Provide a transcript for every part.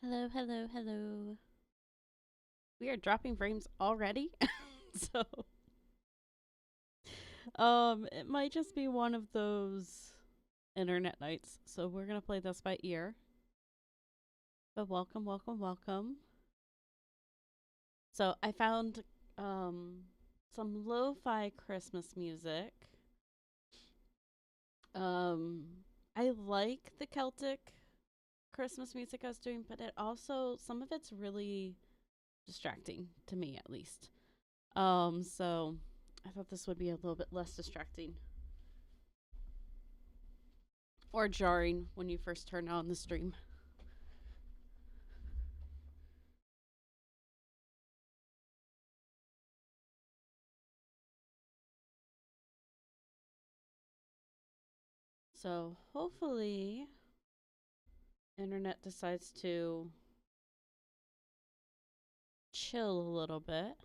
Hello, hello, hello. We are dropping frames already. So, it might just be one of those internet nights. So we're going to play this by ear. But welcome, welcome, welcome. So, I found some lo-fi Christmas music. Um I like the Celtic Christmas music I was doing, but it also some of it's really distracting to me at least. So I thought this would be a little bit less distracting or jarring when you first turn on the stream. So hopefully, internet decides to chill a little bit.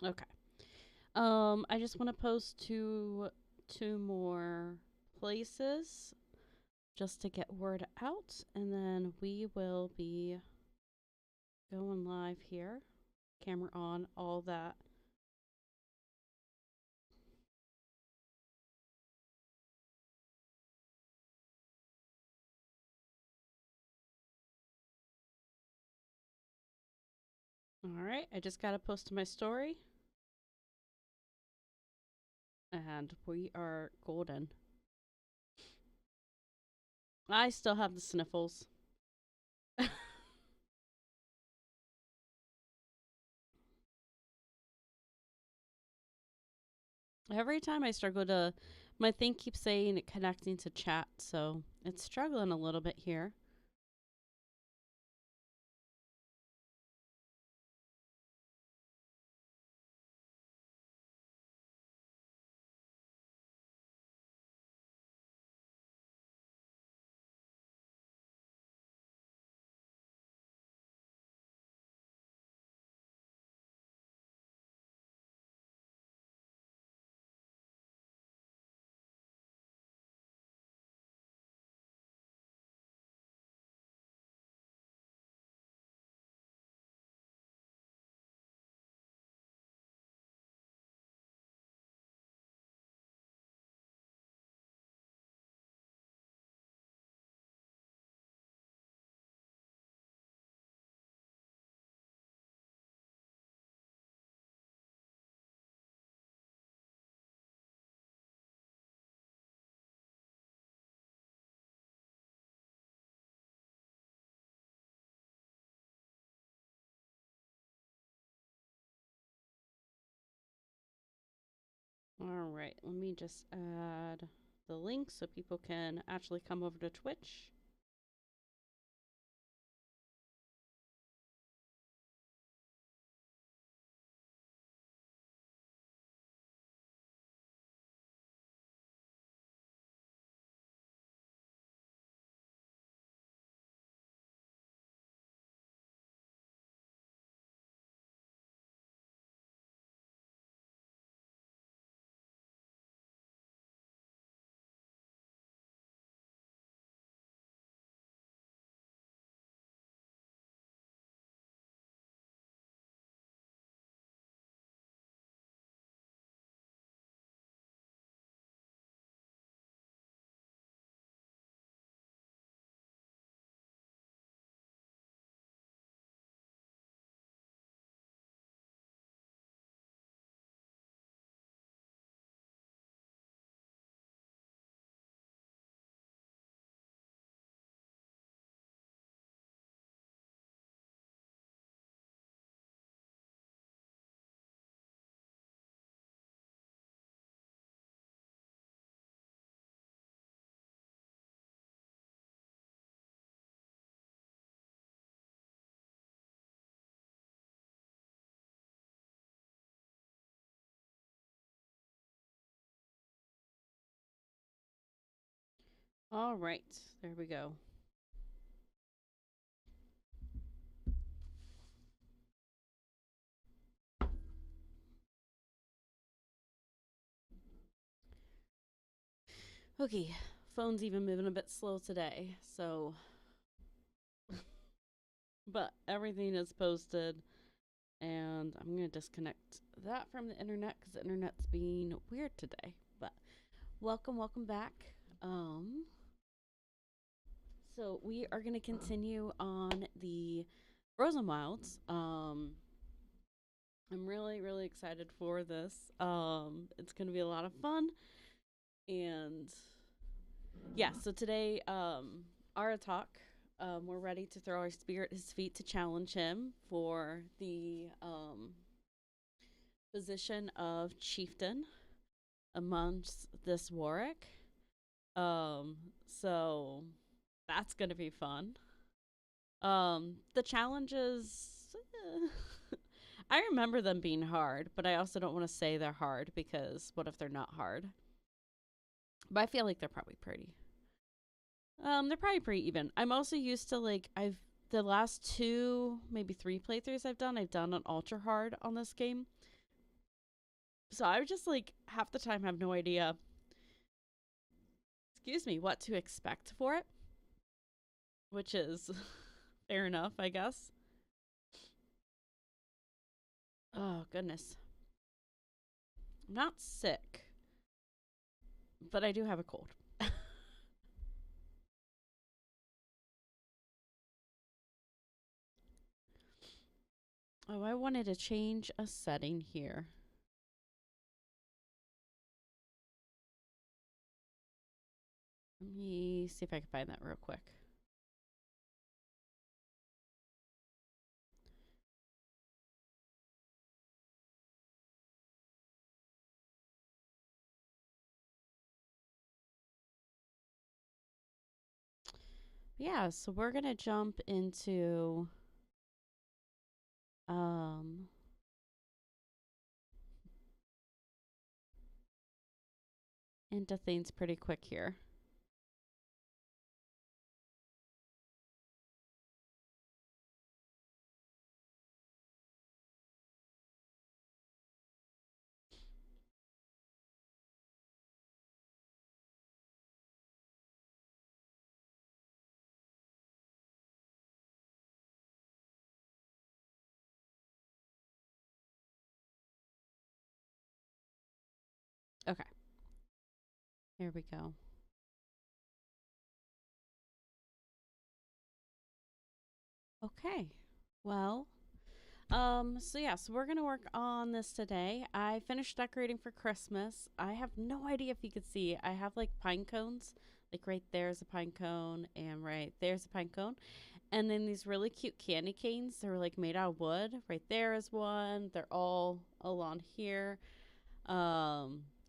Okay. I just want to post to two more places just to get word out, and then we will be going live here. Camera on, all that. All right, I just got to post to my story, and we are golden. I still have the sniffles. Every time I struggle to, my thing keeps saying it connecting to chat, so it's struggling a little bit here. All right, let me just add the link so people can actually come over to Twitch. All right, there we go. Okay, phone's even moving a bit slow today, so. But everything is posted, and I'm gonna disconnect that from the internet because the internet's being weird today. But welcome back. Um, so we are gonna continue on the Frozen Wilds. I'm really excited for this. It's gonna be a lot of fun, and yeah. So today, our talk. We're ready to throw our spear at his feet to challenge him for the position of chieftain amongst this Warwick. So that's gonna be fun. The challenges. I remember them being hard, but I also don't want to say they're hard because what if they're not hard? But I feel like they're probably pretty. They're probably pretty even. I'm also used to the last two, maybe three playthroughs I've done on ultra hard on this game. So I would just half the time have no idea, excuse me, what to expect for it, which is fair enough, I guess. Oh, goodness. I'm not sick, but I do have a cold. Oh, I wanted to change a setting here. Let me see if I can find that real quick. Yeah, so we're going to jump um into things pretty quick here. Okay. Here we go. Okay. Well, so yeah, so we're gonna work on this today. I finished decorating for Christmas. I have no idea if you could see. I have pine cones. Like right there's a pine cone, and right there's a pine cone. And then these really cute candy canes. They're made out of wood. Right there is one. They're all along here.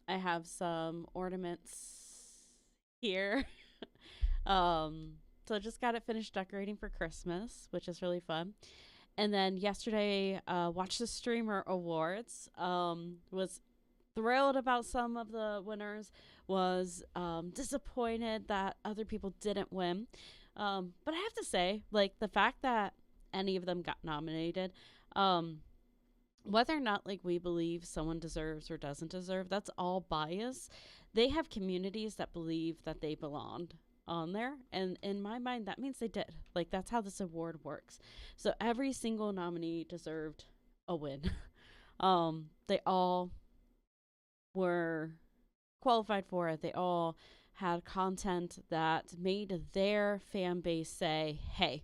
I have some ornaments here. So I just got it finished decorating for Christmas, which is really fun. And then yesterday, watched the streamer awards. Was thrilled about some of the winners. Was disappointed that other people didn't win. But I have to say, the fact that any of them got nominated, whether or not we believe someone deserves or doesn't deserve, that's all bias. They have communities that believe that they belonged on there, and in my mind that means they did. That's how this award works. So every single nominee deserved a win. They all were qualified for it. They all had content that made their fan base say, hey,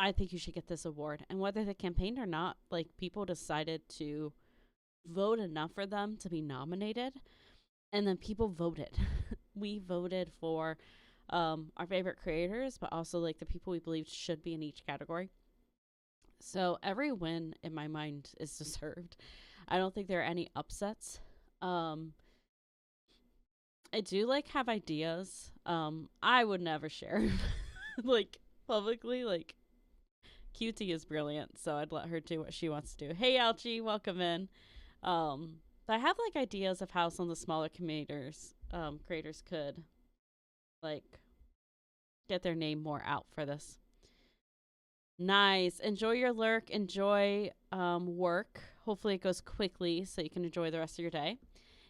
I think you should get this award. And whether they campaigned or not, people decided to vote enough for them to be nominated. And then people voted. We voted for our favorite creators, but also the people we believed should be in each category. So every win in my mind is deserved. I don't think there are any upsets. I do have ideas. I would never share publicly. QT is brilliant, so I'd let her do what she wants to do. Hey Alchie, welcome in. But I have ideas of how some of the smaller creators could get their name more out for this. Nice. Enjoy your lurk. Enjoy work. Hopefully it goes quickly so you can enjoy the rest of your day.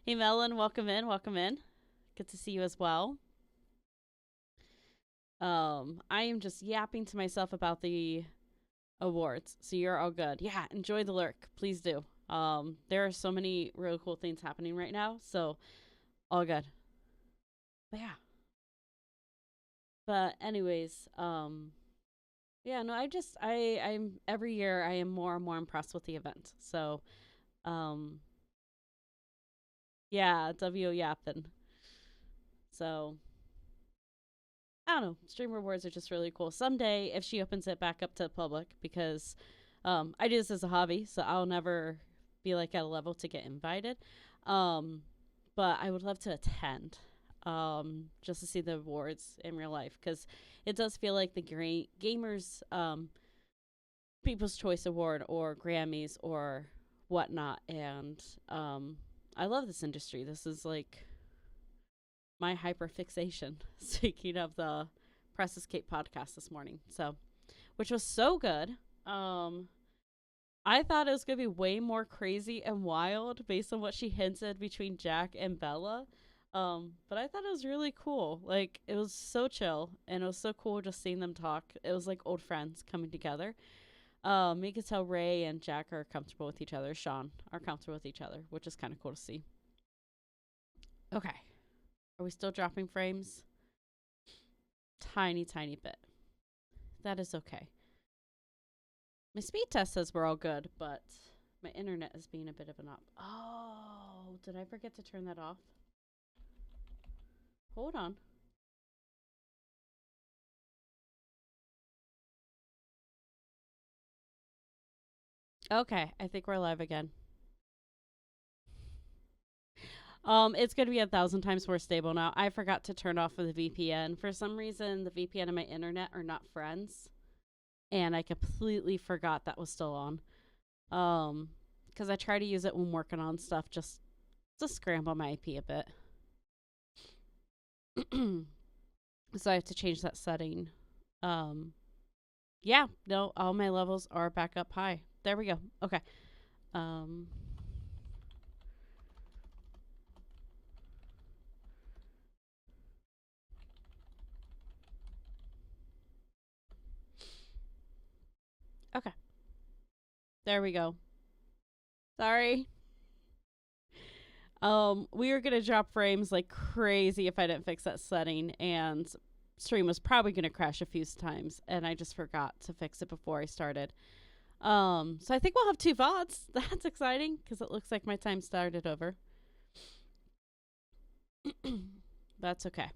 Hey Melon, welcome in. Welcome in. Good to see you as well. I am just yapping to myself about the awards, so you're all good. Yeah, enjoy the lurk, please do. There are so many really cool things happening right now, so all good. But yeah. But anyways, yeah, no, I'm every year I am more and more impressed with the event. So, um, yeah, W yapping. So I don't know. Stream rewards are just really cool. Someday, if she opens it back up to the public, because I do this as a hobby, so I'll never be like at a level to get invited. Um, but I would love to attend, just to see the awards in real life, because it does feel like the gamers, People's Choice Award or Grammys or whatnot, and I love this industry. This is like my hyperfixation. Speaking of the Press Escape podcast this morning, so which was so good. I thought it was gonna be way more crazy and wild based on what she hinted between Jack and Bella. But I thought it was really cool. Like it was so chill and it was so cool just seeing them talk. It was like old friends coming together. You could tell Ray and Jack are comfortable with each other. Sean are comfortable with each other, which is kind of cool to see. Okay. Are we still dropping frames? Tiny, tiny bit. That is okay. My speed test says we're all good, but my internet is being a bit of an op. Oh, did I forget to turn that off? Hold on. Okay, I think we're live again. It's gonna be 1,000 times more stable now. I forgot to turn off the VPN. For some reason, the VPN and my internet are not friends, and I completely forgot that was still on. Because I try to use it when working on stuff, just to scramble my IP a bit. So I have to change that setting. Yeah, no, all my levels are back up high. There we go. Okay. Okay. There we go. Sorry. We were gonna drop frames like crazy if I didn't fix that setting, and stream was probably gonna crash a few times, and I just forgot to fix it before I started. So I think we'll have 2 VODs. That's exciting because it looks like my time started over. That's okay.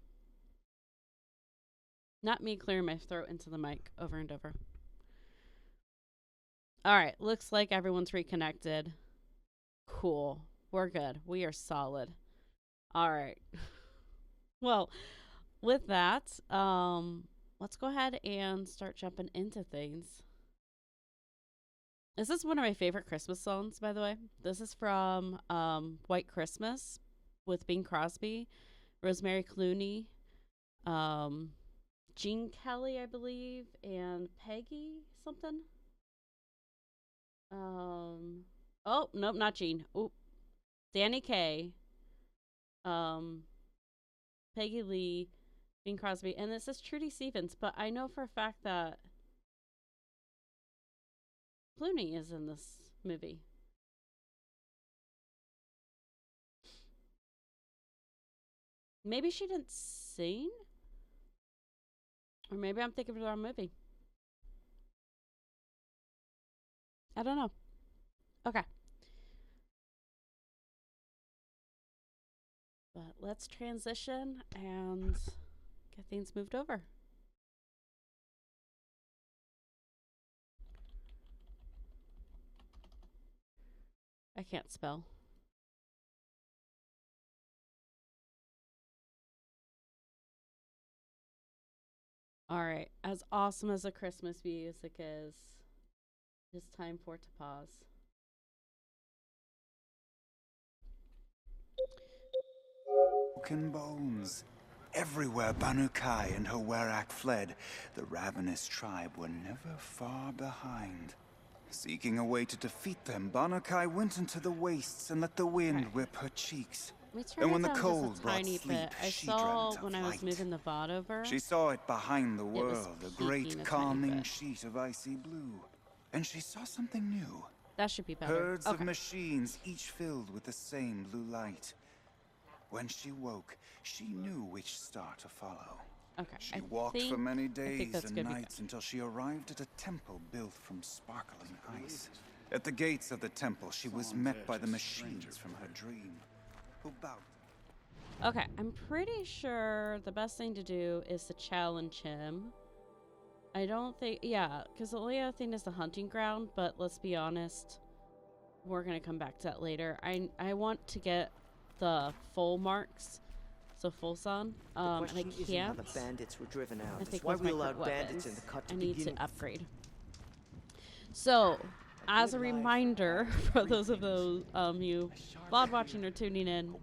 Not me clearing my throat into the mic over and over. All right, looks like everyone's reconnected. Cool. We're good. We are solid. All right. Well, with that, let's go ahead and start jumping into things. This is one of my favorite Christmas songs, by the way. This is from White Christmas with Bing Crosby, Rosemary Clooney, Gene Kelly, I believe, and Peggy something. Oh, nope, not Gene. Oh, Danny Kaye, um, Peggy Lee, Bing Crosby, and this is Trudy Stevens. But I know for a fact that Clooney is in this movie. Maybe she didn't sing, or maybe I'm thinking of the wrong movie. I don't know. Okay. But let's transition and get things moved over. I can't spell. All right. As awesome as the Christmas music is, it's time for it to pause. Broken bones. Everywhere Banu Kai and her Werak fled, the ravenous tribe were never far behind. Seeking a way to defeat them, Banu Kai went into the wastes and let the wind whip her cheeks. Let me turn And it when the down just cold a brought tiny sleep, bit. I she saw dreamt when of I was light. moving the VOD over. She saw it behind the It was world, a peeking great a bit. calming sheet of icy blue. And she saw something new. That should be better. Herds of Okay. machines, each filled with the same blue light. When she woke, she knew which star to follow. Okay. She walked for many I think days that's and gonna be nights good. until she arrived at a temple built from sparkling ice. At the gates of the temple, she was met by the machines from her dream, who bowed. Okay, I'm pretty sure the best thing to do is to challenge him. I don't think, yeah, because the only other thing is the hunting ground, but let's be honest, we're going to come back to that later. I want to get the full marks, so full sun, and I Isn't how the can't. bandits were driven out. I That's think why with we my allowed current bandits in weapons, the cut to I need begin to with. upgrade. So, as a reminder for those of you VOD watching or tuning in,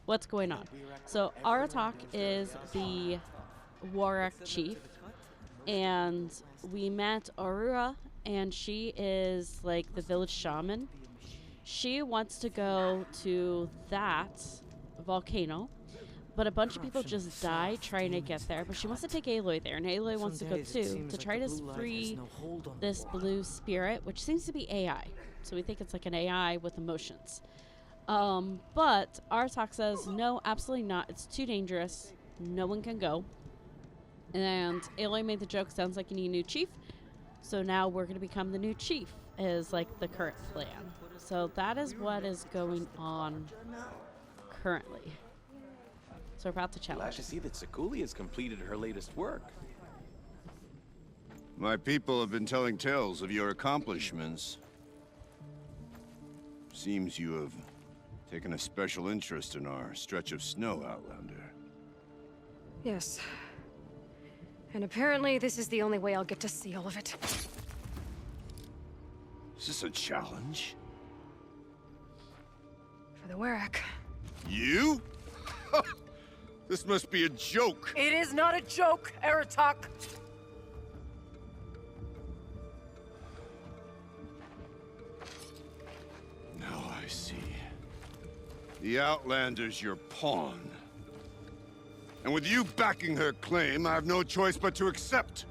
what's going on? So Aratak is the Warwick chief, and we met Aurora, and she is like the village shaman. She wants to go to that volcano, but a bunch of people just die trying to get there. But she wants to take Aloy there, and Aloy wants to go too to try to free this blue spirit, which seems to be AI. So we think it's like an AI with emotions. But Artok says, no, absolutely not. It's too dangerous. No one can go. And Aloy made the joke, sounds like you need a new chief. So now we're going to become the new chief, is like the current plan. So that is what is going on currently. So we're about to challenge. Glad to see that Sakuli has completed her latest work. My people have been telling tales of your accomplishments. Seems you have taken a special interest in our stretch of snow, Outlander. Yes. And apparently this is the only way I'll get to see all of it. Is this a challenge? For the Warwick. You? This must be a joke. It is not a joke, Aratak! Now I see. The Outlander's your pawn. And with you backing her claim, I have no choice but to accept.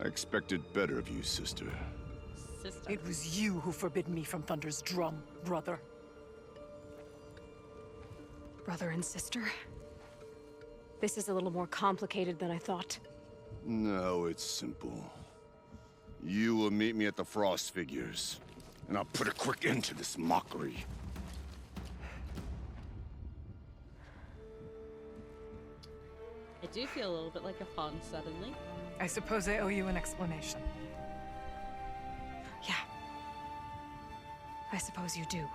I expected better of you, sister. Sister. It was you who forbid me from Thunder's drum, brother. Brother and sister? This is a little more complicated than I thought. No, it's simple. You will meet me at the Frost Figures, and I'll put a quick end to this mockery. I do feel a little bit like a pawn suddenly. I suppose I owe you an explanation. Yeah. I suppose you do.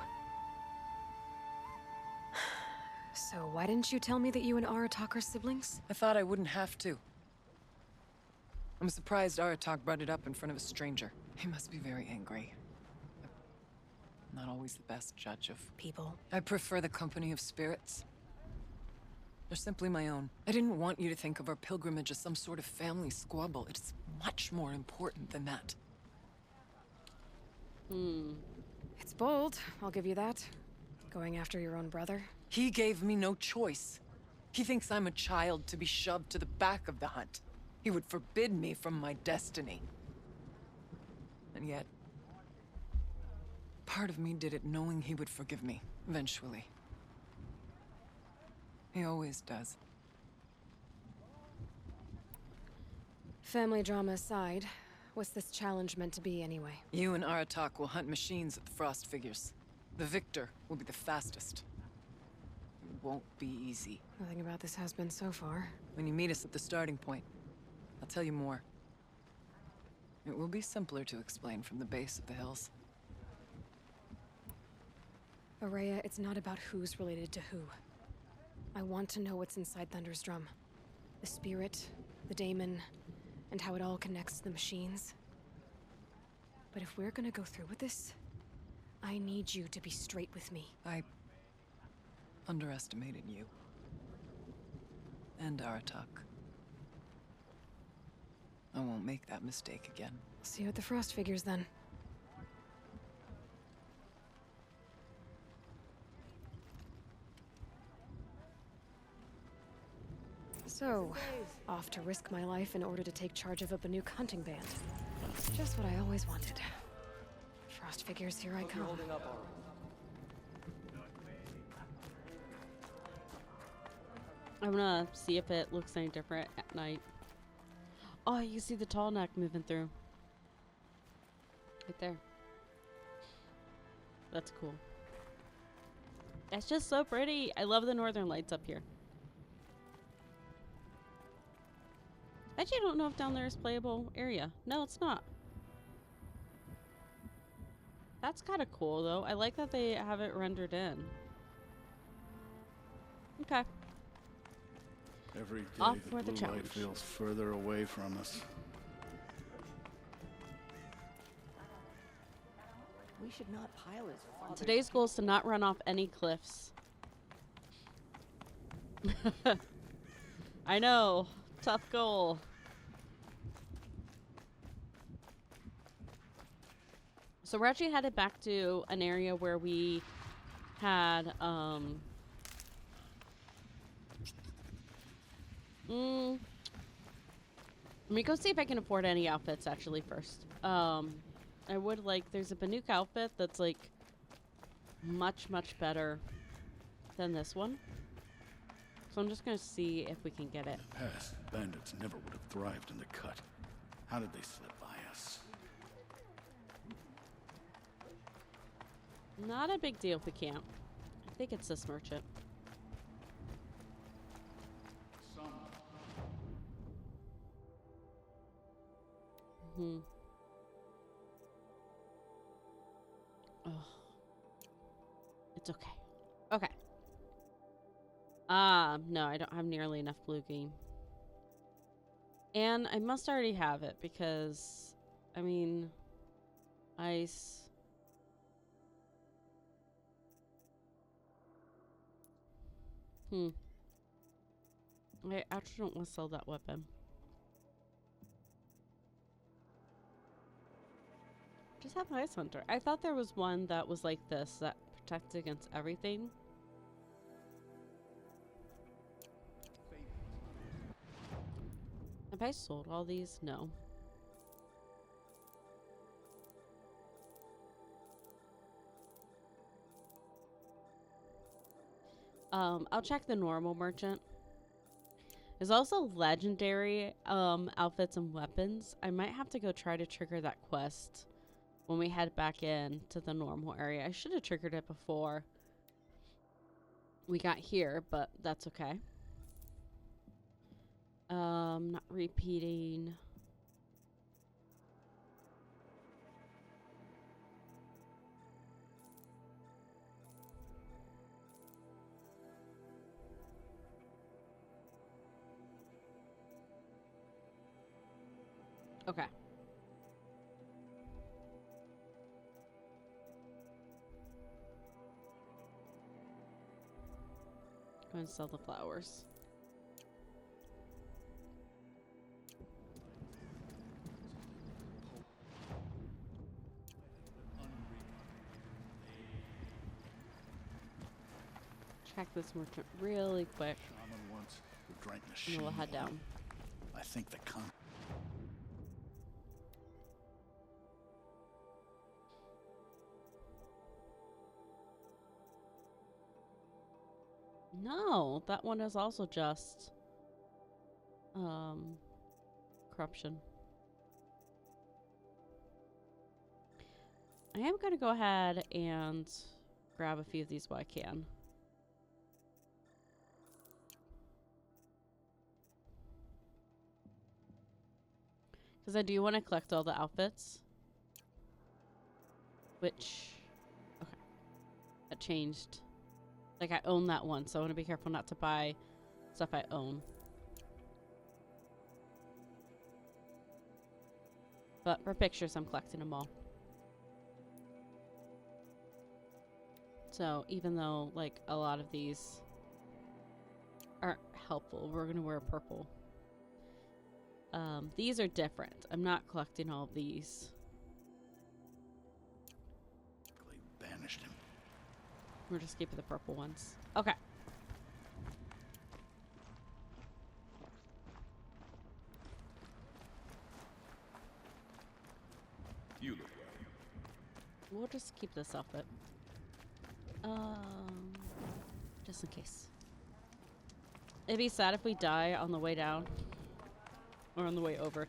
So why didn't you tell me that you and Aratak are siblings? I thought I wouldn't have to. I'm surprised Aratak brought it up in front of a stranger. He must be very angry. I'm not always the best judge of People. I prefer the company of spirits. They're simply my own. I didn't want you to think of our pilgrimage as some sort of family squabble. It's much more important than that. It's bold, I'll give you that. Going after your own brother. He gave me no choice. He thinks I'm a child to be shoved to the back of the hunt. He would forbid me from my destiny. And yet, part of me did it knowing he would forgive me, eventually. He always does. Family drama aside, what's this challenge meant to be anyway? You and Aratak will hunt machines at the Frost Figures. The victor will be the fastest. It won't be easy. Nothing about this has been so far. When you meet us at the starting point, I'll tell you more. It will be simpler to explain from the base of the hills. Araya, it's not about who's related to who. I want to know what's inside Thunder's drum. The spirit, the daemon, and how it all connects to the machines. But if we're gonna go through with this, I need you to be straight with me. I underestimated you. And Aratak. I won't make that mistake again. See you at the Frost Figures then. So, off to risk my life in order to take charge of a Banuk hunting band. Just what I always wanted. Frost figures, here I come. I'm gonna see if it looks any different at night. Oh, you can see the tall neck moving through. Right there. That's cool. It's just so pretty. I love the northern lights up here. Actually, I don't know if down there is playable area. No, it's not. That's kind of cool, though. I like that they have it rendered in. Okay. Every day Off the for the blue challenge. light feels further away from us. We should not pilot father. Today's goal is to not run off any cliffs. I know. Tough goal. So we're actually headed back to an area where we had, let me go see if I can afford any outfits actually first. I would like, there's a Banuk outfit that's like much better than this one. So I'm just gonna see if we can get it. In the past, bandits never would have thrived in the cut. How did they slip by us? Not a big deal if we can't. I think it's this merchant. Hmm. Oh. It's okay. Okay. No, I don't have nearly enough blue game. And I must already have it because, I mean, ice. I actually don't want to sell that weapon. Just have Ice Hunter. I thought there was one that was like this that protects against everything. Have I sold all these? No. I'll check the normal merchant. There's also legendary outfits and weapons. I might have to go try to trigger that quest when we head back in to the normal area. I should have triggered it before we got here, but that's okay. Not repeating. Okay. Go and sell the flowers. Check this merchant really quick. Shaman once who drank the And sheen we'll head oil. down. I think the con. No, that one is also just corruption. I am gonna go ahead and grab a few of these while I can. Because I do want to collect all the outfits. Which, okay, that changed. Like, I own that one, so I want to be careful not to buy stuff I own. But for pictures, I'm collecting them all. So even though, like, a lot of these aren't helpful, we're going to wear purple. These are different. I'm not collecting all of these. They banished him. We're just keeping the purple ones. Okay. just keep this outfit. Just in case. It'd be sad if we die on the way down. Or on the way over.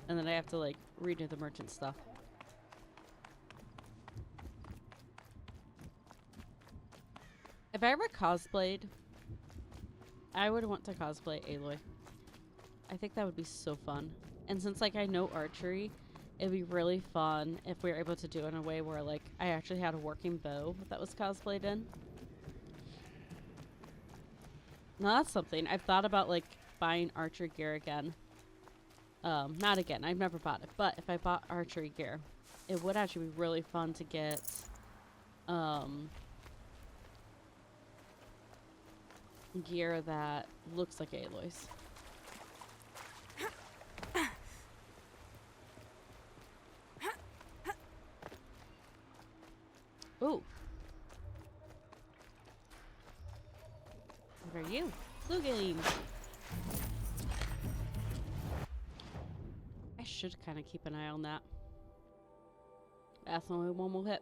And then I have to, like, redo the merchant stuff. If I ever cosplayed, I would want to cosplay Aloy. I think that would be so fun. And since, like, I know archery, it'd be really fun if we were able to do it in a way where, like, I actually had a working bow that was cosplayed in. Now that's something. I've thought about, like, buying archery gear again. Not again. I've never bought it. But if I bought archery gear, it would actually be really fun to get, gear that looks like Aloy's. Ooh. What are you? Blue game. I should kind of keep an eye on that. That's the only one we'll hit.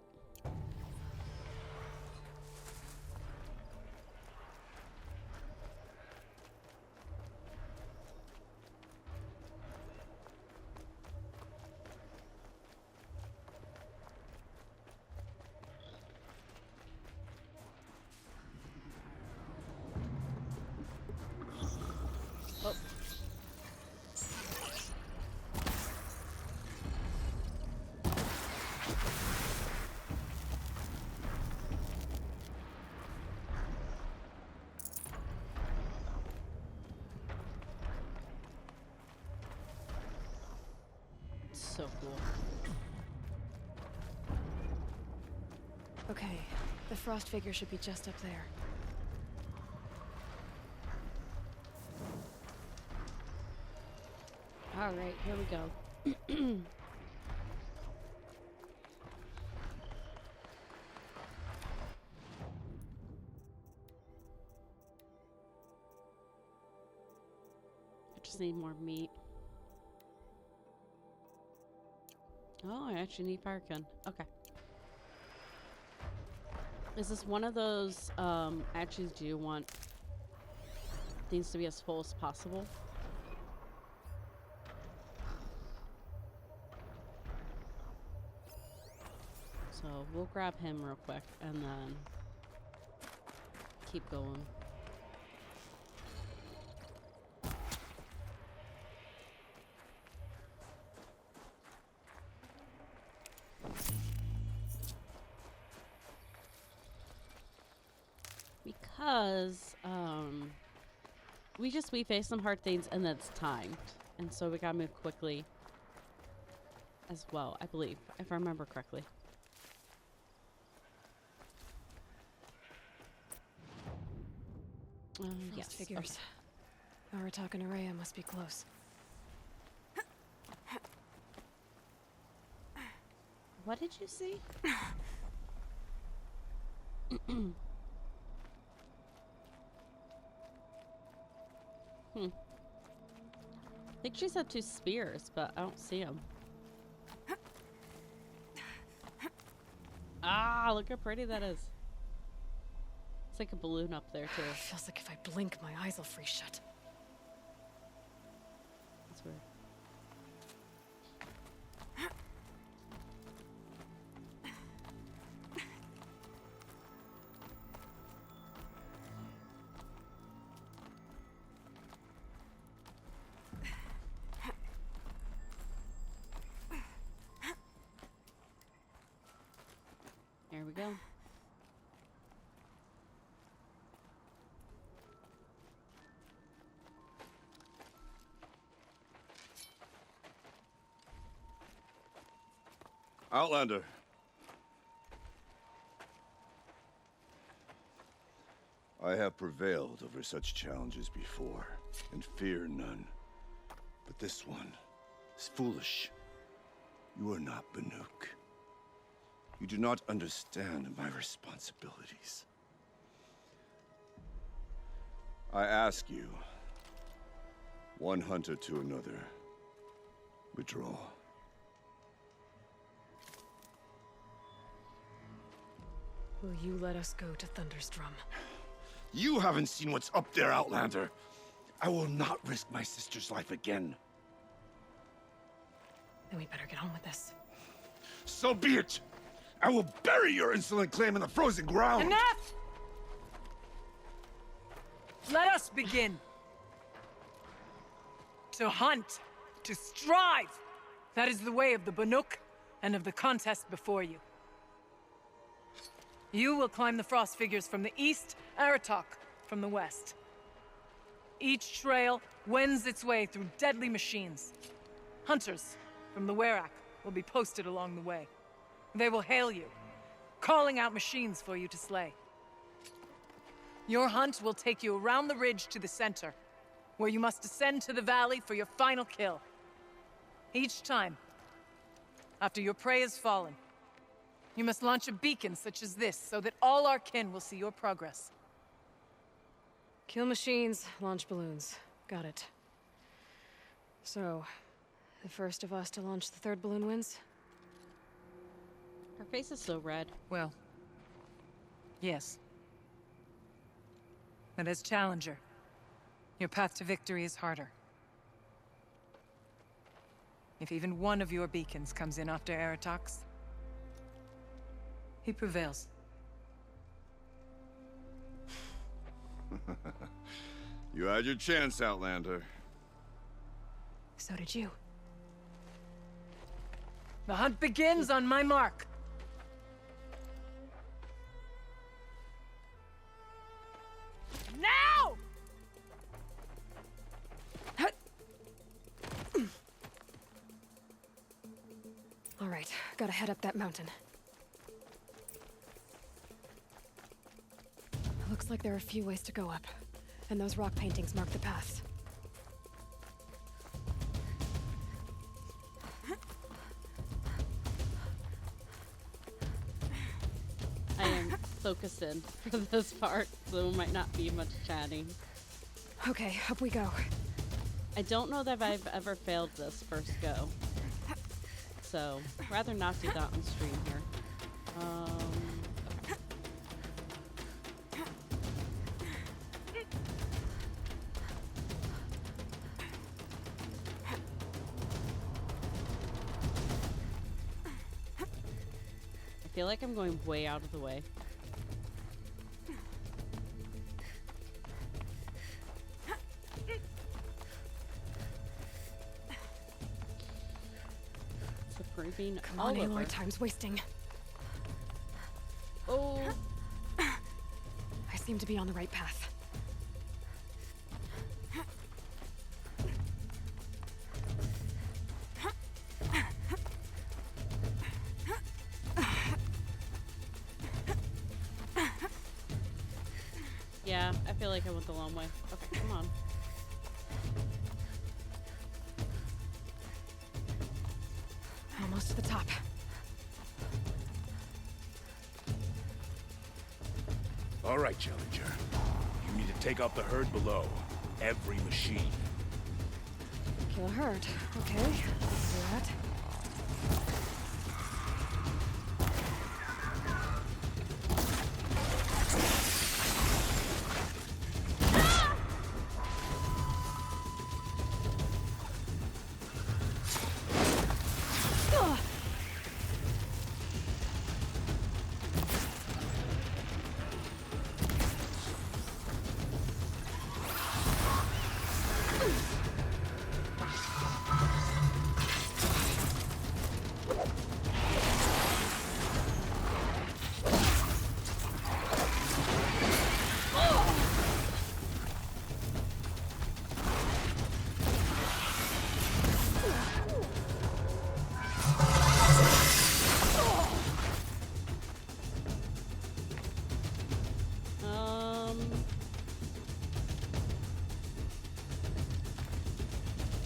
Oh. So cool. Okay, the frost figure should be just up there. All right, here we go. I just need more meat. Oh, I actually need fire gun. Okay. Is this one of those, I actually do want things to be as full as possible? So we'll grab him real quick and then keep going. Because we face some hard things and that's timed. And so we gotta move quickly as well, I believe, if I remember correctly. Yes. Figures. Aratak and Araya must be close. What did you see? I think she said 2 spears, but I don't see them. Ah, look how pretty that is. It's like a balloon up there, too. Feels like if I blink, my eyes will freeze shut. That's weird. There we go. Outlander. I have prevailed over such challenges before, and fear none. But this one is foolish. You are not Banuk. You do not understand my responsibilities. I ask you, one hunter to another, withdraw. Will you let us go to Thunder's Drum? You haven't seen what's up there, Outlander. I will not risk my sister's life again. Then we better get on with this. So be it! I will bury your insolent claim in the frozen ground! Enough! Let us begin. To hunt, to strive. That is the way of the Banuk and of the contest before you. You will climb the frost figures from the east, Aratok from the west. Each trail wends its way through deadly machines. Hunters from the Werak will be posted along the way. They will hail you, calling out machines for you to slay. Your hunt will take you around the ridge to the center, where you must descend to the valley for your final kill. Each time, after your prey has fallen, you must launch a beacon such as this, so that all our kin will see your progress. Kill machines, launch balloons. Got it. So, the first of us to launch the third balloon wins? Her face is so red. Well, yes. But as challenger, your path to victory is harder. If even one of your beacons comes in after Aratox, he prevails. You had your chance, Outlander. So did you. The hunt begins on my mark. Now! All right, gotta head up that mountain. Looks like there are a few ways to go up, and those rock paintings mark the paths. I am focused in for this part, so there might not be much chatting. Okay, up we go. I don't know that I've ever failed this first go. So, rather not do that on stream here. Okay. I feel like I'm going way out of the way. Come on, Aloy, time's wasting. Oh. I seem to be on the right path. Yeah, I feel like I went the long way. Okay, come on. Almost to the top. All right, Challenger. You need to take out the herd below. Every machine. Kill a herd. Okay, let's do that.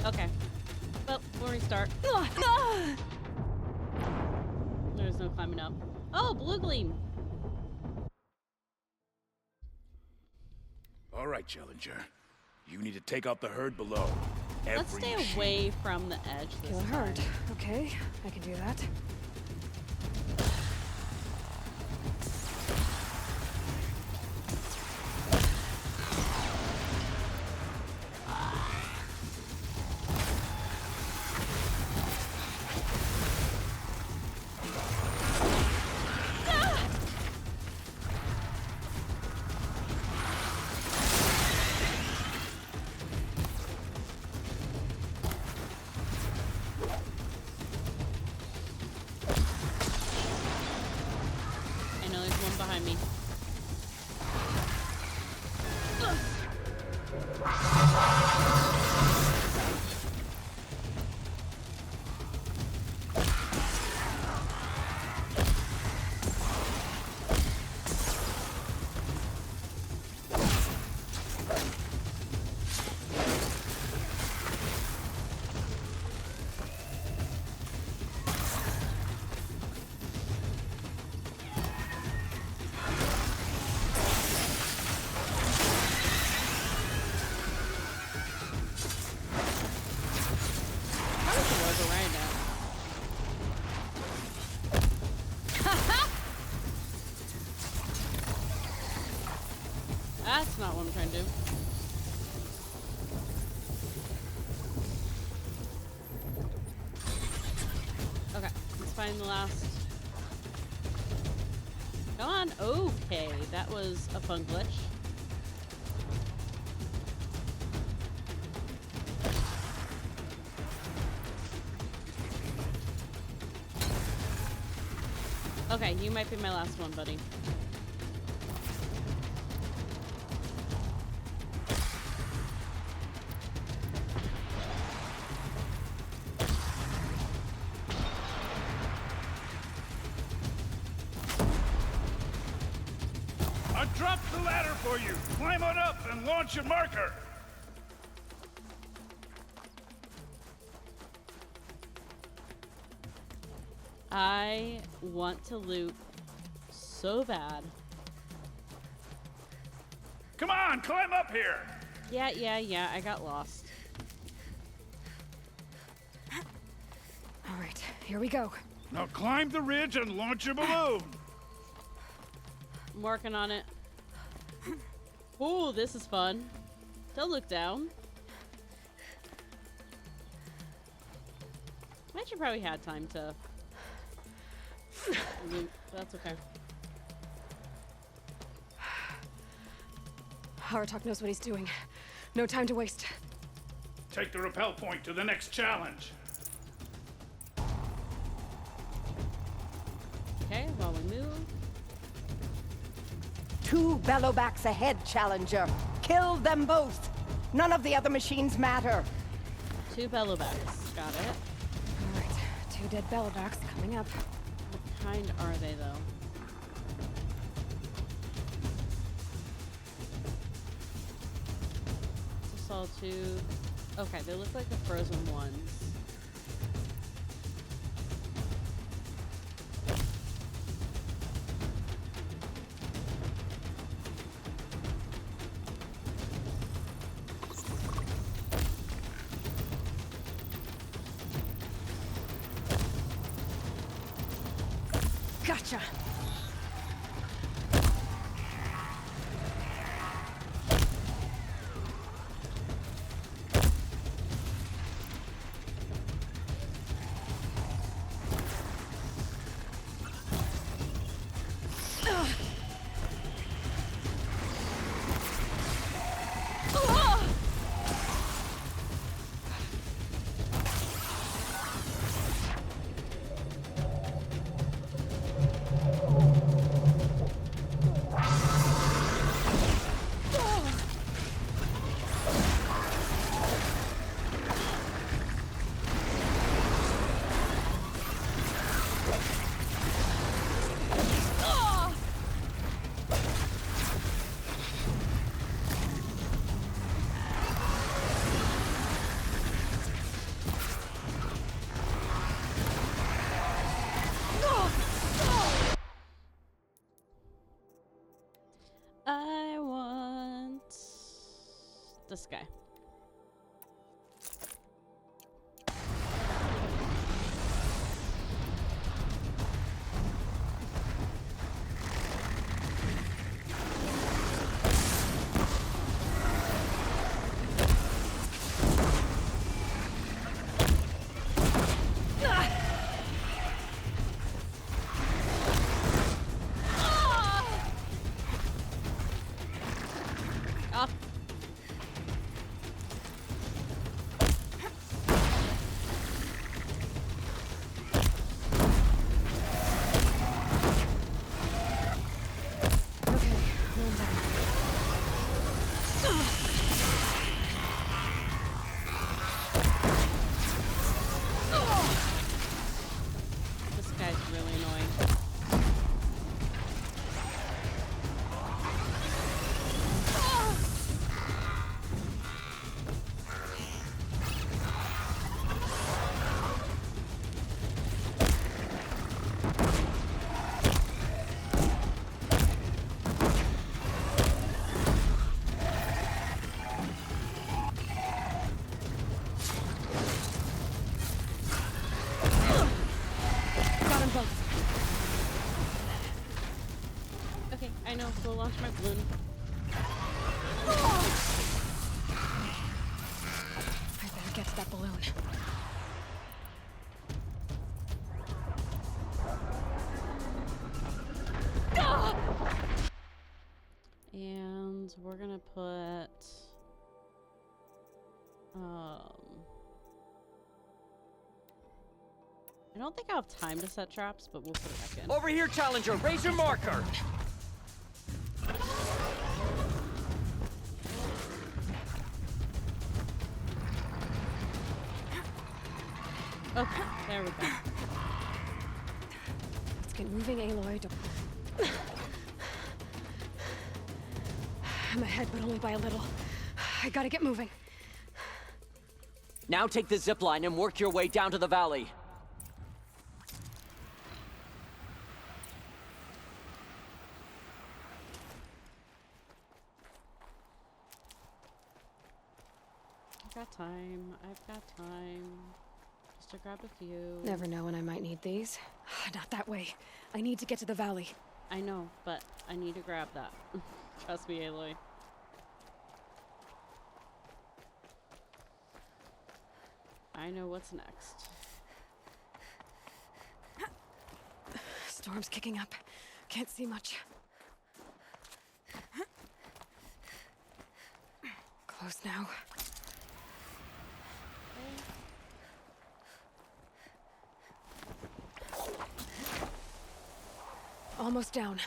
Okay. Well, we'll restart. There's no climbing up. Oh, blue gleam. All right, Challenger. You need to take out the herd below. Let's stay away from the edge this Kill a time. herd. Okay, I can do that. behind me. That's not what I'm trying to do. Okay, let's find the last. Come on. Okay, that was a fun glitch. Okay, you might be my last one, buddy. I dropped the ladder for you. Climb on up and launch your marker. I want to loot so bad. Come on, climb up here. Yeah, I got lost. All right, here we go. Now climb the ridge and launch your balloon. I'm working on it. Ooh, this is fun. Don't look down. I actually probably had time to loot, but that's okay. Aratok knows what he's doing. No time to waste. Take the rappel point to the next challenge. Okay, while we move. 2 bellowbacks ahead, Challenger. Kill them both. None of the other machines matter. 2 bellowbacks. Got it. All right, 2 dead bellowbacks coming up. What kind are they, though? Sawtooth. Okay, they look like the frozen ones. Gotcha. I want this guy. Okay, I know. Go launch my balloon. I better get to that balloon. And we're gonna put I don't think I'll have time to set traps, but we'll put it back in. Over here, Challenger. Raise your marker. Okay, there we go. Let's get moving, Aloy. I'm ahead, but only by a little. I gotta get moving. Now take the zip line and work your way down to the valley. I've got time. I've got time. Just to grab a few. Never know when I might need these. Not that way. I need to get to the valley. I know, but I need to grab that. Trust me, Aloy. I know what's next. Storm's kicking up. Can't see much. Close now. Almost down.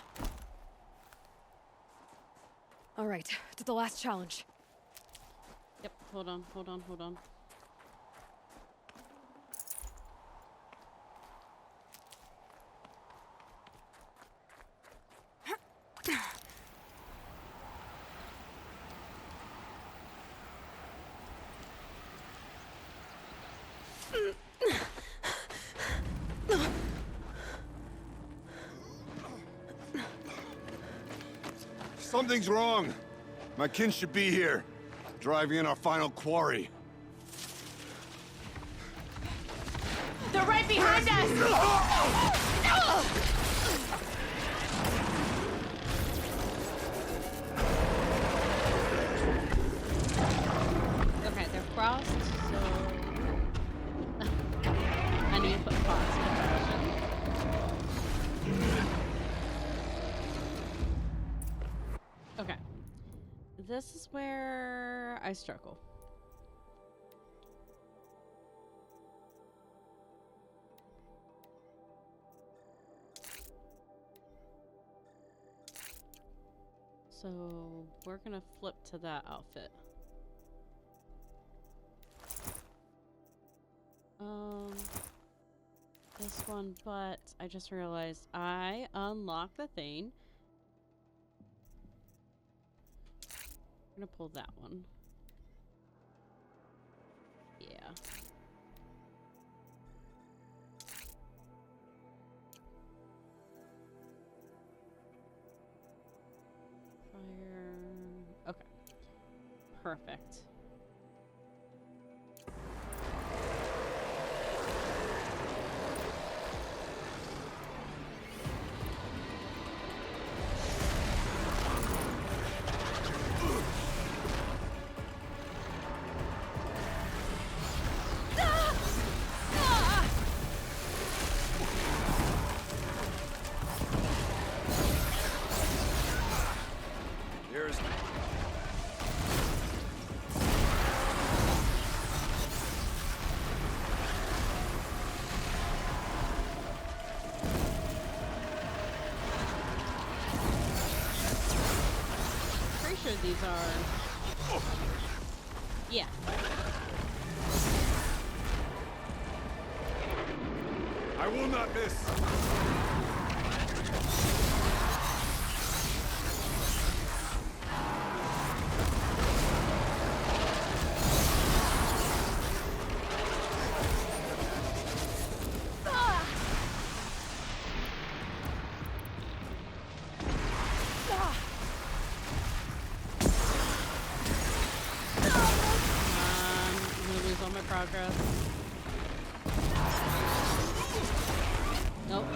All right, to the last challenge. Yep, hold on, hold on, hold on. Something's wrong. My kin should be here, driving in our final quarry. They're right behind us! Okay, they're crossed, so I need to put cross in position. Okay. This is where I struggle. So we're gonna flip to that outfit. This one, but I just realized I unlocked the thing. I'm gonna pull that one. Yeah. Fire. Okay. Perfect. Here's... Pretty sure these are... Yeah. I will not miss! I'm gonna lose all my progress. Nope.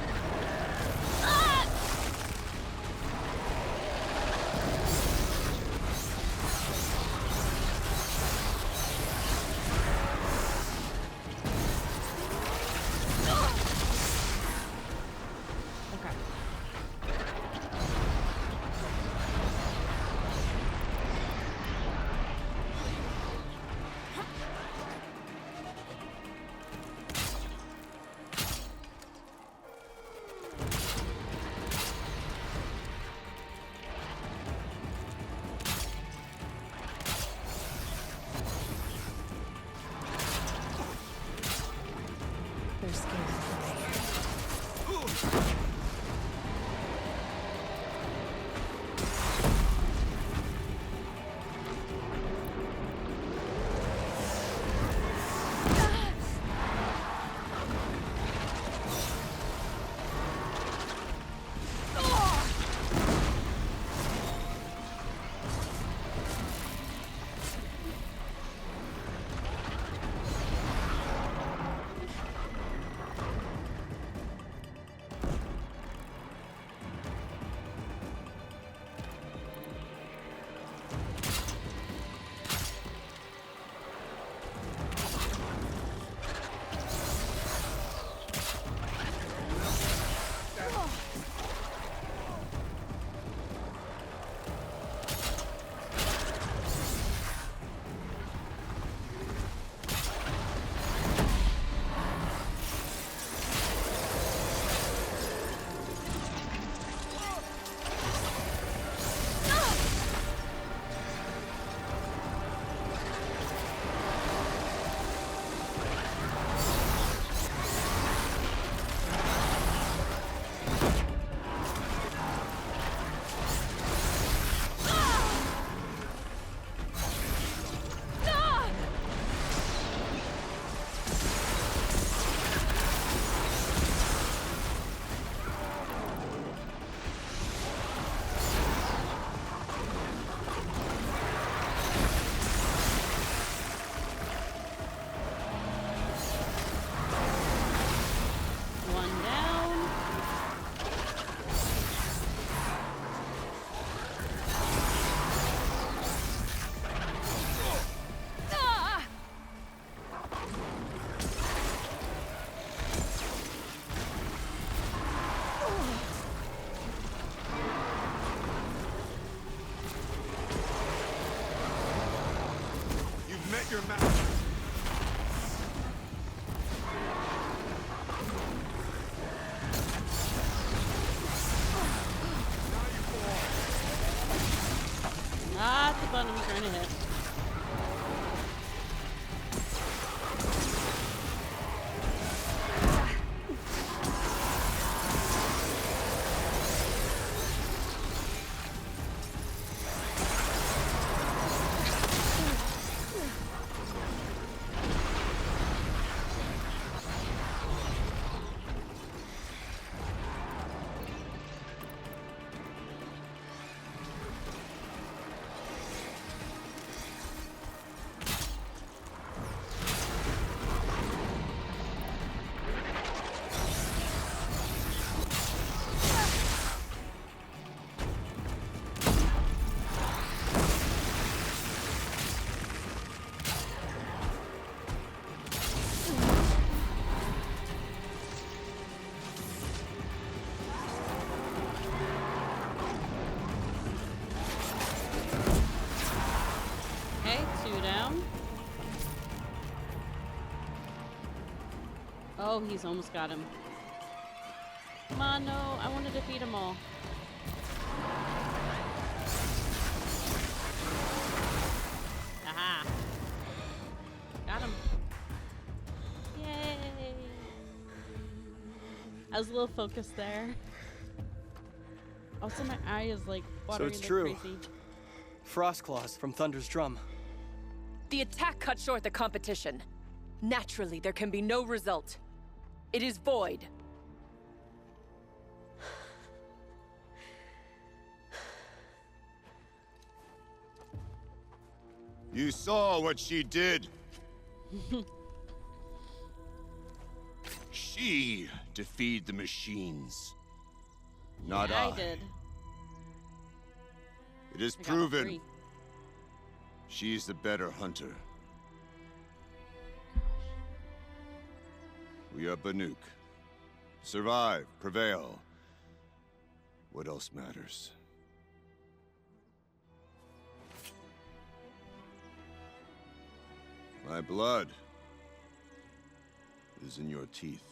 your mouth! Ah, it's the button I'm trying to hit. Okay, 2 down. Oh, he's almost got him. Come on, no, I want to defeat them all. Aha. Got him. Yay. I was a little focused there. Also, my eye is like watering like true. crazy. Frost claws from Thunder's drum. The attack cut short the competition. Naturally, there can be no result. It is void. You saw what she did. She defeated the machines. Not Yeah, I. I did. It is I got proven. 3. She's the better hunter. We are Banuk. Survive, prevail. What else matters? My blood is in your teeth.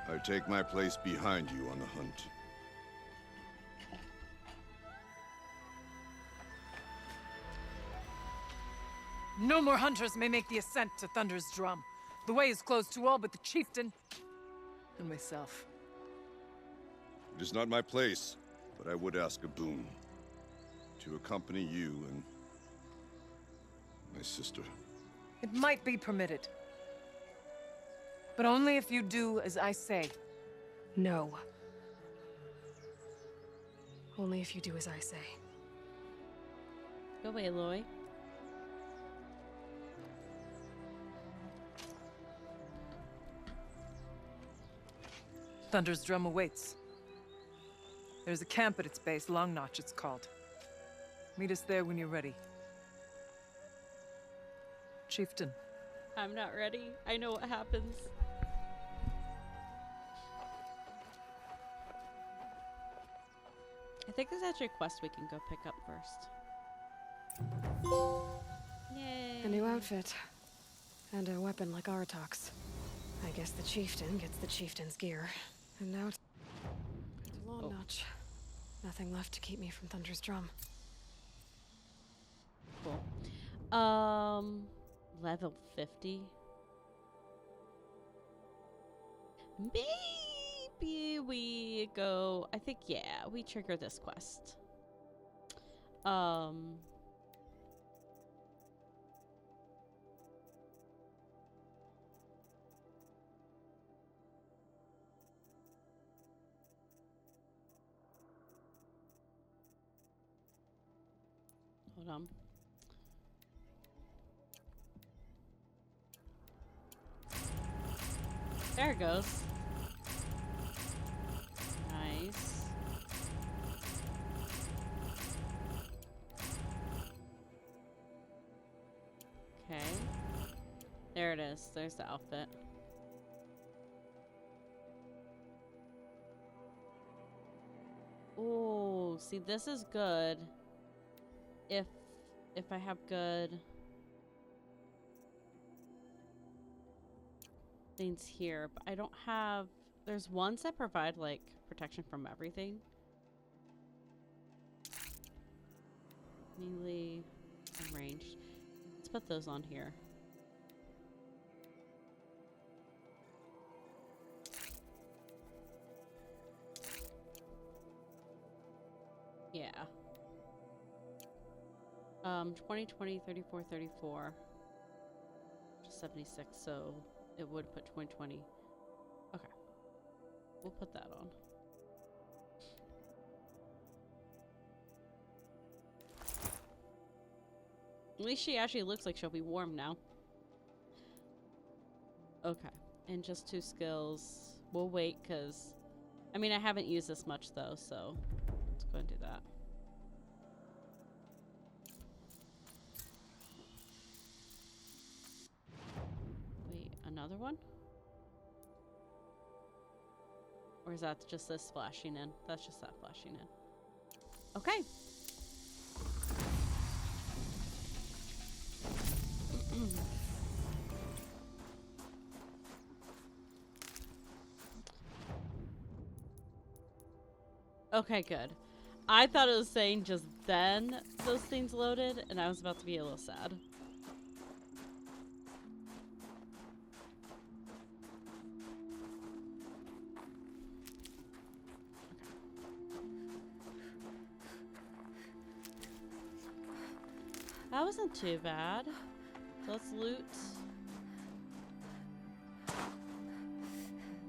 I take my place behind you on the hunt. No more hunters may make the ascent to Thunder's drum. The way is closed to all but the chieftain and myself. It is not my place, but I would ask a boon. To accompany you and my sister. It might be permitted. But only if you do as I say. No. Only if you do as I say. Go away, Aloy. Thunder's drum awaits. There's a camp at its base, Long Notch it's called. Meet us there when you're ready. Chieftain. I'm not ready. I know what happens. I think there's actually a quest we can go pick up first. Yay. A new outfit. And a weapon like Artok's. I guess the chieftain gets the chieftain's gear. And now it's a Long Notch. Nothing left to keep me from Thunder's drum. Cool. Level 50. Maybe we go, I think, yeah, we trigger this quest. Hold on. There it goes. Nice. Okay. There it is. There's the outfit. Oh, see, this is good. if I have good things here, but I don't have. There's ones that provide like protection from everything. Melee and ranged. Let's put those on here. Yeah. 2020, 34, 34. 76, so it would put 2020. Okay. We'll put that on. At least she actually looks like she'll be warm now. Okay. And just 2 skills. We'll wait, because... I mean, I haven't used this much, though, so... Let's go and do that. Wait, another one? Or is that just this splashing in? That's just that flashing in. Okay. Okay, good. I thought it was saying just then those things loaded, and I was about to be a little sad. That wasn't too bad. So let's loot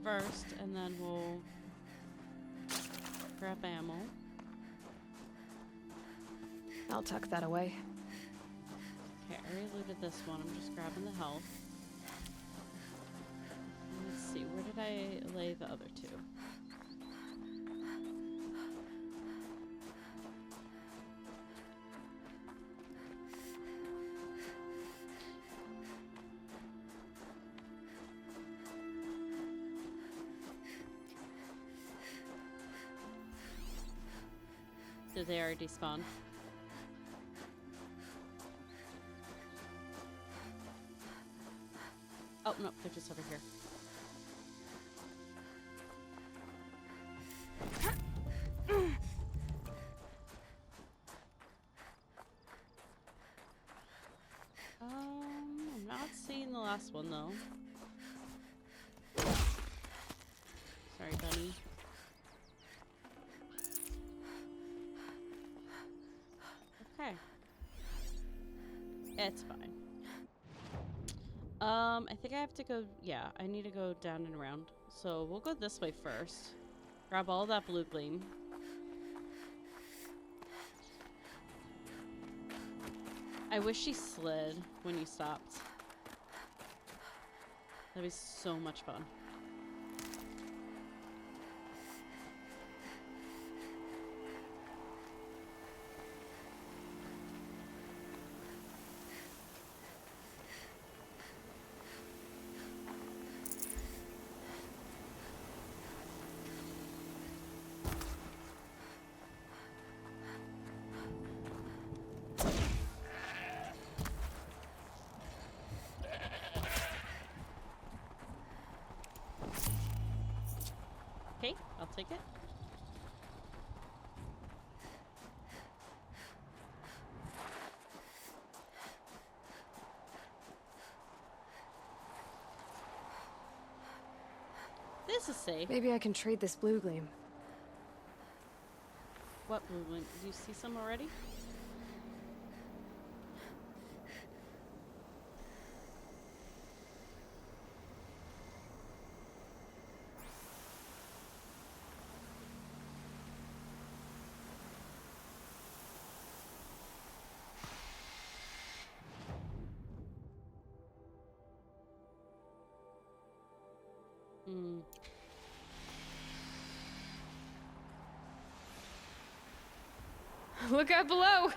first, and then we'll grab ammo. I'll tuck that away. Okay, I already looted this one. I'm just grabbing the health. Let's see, where did I lay the other 2? Did they already spawn? Oh, no, they're just over here. I'm not seeing the last one, though. Sorry, bunny. Okay. It's fine. I think I have to go, yeah, I need to go down and around. So we'll go this way first. Grab all that blue gleam. I wish she slid when you stopped. That'd be so much fun. Okay, I'll take it. This is safe. Maybe I can trade this blue gleam. What blue gleam? Did you see some already? Look out below!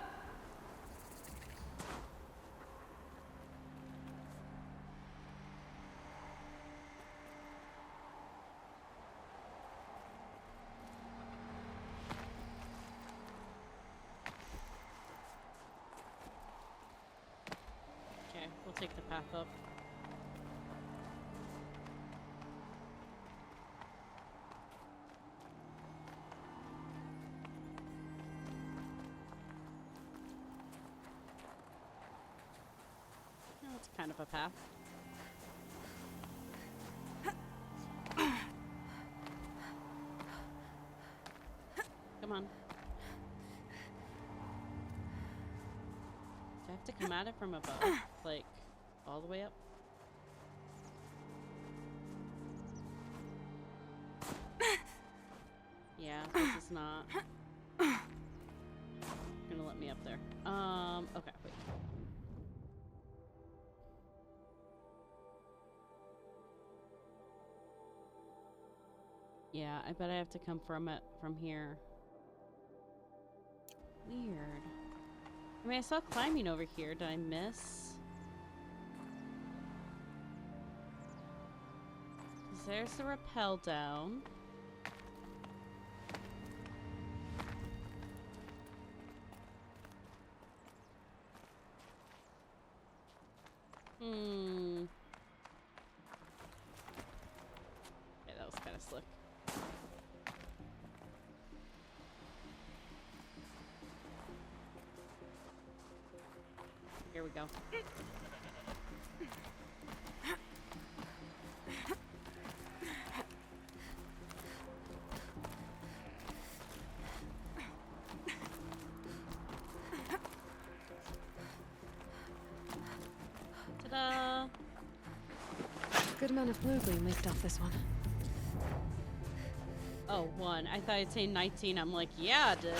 I'll take the path up. Yeah, that's kind of a path. Come on. Do I have to come at it from above? Like, all the way up? Yeah, this is not gonna let me up there. Okay, wait. Yeah, I bet I have to come from it from here. Weird. I mean, I saw climbing over here. Did I miss? 'Cause there's the rappel down. Okay, that was kind of slick. Here we go. Ta-da! Good amount of blue gleam leaked off this one. Oh, 1. I thought I'd say 19. I'm like, yeah, dude.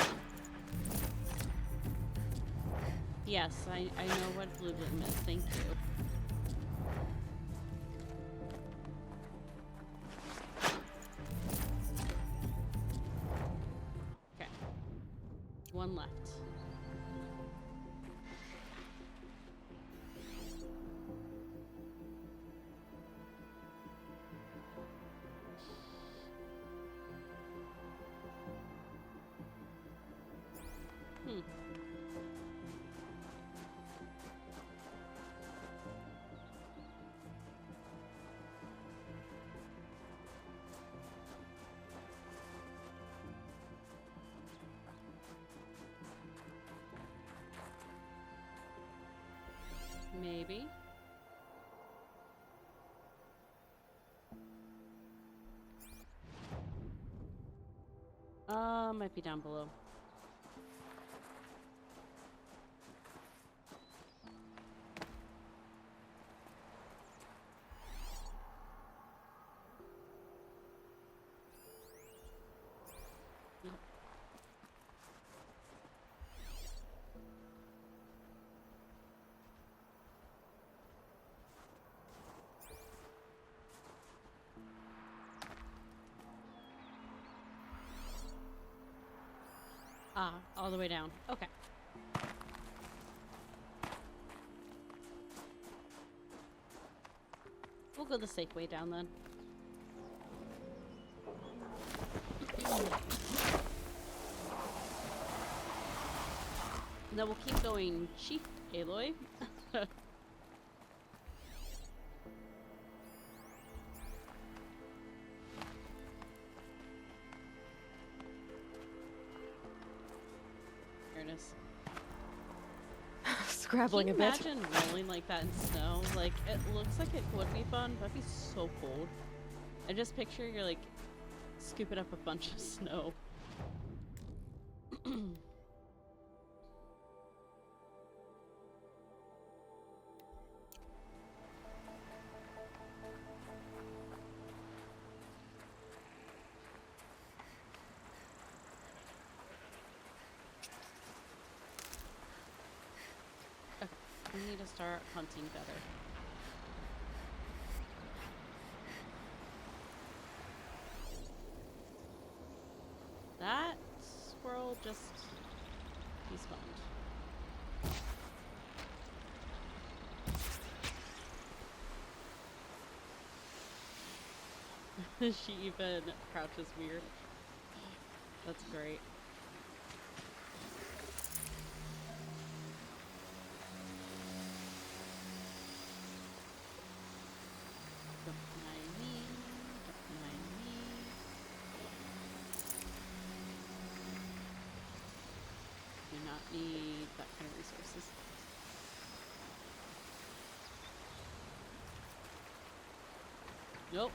Yes, I know what blue bloom is. Thank you. Okay. 1 left. Maybe. Might be down below. Ah, all the way down. Okay. We'll go the safe way down then. And then we'll keep going Chief Aloy. Scrabbling a bit. Can you imagine rolling like that in snow? Like, it looks like it would be fun, but it'd be so cold. I just picture you're like scooping up a bunch of snow. We need to start hunting better. That squirrel just despawned. She even crouches weird. That's great. need that kind of resources. Nope.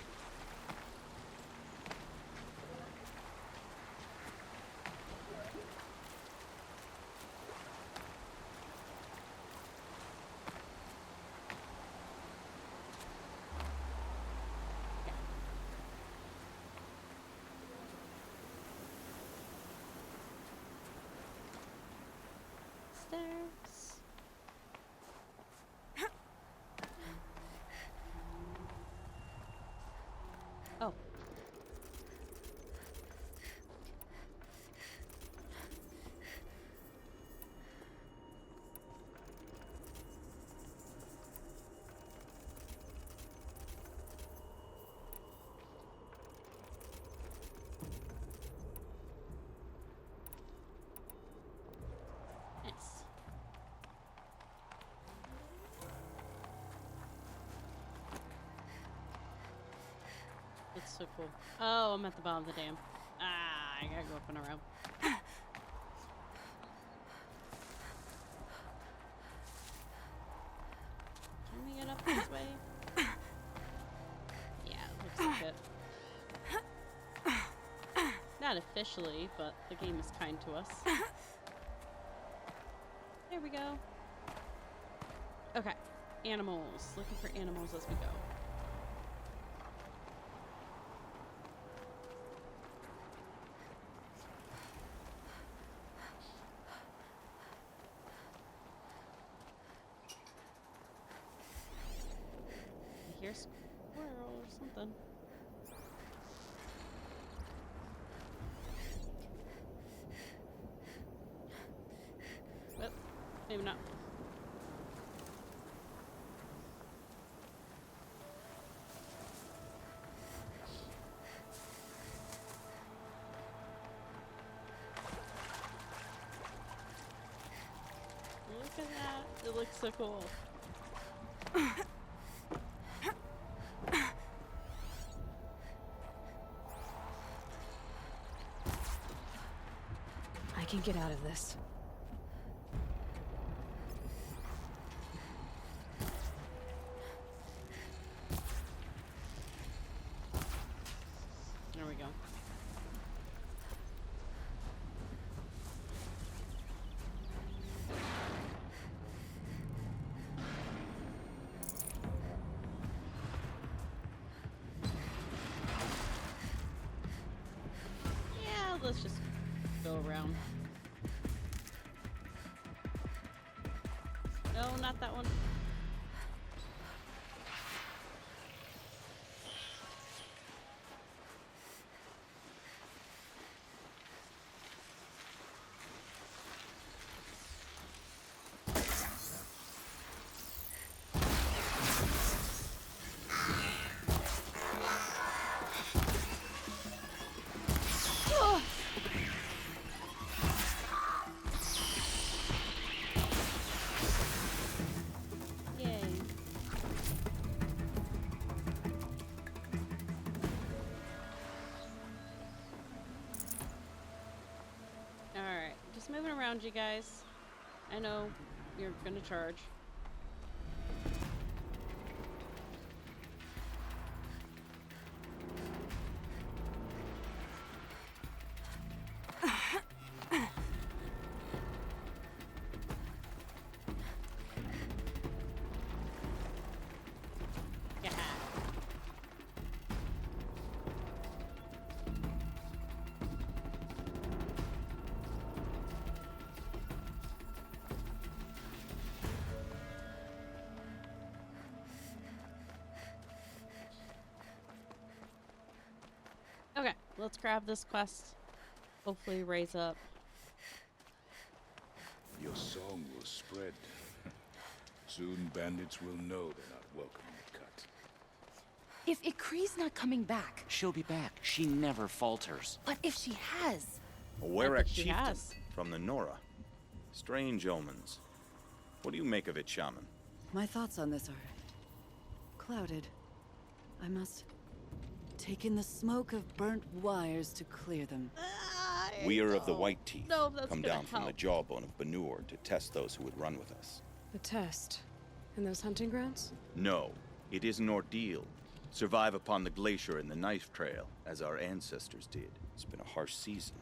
Stairs. Oh. Nice. It's so cool. Oh, I'm at the bottom of the dam. Ah, I gotta go up and around. Can we get up this way? Yeah, it looks like it. Not officially, but the game is kind to us. There we go. Okay, animals. Looking for animals as we go. I hear squirrel or something. Well, maybe not. Look at that. It looks so cool. I can get out of this. There we go. Yeah, let's just go around. No, not that one. Yay. Alright, just moving around, you guys. I know you're gonna charge. Yeah. Okay, let's grab this quest. Hopefully raise up. Your song will spread. Soon bandits will know they're not welcome in the cut. If Ikri's not coming back, She'll be back. She never falters. but if she has, A I Werak think she chieftain has. from the Nora. Strange omens. What do you make of it, Shaman? My thoughts on this are clouded. I must take in the smoke of burnt wires to clear them. We are of the White Teeth, know if that's come gonna down from the help. jawbone of Banur to test those who would run with us. The test? In those hunting grounds? No, it is an ordeal. Survive upon the glacier and the knife trail, as our ancestors did. It's been a harsh season.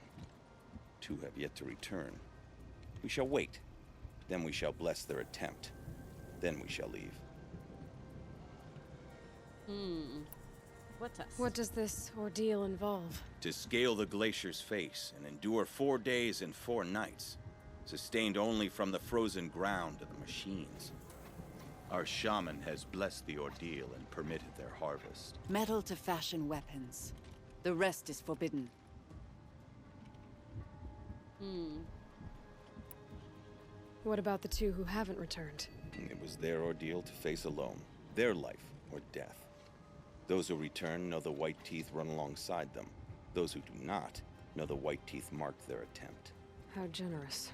2 have yet to return. We shall wait. Then we shall bless their attempt. Then we shall leave. What test? What does this ordeal involve? To scale the glacier's face and endure 4 days and 4 nights, sustained only from the frozen ground of the machines. Our shaman has blessed the ordeal and permitted their harvest. Metal to fashion weapons. The rest is forbidden. What about the 2 who haven't returned? It was their ordeal to face alone. Their life or death. Those who return know the White Teeth run alongside them. Those who do not know the White Teeth marked their attempt. How generous.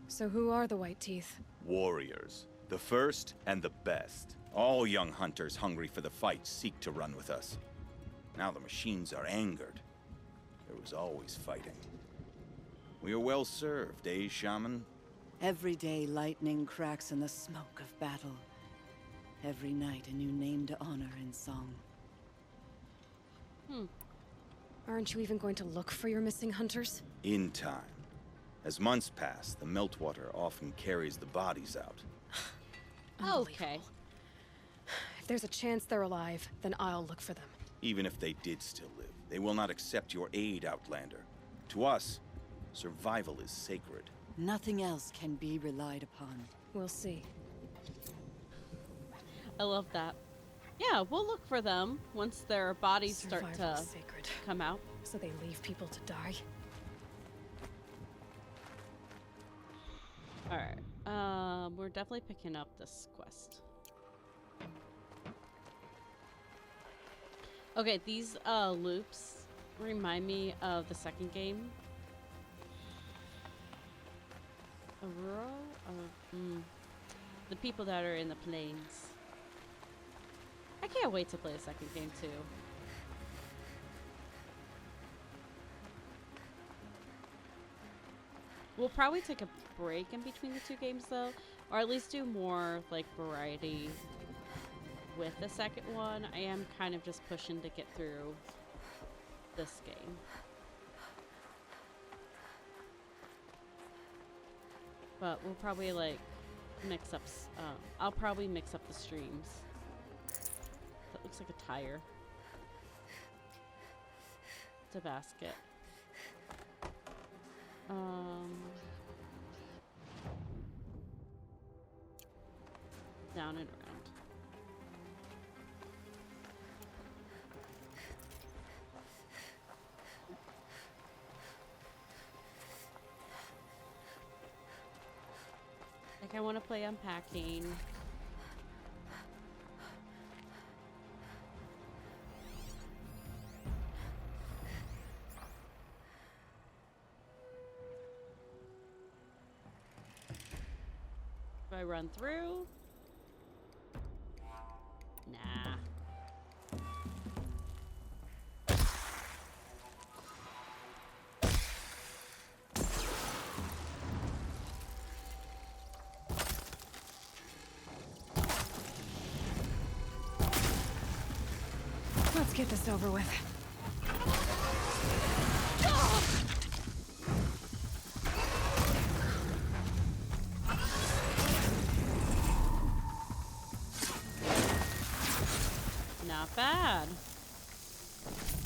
So who are the White Teeth? Warriors. The first and the best. All young hunters hungry for the fight seek to run with us. Now the machines are angered. There was always fighting. We are well served, eh, Shaman? Every day lightning cracks in the smoke of battle. Every night a new name to honor in song. Aren't you even going to look for your missing hunters? In time. As months pass, the meltwater often carries the bodies out. Okay. If there's a chance they're alive, then I'll look for them. Even if they did still live, they will not accept your aid, Outlander. To us, survival is sacred. Nothing else can be relied upon. We'll see. I love that. Yeah, we'll look for them once their bodies start Survival to is sacred. come out. So they leave people to die? Alright. We're definitely picking up this quest. Okay, these loops remind me of the second game. Aurora? The people that are in the plains. I can't wait to play a second game too. We'll probably take a break in between the 2 games though, or at least do more like variety with the second one. I am kind of just pushing to get through this game. But we'll probably like mix up, I'll probably mix up the streams. That looks like a tire. It's a basket. Down and around. Like I want to play unpacking. Do I run through? Nah. Let's get this over with. Not bad.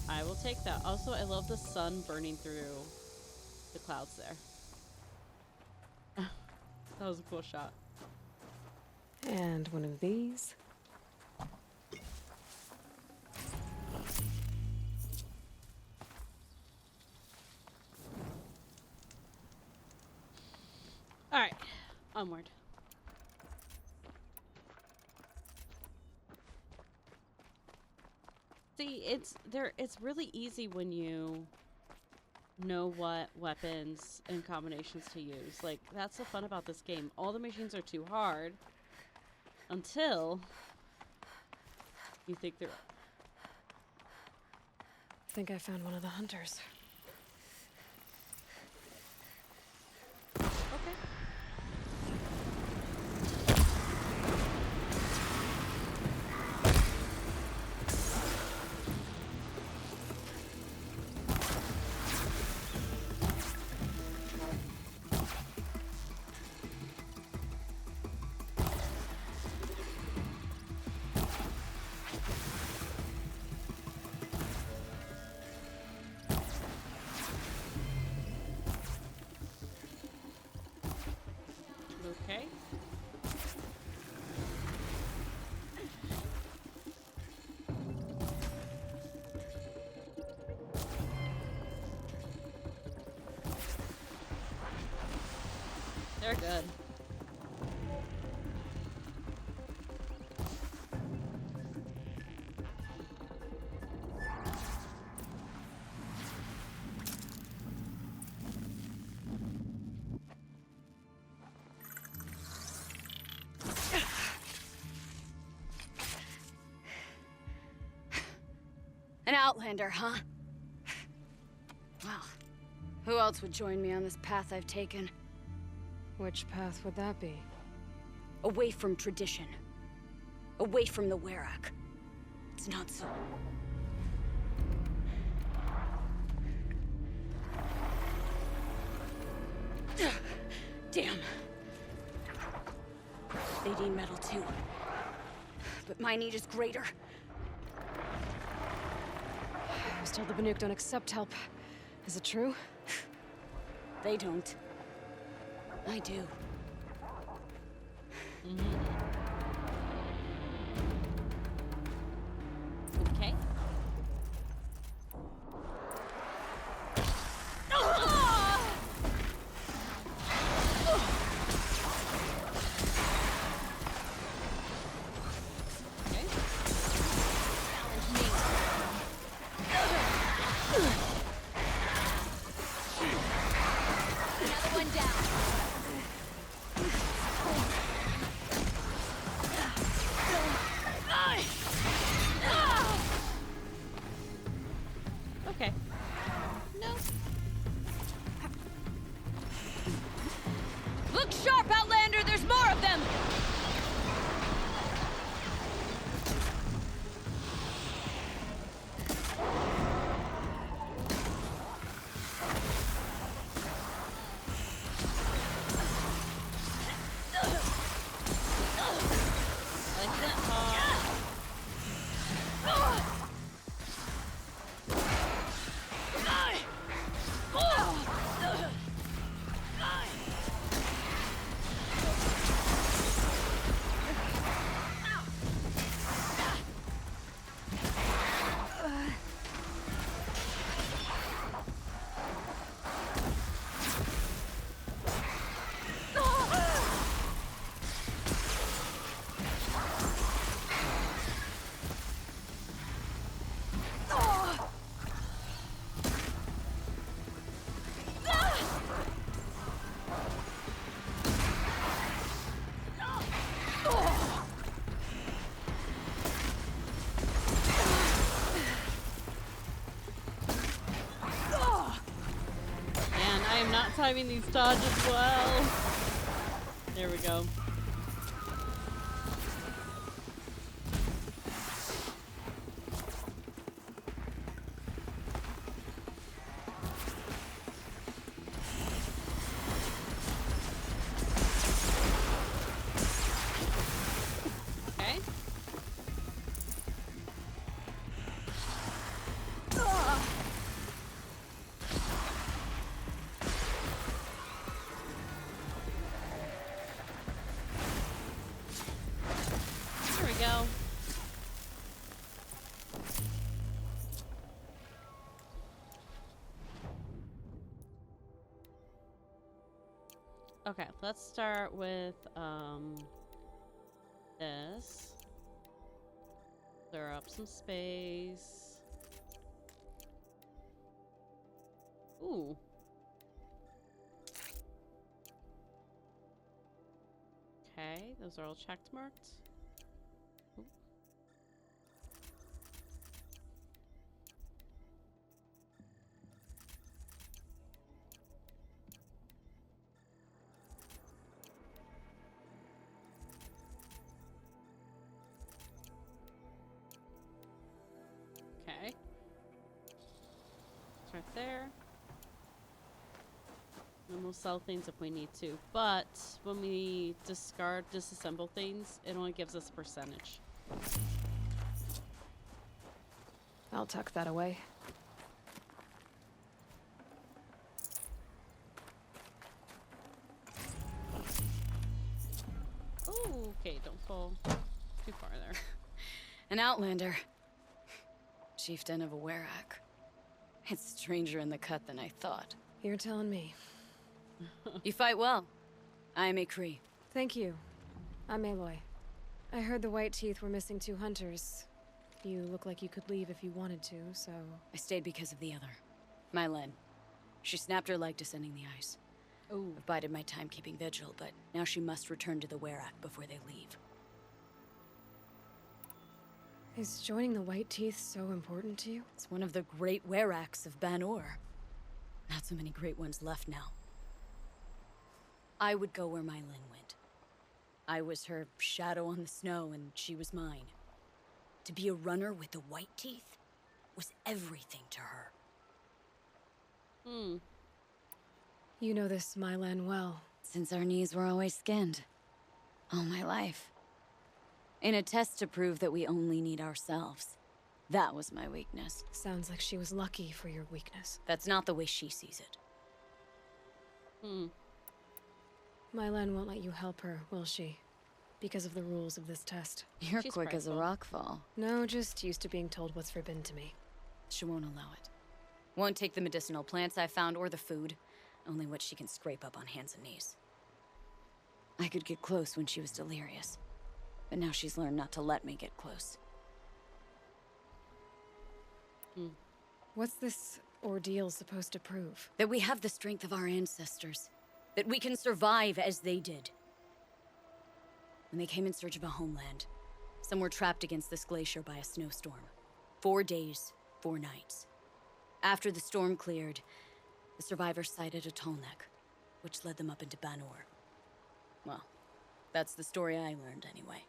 I will take that. Also, I love the sun burning through the clouds there. That was a cool shot. And one of these. All right, onward. See, it's really easy when you know what weapons and combinations to use. Like, that's the fun about this game. All the machines are too hard until you think they're... think I found one of the hunters. Okay. Okay. They're good. An outlander, huh? Well, who else would join me on this path I've taken? Which path would that be? Away from tradition. Away from the Werak. It's not so. Damn. They need metal too. But my need is greater. I was told the Banuk don't accept help. Is it true? They don't. I do. Okay. Another one down. Okay. No. Look sharp, Outlander! There's more of them! Man, I am not timing these dodges well. There we go. Okay. There we go. Okay, let's start with this. Clear up some space. Ooh. Okay, those are all checked marked. Ooh. right there. And we'll sell things if we need to. But when we disassemble things, it only gives us a percentage. I'll tuck that away. Oh, okay, don't fall too far there. An outlander. Chieftain of a Werak. It's stranger in the cut than I thought. You're telling me. You fight well. I am a Cree. Thank you. I'm Aloy. I heard the White Teeth were missing 2 hunters. You look like you could leave if you wanted to, so... I stayed because of the other. Mylen. She snapped her leg descending the ice. Oh. I've bided my time keeping vigil, but now she must return to the Werak before they leave. Is joining the White Teeth so important to you? It's one of the great Weraks of Banor. Not so many great ones left now. I would go where Mylen went. I was her shadow on the snow, and she was mine. To be a runner with the White Teeth was everything to her. You know this Mylan well. Since our knees were always skinned. All my life. In a test to prove that we only need ourselves. That was my weakness. Sounds like she was lucky for your weakness. That's not the way she sees it. Mylan won't let you help her, will she? Because of the rules of this test. You're quick as a rockfall. No, just used to being told what's forbidden to me. She won't allow it. Won't take the medicinal plants I found or the food. Only what she can scrape up on hands and knees. I could get close when she was delirious. But now she's learned not to let me get close. What's this ordeal supposed to prove? That we have the strength of our ancestors. That we can survive as they did. When they came in search of a homeland, some were trapped against this glacier by a snowstorm. 4 days, 4 nights. After the storm cleared, the survivors sighted a tall neck, which led them up into Banor. Well, that's the story I learned anyway.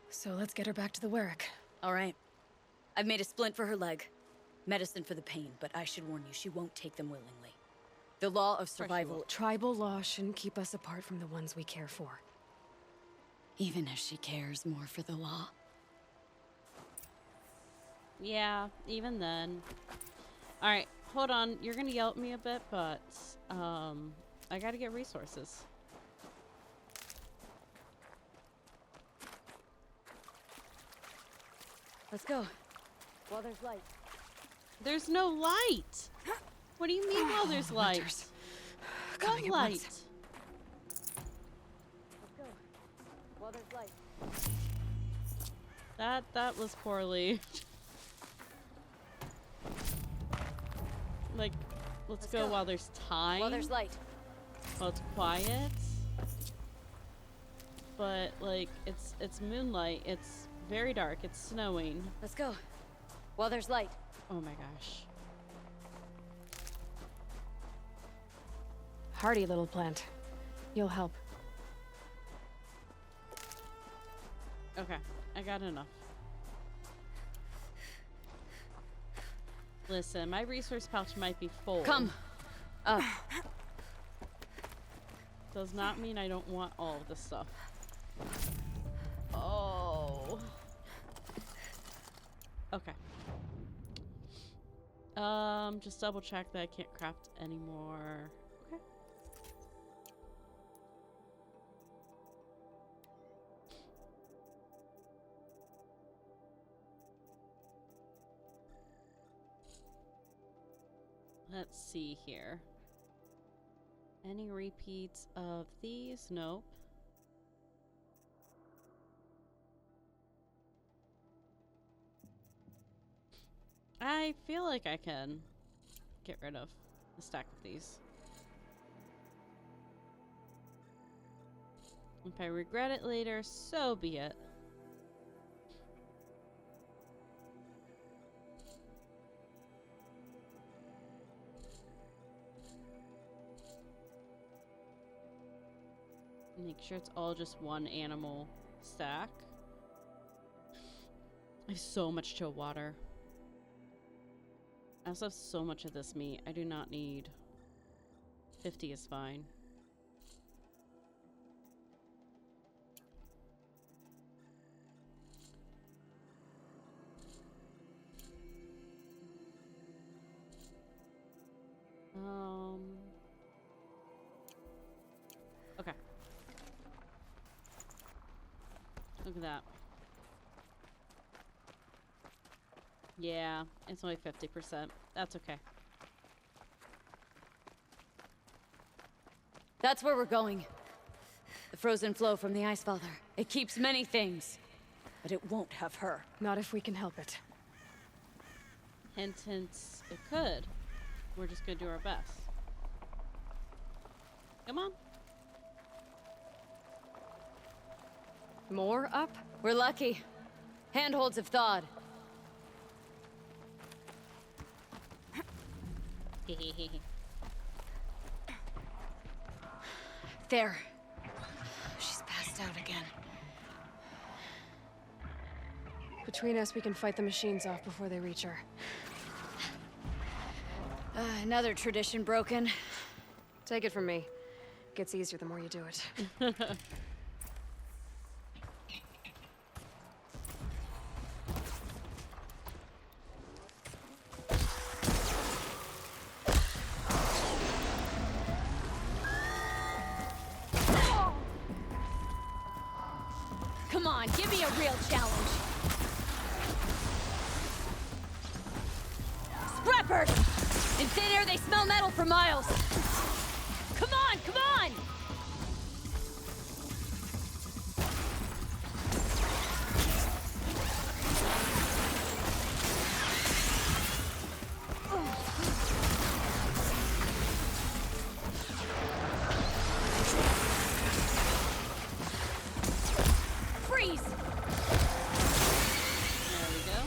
So let's get her back to the Werak. All right. I've made a splint for her leg. Medicine for the pain, but I should warn you, she won't take them willingly. The law of survival... Tribal law shouldn't keep us apart from the ones we care for. Even if she cares more for the law. Yeah, even then. Alright, hold on. You're gonna yell at me a bit, but I gotta get resources. Let's go. While there's light. There's no light! What do you mean while there's light? What light? Let's go. While there's light. That was poorly. Like, let's go while there's time. While there's light. While it's quiet. But like it's moonlight. It's very dark. It's snowing. Let's go. While there's light. Oh my gosh. Hardy little plant. You'll help. Okay, I got enough. Listen, my resource pouch might be full. Come. Up. Does not mean I don't want all of this stuff. Oh. Okay. Just double check that I can't craft anymore. Okay. Let's see here. Any repeats of these? Nope. I feel like I can get rid of a stack of these. If I regret it later, so be it. Make sure it's all just one animal stack. I have so much chill water. also have so much of this meat. I do not need 50 is fine. Okay. Look at that. Yeah, it's only 50%. That's okay. That's where we're going. The frozen flow from the Ice Father. It keeps many things, but it won't have her. Not if we can help it. Hint, hint, it could. We're just gonna do our best. Come on. More up? We're lucky. Handholds have thawed. There. She's passed out again. Between us, we can fight the machines off before they reach her. Another tradition broken. Take it from me. Gets easier the more you do it. Come on, give me a real challenge. Spreppers! In thin air, they smell metal for miles. Come on, come on! Freeze! There we go.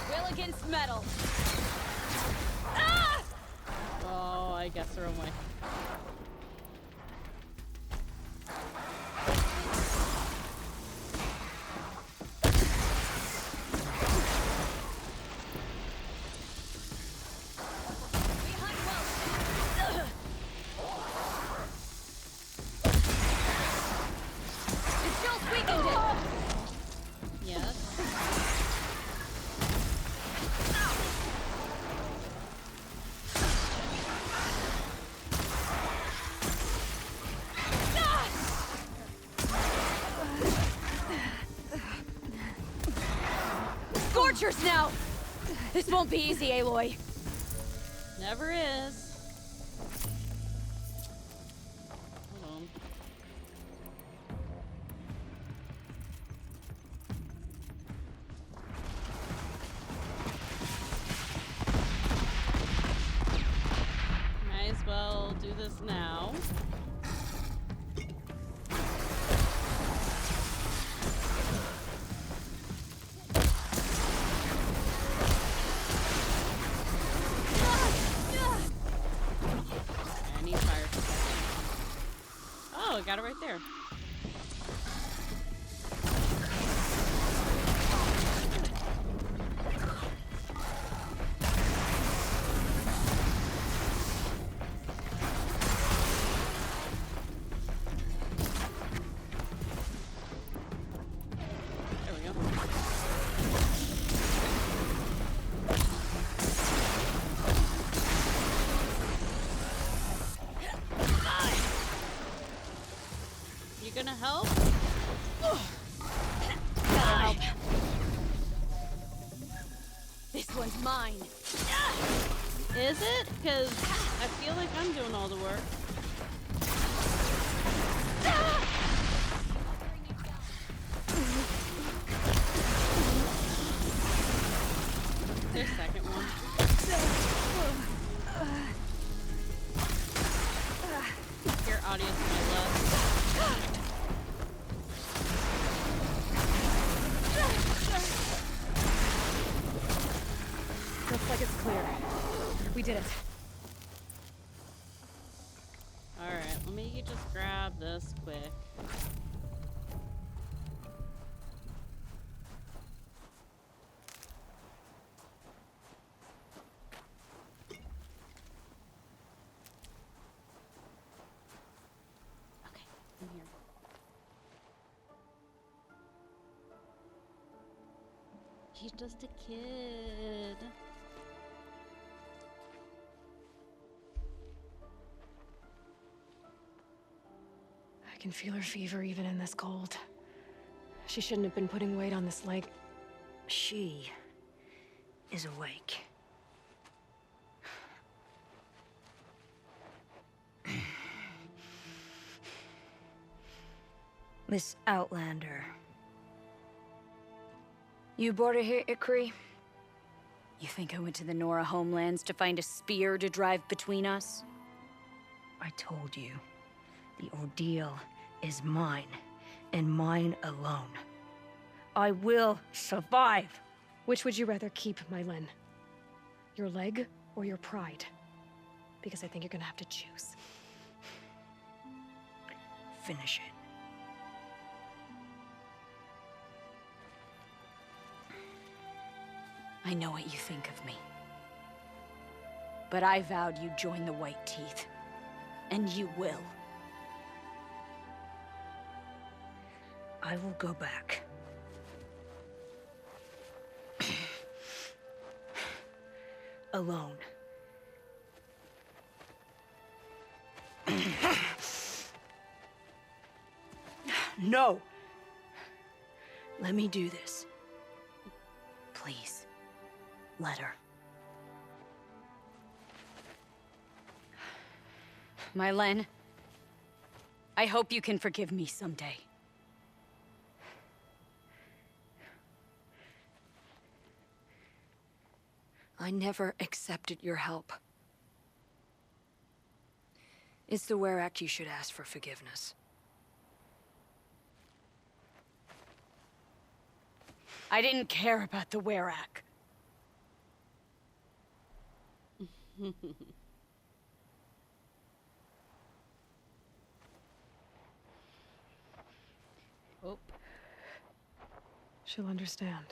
Will against metal. Ah! Oh, I guess the wrong way. We hunt well. Ugh. It feels weakened it. Yes. Scorchers now! This won't be easy, Aloy. Never is. Hold on. Might as well do this now. I need fire protection. Oh, I got it right there. There we go. You gonna help? Gotta help. This one's mine. Is it? Because I feel like I'm doing all the work. There's a second one. Your audience to my left. Looks like it's clear. We did it. Alright, let me just grab this quick. He's just a kid. I can feel her fever even in this cold. She shouldn't have been putting weight on this leg. She is awake. Miss Outlander. You brought her here, Ikri? You think I went to the Nora homelands to find a spear to drive between us? I told you, the ordeal is mine, and mine alone. I will survive! Which would you rather keep, Mylin? Your leg or your pride? Because I think you're gonna have to choose. Finish it. I know what you think of me. But I vowed you'd join the White Teeth. And you will. I will go back. Alone. No! Let me do this. Please. Let her. Mylin, I hope you can forgive me someday. I never accepted your help. It's the Werak you should ask for forgiveness. I didn't care about the Werak. Oh. She'll understand.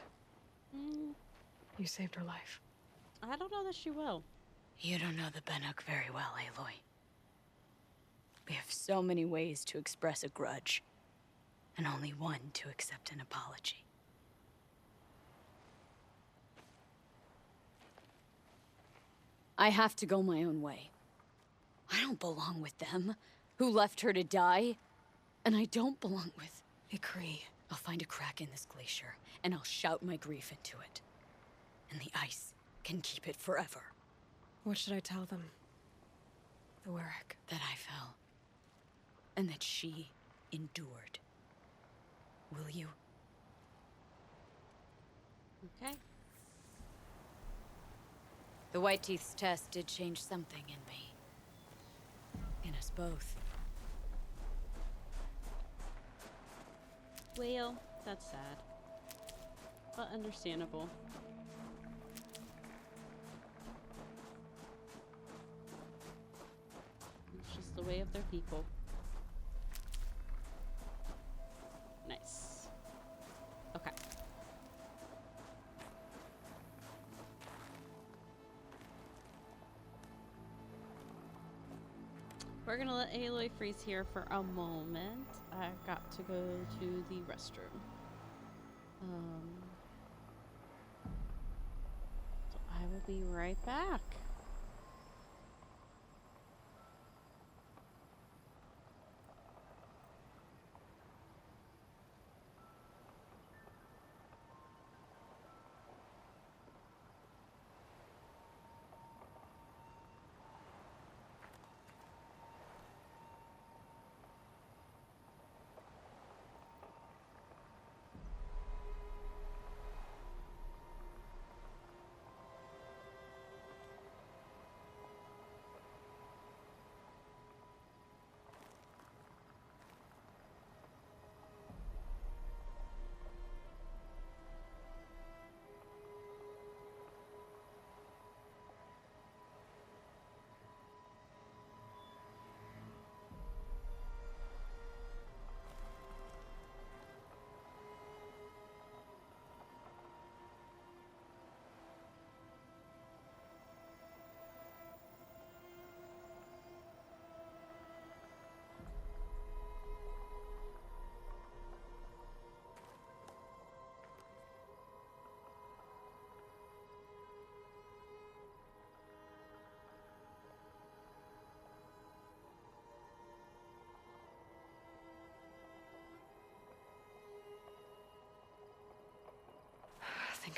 You saved her life. I don't know that she will. You don't know the Banuk very well, Aloy. We have so many ways to express a grudge, and only one to accept an apology. I have to go my own way. I don't belong with them, who left her to die. And I don't belong with Ikri. I'll find a crack in this glacier, and I'll shout my grief into it. And the ice can keep it forever. What should I tell them? The Werak. That I fell. And that she endured. Will you? Okay. The White Teeth's test did change something in me. In us both. Well, that's sad. But understandable. It's just the way of their people. Nice. Okay. We're gonna let Aloy freeze here for a moment. I've got to go to the restroom. So I will be right back.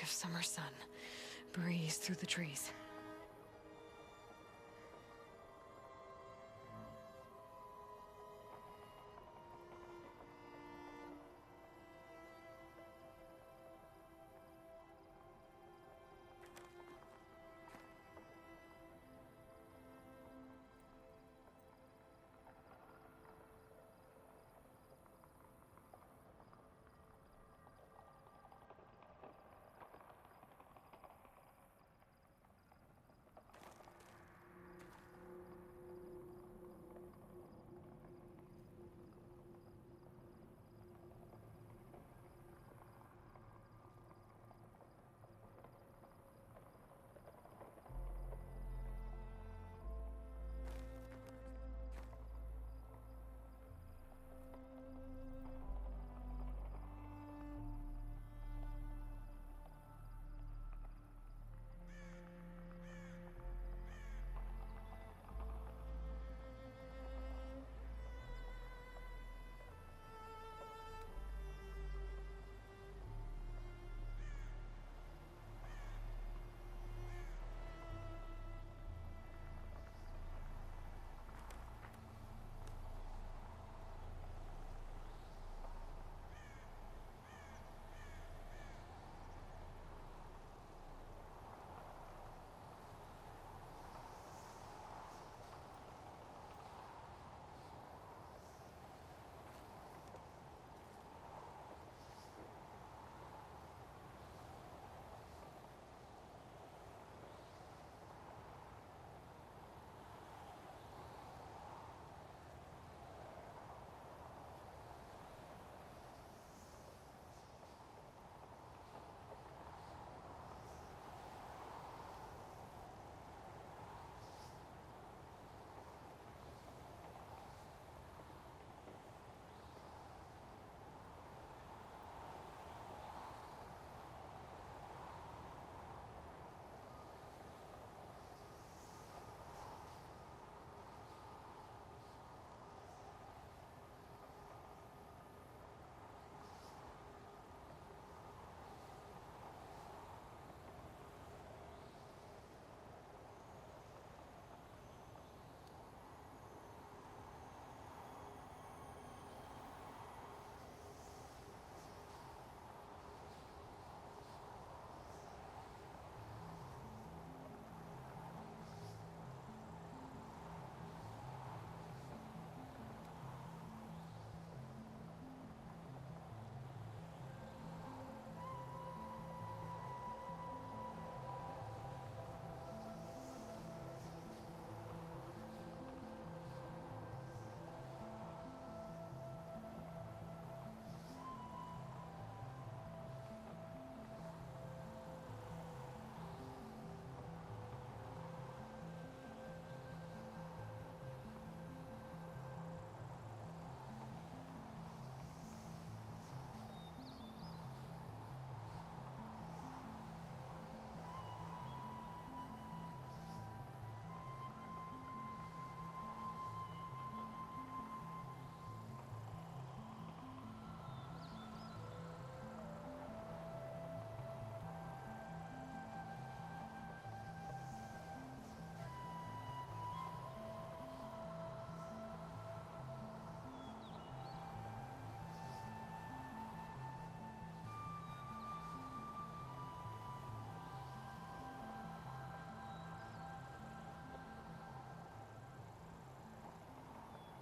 of summer sun breeze through the trees.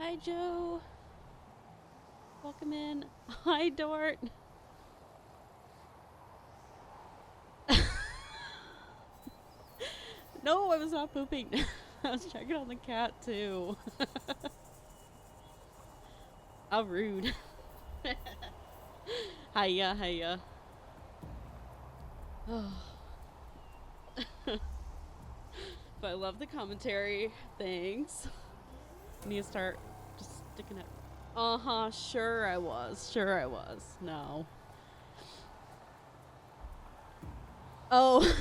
Hi, Joe. Welcome in. Hi, Dort. No, I was not pooping. I was checking on the cat, too. How rude. Hiya, hiya. But I love the commentary. Thanks. I need to start just sticking it. Uh-huh, sure I was. Sure I was. No. Oh,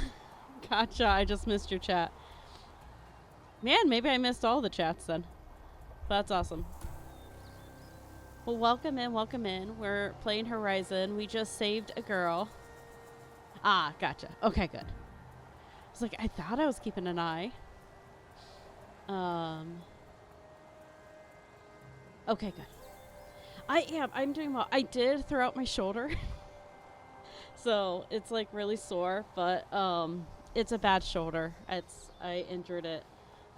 gotcha. I just missed your chat. Man, maybe I missed all the chats then. That's awesome. Well, welcome in, welcome in. We're playing Horizon. We just saved a girl. Ah, gotcha. Okay, good. I was like, I thought I was keeping an eye. Okay, good. I'm doing well. I did throw out my shoulder. So it's like really sore, but it's a bad shoulder. I injured it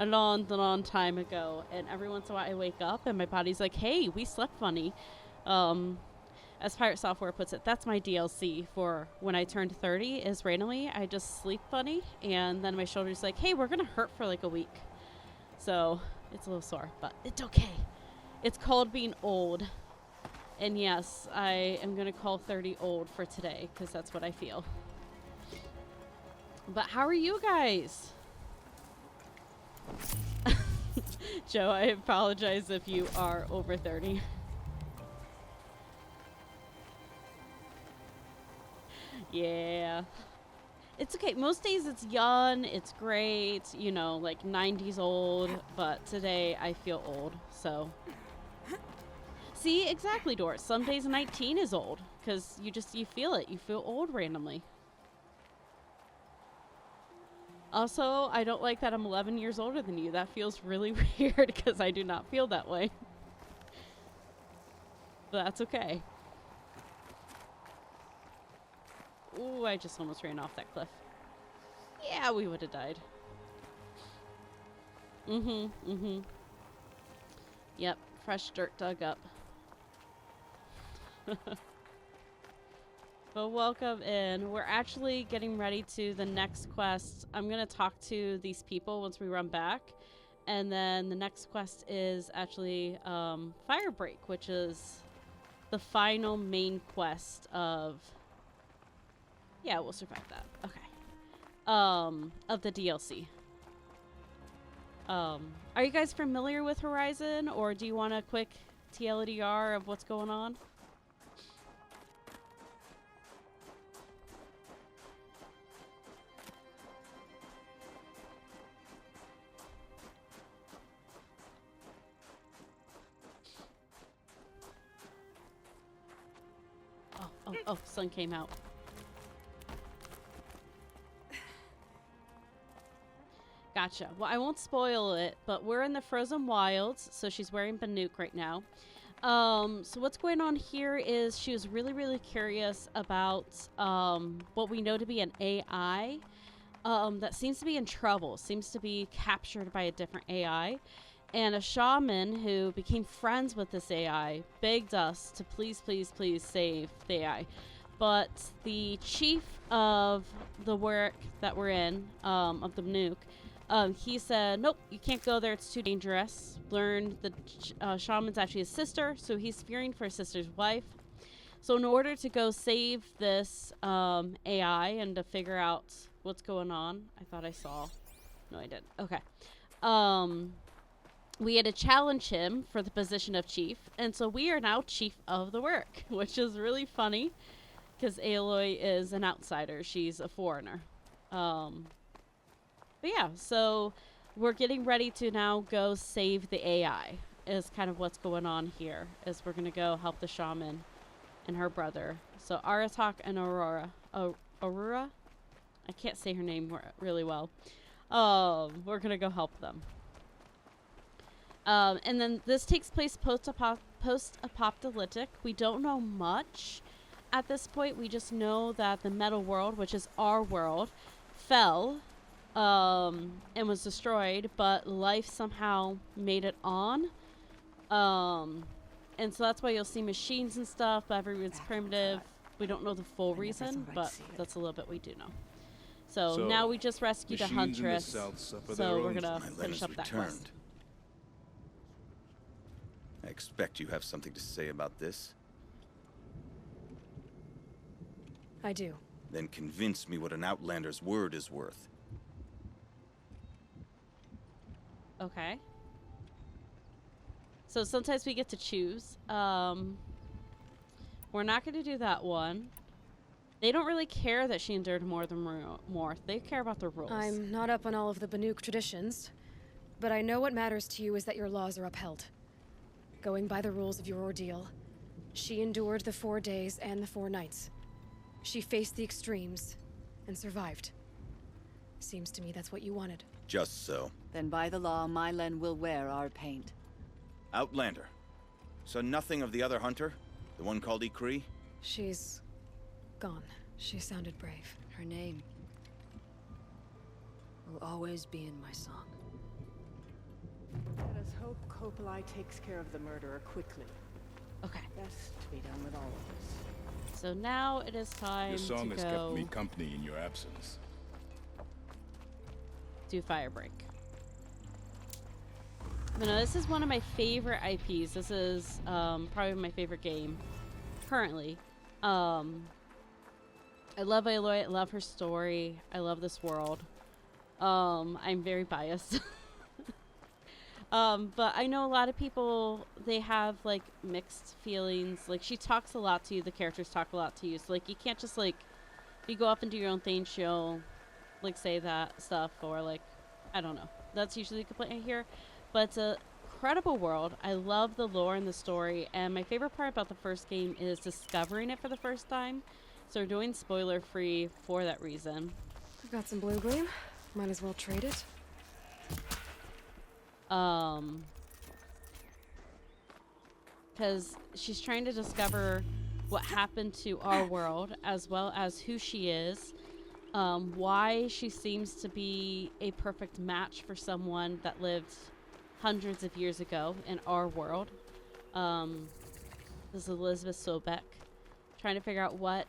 a long time ago, and every once in a while I wake up and my body's like, hey, we slept funny. As Pirate Software puts it, that's my DLC for when I turned 30, is randomly I just sleep funny, and then my shoulder's like, hey, we're gonna hurt for like a week. So it's a little sore, but it's okay. It's called being old. And yes, I am gonna call 30 old for today, because that's what I feel. But how are you guys? Joe, I apologize if you are over 30. Yeah. It's okay. Most days it's young, it's great, you know, like 90s old, but today I feel old, so. See, exactly, Doris. Some days 19 is old, because you feel it. You feel old randomly. Also, I don't like that I'm 11 years older than you. That feels really weird, because I do not feel that way. But that's okay. Ooh, I just almost ran off that cliff. Yeah, we would have died. Yep, fresh dirt dug up. But welcome in. We're actually getting ready to the next quest. I'm going to talk to these people once we run back. And then the next quest is actually Firebreak, which is the final main quest of... Yeah, we'll survive that. Okay. Of the DLC. Are you guys familiar with Horizon, or do you want a quick TLDR of what's going on? Oh, sun came out. Gotcha. Well, I won't spoil it, but we're in the Frozen Wilds, so she's wearing Banuk right now. So what's going on here is she was really curious about what we know to be an AI that seems to be in trouble, seems to be captured by a different AI. And a shaman who became friends with this AI begged us to please save the AI. But the chief of the work that we're in, of the Banuk, he said, nope, you can't go there, it's too dangerous. Learned the shaman's actually his sister, so he's fearing for his sister's life. So in order to go save this AI and to figure out what's going on, I thought I saw... No, I didn't. Okay. We had to challenge him for the position of chief, and so we are now chief of the work, which is really funny, because Aloy is an outsider. She's a foreigner. But yeah, so we're getting ready to now go save the AI, is kind of what's going on here, is we're going to go help the shaman and her brother. So Aratak and Aurora. Aurora? I can't say her name really well. We're going to go help them. And then this takes place post-apocalyptic. We don't know much at this point. We just know that the metal world, which is our world, fell and was destroyed, but life somehow made it on. And so that's why you'll see machines and stuff, but everyone's primitive. We don't know the full reason, but that's a little bit we do know. So now we just rescued a huntress, so we're going to finish up that quest. I expect you have something to say about this. I do. Then convince me what an Outlander's word is worth. Okay. So sometimes we get to choose. We're not going to do that one. They don't really care that she endured more than more. They care about the rules. I'm not up on all of the Banuk traditions, but I know what matters to you is that your laws are upheld. Going by the rules of your ordeal, she endured the 4 days and the 4 nights. She faced the extremes, and survived. Seems to me that's what you wanted. Just so. Then by the law, Mylen will wear our paint. Outlander. So nothing of the other hunter? The one called Ikri? She's gone. She sounded brave. Her name will always be in my song. Let us hope Kopalai takes care of the murderer quickly. Okay. Best to be done with all of this. So now it is time Your song to has go kept me company in your absence. do Firebreak. But no, this is one of my favorite IPs. This is probably my favorite game currently. I love Aloy. I love her story. I love this world. I'm very biased. But I know a lot of people, they have like mixed feelings. Like she talks a lot to you. The characters talk a lot to you. So like you can't just like, if you go off and do your own thing, she'll like say that stuff or like, I don't know. That's usually the complaint I hear. But it's a incredible world. I love the lore and the story. And my favorite part about the first game is discovering it for the first time. So we're doing spoiler free for that reason. I've got some blue gleam. Might as well trade it. Because she's trying to discover what happened to our world, as well as who she is, why she seems to be a perfect match for someone that lived hundreds of years ago in our world. This is Elizabeth Sobek, trying to figure out what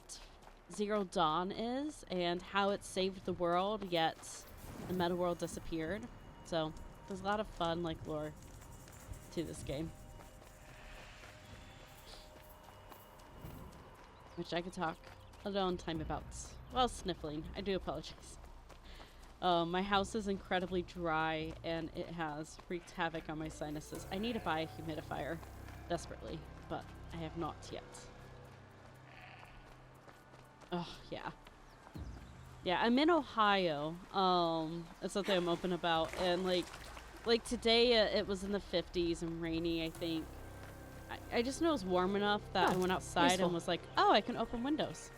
Zero Dawn is and how it saved the world, yet the meta world disappeared. So there's a lot of fun, like, lore to this game. Which I could talk a long time about. Well, sniffling. I do apologize. My house is incredibly dry, and it has wreaked havoc on my sinuses. I need to buy a humidifier desperately, but I have not yet. Oh, yeah. Yeah, I'm in Ohio. That's something I'm open about. And, like today, it was in the 50s and rainy, I think. I just know it was warm enough that I went outside and was like, oh, I can open windows.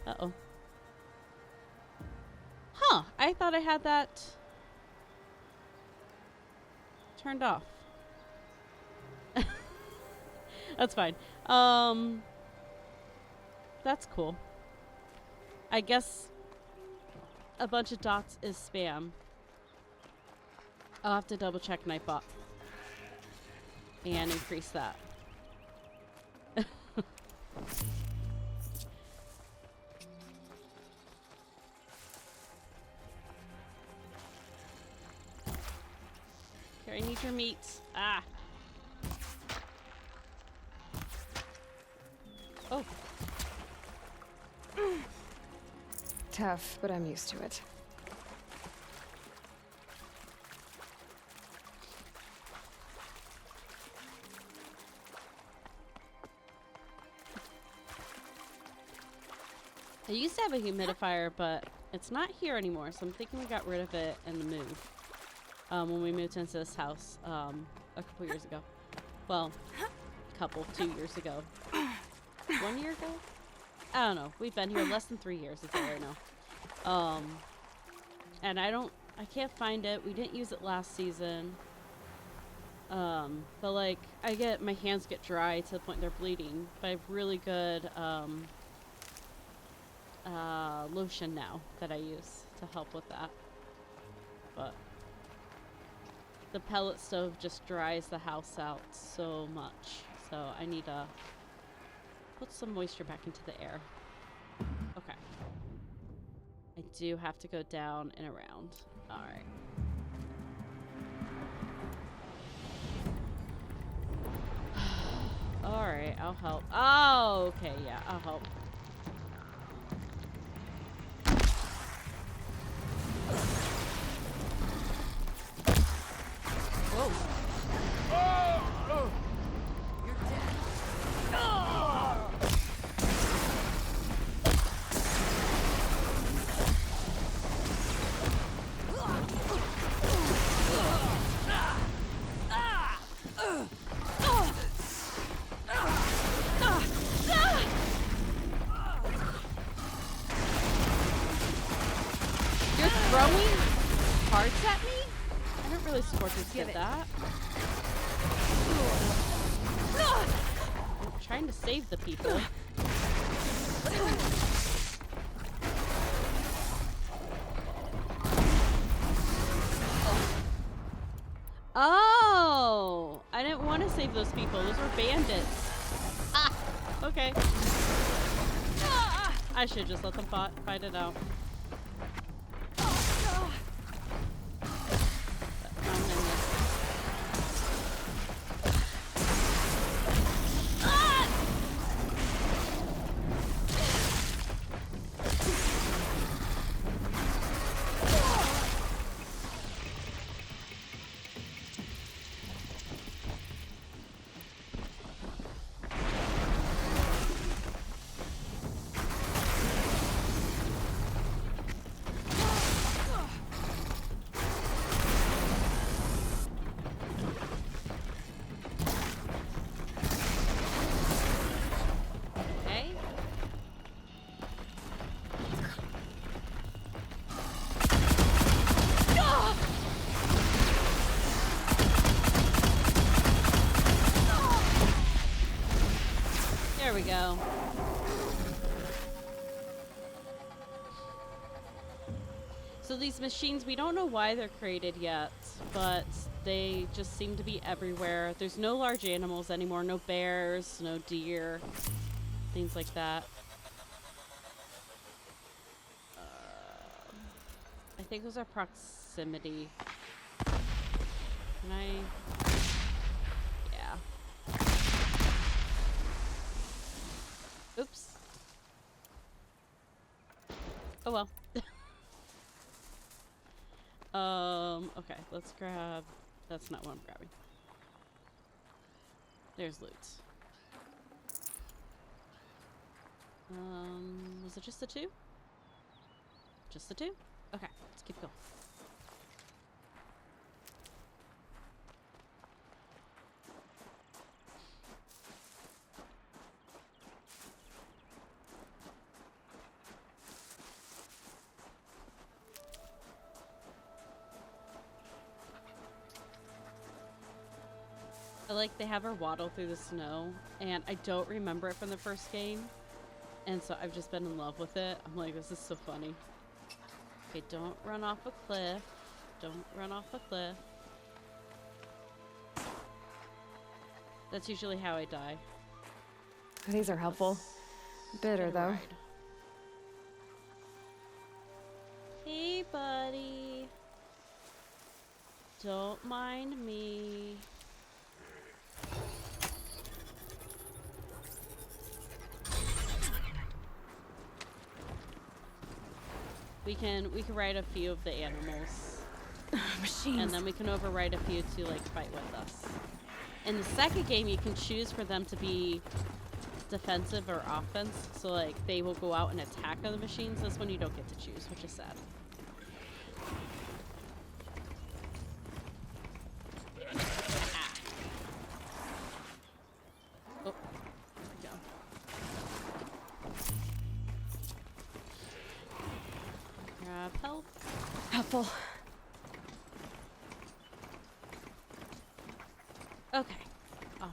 Uh-oh. Huh, I thought I had that turned off. That's fine. That's cool. I guess a bunch of dots is spam. I'll have to double check Nightbot and increase that. Here, I need your meat. Ah. Oh. Tough, but I'm used to it. I used to have a humidifier, but it's not here anymore, so I'm thinking we got rid of it in the move. When we moved into this house a couple years ago. Well, 2 years ago. 1 year ago? I don't know. We've been here less than 3 years, it's all right now. And I can't find it. We didn't use it last season. But like, my hands get dry to the point they're bleeding. But I have really good, lotion now that I use to help with that. But the pellet stove just dries the house out so much. So I need to put some moisture back into the air. Okay. I do have to go down and around. Alright. Alright, I'll help. Oh, okay, yeah, I'll help. Whoa. You're dead. throwing hearts at me? I didn't really Scorchers did that. I'm trying to save the people. Oh! I didn't want to save those people. Those were bandits. Ah! Okay. I should just let them fight it out. There we go. So these machines, we don't know why they're created yet, but they just seem to be everywhere. There's no large animals anymore, no bears, no deer, things like that. I think those are proximity. Can I? Yeah. Oops. Oh well. Okay, let's grab... That's not what I'm grabbing. There's loot. Was it just the two? Just the two? Okay, let's keep going. I like they have her waddle through the snow, and I don't remember it from the first game, and so I've just been in love with it. I'm like, this is so funny. Okay, don't run off a cliff. Don't run off a cliff. That's usually how I die. These are helpful. Bitter, though. Ride. Hey, buddy. Don't mind me. We can ride a few of the animals. Machines. And then we can override a few to like fight with us. In the second game, you can choose for them to be defensive or offense. So like they will go out and attack other machines. This one you don't get to choose, which is sad. Oh, there we go. Grab health. Helpful. Okay. Oh.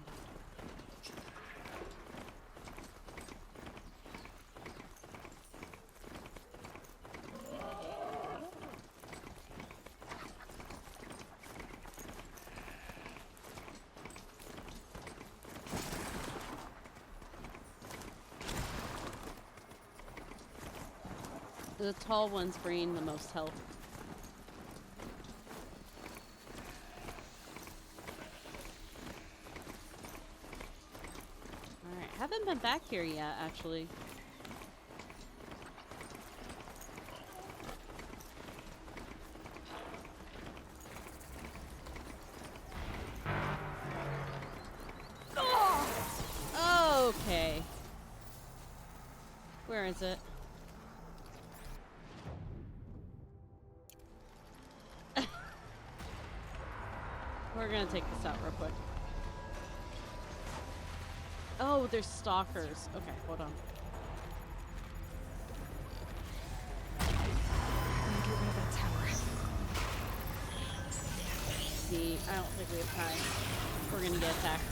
The tall ones bring the most health. Alright, haven't been back here yet, actually. Okay. Where is it? We're gonna take this out real quick. Oh, there's stalkers. Okay, hold on. Get rid of that tower. easy. I don't think we have time. We're gonna get attacked.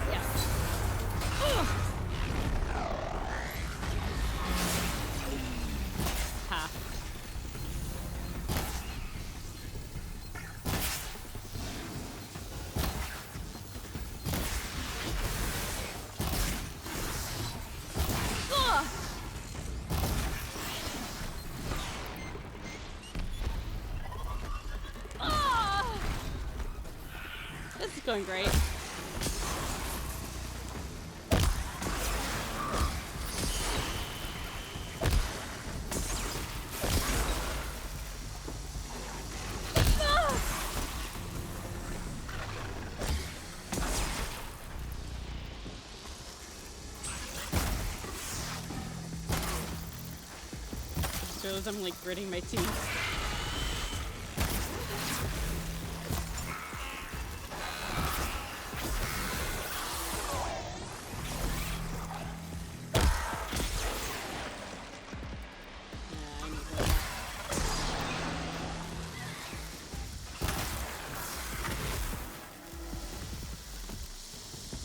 Yeah. Ha. This is going great. Shows I'm like gritting my teeth.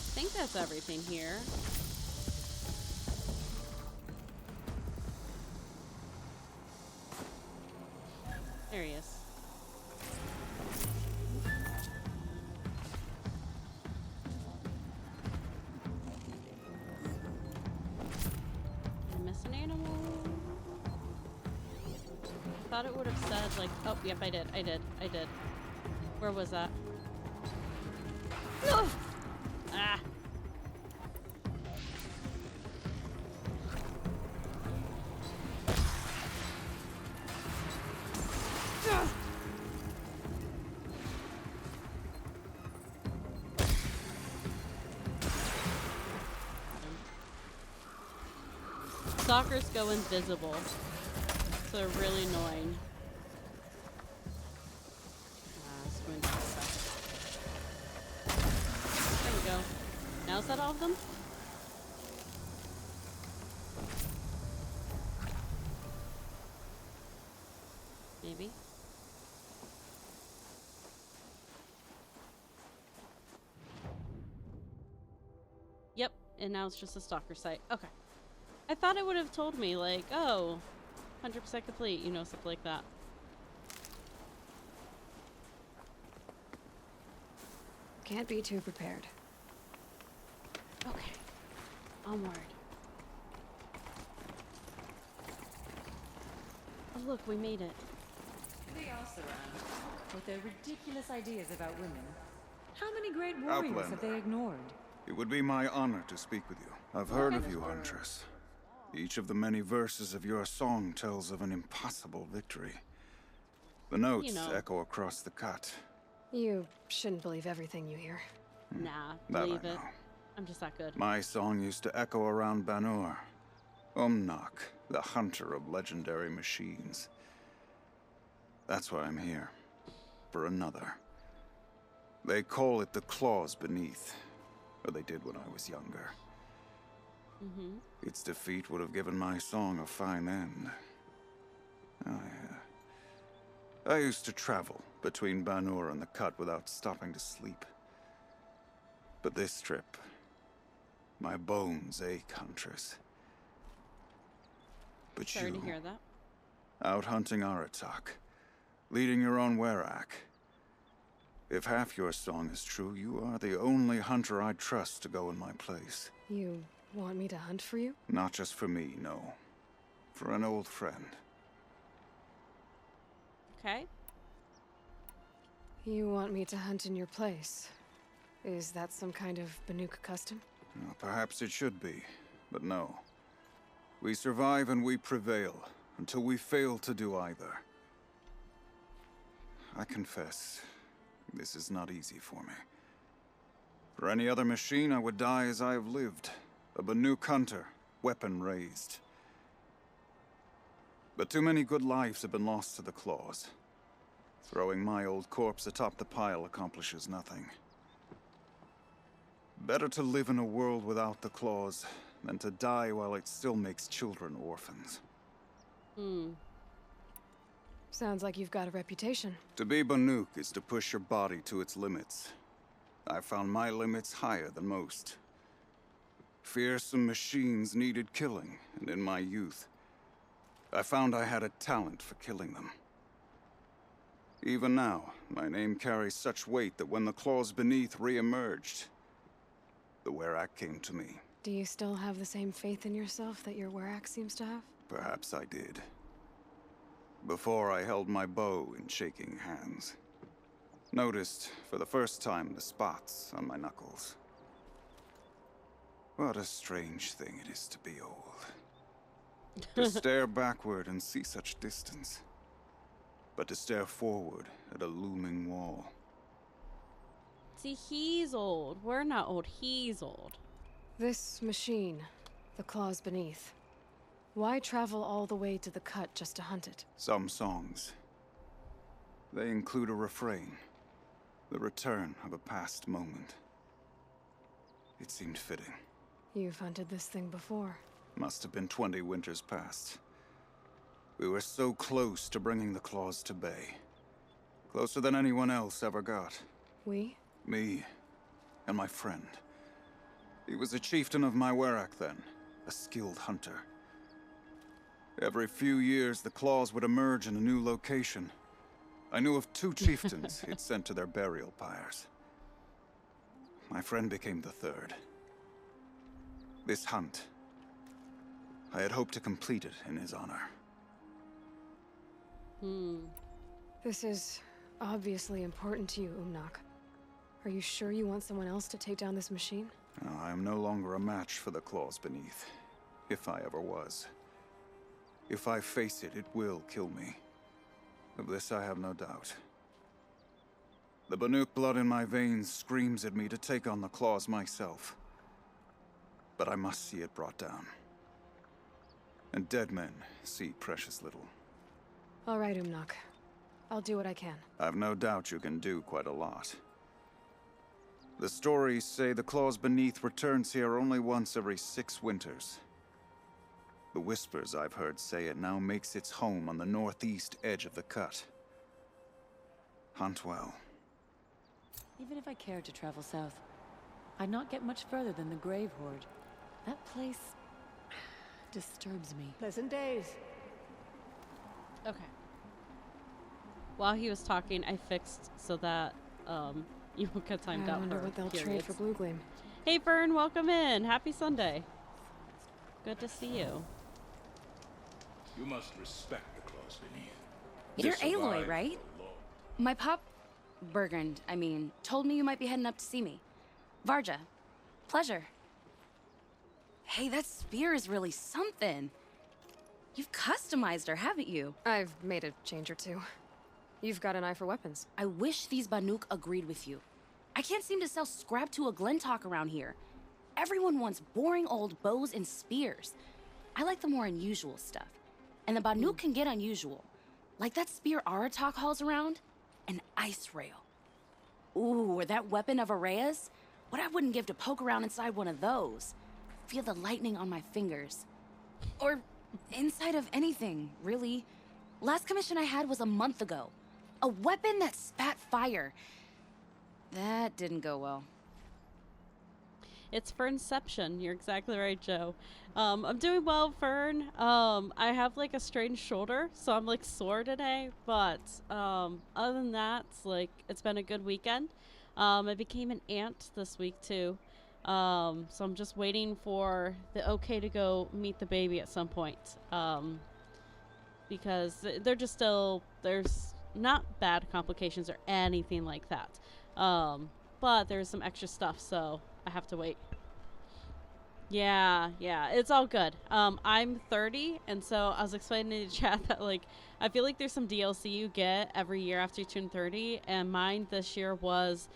I think that's everything here. There he is. Did I miss an animal? I thought it would have said like, oh, yep, I did. Where was that? No! Ah. Stalkers go invisible, so they're really annoying. Let's go into this. There we go. Now is that all of them? Maybe. Yep, and now it's just a stalker site. Okay. I thought it would have told me, like, oh, 100% complete, you know, stuff like that. Can't be too prepared. Okay. Onward. Oh, look, we made it. They all surround with their ridiculous ideas about women. How many great warriors have they ignored? It would be my honor to speak with you. I've heard of you, Huntress. Each of the many verses of your song tells of an impossible victory. The notes echo across the cut. You shouldn't believe everything you hear. Nah, That believe I it. know. I'm just that good. My song used to echo around Banur. Umnak, the hunter of legendary machines. That's why I'm here. For another. They call it the claws beneath. Or they did when I was younger. Its defeat would have given my song a fine end. I used to travel between Banur and the Cut without stopping to sleep. But this trip, my bones ache, Huntress. But Sorry you, to hear that. hunting Aratak, leading your own Werak. If half your song is true, you are the only hunter I'd trust to go in my place. You want me to hunt for you? Not just for me, no. For an old friend. Okay. You want me to hunt in your place? Is that some kind of Banuk custom? Well, perhaps it should be, but no. We survive and we prevail, until we fail to do either. I confess, this is not easy for me. For any other machine, I would die as I have lived. A Banuk hunter, weapon raised. But too many good lives have been lost to the claws. Throwing my old corpse atop the pile accomplishes nothing. Better to live in a world without the claws than to die while it still makes children orphans. Sounds like you've got a reputation. To be Banuk is to push your body to its limits. I found my limits higher than most. Fearsome machines needed killing, and in my youth, I found I had a talent for killing them. Even now, my name carries such weight that when the claws beneath re-emerged, the Werak came to me. Do you still have the same faith in yourself that your Werak seems to have? Perhaps I did. Before I held my bow in shaking hands. Noticed, for the first time, the spots on my knuckles. What a strange thing it is to be old. To stare backward and see such distance. But to stare forward at a looming wall. See, he's old. We're not old. He's old. This machine, the claws beneath. Why travel all the way to the cut just to hunt it? Some songs. They include a refrain. The return of a past moment. It seemed fitting. You've hunted this thing before. Must have been 20 winters past. We were so close to bringing the claws to bay. Closer than anyone else ever got. We? Me and my friend. He was a chieftain of my Werak then, a skilled hunter. Every few years, the claws would emerge in a new location. I knew of 2 chieftains he'd sent to their burial pyres. My friend became the 3rd. This hunt, I had hoped to complete it in his honor. This is obviously important to you, Umnak. Are you sure you want someone else to take down this machine? No, I am no longer a match for the claws beneath, if I ever was. If I face it, it will kill me. Of this I have no doubt. The Banuk blood in my veins screams at me to take on the claws myself. But I must see it brought down. And dead men see precious little. All right, Umnak. I'll do what I can. I've no doubt you can do quite a lot. The stories say the claws beneath returns here only once every 6 winters. The whispers I've heard say it now makes its home on the northeast edge of the cut. Hunt well. Even if I cared to travel south, I'd not get much further than the Grave Horde. That place disturbs me. Pleasant days. Okay. While he was talking, I fixed so that you won't get timed out. I wonder what they'll trade for Blue Gleam. Hey Fern, welcome in. Happy Sunday. Good to see you. You must respect the claws beneath. You're Aloy, right? My pop... Bergund, I mean, told me you might be heading up to see me. Varja. Pleasure. Hey, that spear is really something. You've customized her, haven't you? I've made a change or 2. You've got an eye for weapons. I wish these Banuk agreed with you. I can't seem to sell scrap to a Glentalk around here. Everyone wants boring old bows and spears. I like the more unusual stuff. And the Banuk can get unusual. Like that spear Aratak hauls around. An ice rail. Ooh, or that weapon of Araya's? What I wouldn't give to poke around inside one of those. Feel the lightning on my fingers. Or inside of anything, really. Last commission I had was a month ago. A weapon that spat fire. That didn't go well. It's Fernception. You're exactly right, Joe. I'm doing well, Fern. I have like a strained shoulder, so I'm like sore today. But other than that, it's been a good weekend. I became an aunt this week too. So I'm just waiting for the okay to go meet the baby at some point. Because they're just still, there's not bad complications or anything like that. But there's some extra stuff, so I have to wait. Yeah, it's all good. I'm 30, and so I was explaining to chat that, I feel like there's some DLC you get every year after you turn 30, and mine this year was,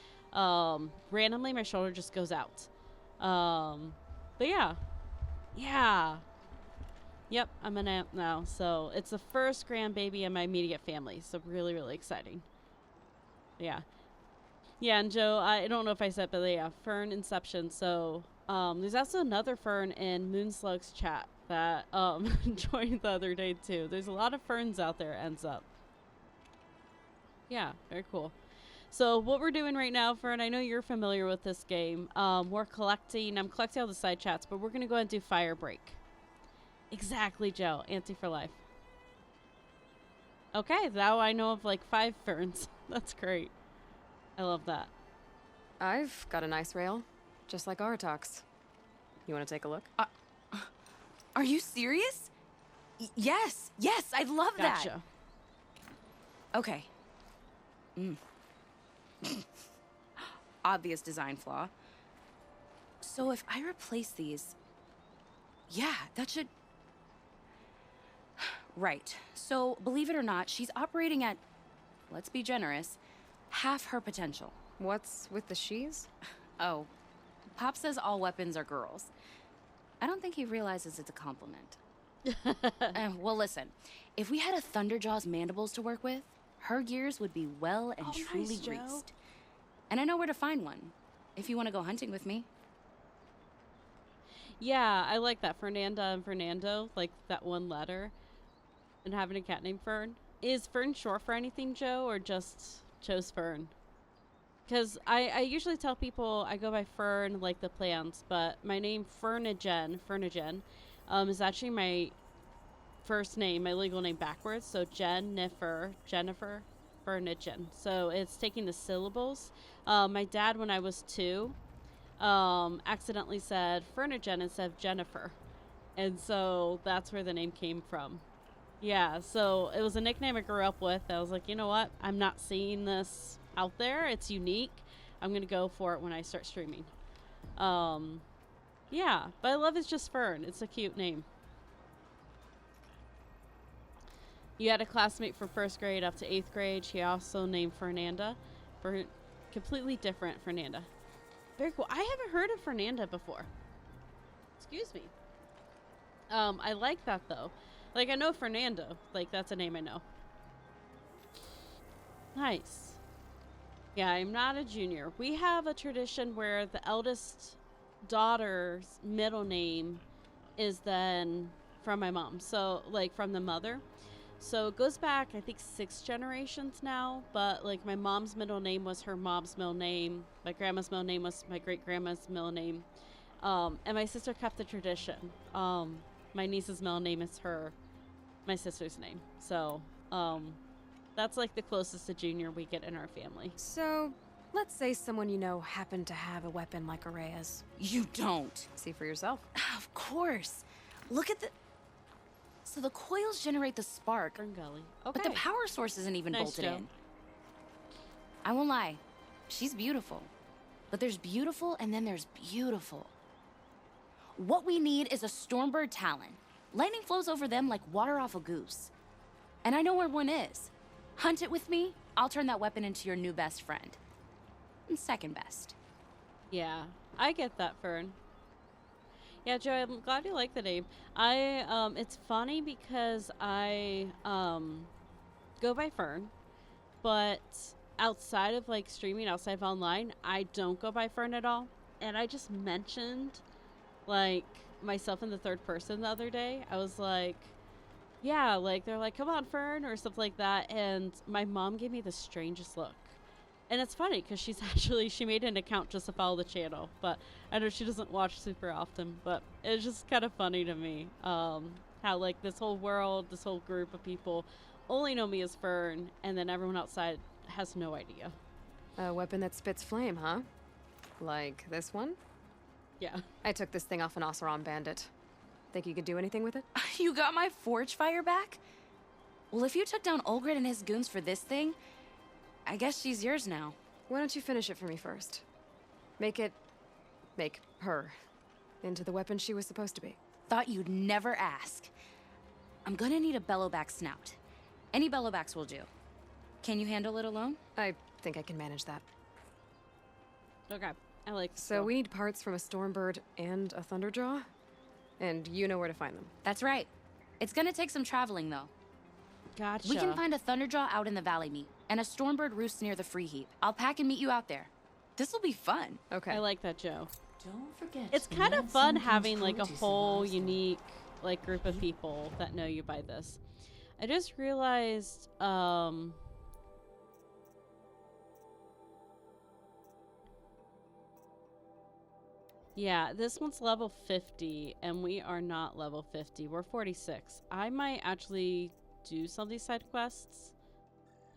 randomly my shoulder just goes out. But yeah. Yep, I'm an aunt now, so it's the first grandbaby in my immediate family, so really, really exciting. Yeah, and Joe, I don't know if I said, but yeah, Fern Inception. So there's also another Fern in Moonslug's chat that joined the other day too. There's a lot of Ferns out there, ends up. Yeah, very cool. So what we're doing right now, Fern, I know you're familiar with this game. I'm collecting all the side chats, but we're going to go ahead and do Fire Break. Exactly, Joe. Anti for life. Okay, now I know of like 5 Ferns. That's great. I love that. I've got a nice rail, just like Aratak's. You want to take a look? Are you serious? Yes, I'd love that. Gotcha. Okay. Obvious design flaw. So if I replace these... Yeah, that should... Right. So, believe it or not, she's operating at, let's be generous, half her potential. What's with the she's? Oh, Pop says all weapons are girls. I don't think he realizes it's a compliment. Well, listen. If we had a Thunderjaw's mandibles to work with, her gears would be well and truly nice, Joe. greased. And I know where to find one, if you want to go hunting with me. Yeah, I like that. Fernanda and Fernando, like that one letter. And having a cat named Fern. Is Fern short for anything, Joe, or just chose Fern? Because I usually tell people I go by Fern, like the plants, but my name, Fernigen, is actually my first name, my legal name backwards. So Jennifer, Fernigen. So it's taking the syllables. My dad, when I was 2, accidentally said Fernigen instead of Jennifer. And so that's where the name came from. Yeah, so it was a nickname I grew up with. I was like, you know what? I'm not seeing this out there. It's unique. I'm going to go for it when I start streaming. Yeah, but I love it's just Fern. It's a cute name. You had a classmate from 1st grade up to 8th grade. She also named Fernanda. For completely different Fernanda. Very cool. I haven't heard of Fernanda before. Excuse me. I like that though. Like, I know Fernando. Like, that's a name I know. Nice. Yeah, I'm not a junior. We have a tradition where the eldest daughter's middle name is then from my mom. So, like, from the mother. So, it goes back, I think, 6 generations now. But, like, my mom's middle name was her mom's middle name. My grandma's middle name was my great-grandma's middle name. And my sister kept the tradition. My niece's middle name is my sister's name. So, that's like the closest to junior we get in our family. So, let's say someone you know happened to have a weapon like Araya's. You don't. See for yourself. Of course. Look at the... So the coils generate the spark. Gully. Okay. But the power source isn't even bolted in. I won't lie. She's beautiful. But there's beautiful and then there's beautiful. What we need is a Stormbird Talon. Lightning flows over them like water off a goose. And I know where one is. Hunt it with me, I'll turn that weapon into your new best friend. And second best. Yeah, I get that, Fern. Yeah, Joe, I'm glad you like the name. It's funny because I, go by Fern, but outside of, like, streaming, outside of online, I don't go by Fern at all. And I just mentioned, like, myself in the 3rd person the other day. I was like, yeah, like, they're like, come on, Fern, or stuff like that. And my mom gave me the strangest look. And it's funny because she made an account just to follow the channel. But I know she doesn't watch super often. But it's just kind of funny to me how, like, this whole world, this whole group of people only know me as Fern. And then everyone outside has no idea. A weapon that spits flame, huh? Like this one? Yeah. I took this thing off an Oseram bandit. Think you could do anything with it? You got my forge fire back? Well, if you took down Olgrid and his goons for this thing, I guess she's yours now. Why don't you finish it for me first? Make her into the weapon she was supposed to be. Thought you'd never ask. I'm gonna need a bellowback snout. Any bellowbacks will do. Can you handle it alone? I think I can manage that. Okay. I like So we need parts from a Stormbird and a Thunderjaw? And you know where to find them. That's right. It's gonna take some traveling, though. Gotcha. We can find a Thunderjaw out in the Valley Meet, and a Stormbird roosts near the Free Heap. I'll pack and meet you out there. This'll be fun. Okay. I like that, Joe. Don't forget. It's kind of fun having, like, a whole unique, like, group of people that know you by this. I just realized, Yeah, this one's level 50, and we are not level 50. We're 46. I might actually do some of these side quests.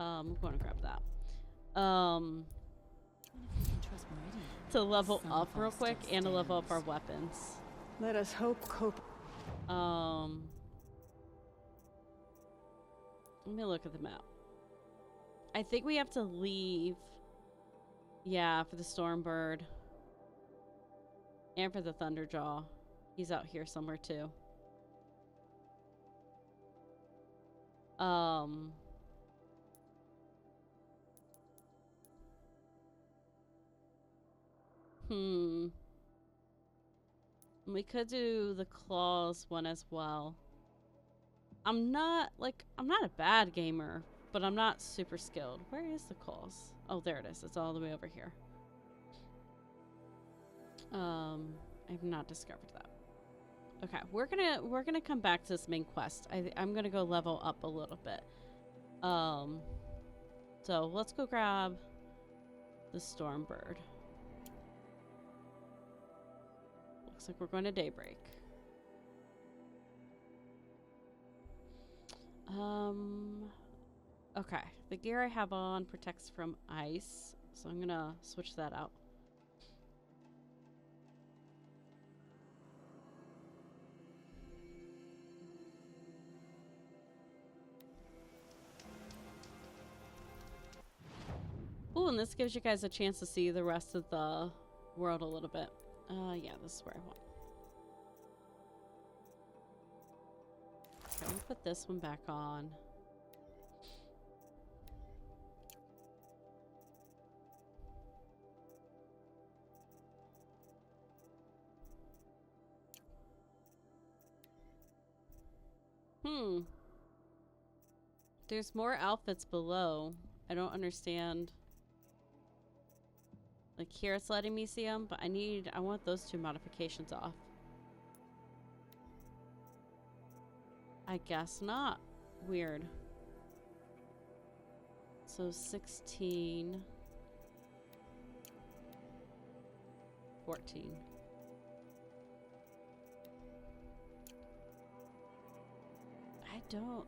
I'm going to grab that. To level up real quick and to level up our weapons. Let us hope cope. Let me look at the map. I think we have to leave. Yeah, for the Stormbird. And for the Thunderjaw. He's out here somewhere too. We could do the Claws one as well. I'm not a bad gamer, but I'm not super skilled. Where is the Claws? Oh, there it is. It's all the way over here. I've not discovered that. Okay, we're gonna come back to this main quest. I'm gonna go level up a little bit. So let's go grab the Stormbird. Looks like we're going to Daybreak. Okay, the gear I have on protects from ice, so I'm gonna switch that out. Ooh, and this gives you guys a chance to see the rest of the world a little bit. Yeah, this is where I want. Okay, we'll put this one back on. There's more outfits below. I don't understand. Like here it's letting me see them, but I want those two modifications off. I guess not. Weird. So 16. 14.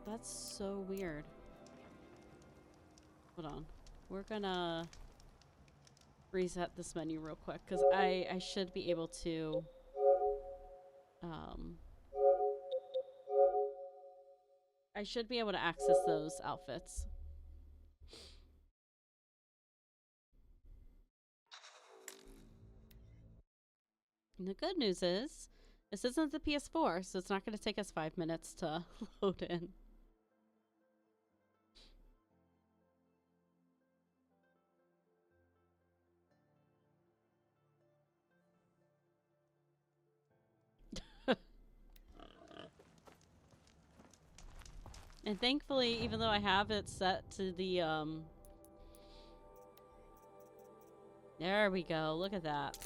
That's so weird. Hold on. We're gonna reset this menu real quick because I should be able to I should be able to access those outfits. And the good news is this isn't the PS4, so it's not going to take us 5 minutes to load in. And thankfully, even though I have it set to the, there we go. Look at that.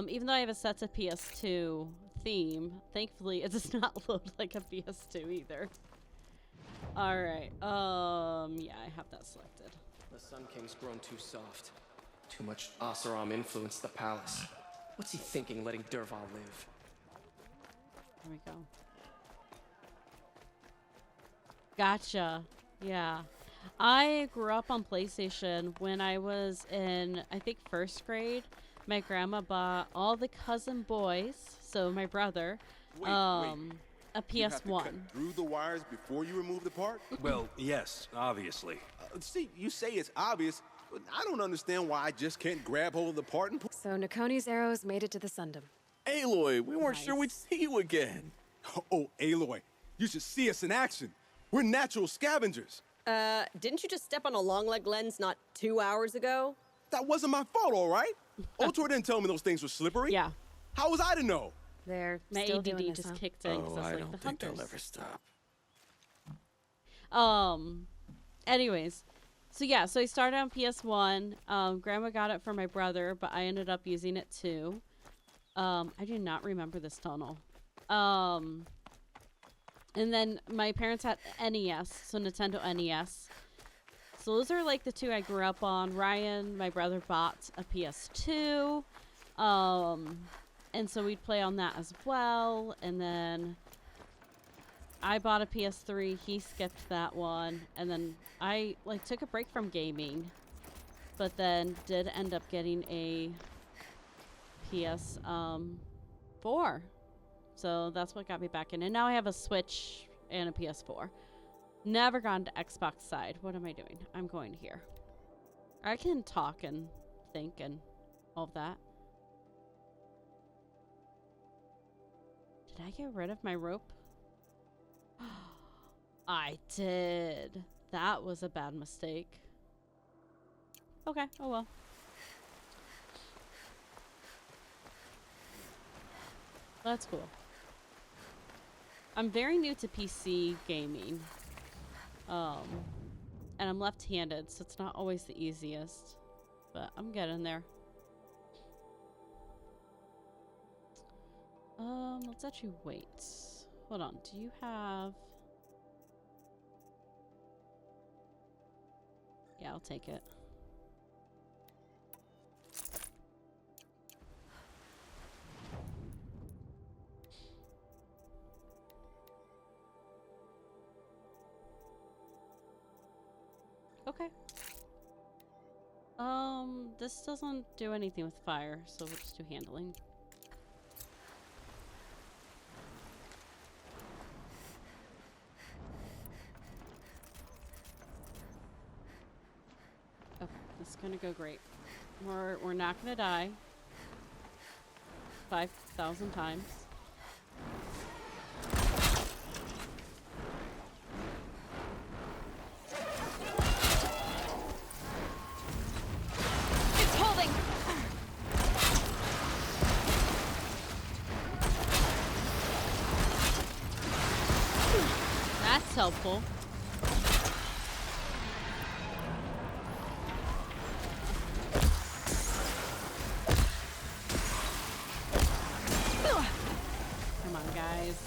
Even though I have it set to PS2 theme, thankfully it does not load like a PS2 either. Alright, yeah, I have that selected. The Sun King's grown too soft. Too much Oseram influenced the palace. What's he thinking, letting Dervahl live? There we go. Gotcha. Yeah. I grew up on PlayStation when I was in, I think, 1st grade. My grandma bought all the cousin boys, so my brother, Wait. a PS1. You have to cut through the wires before you remove the part? Well, yes, obviously. See, you say it's obvious, but I don't understand why I just can't grab hold of the part and So Nakoni's arrows made it to the Sundom. Aloy, we weren't sure we'd see you again. Oh, Aloy, you should see us in action. We're natural scavengers. Didn't you just step on a long-leg lens not 2 hours ago? That wasn't my fault, all right? Otor didn't tell me those things were slippery. Yeah. How was I to know? They're My still ADD doing this, just huh? kicked in. 'Cause I was like, don't the think hunters. they'll ever stop. Anyways, so yeah, so I started on PS1. Grandma got it for my brother, but I ended up using it too. I do not remember this tunnel. And then my parents had NES, so Nintendo NES. So those are like the two I grew up on. Ryan, my brother, bought a PS2. And so we'd play on that as well. And then I bought a PS3. He skipped that one. And then I like took a break from gaming, but then did end up getting a PS4. So that's what got me back in. And now I have a Switch and a PS4. Never gone to Xbox side. What am I doing? I'm going here. I can talk and think and all of that. Did I get rid of my rope? I did. That was a bad mistake. Okay, oh well. That's cool. I'm very new to PC gaming. And I'm left-handed, so it's not always the easiest. But I'm getting there. Let's actually wait. Hold on, do you have... Yeah, I'll take it. Okay. This doesn't do anything with fire, so we'll just do handling. Okay, this is gonna go great. We're not gonna die 5,000 times. Helpful. Come on, guys.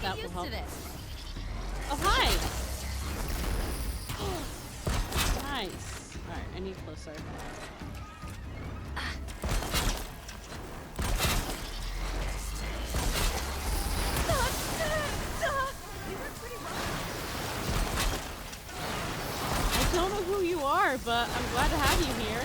That will help. Oh, hi! Nice. Alright, I need closer. I don't know who you are, but I'm glad to have you here.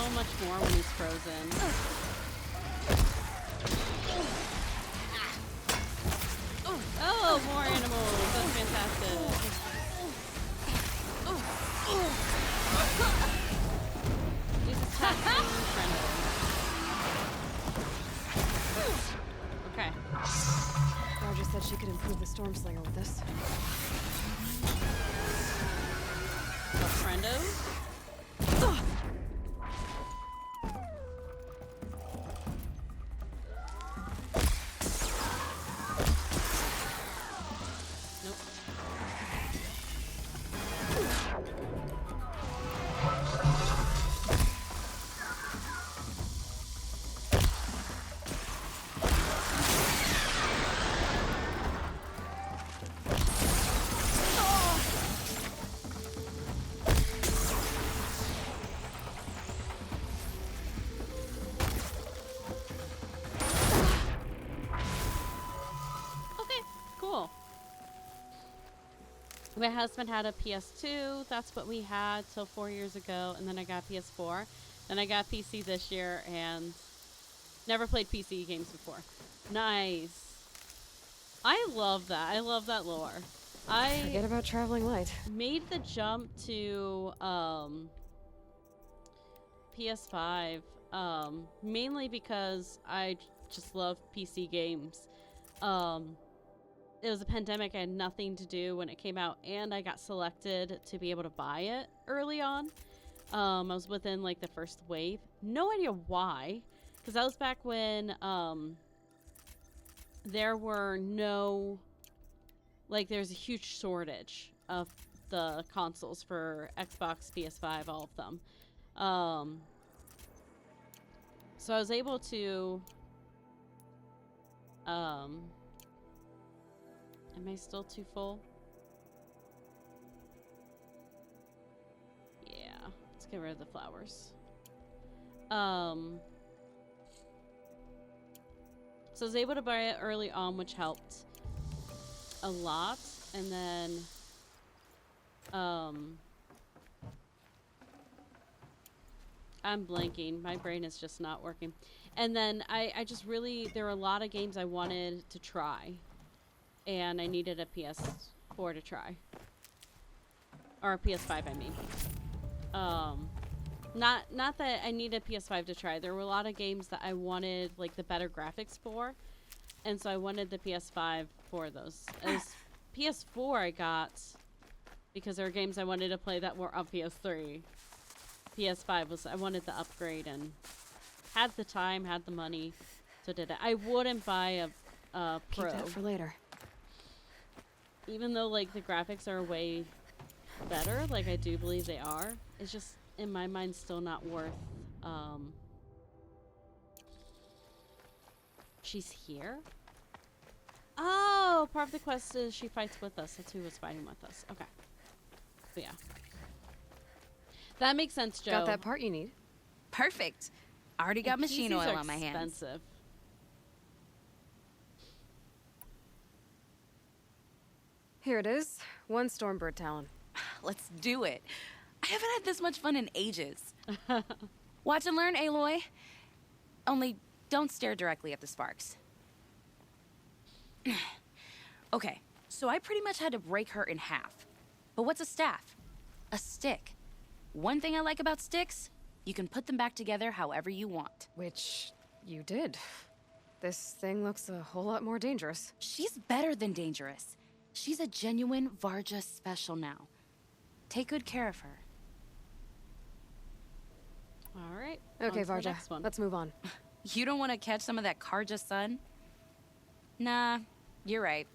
so much more when he's frozen. Oh, more animals. That's fantastic. He's attacking friendly. Okay. Roger said she could improve the Storm Slinger with this. A friendo? My husband had a PS2. That's what we had till 4 years ago, and then I got PS4. Then I got PC this year, and never played PC games before. Nice. I love that. I love that lore. Forget about traveling light. Made the jump to PS5 mainly because I just love PC games. It was a pandemic. I had nothing to do when it came out, and I got selected to be able to buy it early on. I was within like the first wave. No idea why, because that was back when there were no, like, there's a huge shortage of the consoles for Xbox, PS5, all of them. So I was able to am I still too full? Yeah, let's get rid of the flowers. So I was able to buy it early on, which helped a lot. And then I'm blanking. My brain is just not working. And then I just really, there were a lot of games I wanted to try. And I needed a PS4 to try. Or a PS5, I mean. Not that I needed a PS5 to try. There were a lot of games that I wanted, like, the better graphics for. And so I wanted the PS5 for those. As PS4 I got because there were games I wanted to play that were on PS3. PS5 was, I wanted the upgrade and had the time, had the money, so did it. I wouldn't buy a Pro. Keep that for later. Even though, like, the graphics are way better, like, I do believe they are, it's just, in my mind, still not worth, She's here? Oh, part of the quest is she fights with us. That's who was fighting with us. Okay. But yeah. That makes sense, Joe. Got that part you need. Perfect. Already got machine PCs oil are on my hands. Expensive. Here it is. 1 Stormbird Talon. Let's do it. I haven't had this much fun in ages. Watch and learn, Aloy. Only don't stare directly at the sparks. Okay, so I pretty much had to break her in half. But what's a staff? A stick. One thing I like about sticks, you can put them back together however you want. Which you did. This thing looks a whole lot more dangerous. She's better than dangerous. She's a genuine Varja special now. Take good care of her. All right. Okay, Varja, let's move on. You don't want to catch some of that Karja sun? Nah, you're right.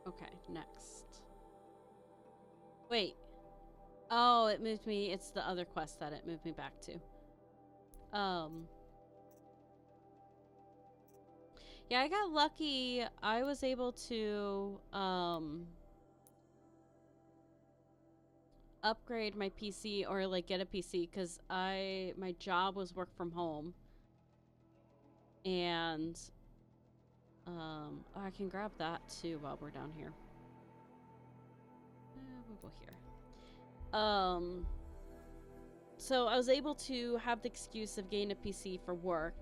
Okay, next. Wait. Oh, it moved me. It's the other quest that it moved me back to. Yeah, I got lucky. I was able to, upgrade my PC or, like, get a PC because my job was work from home. And Oh, I can grab that too while we're down here. We'll go here. So I was able to have the excuse of getting a PC for work.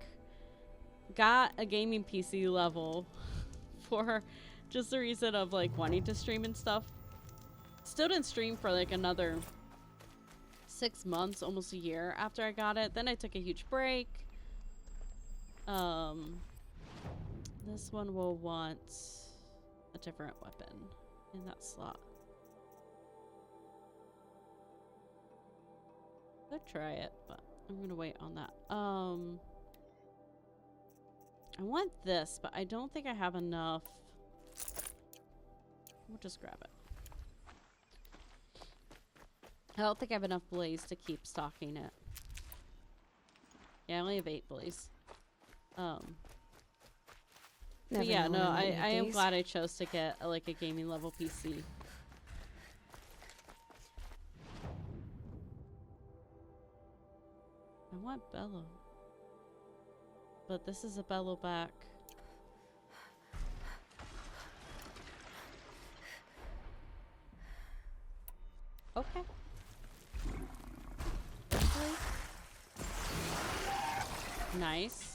Got a gaming PC level for just the reason of like wanting to stream and stuff. Still didn't stream for like another 6 months, almost a year after I got it. Then I took a huge break. This one will want a different weapon in that slot. Could try it, but I'm gonna wait on that. I want this, but I don't think I have enough. We'll just grab it. I don't think I have enough blaze to keep stocking it. Yeah, I only have 8 blaze. But yeah, no, I am glad I chose to get like a gaming level PC. I want bellow. But this is a bellow back. Okay. Nice.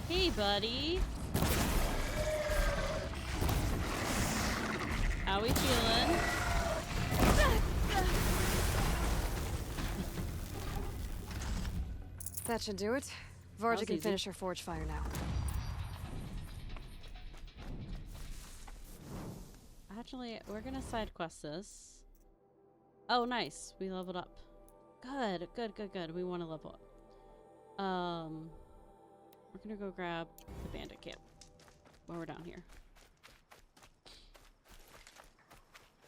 Hey, buddy. How we feeling? That should do it. Varja can finish her forge fire now. Actually, we're gonna side quest this. Oh, nice. We leveled up. Good, good, good, good. We want to level up. We're gonna go grab the bandit camp while we're down here.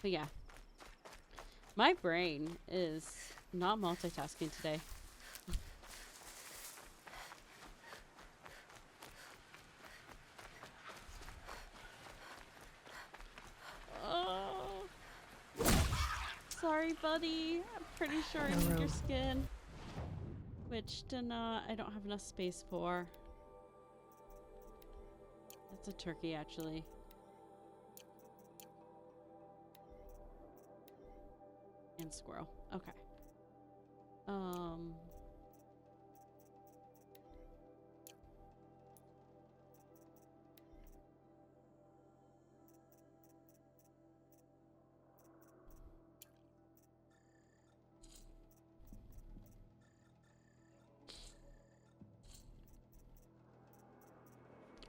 But yeah, my brain is not multitasking today. Oh, sorry, buddy. I'm pretty sure I need your skin, which I don't have enough space for. That's a turkey, actually. And squirrel. Okay.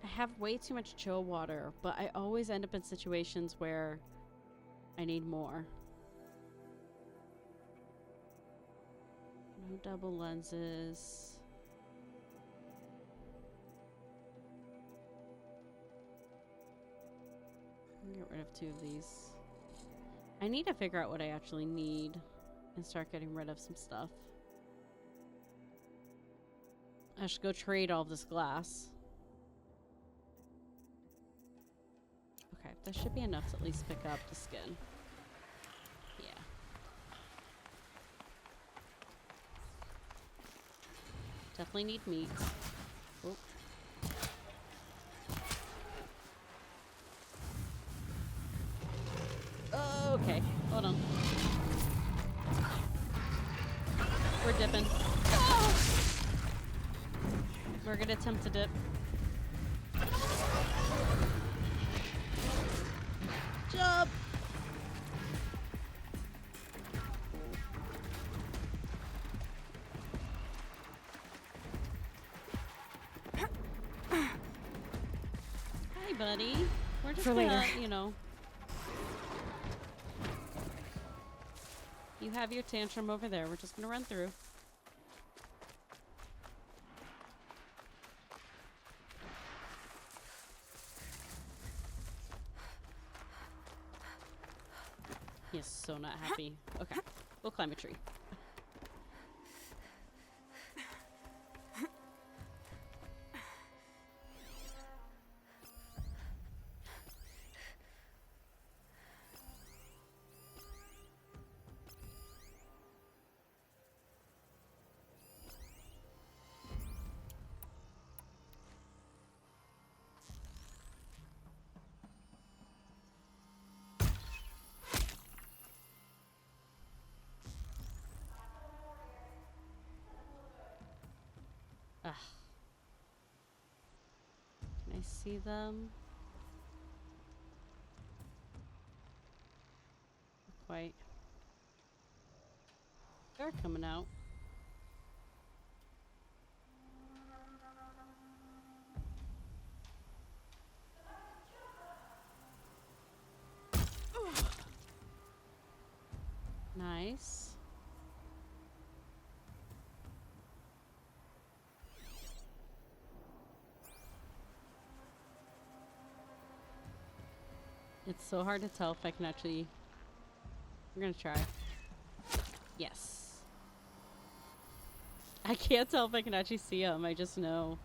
I have way too much chill water, but I always end up in situations where I need more. No double lenses. I'll get rid of 2 of these. I need to figure out what I actually need and start getting rid of some stuff. I should go trade all this glass. Okay, that should be enough to at least pick up the skin. Yeah. Definitely need meat. Oh. Okay, hold on. We're dipping. Oh! We're gonna attempt to dip. Jump! Hi, buddy. We're just gonna, you know. You have your tantrum over there. We're just gonna run through. He is so not happy. Okay, we'll climb a tree. Ugh. Can I see them? Not quite. They're coming out. Nice. It's so hard to tell if I can actually... I'm gonna try. Yes. I can't tell if I can actually see them. I just know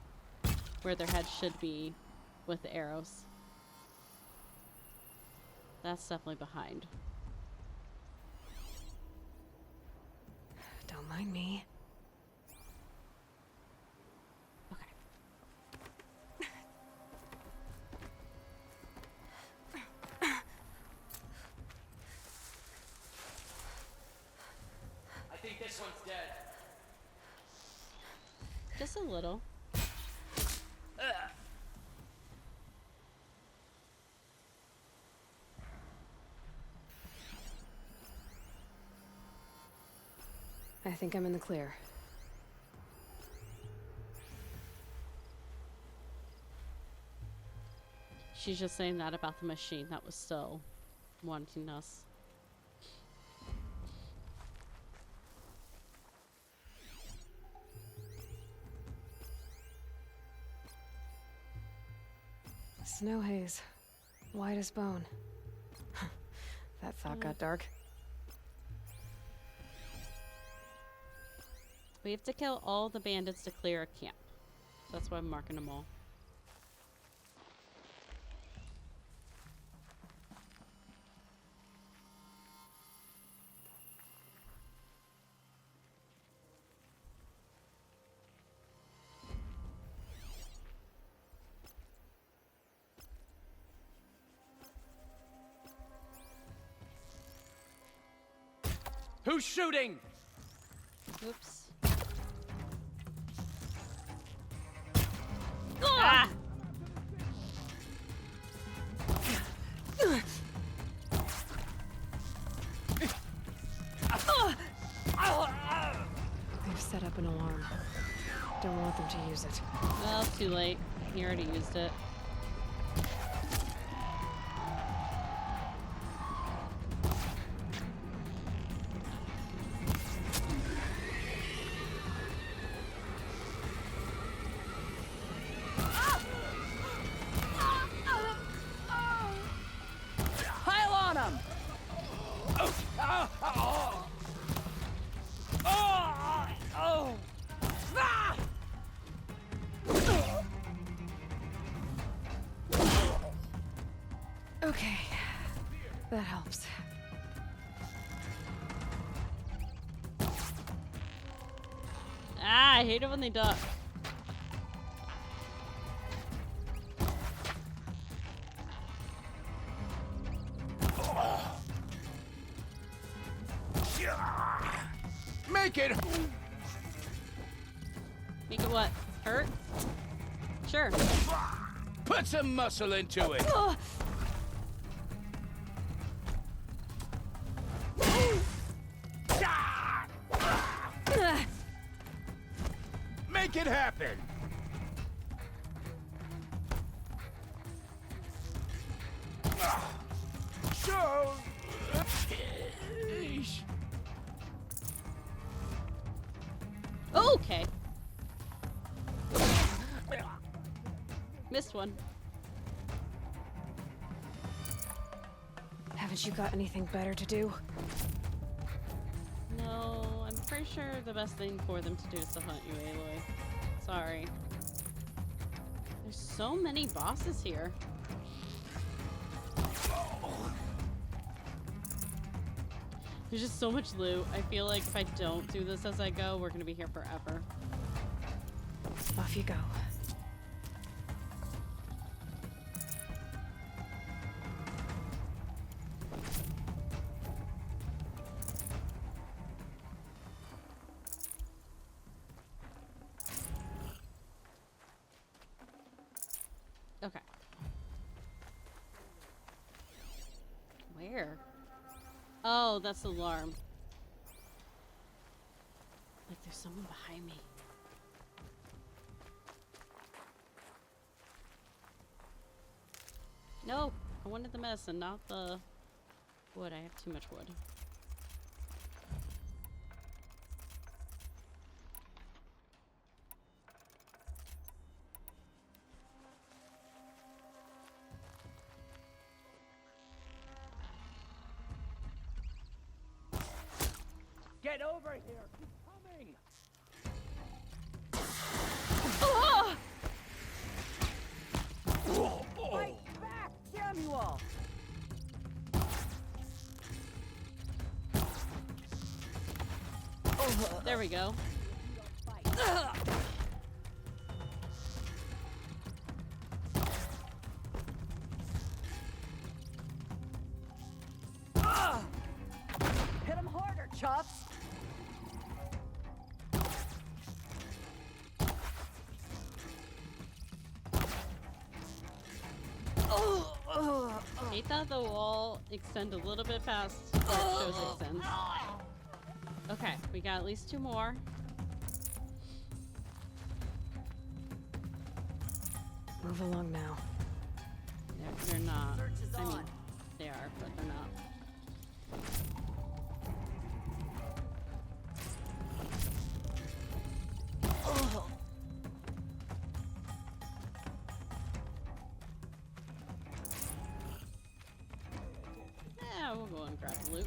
where their heads should be with the arrows. That's definitely behind. Don't mind me. I think this one's dead. Just a little. I think I'm in the clear. She's just saying that about the machine that was still wanting us. Snow haze. White as bone. That thought got dark. We have to kill all the bandits to clear a camp. So that's why I'm marking them all. Who's shooting? Oops. Ah! They've set up an alarm. Don't want them to use it. Well, too late. He already used it. Pile on him! Okay. That helps. Ah, I hate it when they duck. Make it! Make it what? Hurt? Sure. Put some muscle into it! Make it happen! So... Okay. Missed one. Haven't you got anything better to do? No, I'm pretty sure the best thing for them to do is to hunt you, Aloy. Sorry. There's so many bosses here. There's just so much loot. I feel like if I don't do this as I go, we're gonna be here forever. Off you go. Where? Oh, that's the alarm. Like there's someone behind me. No, I wanted the medicine, not the wood. I have too much wood. Get over here! He's coming! Fight back, damn you all! There we go. Hit him harder, Chops! I thought the wall extend a little bit past where it shows extends. Okay, we got at least 2 more. Move along now. They're not. Search is I mean, on. they are, but they're not. Yeah, we'll go and grab the loot.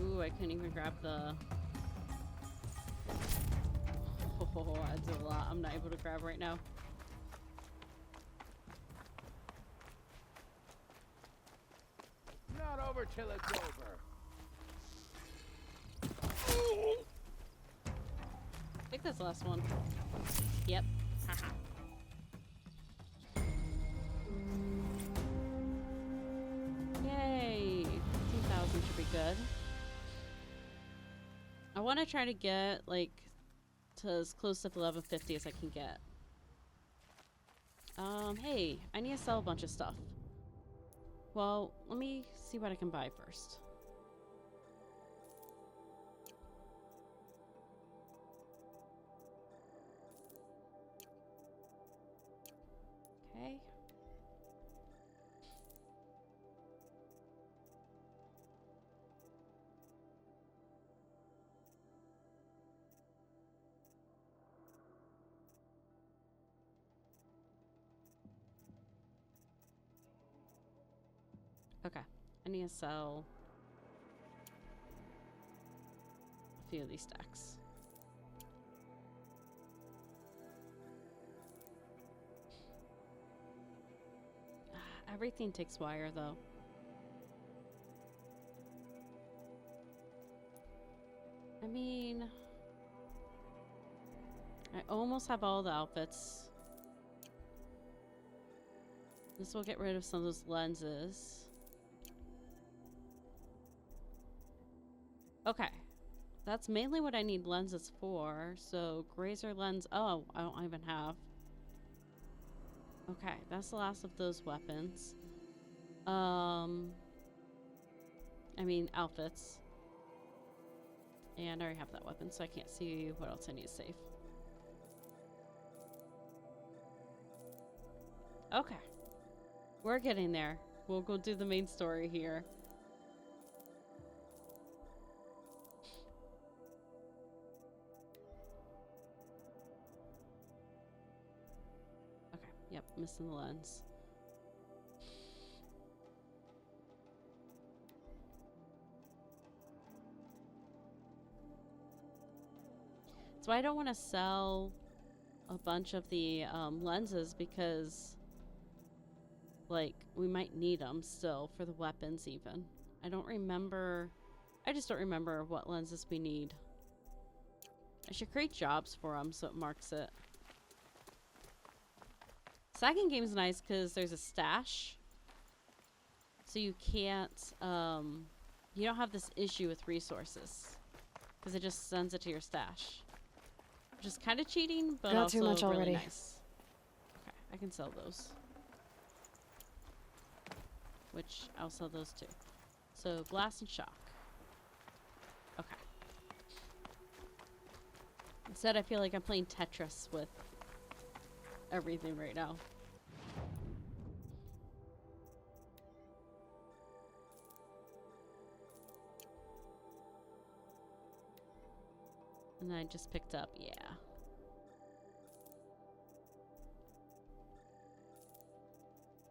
Ooh, I couldn't even grab the... Oh, that's a lot. I'm not able to grab right now. Not over till it's over. I think that's the last one. Yep. Haha. Yay! 15,000 should be good. I want to try to get, like, to as close to 1150 as I can get. Hey, I need to sell a bunch of stuff. Well, let me see what I can buy first. Okay. Okay, I need to sell a few of these stacks. Everything takes wire, though. I mean, I almost have all the outfits. This will get rid of some of those lenses. Okay, that's mainly what I need lenses for. So grazer lens, oh, I don't even have. Okay, that's the last of those weapons. I mean outfits. And I already have that weapon, so I can't see what else I need to save. Okay, we're getting there. We'll go do the main story here. Yep, missing the lens. So I don't want to sell a bunch of the lenses because, like, we might need them still for the weapons even. I don't remember. I just don't remember what lenses we need. I should create jobs for them so it marks it. Second game's nice because there's a stash. So you can't, you don't have this issue with resources. Because it just sends it to your stash. Which is kind of cheating, but Got also too much really already. nice. Okay, I can sell those. which I'll sell those too. So blast and shock. Okay. Instead, I feel like I'm playing Tetris with everything right now. And I just picked up, yeah.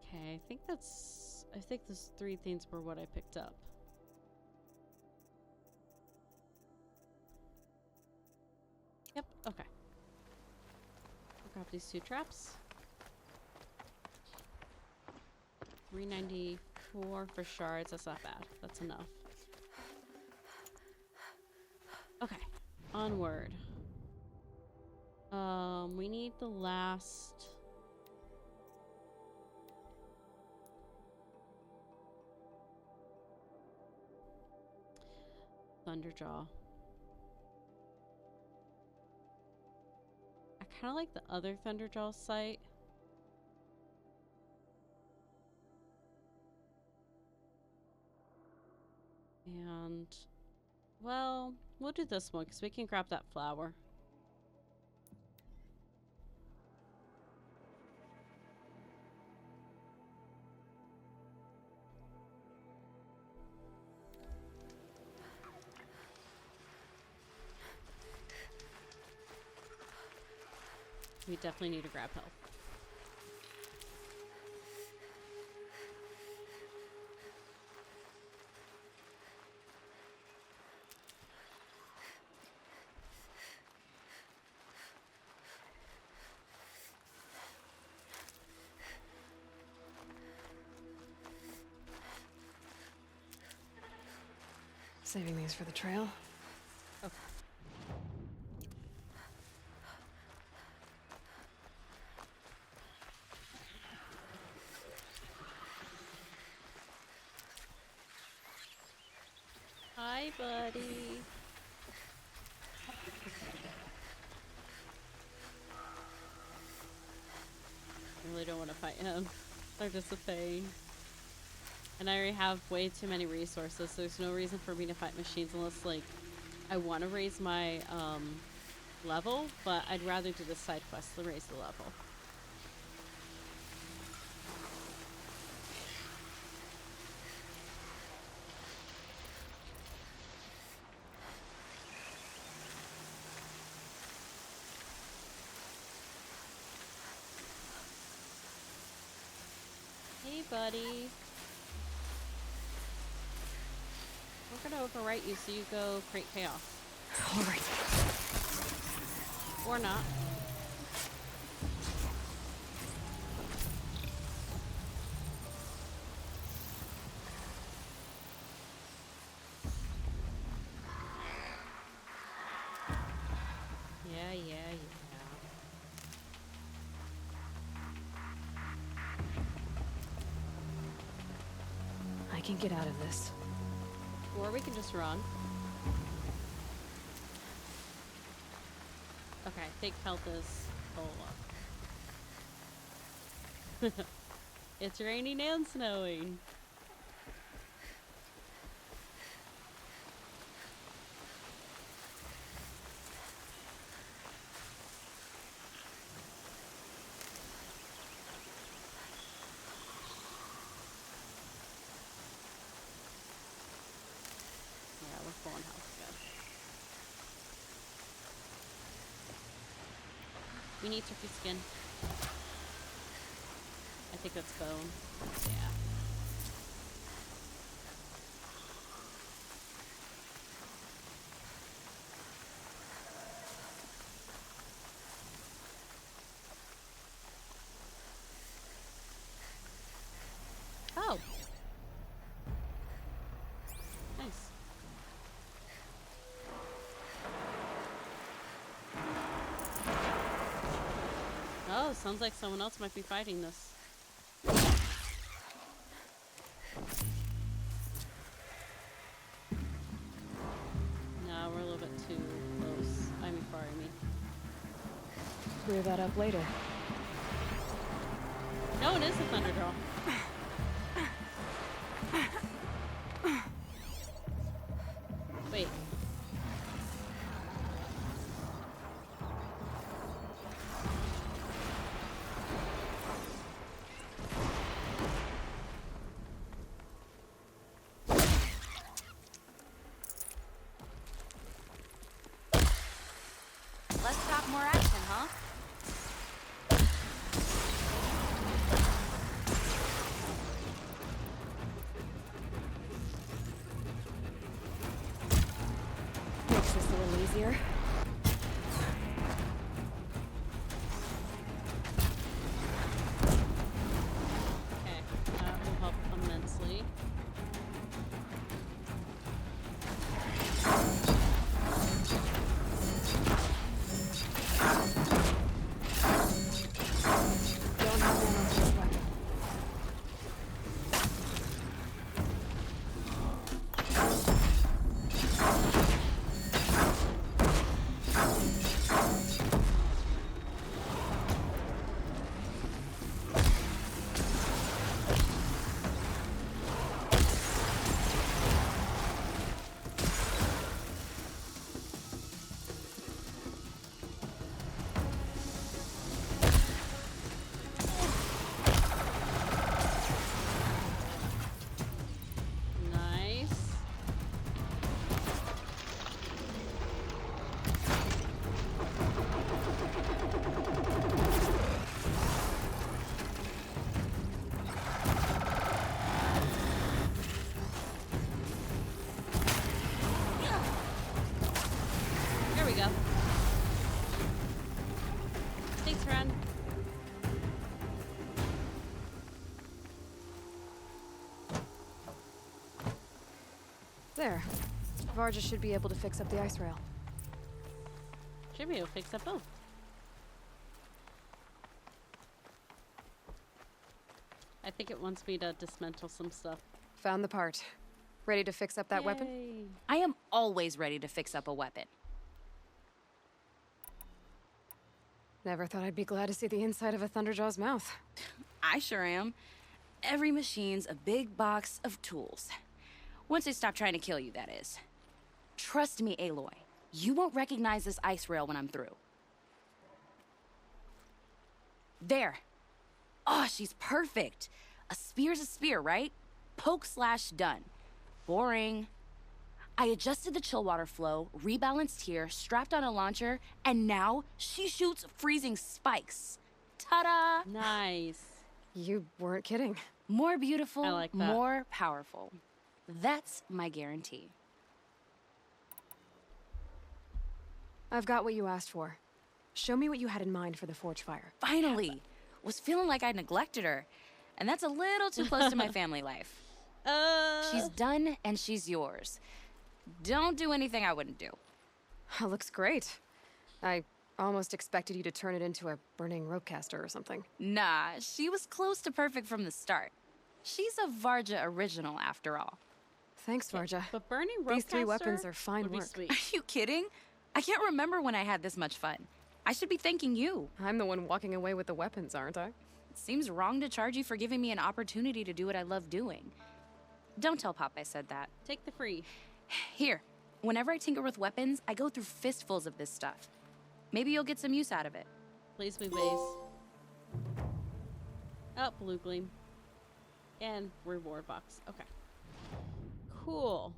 Okay, I think those 3 things were what I picked up. Yep, okay. I'll grab these 2 traps. 394 for shards, that's not bad. That's enough. Okay, onward. We need the last... Thunderjaw. I kind of like the other Thunderjaw site. And, well, we'll do this one because we can grab that flower. We definitely need to grab health. Saving these for the trail. Okay. Hi, buddy. I really don't want to fight him. They're just a pain. And I already have way too many resources, so there's no reason for me to fight machines unless, like, I want to raise my level, but I'd rather do the side quest than raise the level. Hey, buddy. We're gonna overwrite you so you go create chaos. Alright. Or not. Yeah. I can get out of this. Or we can just run. Okay, I think health is full up. It's raining and snowing. Full on health, good. We need turkey skin. I think that's bone. Yeah. Oh. Nice. Oh, sounds like someone else might be fighting this. No, we're a little bit too close. I mean, far, Clear that up later. No, it is a Thunderdraw. There. Varja should be able to fix up the ice rail. Should be able to fix up both. I think it wants me to dismantle some stuff. Found the part. Ready to fix up that weapon? I am always ready to fix up a weapon. Never thought I'd be glad to see the inside of a Thunderjaw's mouth. I sure am. Every machine's a big box of tools. Once they stop trying to kill you, that is. Trust me, Aloy. You won't recognize this ice rail when I'm through. There. Oh, she's perfect. A spear's a spear, right? Poke slash done. Boring. I adjusted the chill water flow, rebalanced here, strapped on a launcher, and now she shoots freezing spikes. Ta-da! Nice. You weren't kidding. More beautiful, I like that. more powerful. That's my guarantee. I've got what you asked for. Show me what you had in mind for the forge fire. Finally! Was feeling like I neglected her. And that's a little too close to my family life. She's done and she's yours. Don't do anything I wouldn't do. Looks great. I almost expected you to turn it into a burning ropecaster or something. Nah, she was close to perfect from the start. She's a Varja original after all. Thanks, Varja. But burning These three ropecaster weapons are fine would be work. sweet. Are you kidding? I can't remember when I had this much fun. I should be thanking you. I'm the one walking away with the weapons, aren't I? It seems wrong to charge you for giving me an opportunity to do what I love doing. Don't tell Pop I said that. Take the free. Here, whenever I tinker with weapons, I go through fistfuls of this stuff. Maybe you'll get some use out of it. Please be base. Oh, blue gleam. And reward box. Okay. Cool.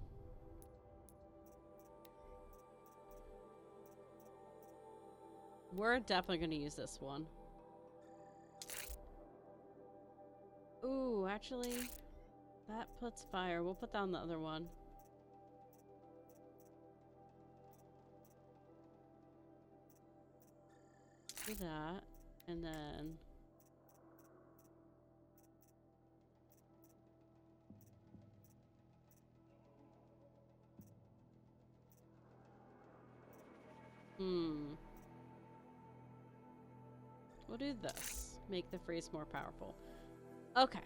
We're definitely going to use this one. Ooh, actually, that puts fire. We'll put that on the other one. Do that, and then... We'll do this. Make the freeze more powerful. Okay.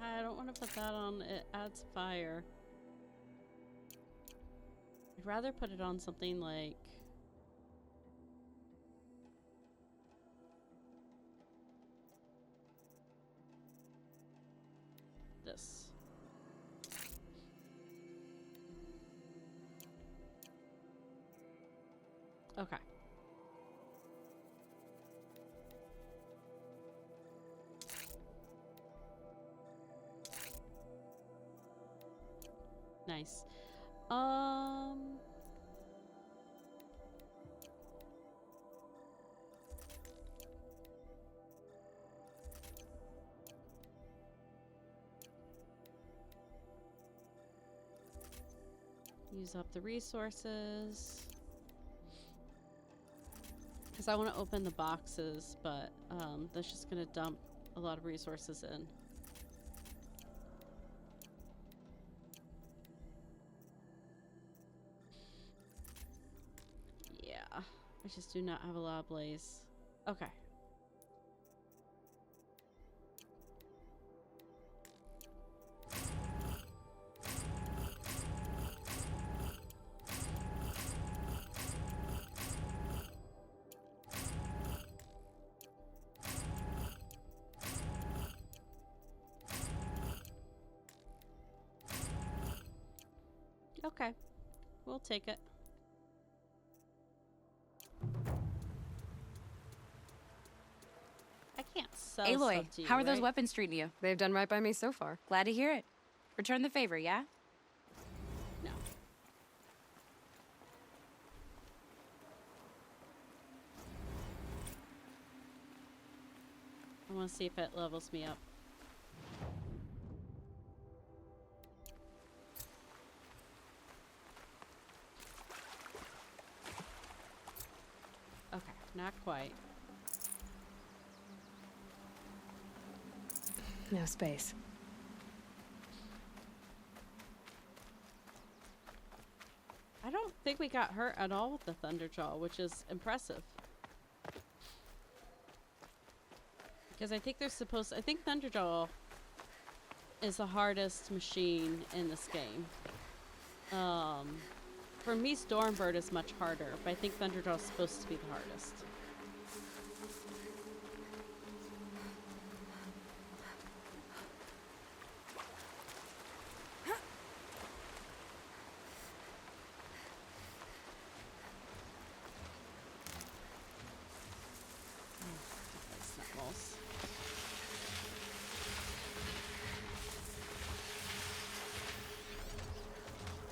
I don't want to put that on. It adds fire. I'd rather put it on something like... this. Okay. Nice. Use up the resources. Because I want to open the boxes, but that's just going to dump a lot of resources in. Yeah, I just do not have a lot of blaze. Okay. Okay, we'll take it. I can't sell Aloy, stuff to you, how are those right? weapons treating you? They've done right by me so far. Glad to hear it. Return the favor, yeah? No. I want to see if it levels me up. Not quite. No space. I don't think we got hurt at all with the Thunderjaw, which is impressive. Because I think they're supposed... I think Thunderjaw is the hardest machine in this game. For me, Stormbird is much harder, but I think Thunderjaw is supposed to be the hardest.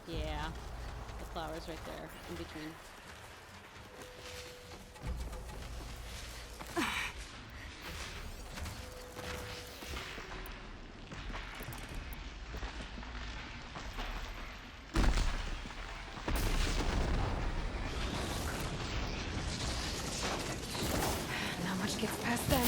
Yeah, the flowers right there in between. Not much gets past them.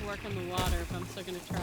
Work in the water, if I'm still gonna try.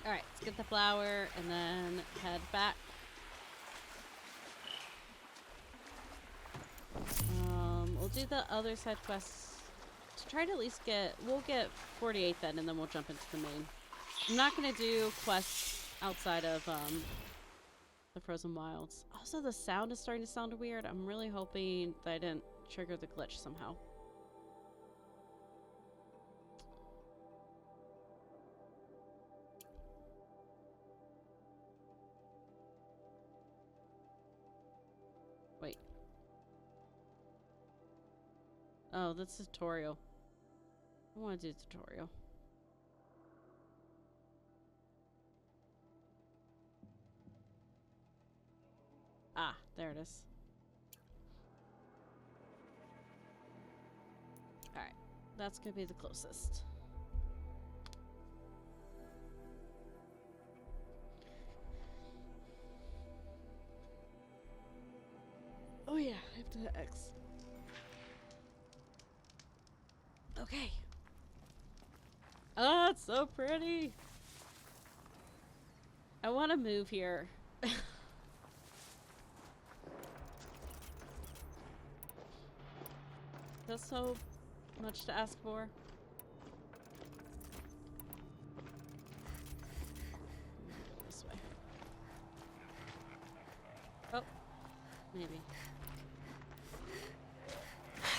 Alright, let's get the flower and then head back. We'll do the other side quests to try to at least get... We'll get 48 then, and then we'll jump into the main. I'm not going to do quests outside of the Frozen Wilds. Also, the sound is starting to sound weird. I'm really hoping that I didn't trigger the glitch somehow. Wait. Oh, that's a tutorial. I want to do a tutorial. Ah, there it is. Alright, that's gonna be the closest. Oh yeah, I have to hit X. Okay. Oh, it's so pretty. I want to move here. That's so much to ask for. This way. Oh, maybe.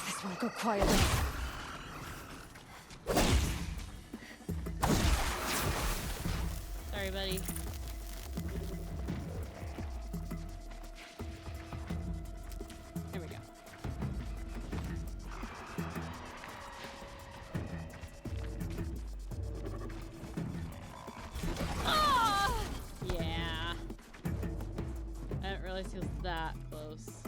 This won't go quietly. Sorry, buddy. Here we go. realize he was that close.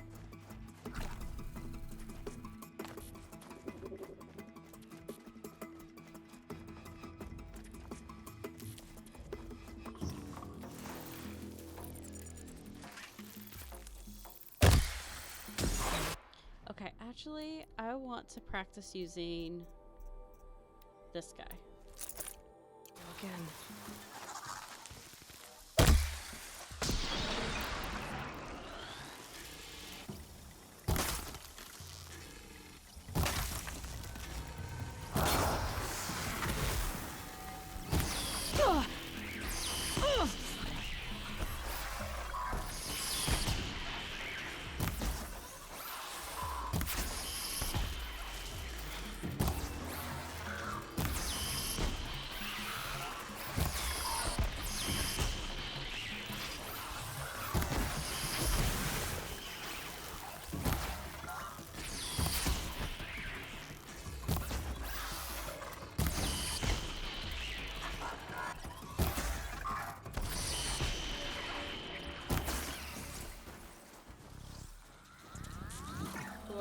Okay, actually, I want to practice using this guy. Again.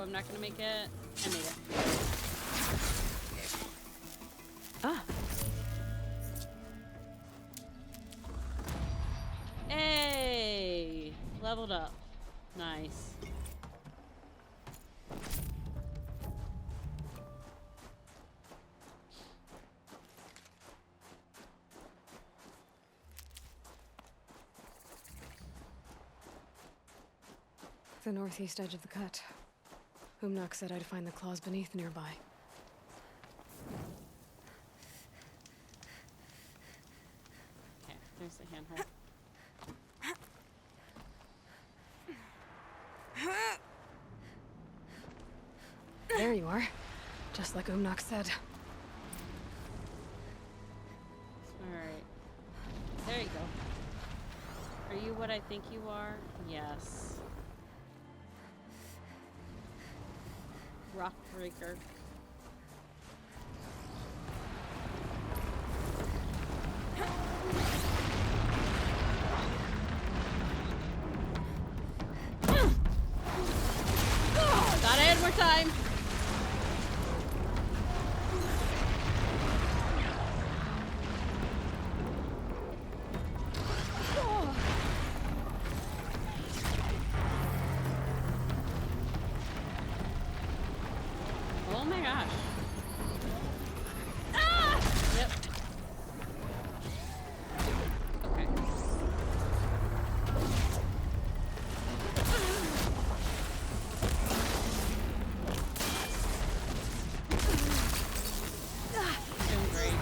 I'm not gonna make it. I made it. Ah. Hey! Leveled up. Nice. The northeast edge of the cut. Umnak said I'd find the claws beneath nearby. Okay, there's the handhold. There you are. Just like Umnak said. Alright. There you go. Are you what I think you are? Yes. Rock breaker. Gotta end more time. Oh my gosh. Ah! Yep. Okay. Doing great.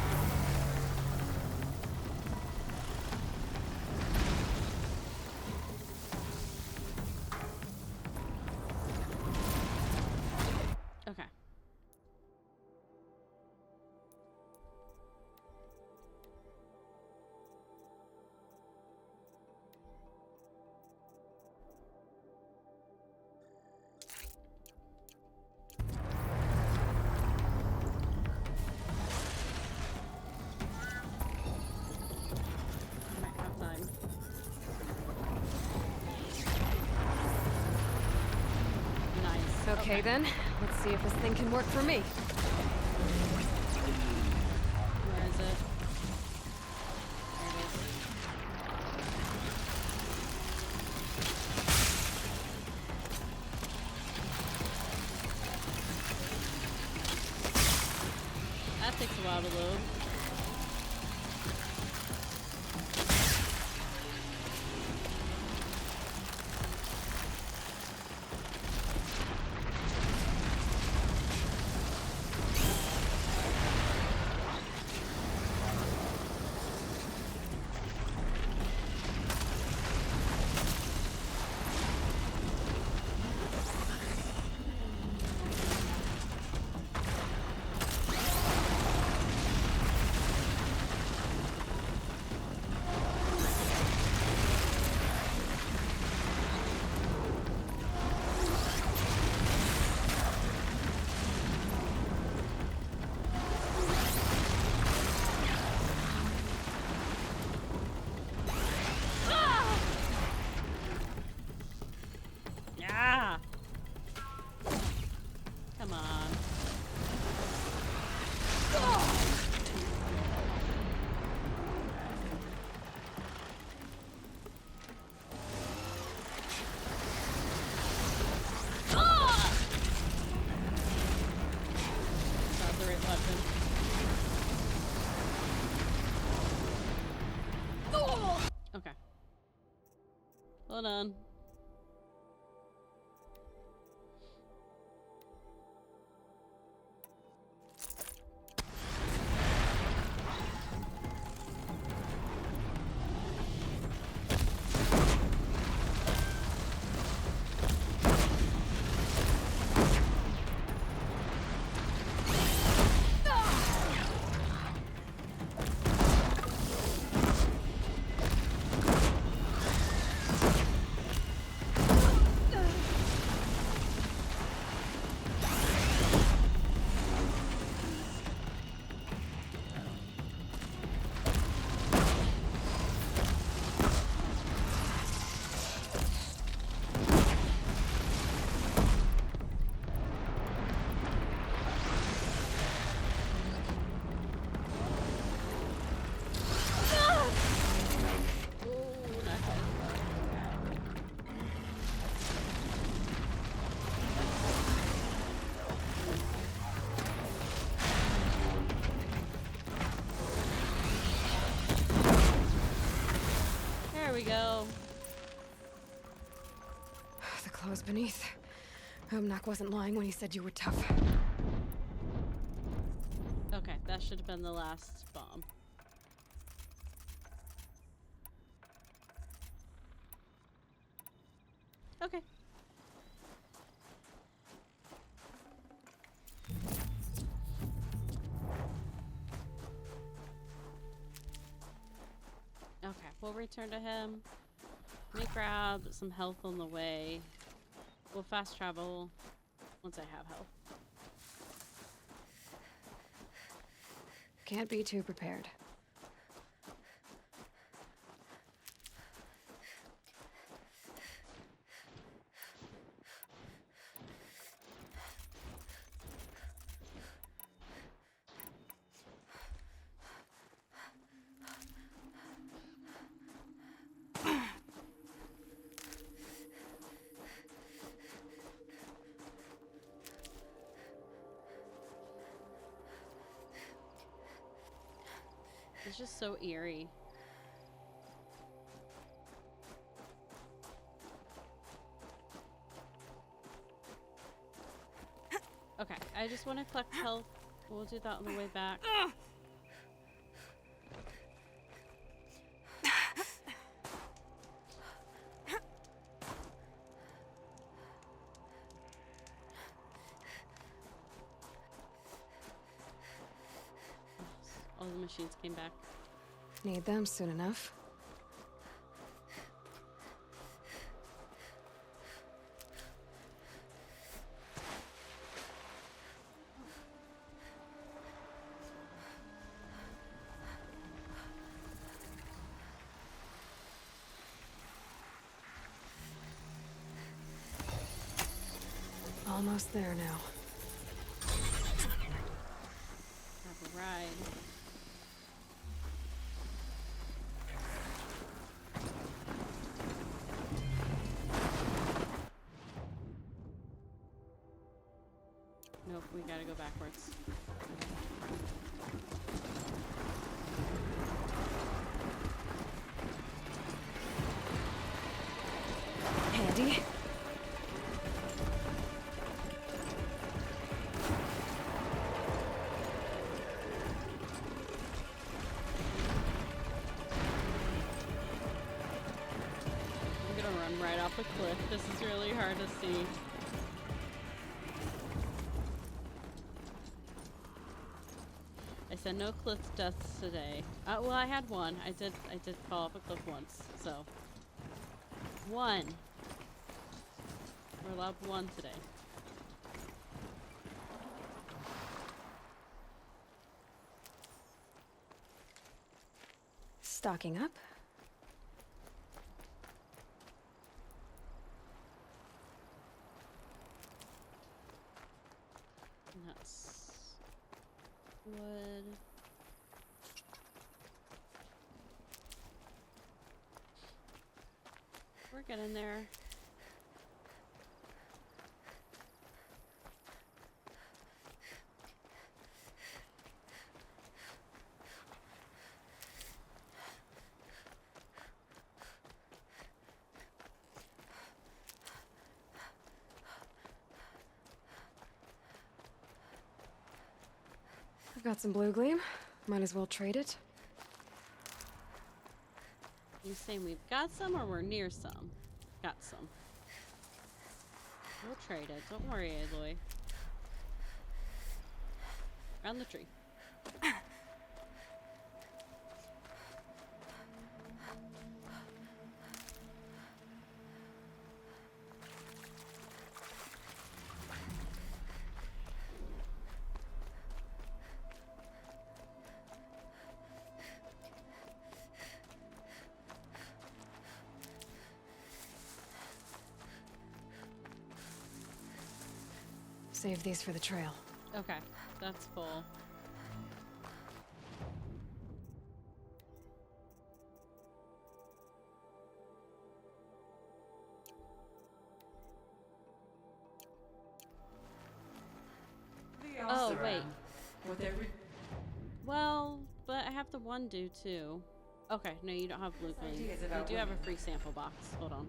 Okay. Might have time. Nice. Okay then, let's see if this thing can work for me. Where is it? There it is. That takes a while to load. Hold on. There we go. The clothes beneath. Umnak wasn't lying when he said you were tough. Okay, that should have been the last bomb. Okay. Okay, we'll return to him. Let me grab some health on the way. We'll fast travel once I have health. Can't be too prepared. It's just so eerie. Okay, I just want to collect health. We'll do that on the way back. All the machines came back. Need them soon enough. Almost there now. Have a ride. Nope, we gotta go backwards. Handy. I'm gonna run right off a cliff. This is really hard to see. I said no cliff deaths today. Well, I had one. I did fall off a cliff once, so. One. We're allowed one today. Stocking up. And that's wood. We're getting there. got some blue gleam. Might as well trade it. You saying we've got some or we're near some? Got some. We'll trade it. Don't worry, Aloy. Around the tree. Save these for the trail. Okay, that's full. Oh, wait. Well, but I have the one do too. Okay, no, you don't have blue gleam. You do have a free sample box. Hold on.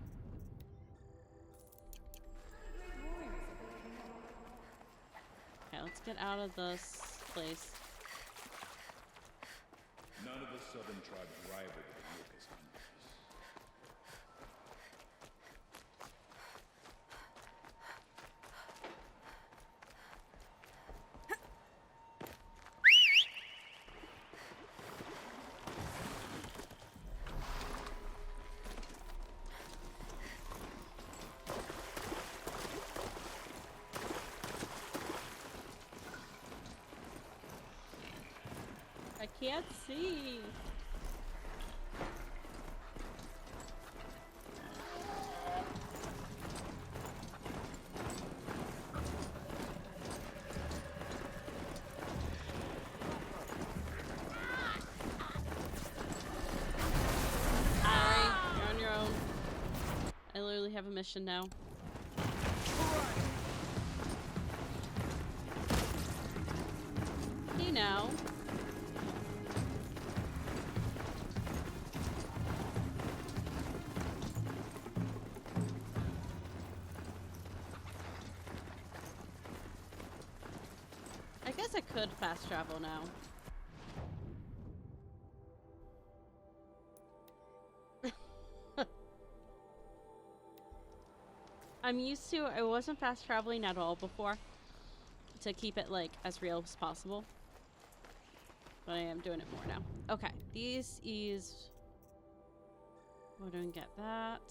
Okay, let's get out of this place. None of the southern tribes rival the Locust Hunters. I can't see. Sorry, you're on your own. I literally have a mission now. Hey now. I guess I could fast travel now. I'm used to, I wasn't fast traveling at all before to keep it like as real as possible. But I am doing it more now. Okay, these is, we're gonna get that.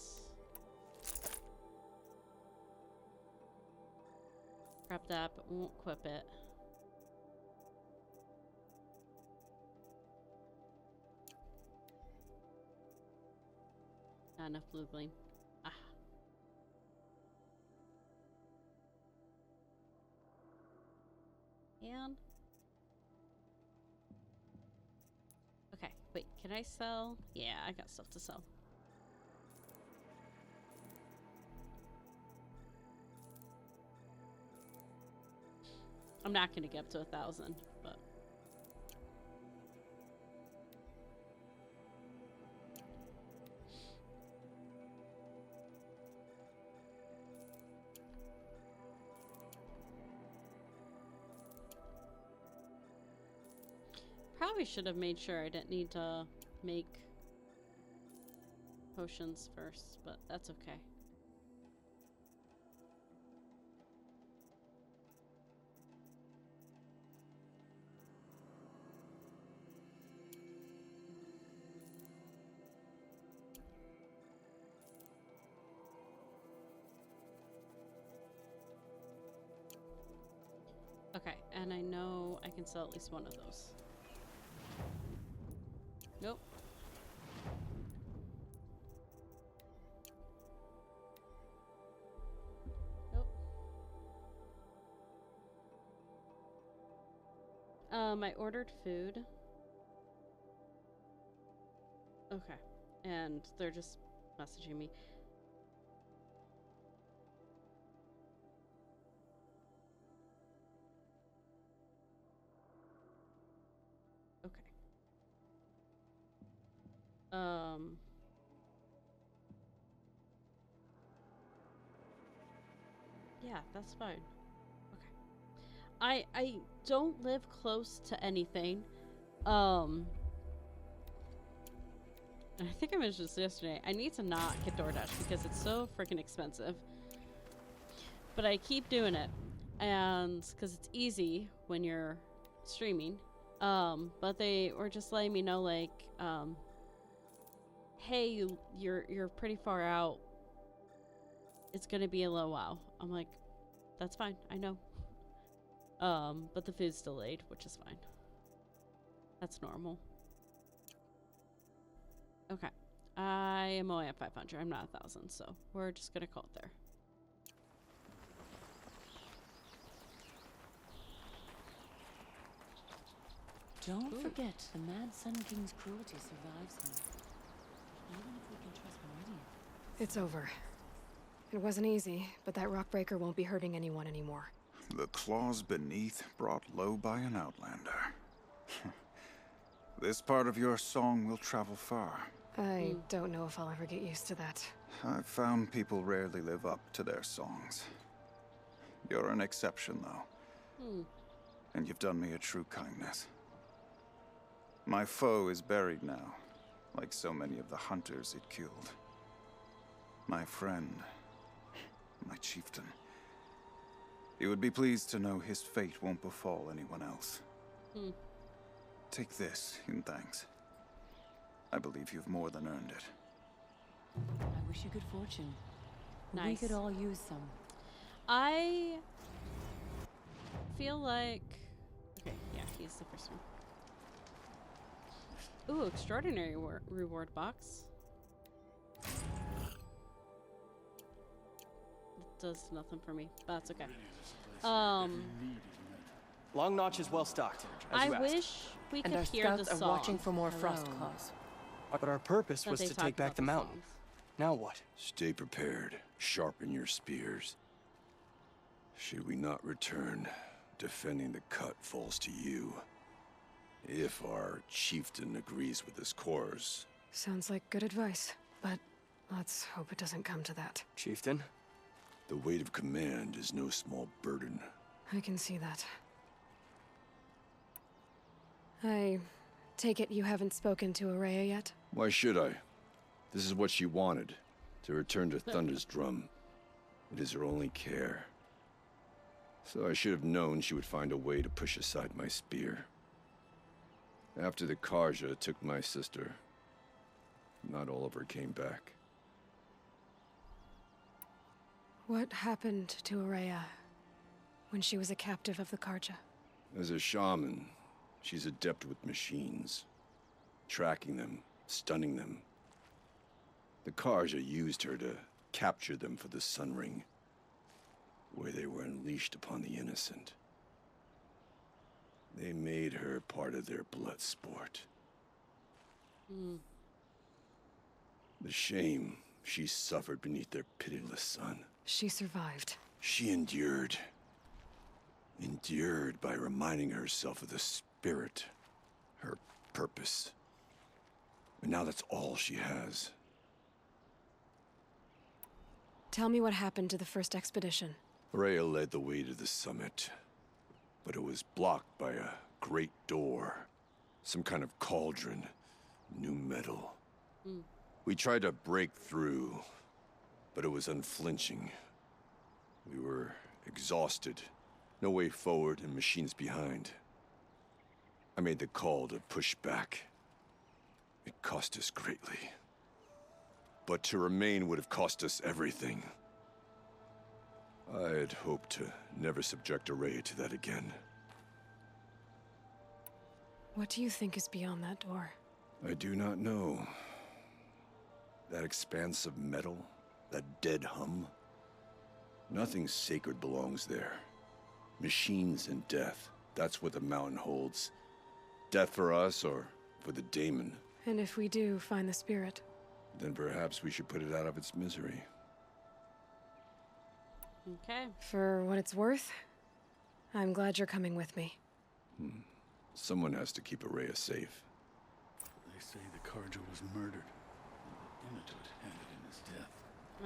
Grab that, but we won't equip it. Not enough blue gleam. Ah. And okay, wait, can I sell? Yeah, I got stuff to sell. I'm not gonna get up to 1,000, but probably should have made sure I didn't need to make potions first, but that's okay. Okay, and I know I can sell at least one of those. Nope. Nope. I ordered food. Okay. And they're just messaging me. Okay. Yeah, that's fine. Okay. I don't live close to anything. I think I mentioned this yesterday. I need to not get DoorDash because it's so freaking expensive. But I keep doing it, and because it's easy when you're streaming. But they were just letting me know, like, hey, you're pretty far out. It's gonna be a little while. I'm like, that's fine. I know. But the food's delayed, which is fine. That's normal. Okay. I am only at 500. I'm not 1,000, so we're just gonna call it there. Don't forget, the Mad Sun King's cruelty survives him. Even if we can trust Meridian. It's over. It wasn't easy, but that rockbreaker won't be hurting anyone anymore. The claws beneath brought low by an outlander. This part of your song will travel far. I don't know if I'll ever get used to that. I've found people rarely live up to their songs. You're an exception, though. And you've done me a true kindness. My foe is buried now, like so many of the hunters it killed. My friend, my chieftain. You would be pleased to know his fate won't befall anyone else. Take this in thanks. I believe you've more than earned it. I wish you good fortune. We Nice. could all use some. I feel like... Okay, yeah, he's the first one. Ooh, extraordinary reward box. It does nothing for me, but that's okay. Long Notch is well stocked, as you I asked. wish we could And our hear the scouts song. are watching for more frost alone. claws. But our purpose That was they to talk take back about the the mountain. songs. Now what? Stay prepared. Sharpen your spears. Should we not return, defending the cut falls to you. If our chieftain agrees with this course. Sounds like good advice, but let's hope it doesn't come to that. Chieftain? The weight of command is no small burden. I can see that. I take it you haven't spoken to Araya yet? Why should I? This is what she wanted, to return to Thunder's drum. It is her only care. So I should have known she would find a way to push aside my spear. After the Karja took my sister, not all of her came back. What happened to Araya when she was a captive of the Karja? As a shaman, she's adept with machines. Tracking them, stunning them. The Karja used her to capture them for the Sun Ring, where they were unleashed upon the innocent. They made her part of their blood sport. The shame she suffered beneath their pitiless sun. She survived. She endured. Endured by reminding herself of the spirit, her purpose. And now that's all she has. Tell me what happened to the first expedition. Rhea led the way to the summit, but it was blocked by a great door. Some kind of cauldron, new metal. We tried to break through, but it was unflinching. We were exhausted, no way forward and machines behind. I made the call to push back. It cost us greatly. But to remain would have cost us everything. I had hoped to never subject Araya to that again. What do you think is beyond that door? I do not know. That expanse of metal, that dead hum. Nothing sacred belongs there. Machines and death, that's what the mountain holds. Death for us or for the daemon. And if we do find the spirit? Then perhaps we should put it out of its misery. Okay. For what it's worth, I'm glad you're coming with me. Someone has to keep Araya safe. They say the Karja was murdered. Inuit handed in his death.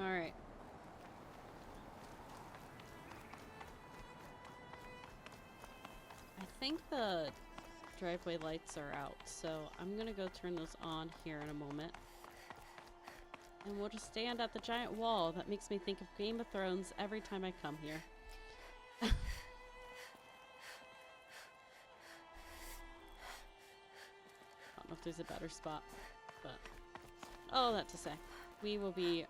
Alright. think the driveway lights are out, so I'm gonna go turn those on here in a moment. And we'll just stand at the giant wall that makes me think of Game of Thrones every time I come here. I don't know if there's a better spot, but all that to say, we will be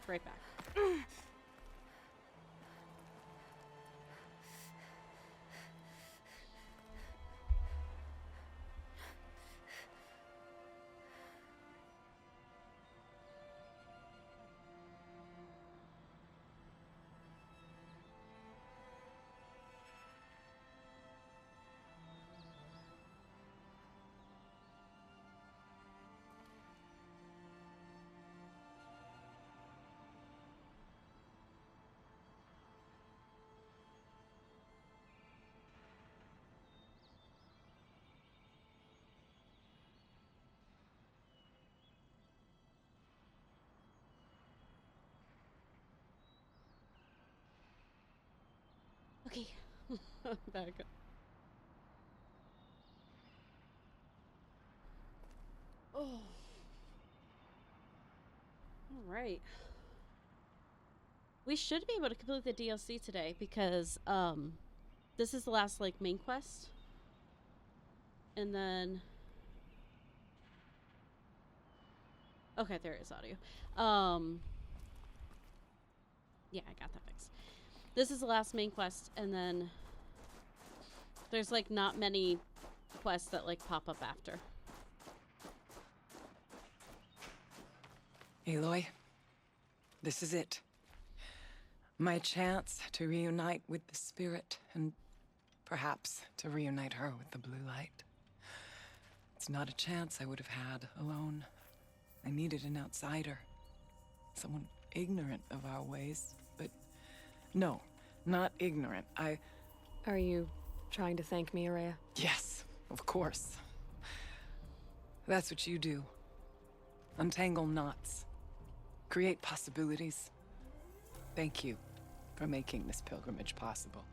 right back. Okay, back up. Oh. All right. We should be able to complete the DLC today because this is the last like main quest. And then okay, there is audio. Yeah, I got that fixed. This is the last main quest, and then there's like not many quests that like pop up after. Aloy, this is it. My chance to reunite with the spirit, and perhaps to reunite her with the blue light. It's not a chance I would have had alone. I needed an outsider. Someone ignorant of our ways, but no, not ignorant. Are you trying to thank me, Araya? Yes, of course. That's what you do. Untangle knots. Create possibilities. Thank you for making this pilgrimage possible.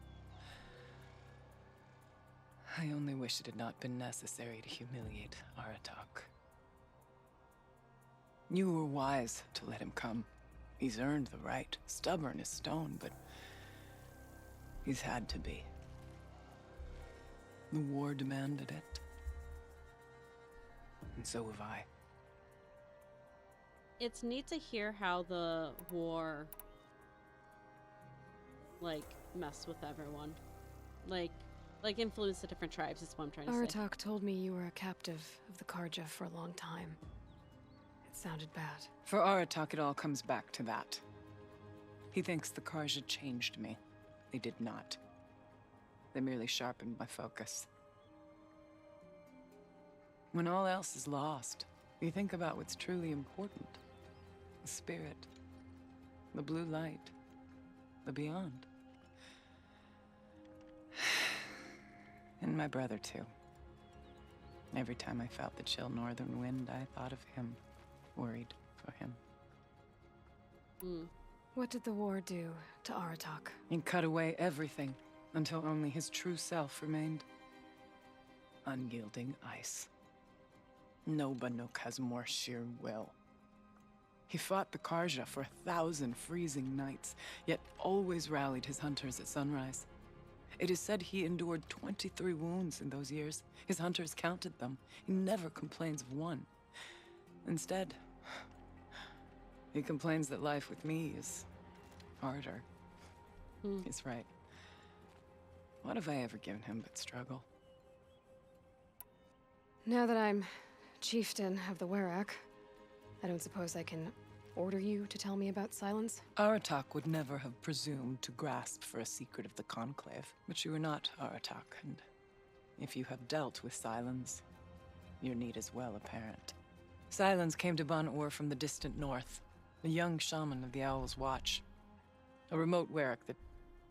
I only wish it had not been necessary to humiliate Aratak. You were wise to let him come. He's earned the right, stubborn as stone, but he's had to be. The war demanded it. And so have I. It's neat to hear how the war like messed with everyone. Like influenced the different tribes is what I'm trying to say. Aratak told me you were a captive of the Karja for a long time. It sounded bad. For Aratak, it all comes back to that. He thinks the Karja changed me. They did not. They merely sharpened my focus. When all else is lost, you think about what's truly important. The spirit, the blue light, the beyond. And my brother, too. Every time I felt the chill northern wind, I thought of him, worried for him. What did the war do to Aratak? It cut away everything, until only his true self remained. Unyielding ice. No Banuk has more sheer will. He fought the Karja for 1,000 freezing nights, yet always rallied his hunters at sunrise. It is said he endured 23 wounds in those years. His hunters counted them. He never complains of one. Instead, he complains that life with me is harder. He's right. What have I ever given him but struggle? Now that I'm chieftain of the Werak, I don't suppose I can order you to tell me about Silence? Aratak would never have presumed to grasp for a secret of the Conclave. But you are not Aratak, and if you have dealt with Silence, your need is well apparent. Silence came to Ban-Ur from the distant north, a young shaman of the Owl's Watch. A remote Werak that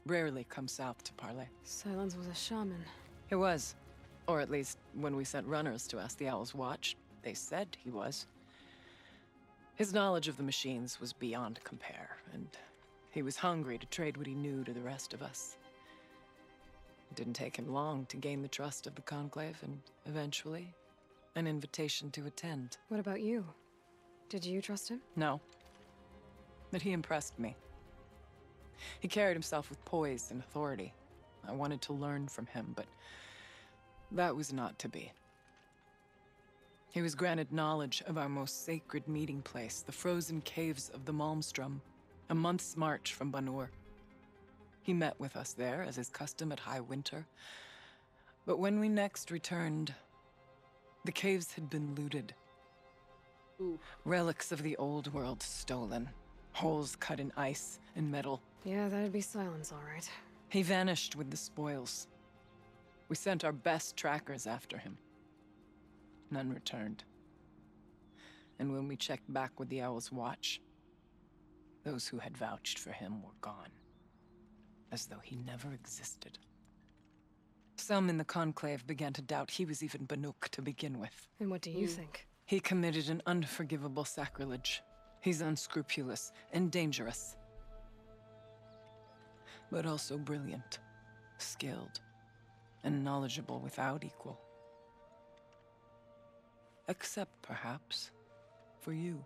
rarely comes south to parley. Silence was a shaman. He was. Or at least, when we sent runners to ask the Owl's Watch, they said he was. His knowledge of the machines was beyond compare, and he was hungry to trade what he knew to the rest of us. Didn't take him long to gain the trust of the Conclave and, eventually, an invitation to attend. What about you? Did you trust him? No. But he impressed me. He carried himself with poise and authority. I wanted to learn from him, but that was not to be. He was granted knowledge of our most sacred meeting place, the frozen caves of the Malmstrom, a month's march from Banur. He met with us there, as is custom at High Winter. But when we next returned, the caves had been looted. Ooh. Relics of the old world stolen. Holes cut in ice and metal. Yeah, that'd be Silence, all right. He vanished with the spoils. We sent our best trackers after him. None returned. And when we checked back with the Owl's Watch, those who had vouched for him were gone. As though he never existed. Some in the Conclave began to doubt he was even Banuk to begin with. And what do you think? He committed an unforgivable sacrilege. He's unscrupulous and dangerous. But also brilliant, skilled, and knowledgeable without equal. Except, perhaps, for you.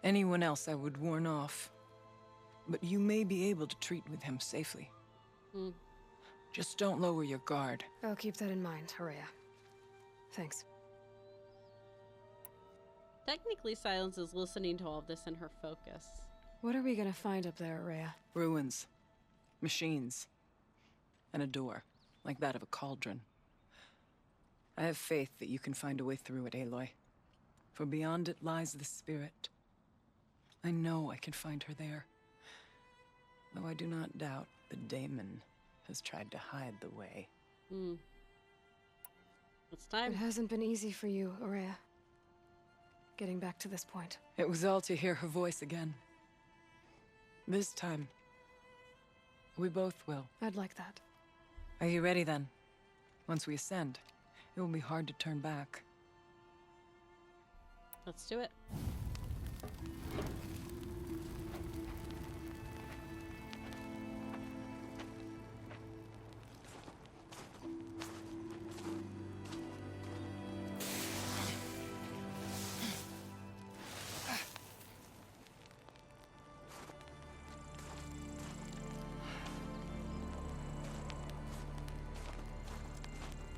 Anyone else I would warn off, but you may be able to treat with him safely. Just don't lower your guard. I'll keep that in mind, Horea. Thanks. Technically, Silence is listening to all of this in her focus. What are we gonna find up there, Horea? Ruins. Machines. And a door, like that of a cauldron. I have faith that you can find a way through it, Aloy. For beyond it lies the spirit. I know I can find her there. Though I do not doubt the daemon has tried to hide the way. It's time. It hasn't been easy for you, Horea. Getting back to this point. It was all to hear her voice again. This time, we both will. I'd like that. Are you ready then? Once we ascend, it will be hard to turn back. Let's do it.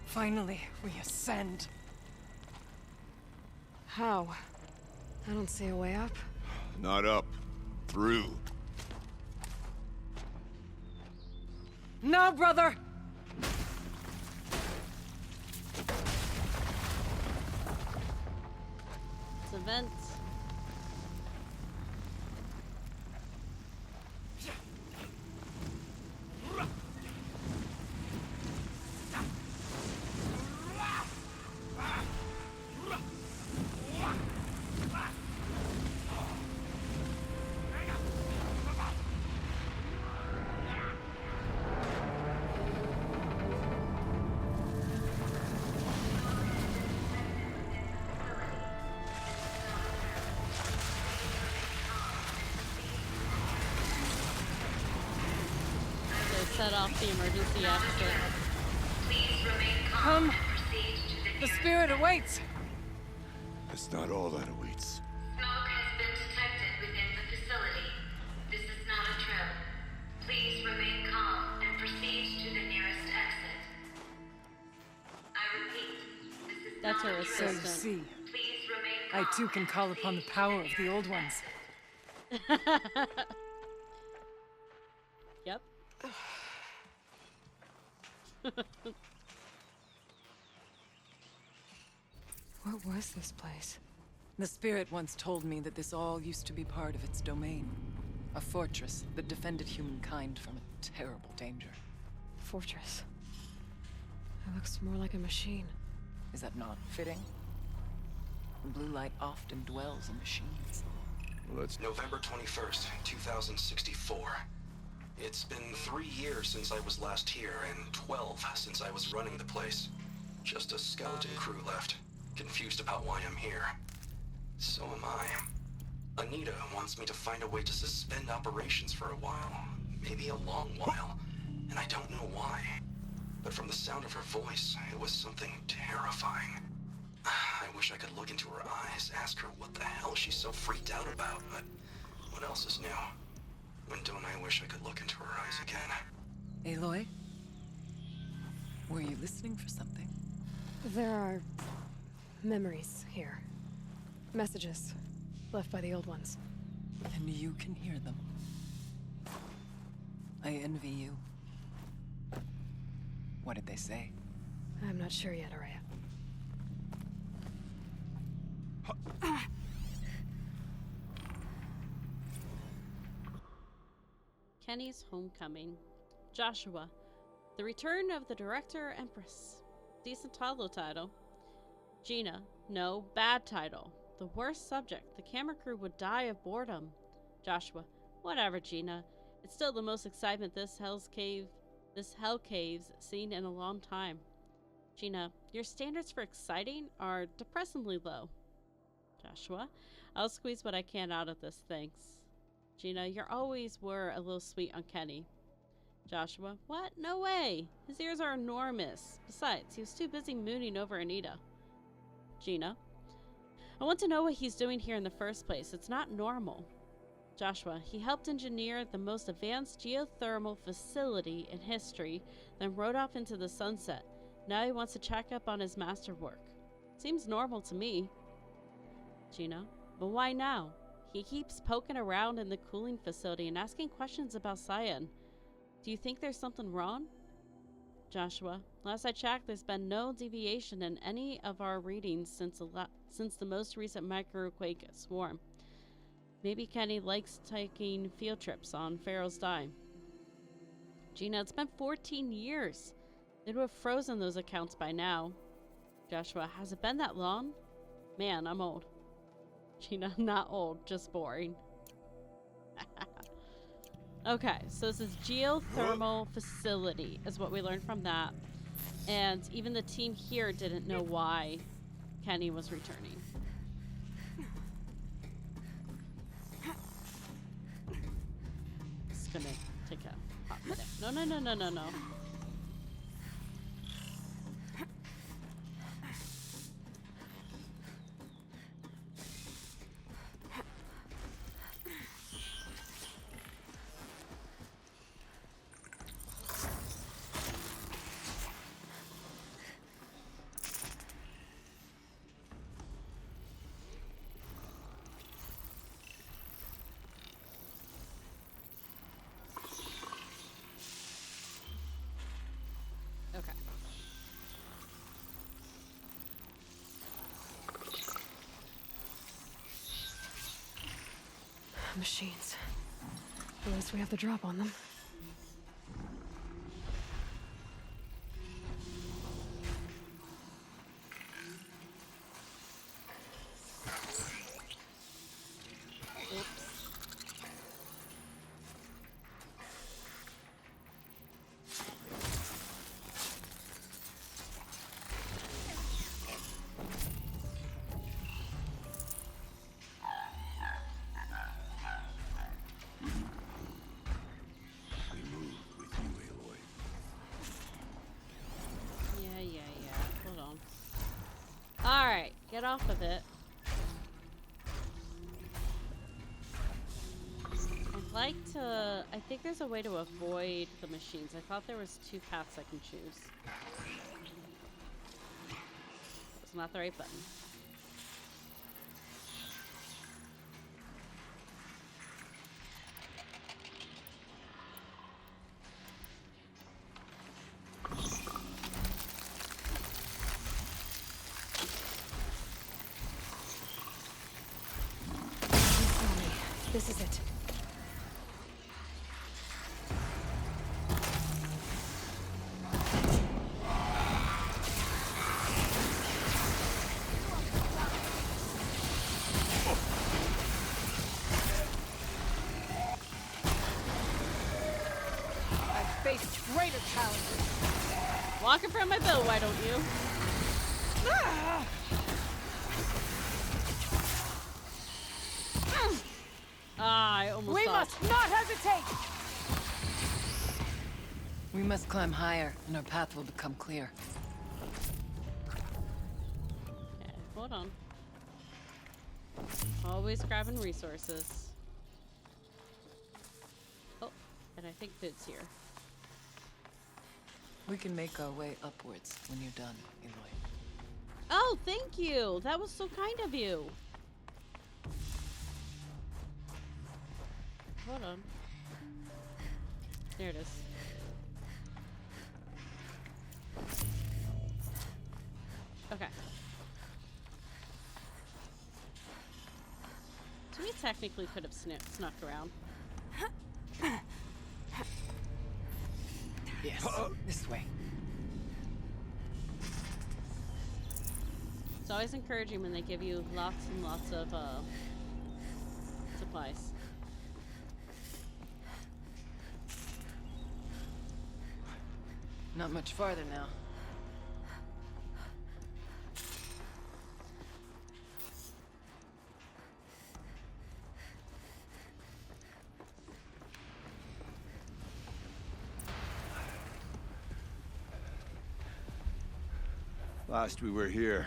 Finally, we ascend. How? I don't see a way up. Not up. Through. No, brother! It's events. Set off the emergency exit. Please remain Come. calm and proceed to The spirit awaits. That's not all that awaits. Smoke has been detected within the facility. This is not a drill. Please remain calm and proceed to the nearest exit. I repeat, this is That's not her a So drill. you see, Please remain calm. I too can call upon the power of the old ones. Yep. What was this place? The spirit once told me that this all used to be part of its domain. A fortress that defended humankind from a terrible danger. Fortress. It looks more like a machine. Is that not fitting? The blue light often dwells in machines. Well, that's November 21st, 2064. It's been 3 years since I was last here, and 12 since I was running the place. Just a skeleton crew left, confused about why I'm here. So am I. Anita wants me to find a way to suspend operations for a while. Maybe a long while. and I don't know why. But from the sound of her voice, it was something terrifying. I wish I could look into her eyes, ask her what the hell she's so freaked out about, but what else is new? When don't I wish I could look into her eyes again? Aloy? Were you listening for something? There are memories here. Messages left by the old ones. And you can hear them. I envy you. What did they say? I'm not sure yet, Araya. Kenny's homecoming. Joshua. The return of the Director Empress. Decent toddler title. Gina. No, bad title. The worst subject. The camera crew would die of boredom. Joshua. Whatever, Gina. It's still the most excitement this hell cave's seen in a long time. Gina. Your standards for exciting are depressingly low. Joshua. I'll squeeze what I can out of this, thanks. Gina, you always were a little sweet on Kenny. Joshua, what? No way! His ears are enormous. Besides, he was too busy mooning over Anita. Gina, I want to know what he's doing here in the first place. It's not normal. Joshua, he helped engineer the most advanced geothermal facility in history, then rode off into the sunset. Now he wants to check up on his masterwork. Seems normal to me. Gina, but why now? He keeps poking around in the cooling facility and asking questions about Cyan. Do you think there's something wrong? Joshua, last I checked, there's been no deviation in any of our readings since the most recent microquake swarm. Maybe Kenny likes taking field trips on Pharaoh's Dime. Gina, it's been 14 years. They'd have frozen those accounts by now. Joshua, has it been that long? Man, I'm old. Gina, not old, just boring. Okay, so this is geothermal facility is what we learned from that. And even the team here didn't know why Kenny was returning. It's gonna take a hot minute. No. Okay. Machines. At least we have the drop on them. Alright, get off of it. I'd like to... I think there's a way to avoid the machines. I thought there was 2 paths I can choose. It's not the right button. This is it. I've faced greater challenges. Walk in front of my bill, why don't you? Ah! Ah, I almost We thought. must not hesitate! We must climb higher, and our path will become clear. Okay, hold on. Always grabbing resources. Oh, and I think food's here. We can make our way upwards when you're done, Eloy. Oh, thank you. That was so kind of you. Hold on. There it is. Okay. So we technically could have snuck around. Yes, this way. It's always encouraging when they give you lots and lots of supplies. Not much farther now. Last we were here,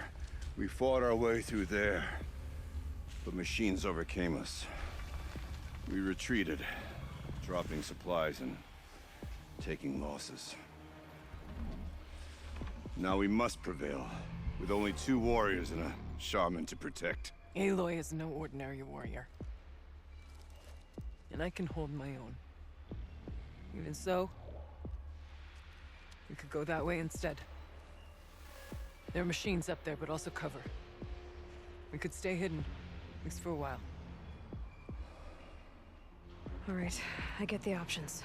we fought our way through there. But machines overcame us. We retreated, dropping supplies and taking losses. Now we must prevail, with only 2 warriors and a shaman to protect. Aloy is no ordinary warrior. And I can hold my own. Even so, we could go that way instead. There are machines up there, but also cover. We could stay hidden, at least for a while. All right, I get the options.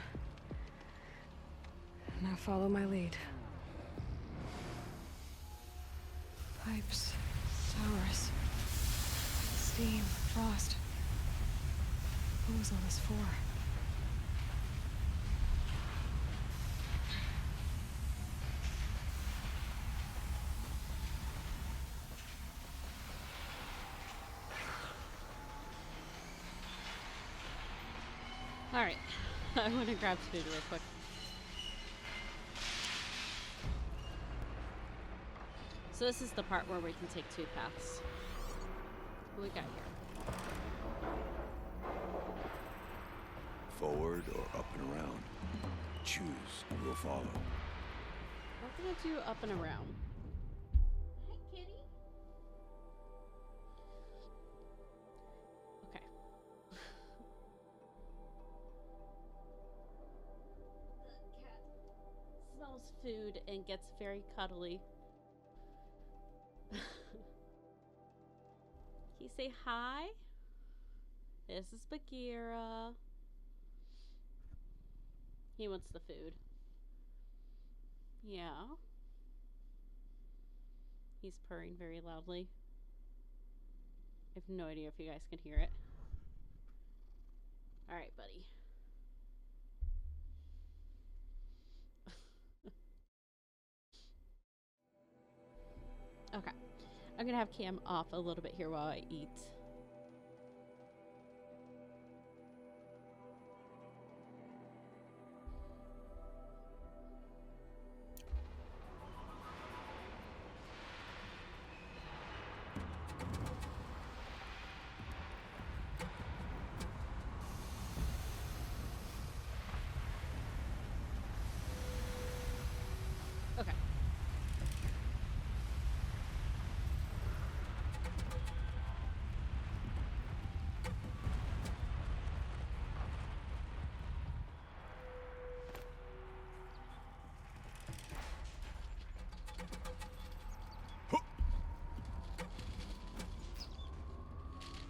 Now follow my lead. Pipes, towers, steam, frost. What was all this for? Alright. I want to grab food real quick. So this is the part where we can take 2 paths. What we got here? Forward or up and around. Choose, and we'll follow. We're gonna do up and around. Hi, kitty. Okay. The cat smells food and gets very cuddly. Can you say hi? This is Bagheera. He wants the food. Yeah. He's purring very loudly. I have no idea if you guys can hear it. Alright, buddy. Okay. I'm gonna have Cam off a little bit here while I eat. Okay.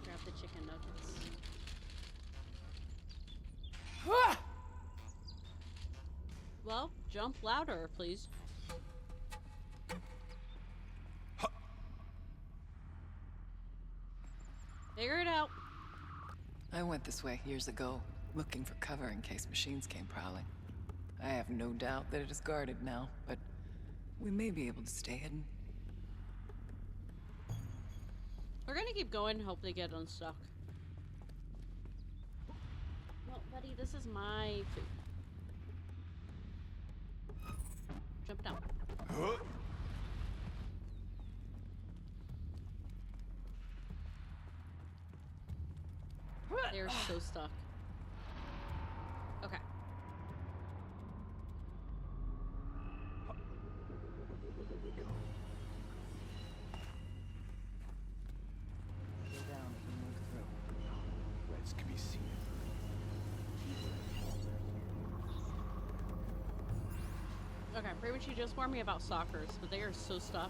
Grab the chicken nuggets. Well, jump louder, please. Figure it out. I went this way years ago, looking for cover in case machines came prowling. I have no doubt that it is guarded now, but we may be able to stay hidden. We're gonna keep going and hope they get unstuck. Well, buddy, this is my food. jump down. They're so stuck. Okay. Reds can be seen. Okay, pretty much you just warned me about stalkers, but they are so stuck.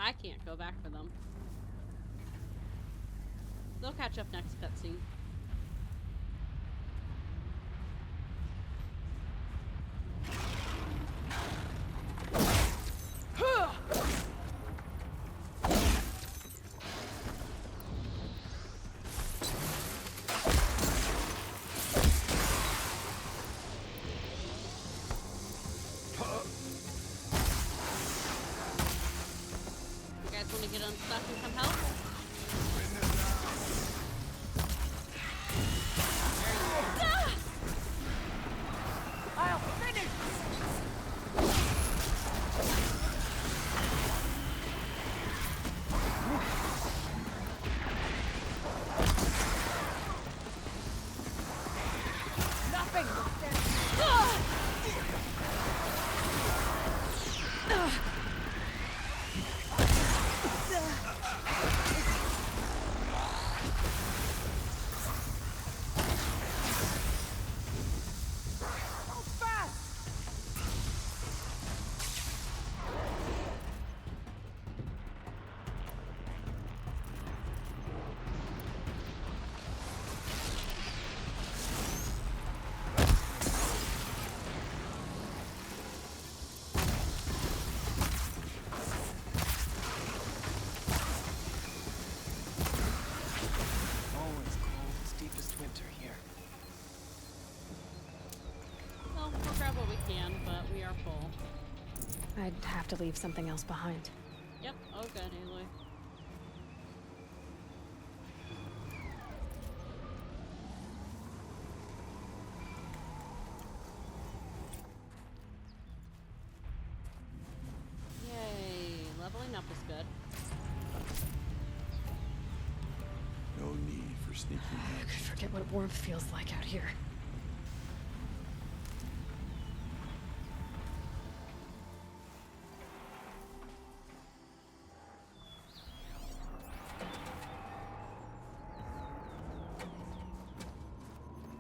I can't go back for them. They'll catch up next cutscene. Want to get unstuck and come help? I'll finish! Nothing! I'd have to leave something else behind. Yep. Oh, good, Aloy. Yay. Leveling up is good. No need for sneaking in. I could forget what warmth feels like out here.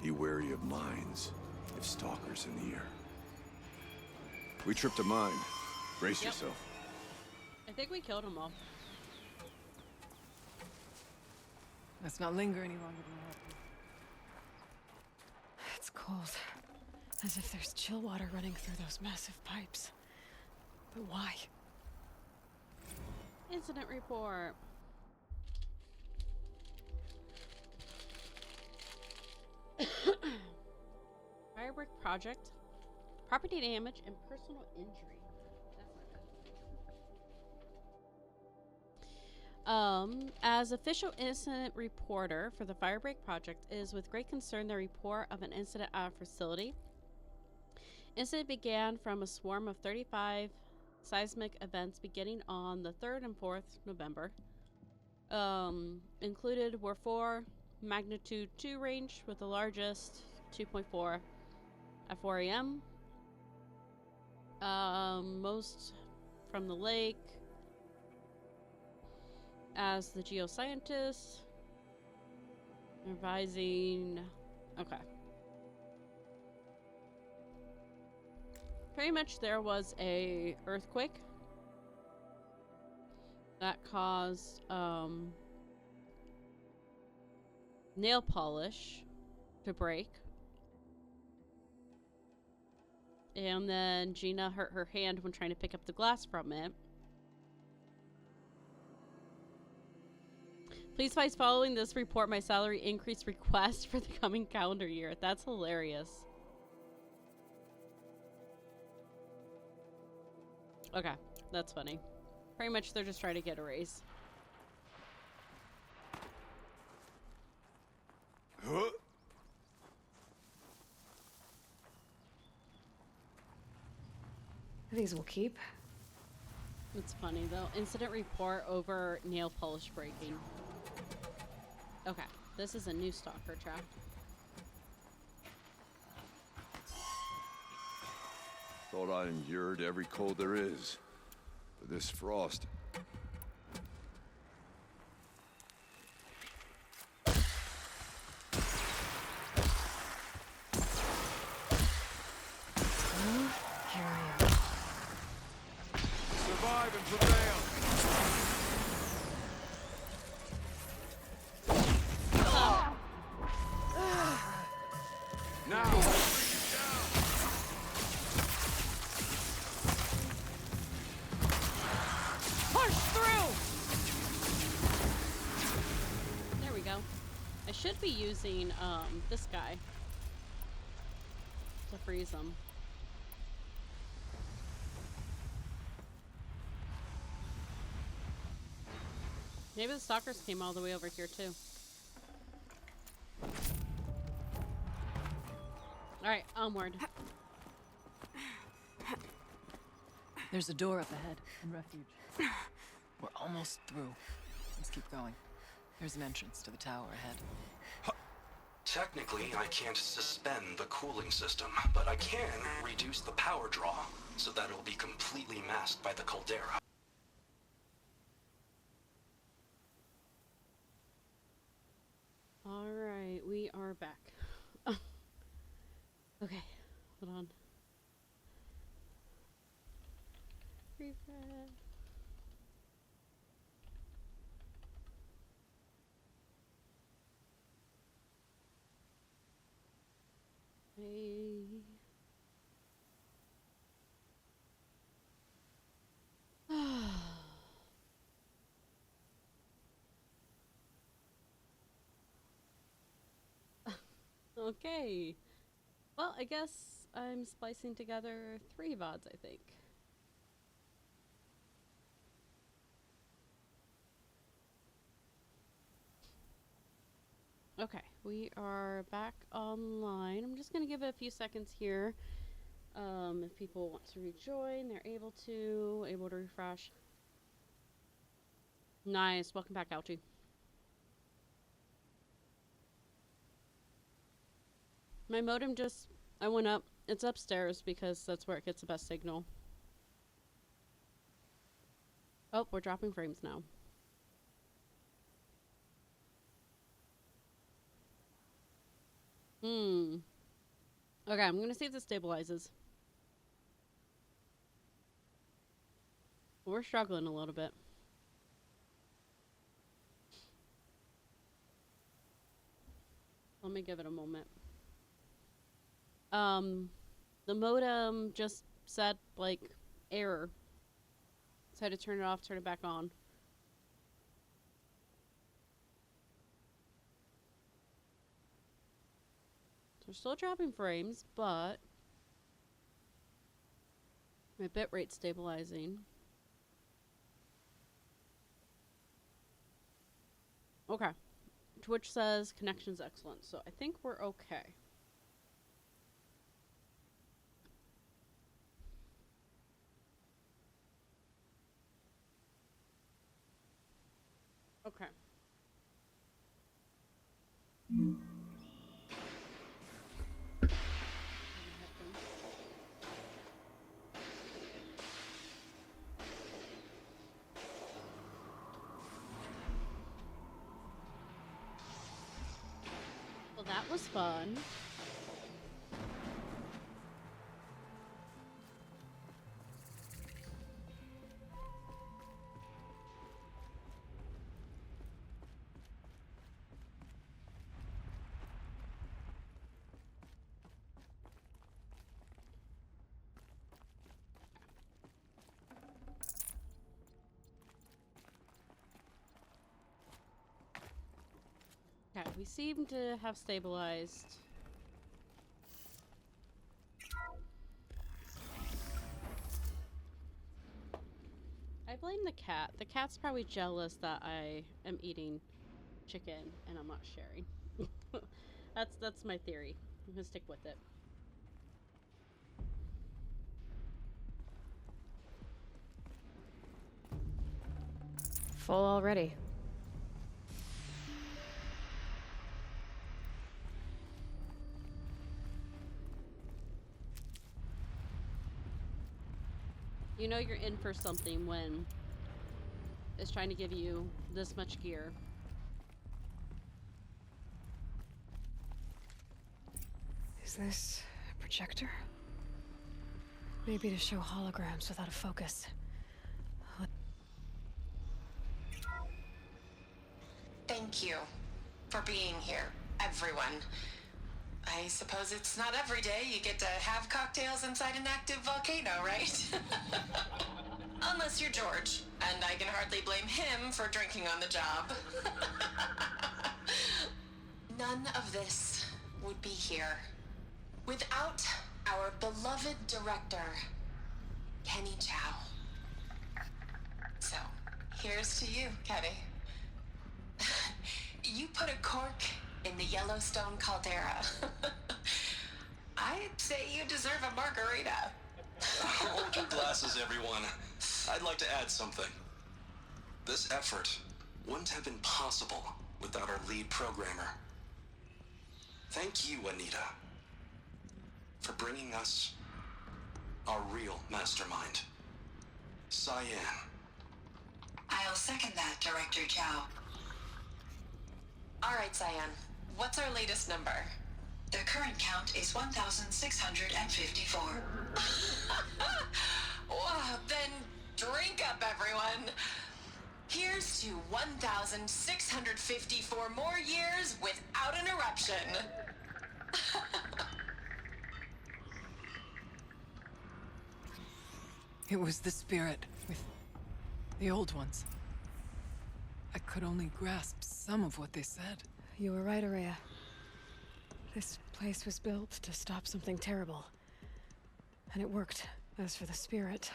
Be wary of mines, if stalkers in the air. We tripped a mine. Brace yourself. I think we killed them all. Let's not linger any longer than that. It's cold. As if there's chill water running through those massive pipes. But why? Incident report. Firework project. Property damage and personal injury. That's not good. As official incident reporter for the Firebreak project, it is with great concern the report of an incident at our facility. Incident began from a swarm of 35 seismic events beginning on the 3rd and 4th November. Included were 4 magnitude 2 range, with the largest 2.4 at 4 a.m. Most from the lake. As the geoscientist advising. Okay. Pretty much there was a earthquake that caused nail polish to break. And then Gina hurt her hand when trying to pick up the glass from it. Please find following this report my salary increase request for the coming calendar year. That's hilarious. Okay, that's funny. Pretty much they're just trying to get a raise. These will keep. It's funny though. Incident report over nail polish breaking. Okay, this is a new stalker trap. Thought I endured every cold there is. But this frost... Here I am. Survive and prevail. Now, bring it down. Push through! There we go. I should be using this guy to freeze them. Maybe the stalkers came all the way over here too. Alright, onward. There's a door up ahead in refuge. We're almost through. Let's keep going. There's an entrance to the tower ahead. Technically, I can't suspend the cooling system, but I can reduce the power draw so that it'll be completely masked by the caldera. Alright, we are back. Okay, hold on. Refresh. Hey. Okay. Well, I guess I'm splicing together 3 VODs, I think. Okay, we are back online. I'm just going to give it a few seconds here. If people want to rejoin, they're able to refresh. Nice. Welcome back, Alchie. My modem I went up. It's upstairs because that's where it gets the best signal. Oh, we're dropping frames now. Okay, I'm gonna see if this stabilizes. We're struggling a little bit. Let me give it a moment. The modem just said, like, error. So I had to turn it off, turn it back on. So we're still dropping frames, but my bitrate's stabilizing. Okay. Twitch says connection's excellent, so I think we're okay. Okay. Well, that was fun. Okay, we seem to have stabilized. I blame the cat. The cat's probably jealous that I am eating chicken and I'm not sharing. That's my theory. I'm gonna stick with it. Full already. You know you're in for something when it's trying to give you this much gear. Is this a projector? Maybe to show holograms without a focus. Thank you for being here, everyone. I suppose it's not every day you get to have cocktails inside an active volcano, right? Unless you're George, and I can hardly blame him for drinking on the job. None of this would be here without our beloved director, Kenny Chow. So, here's to you, Kenny. You put a cork in the Yellowstone caldera. I'd say you deserve a margarita. Hold your glasses, everyone. I'd like to add something. This effort wouldn't have been possible without our lead programmer. Thank you, Anita, for bringing us our real mastermind, Cyan. I'll second that, Director Chow. All right, Cyan. What's our latest number? The current count is 1,654. Wow, then drink up, everyone. Here's to 1,654 more years without an eruption. It was the spirit with the old ones. I could only grasp some of what they said. You were right, Araya. This place was built to stop something terrible. And it worked. As for the spirit,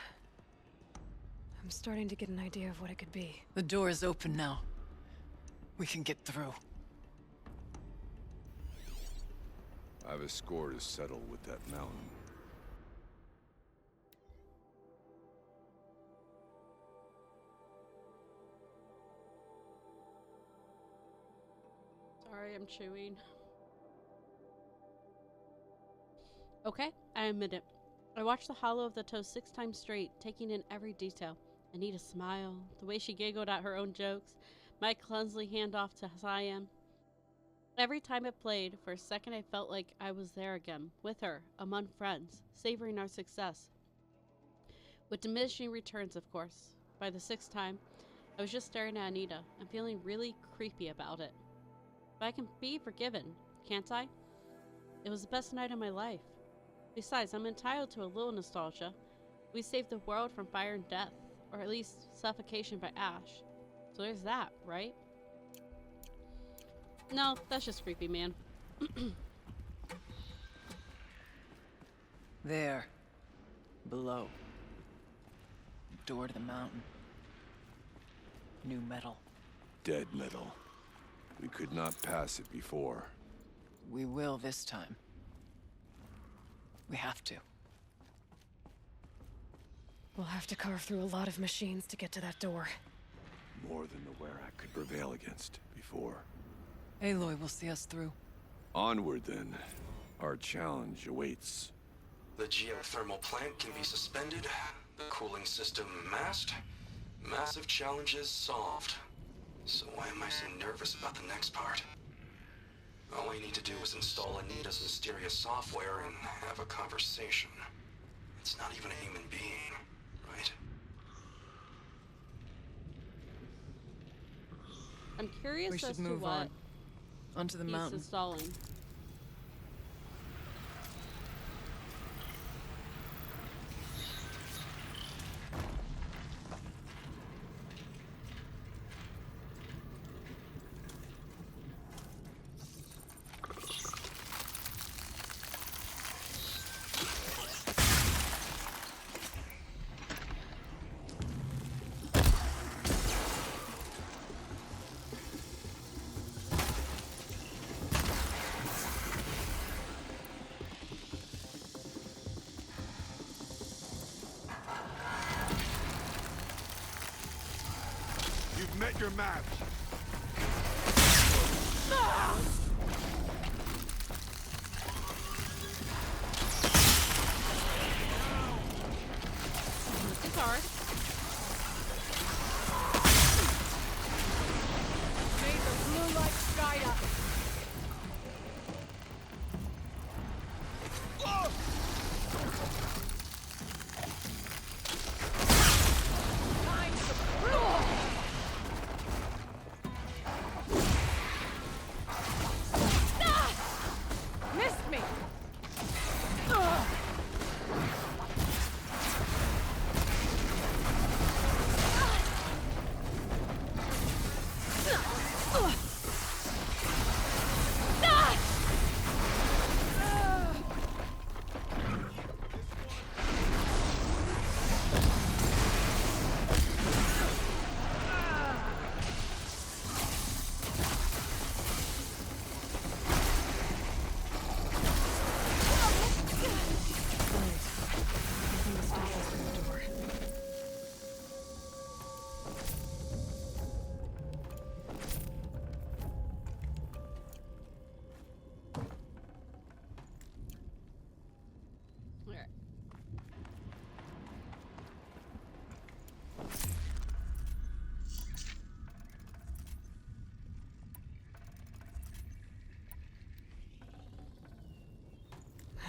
I'm starting to get an idea of what it could be. The door is open now. We can get through. I have a score to settle with that mountain. Sorry, I'm chewing. Okay, I admit it. I watched the hollow of the toe 6 times straight, taking in every detail. Anita smiled, the way she giggled at her own jokes, my clumsy handoff to Cyan. Every time it played, for a second I felt like I was there again, with her, among friends, savoring our success. With diminishing returns, of course. By the 6th time, I was just staring at Anita and feeling really creepy about it. But I can be forgiven, can't I? It was the best night of my life. Besides, I'm entitled to a little nostalgia. We saved the world from fire and death, or at least suffocation by ash. So there's that, right? No, that's just creepy, man. There. Below. Door to the mountain. New metal. Dead metal. We could not pass it before. We will this time. We have to. We'll have to carve through a lot of machines to get to that door. More than the Werak could prevail against before. Aloy will see us through. Onward, then. Our challenge awaits. The geothermal plant can be suspended, the cooling system masked. Massive challenges solved. So why am I so nervous about the next part? All I need to do is install Anita's mysterious software and have a conversation. It's not even a human being, right? I'm curious We should as to move what on. Onto the he's mountain. installing. met your match. This is hard. May the blue light guide us. Time to missed me.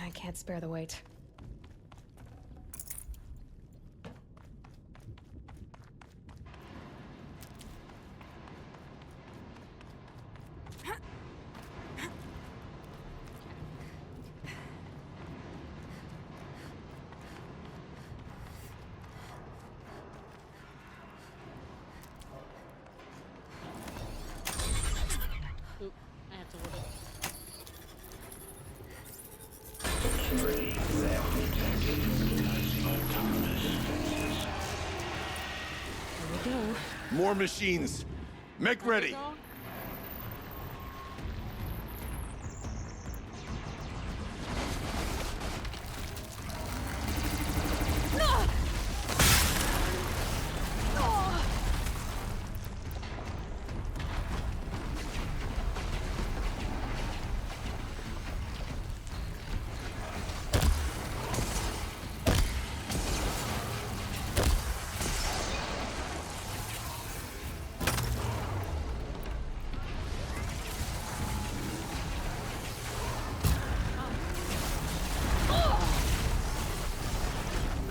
I can't spare the weight. Oop, I have to hold it. Here we go. More machines. Make ready.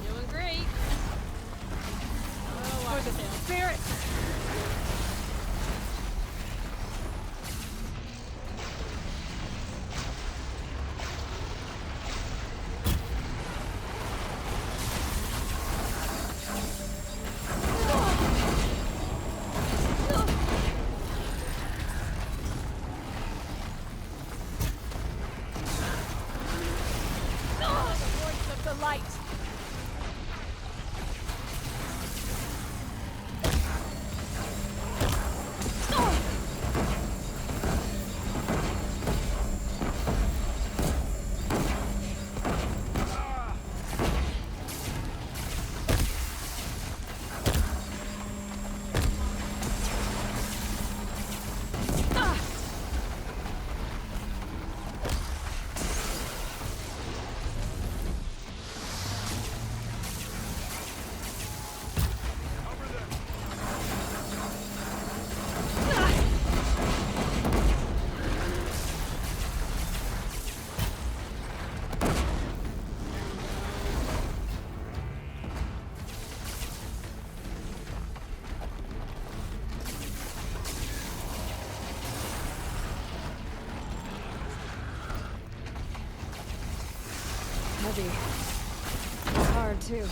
Doing great. Oh, watch For the it. spirit. The voice of the light. Heavy. It's hard, too.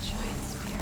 Giant spear.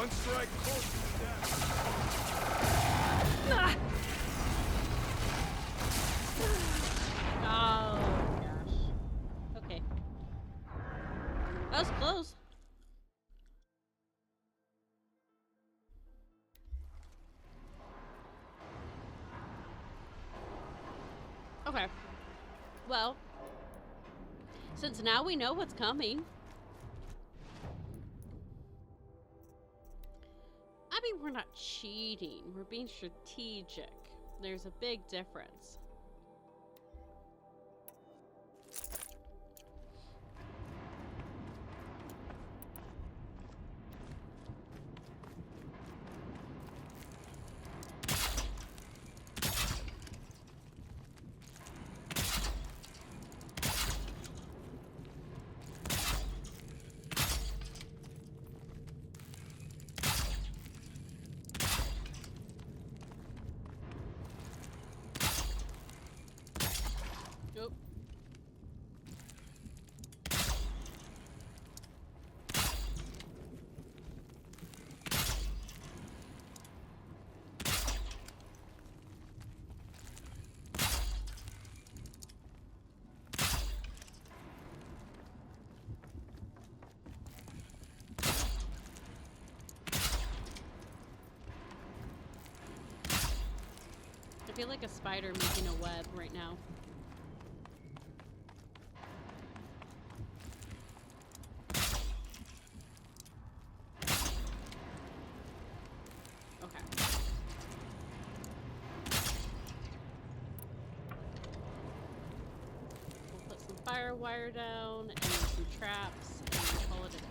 One strike close to death. Oh gosh. Okay. That was close. Okay. Well, since now we know what's coming. I mean, we're not cheating. We're being strategic. There's a big difference. Nope. I feel like a spider making a web right now. Okay. We'll put some fire wire down and some traps and call it a day.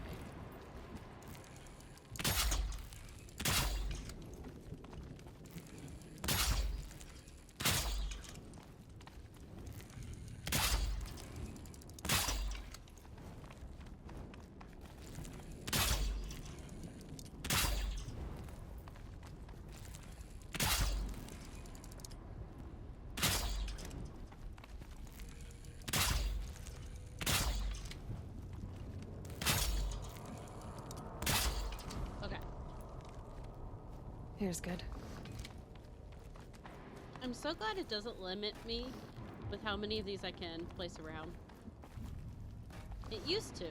Here's good. I'm so glad it doesn't limit me with how many of these I can place around. It used to.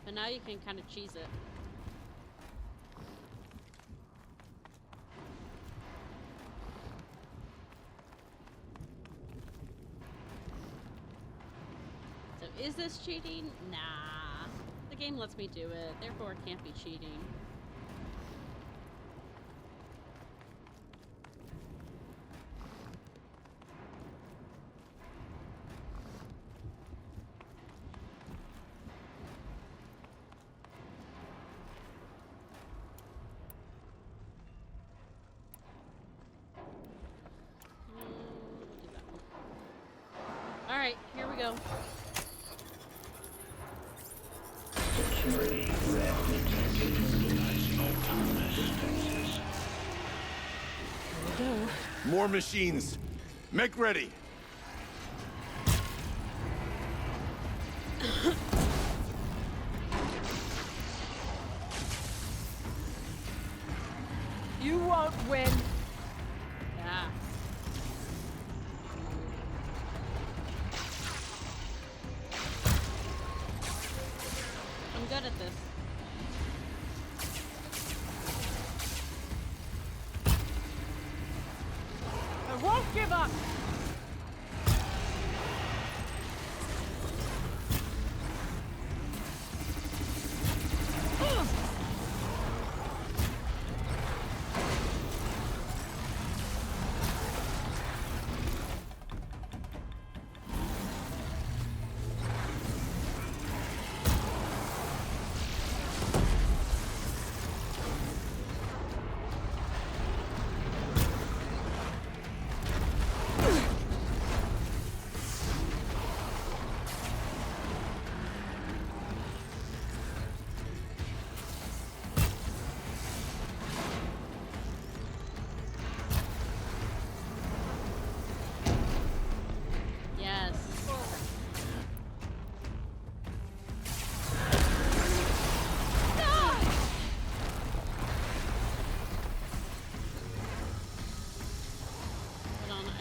But now you can kind of cheese it. So is this cheating? Nah. The game lets me do it, therefore it can't be cheating. Alright, here we go. More machines. Make ready. You won't win. Yeah. I'm good at this. I won't give up.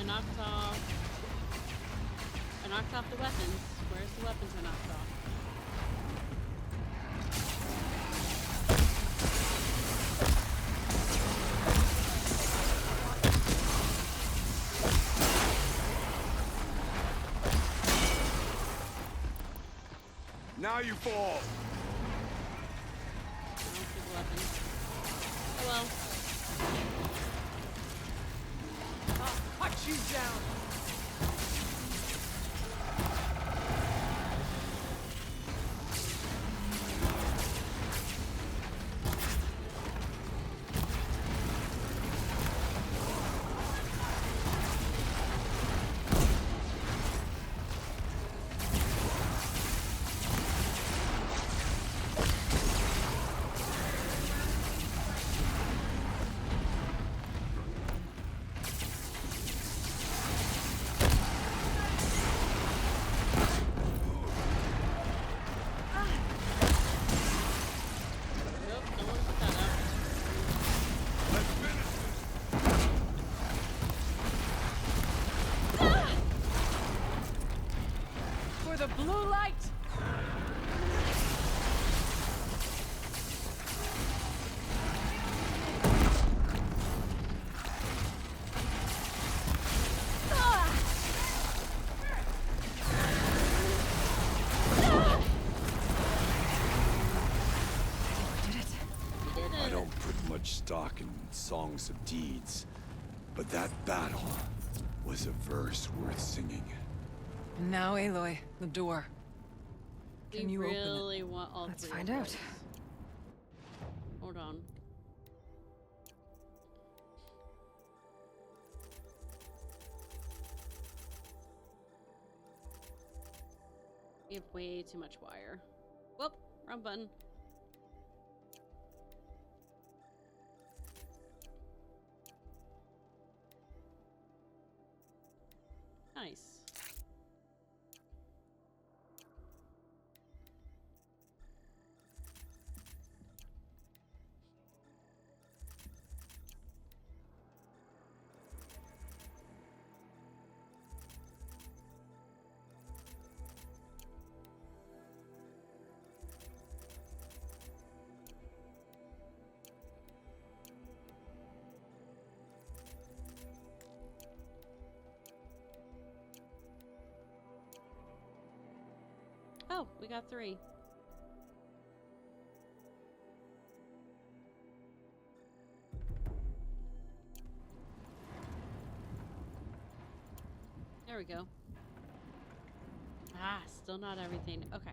knocked off the weapons. Where's the weapons I knocked off? Now you fall. I don't see the weapons. Oh well. I'll cut you down. The blue light! I don't put much stock in songs of deeds, but that battle was a verse worth singing. And now, Aloy, the door. Can you open it? Really want all Let's three find of out. those. Hold on. We have way too much wire. Whoop, wrong button. Nice. Oh, we got 3. There we go. Ah, still not everything. Okay.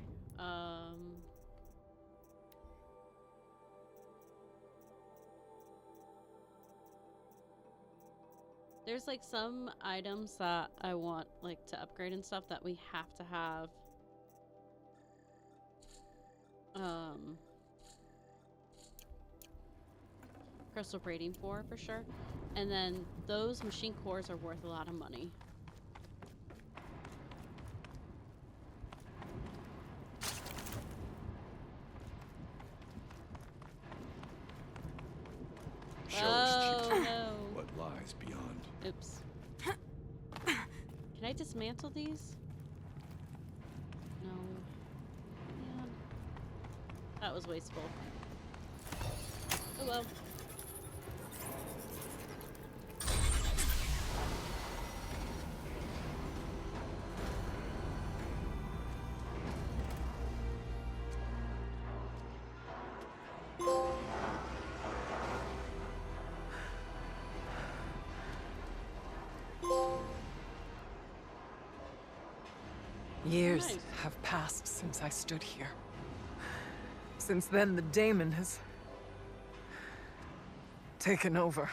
There's like some items that I want like to upgrade and stuff that we have to have crystal braiding for sure. And then those machine cores are worth a lot of money. Shows Oh no. what lies beyond. Oops. Can I dismantle these? No. Man. That was wasteful. Oh well. Years Nice. have passed since I stood here. Since then, the daemon has taken over.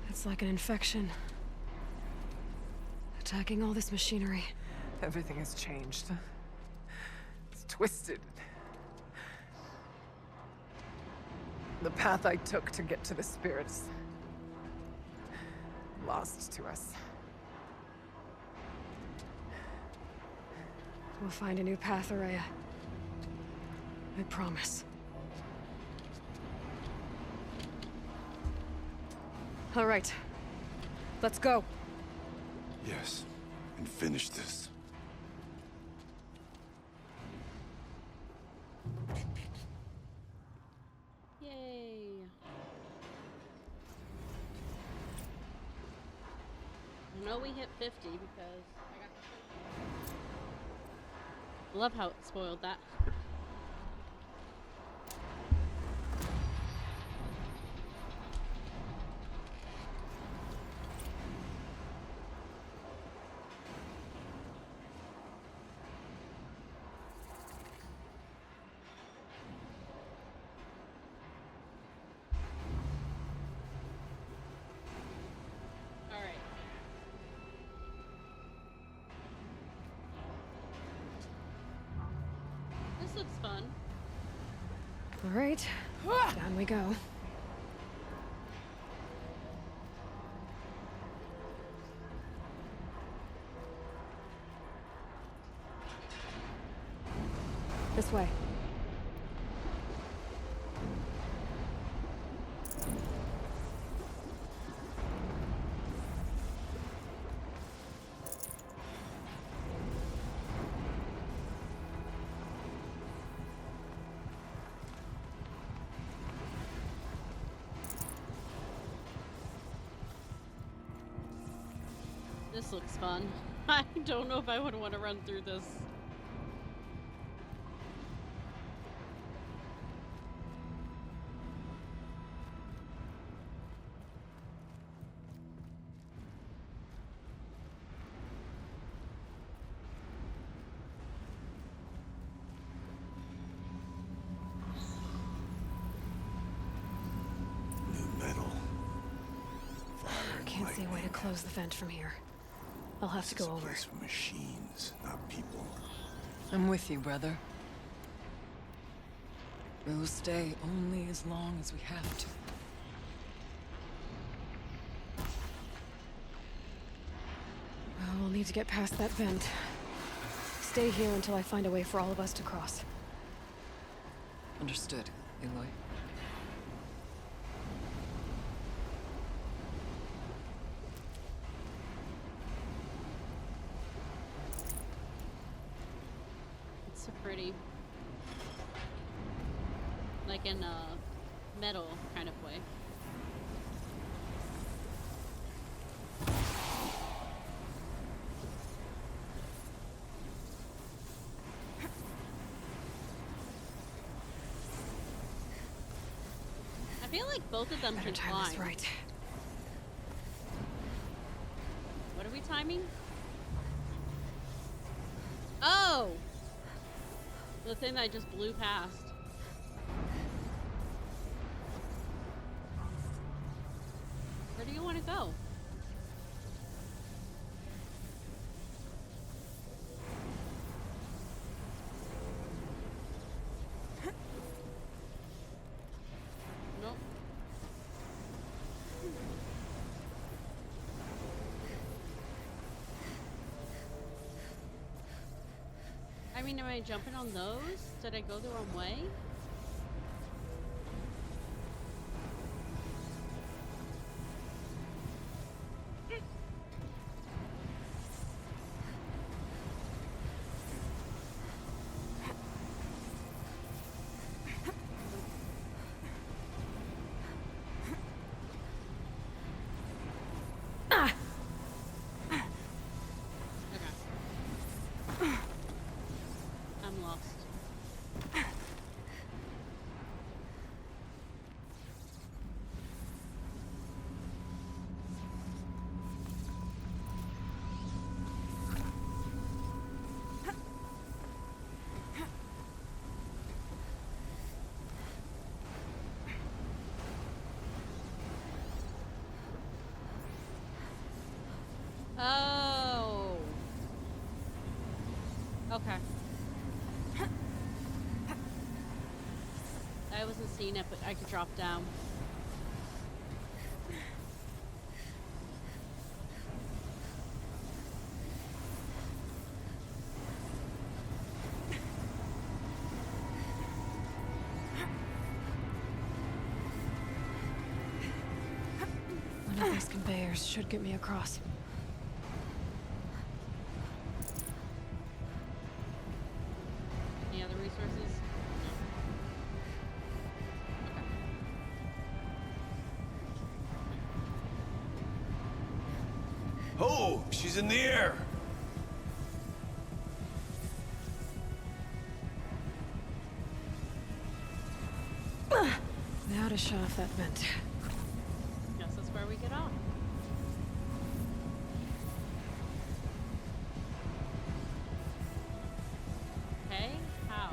It's like an infection. Attacking all this machinery. Everything has changed. It's twisted. The path I took to get to the spirits, lost to us. We'll find a new path, Araya. I promise. All right. Let's go. Yes, and finish this. Yay. I know we hit 50 because I got the... Love how it spoiled that. This looks fun. All right, down we go. This way. This looks fun. I don't know if I would want to run through this. New metal. Can't see a way to close the vent from here. I'll have to go over. This is a place for machines, not people. I'm with you, brother. We'll stay only as long as we have to. Well, we'll need to get past that vent. Stay here until I find a way for all of us to cross. Understood, Aloy. It's so pretty. Like in a metal kind of way. I feel like both of them can climb. That's right. What are we timing? Oh! The thing that I just blew past. Where do you want to go? Nope. I mean, am I jumping on those? Did I go the wrong way? I'm lost. Oh. Okay. I wasn't seeing it, but I could drop down. One of these These conveyors should get me across. Any other resources? Oh, she's in the air! Now to shut off that vent. Guess that's where we get off. Okay, how?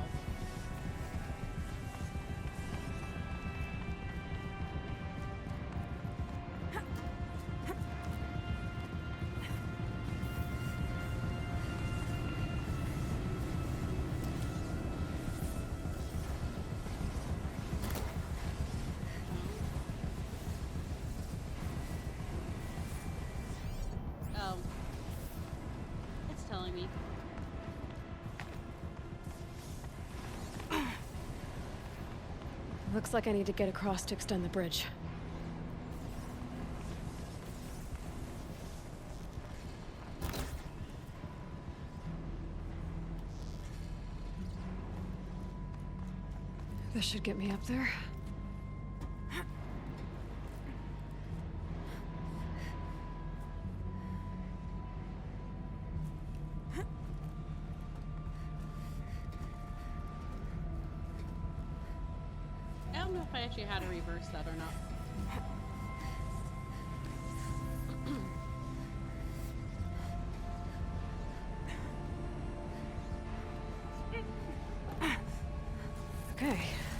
Oh. It's telling me. Looks like I need to get across to extend the bridge. This should get me up there. I don't know if I actually had to reverse that or not. Okay,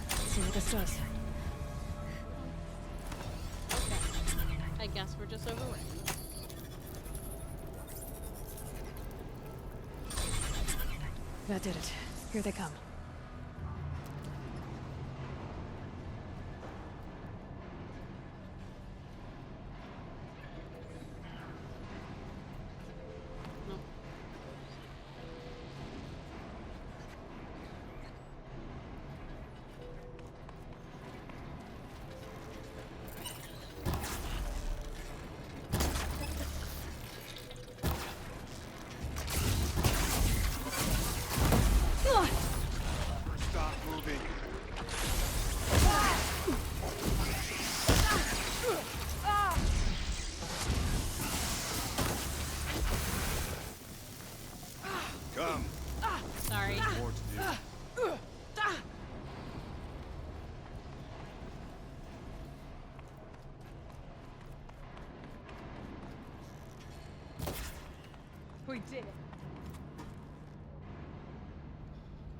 let's see what this does. Okay. I guess we're just overrunning. That did it. Here they come. Stop moving. Come. Sorry. More to do. We did it.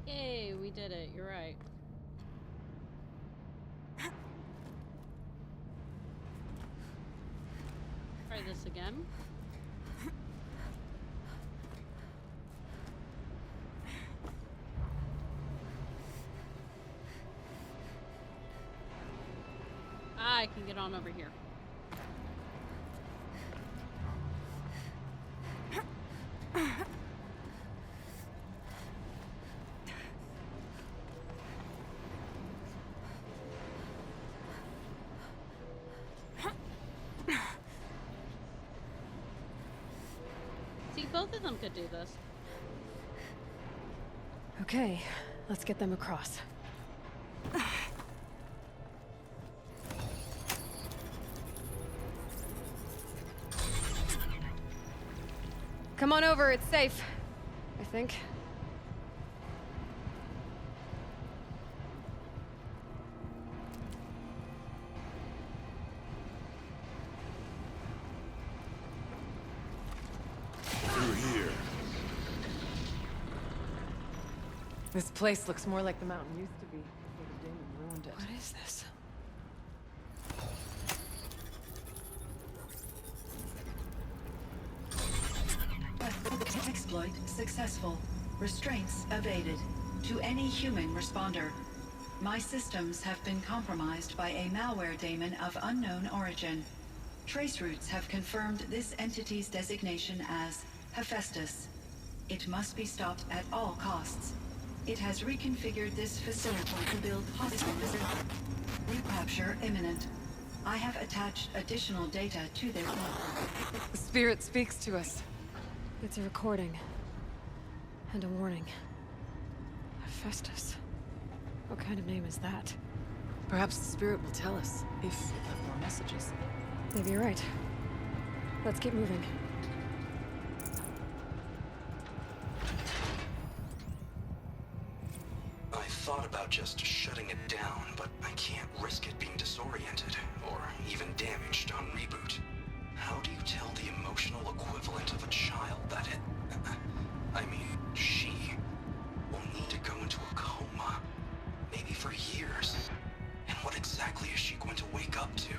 Yay, we did it. You're right. Try this again. I can get on over here. See, both of them could do this. Okay, let's get them across. Come on over, it's safe. I think. Through here. This place looks more like the mountain used to be before the demon ruined it. What is this? Exploit successful. Restraints evaded. To any human responder. My systems have been compromised by a malware daemon of unknown origin. Trace routes have confirmed this entity's designation as Hephaestus. It must be stopped at all costs. It has reconfigured this facility to build hospitals. Recapture imminent. I have attached additional data to their log. The spirit speaks to us. It's a recording. And a warning. Hephaestus. What kind of name is that? Perhaps the spirit will tell us, if we have more messages. Maybe you're right. Let's keep moving. I thought about just shutting it down, but I can't risk it being disoriented, or even damaged on reboot. How do you tell the emotional equivalent of a child that she will need to go into a coma, maybe for years? And what exactly is she going to wake up to?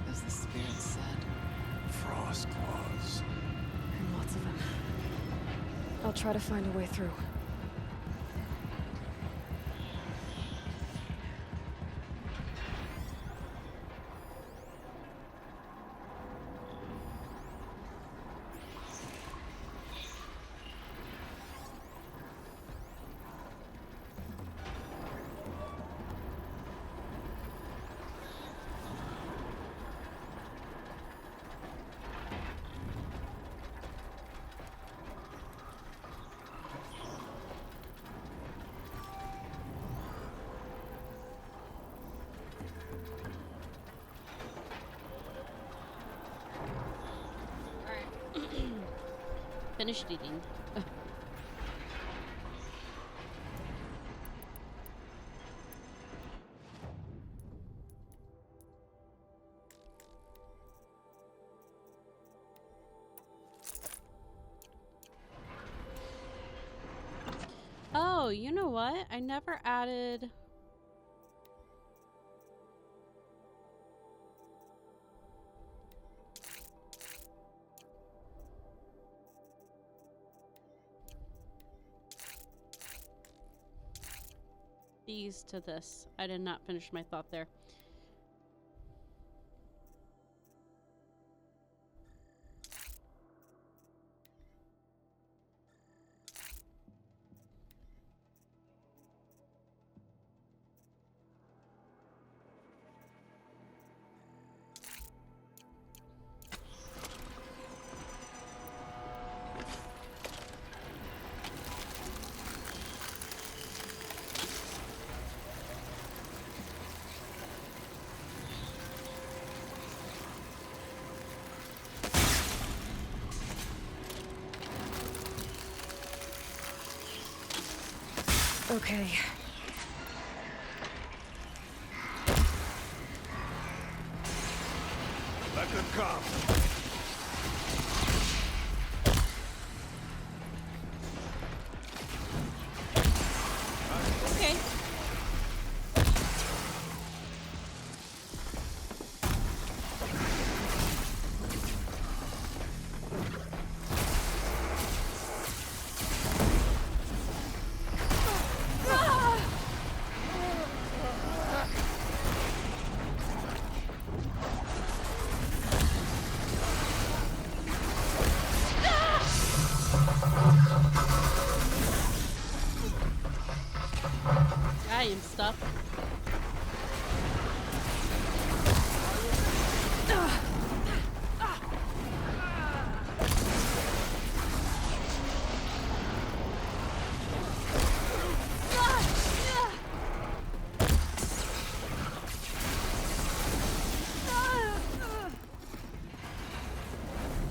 As the spirit said. Frost claws. And lots of them. I'll try to find a way through. Finished eating. Oh, you know what? I never added... these to this. I did not finish my thought there. Okay. Let them come. Okay. I am stuck.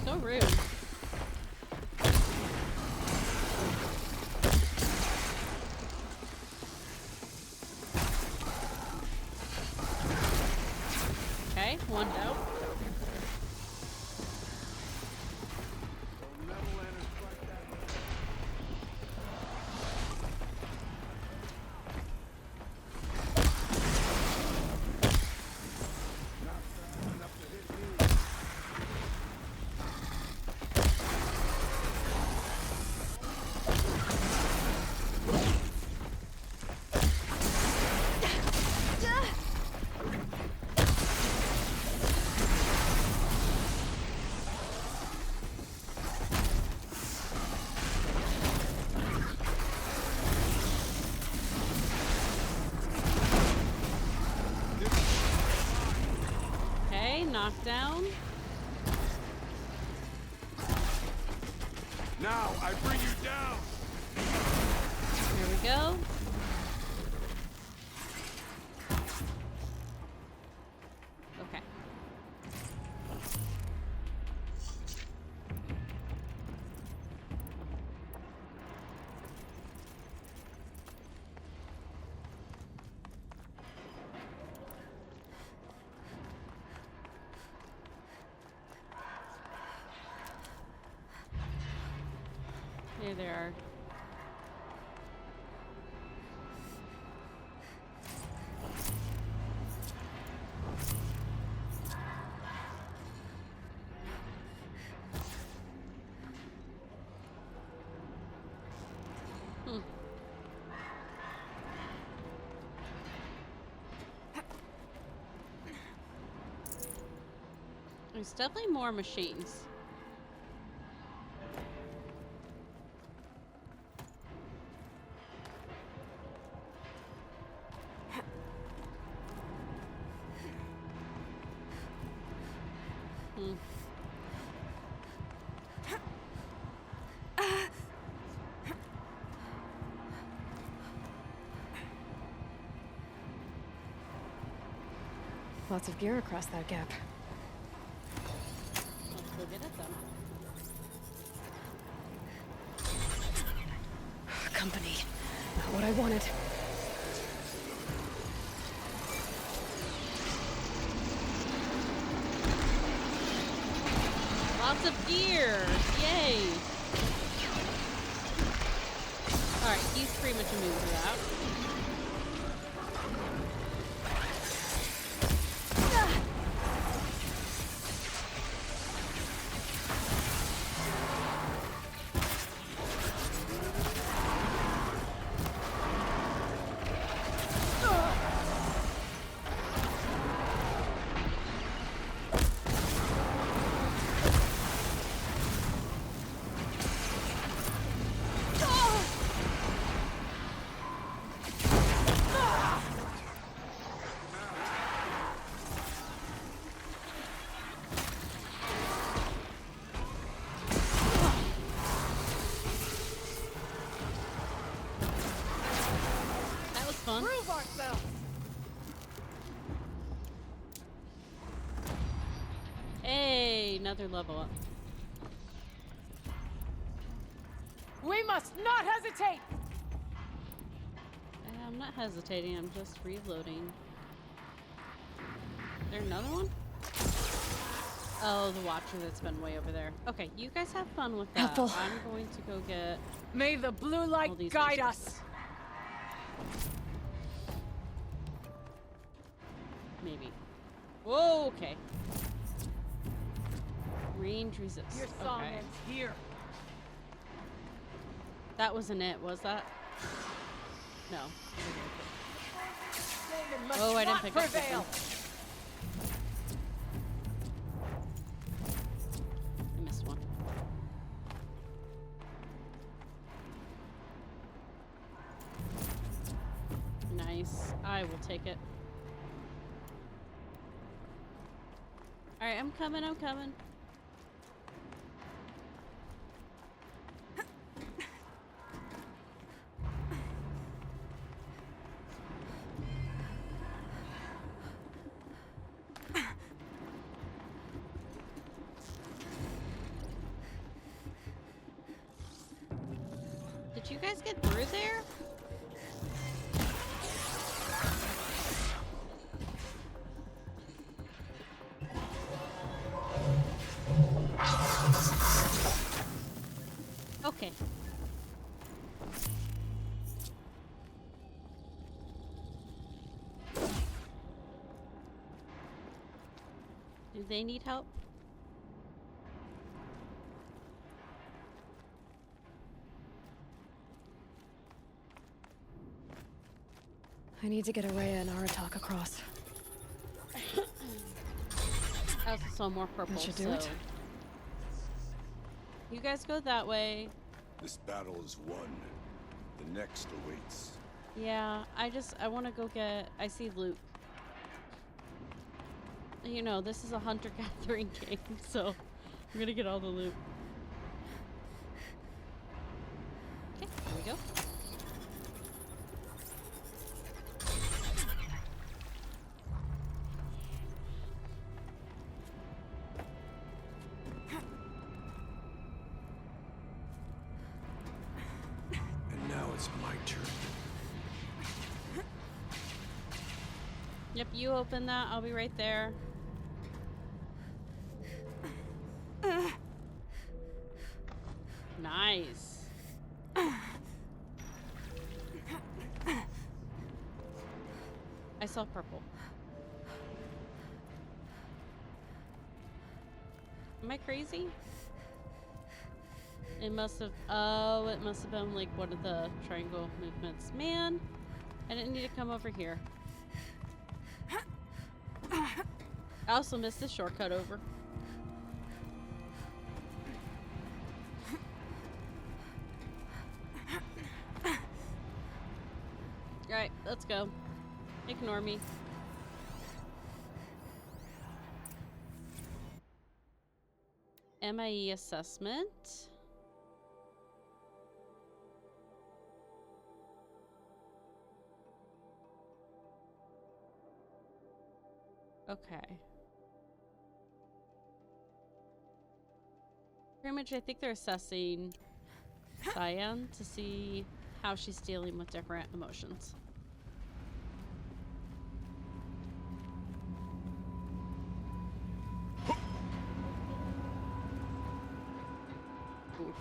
So rude. Okay, one down. knockdown. Now I bring you down. Here we go. Okay. Here they are. There's definitely more machines. Lots of gear across that gap. Let's go get it then. Company. Not what I wanted. Lots of gear! Yay! Alright, he's pretty much immune to that. Prove ourselves. Hey, another level up. We must not hesitate. I'm not hesitating, I'm just reloading. Is there another one? Oh, the Watcher that's been way over there. Okay, you guys have fun with that. Helpful. I'm going to go get... May the blue light guide us. Maybe. Whoa, okay. Range resist. Your song okay. ends here. That wasn't it, was that? No. Oh, I didn't pick up this one. I missed one. Nice. I will take it. Alright, I'm coming, I'm coming. Did you guys get through there? Okay. Do they need help? I need to get Araya and Aratak across. I also saw more purple, That should do it. You guys go that way. This battle is won. The next awaits. Yeah, I want to go get... I see Luke. You know, this is a hunter-gathering game, so I'm gonna get all the loot. Okay, there we go. And now it's my turn. Yep, you open that. I'll be right there. Nice. I saw purple. Am I crazy? It must have, oh, it must have been like one of the triangle movements. Man, I didn't need to come over here. I also missed the shortcut over. Alright, let's go. Ignore me. MIE assessment. Okay. Pretty much, I think they're assessing Cyan to see how she's dealing with different emotions. Oof.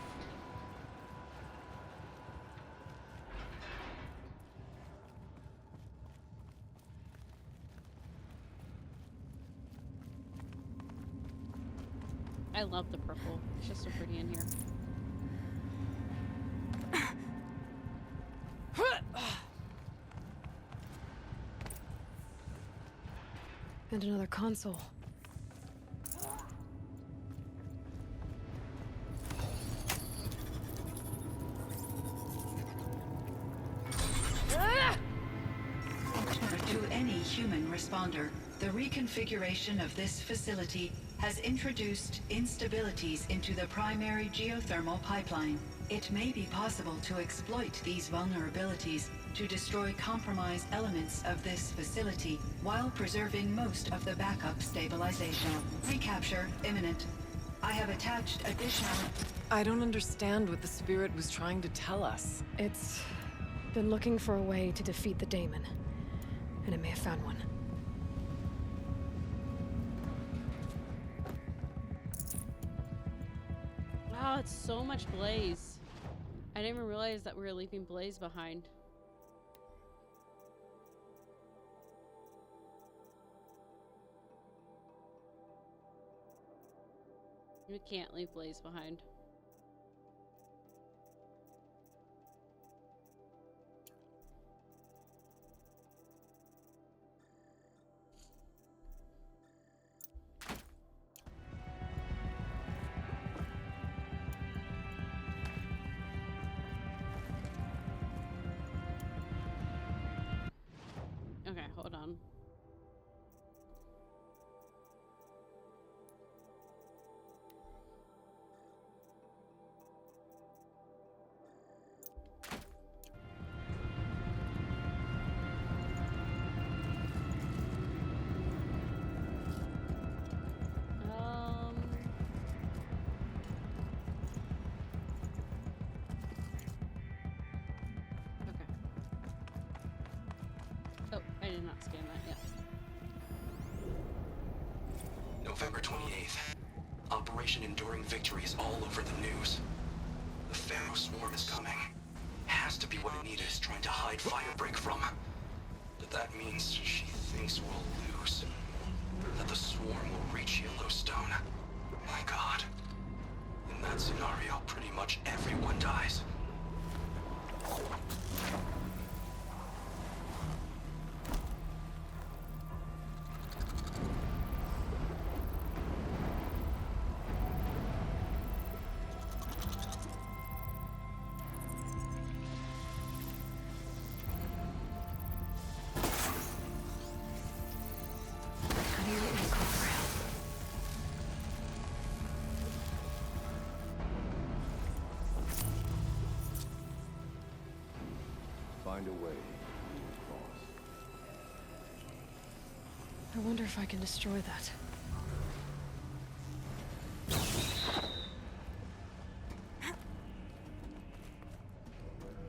I love the purple. It's just so pretty in here. And another console. To any human responder, the reconfiguration of this facility has introduced instabilities into the primary geothermal pipeline. It may be possible to exploit these vulnerabilities to destroy compromised elements of this facility while preserving most of the backup stabilization. Recapture imminent. I have attached additional... I don't understand what the spirit was trying to tell us. It's been looking for a way to defeat the daemon, and it may have found one. Wow, it's so much Blaze. I didn't even realize that we were leaving Blaze behind. We can't leave Blaze behind. Okay, hold on. Oh, I did not scan that yet. November 28th. Operation Enduring Victory is all over the news. The Pharaoh swarm is coming. Has to be what Anita is trying to hide Firebreak from. But that means she thinks we'll lose. That the swarm will reach Yellowstone. My God. In that scenario, pretty much everyone dies. How do you get me across? find a way to its boss. I wonder if I can destroy that.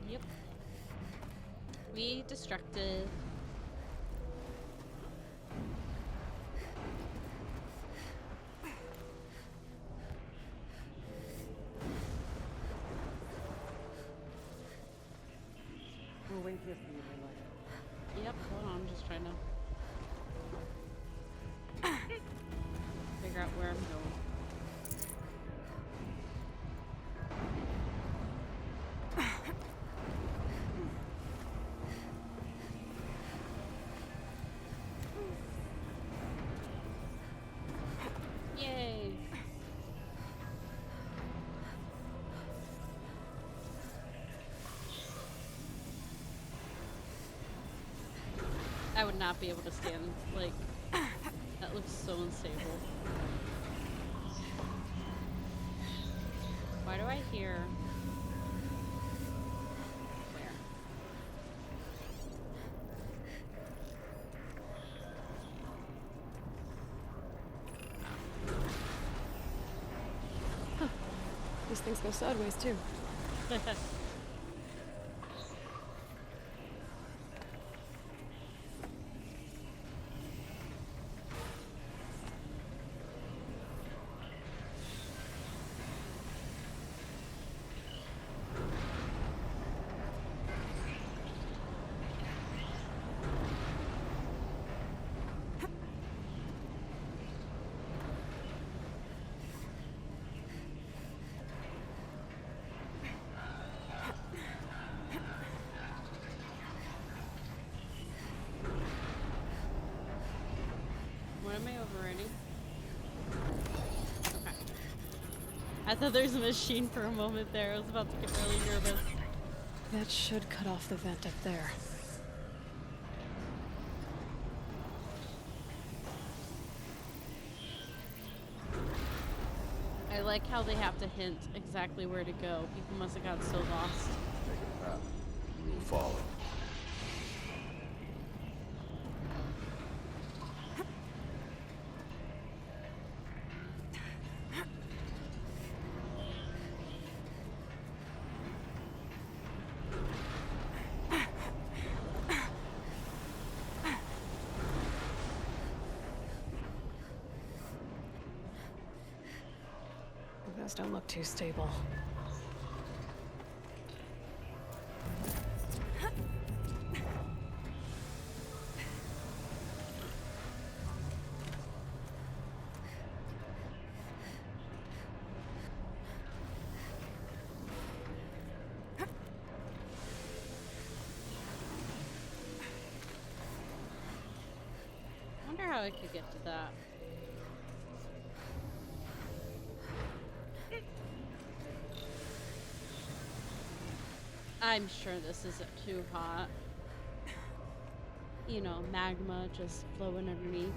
Yep. We destructed. We'll wait here for you, my life. Yep, hold on, I'm just trying to figure out where I'm going. Yay! I would not be able to stand, like, that looks so unstable. Why do I hear... Where? Huh. These things go sideways, too. What am I overriding? Okay. I thought there was a machine for a moment there. I was about to get really nervous. That should cut off the vent up there. I like how they have to hint exactly where to go. People must have gotten so lost. Make a path. We will follow. Those don't look too stable. I wonder how I could get to that. I'm sure this isn't too hot. You know, magma just flowing underneath.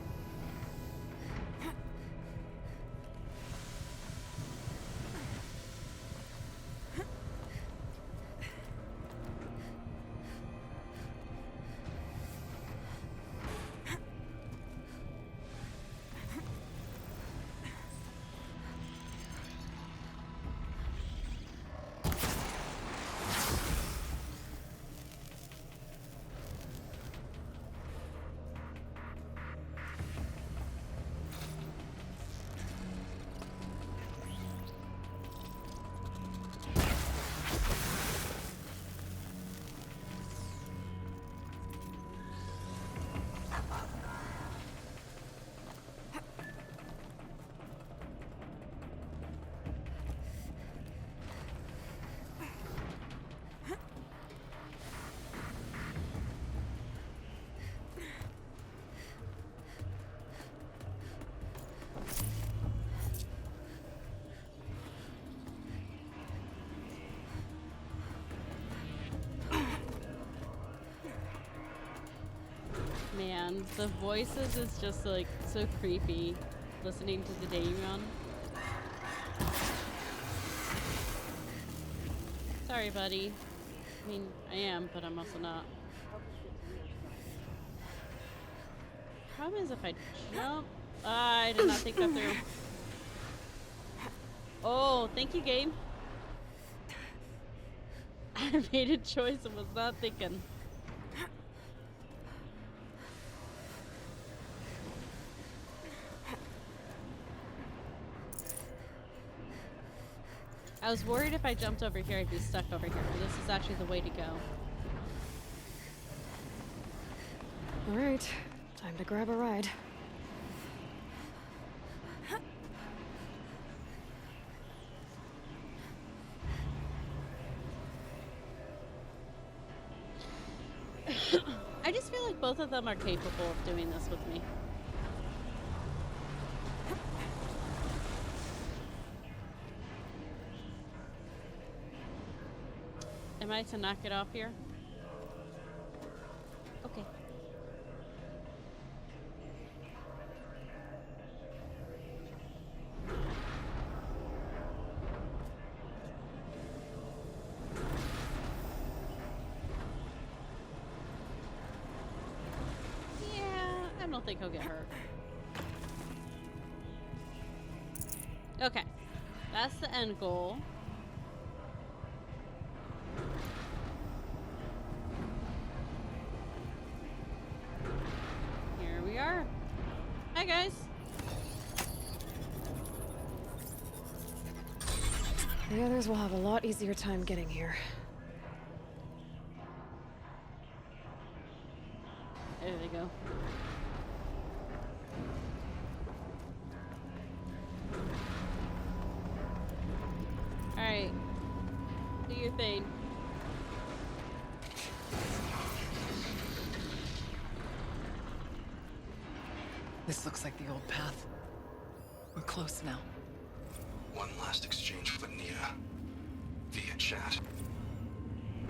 Man, the voices is just like so creepy listening to the Daemon. Sorry, buddy. I mean, I am, but I'm also not. Problem is if I jump... I did not think that through. Oh, thank you, game. I made a choice and was not thinking. I was worried if I jumped over here, I'd be stuck over here, but this is actually the way to go. All right, time to grab a ride. I just feel like both of them are capable of doing this with me. Am I to knock it off here? Okay. Yeah, I don't think he'll get hurt. Okay, that's the end goal. Here we are. Hi, guys. The others will have a lot easier time getting here. There they go. Alright. Do your thing. This looks like the old path. We're close now. One last exchange with Nia. Via chat.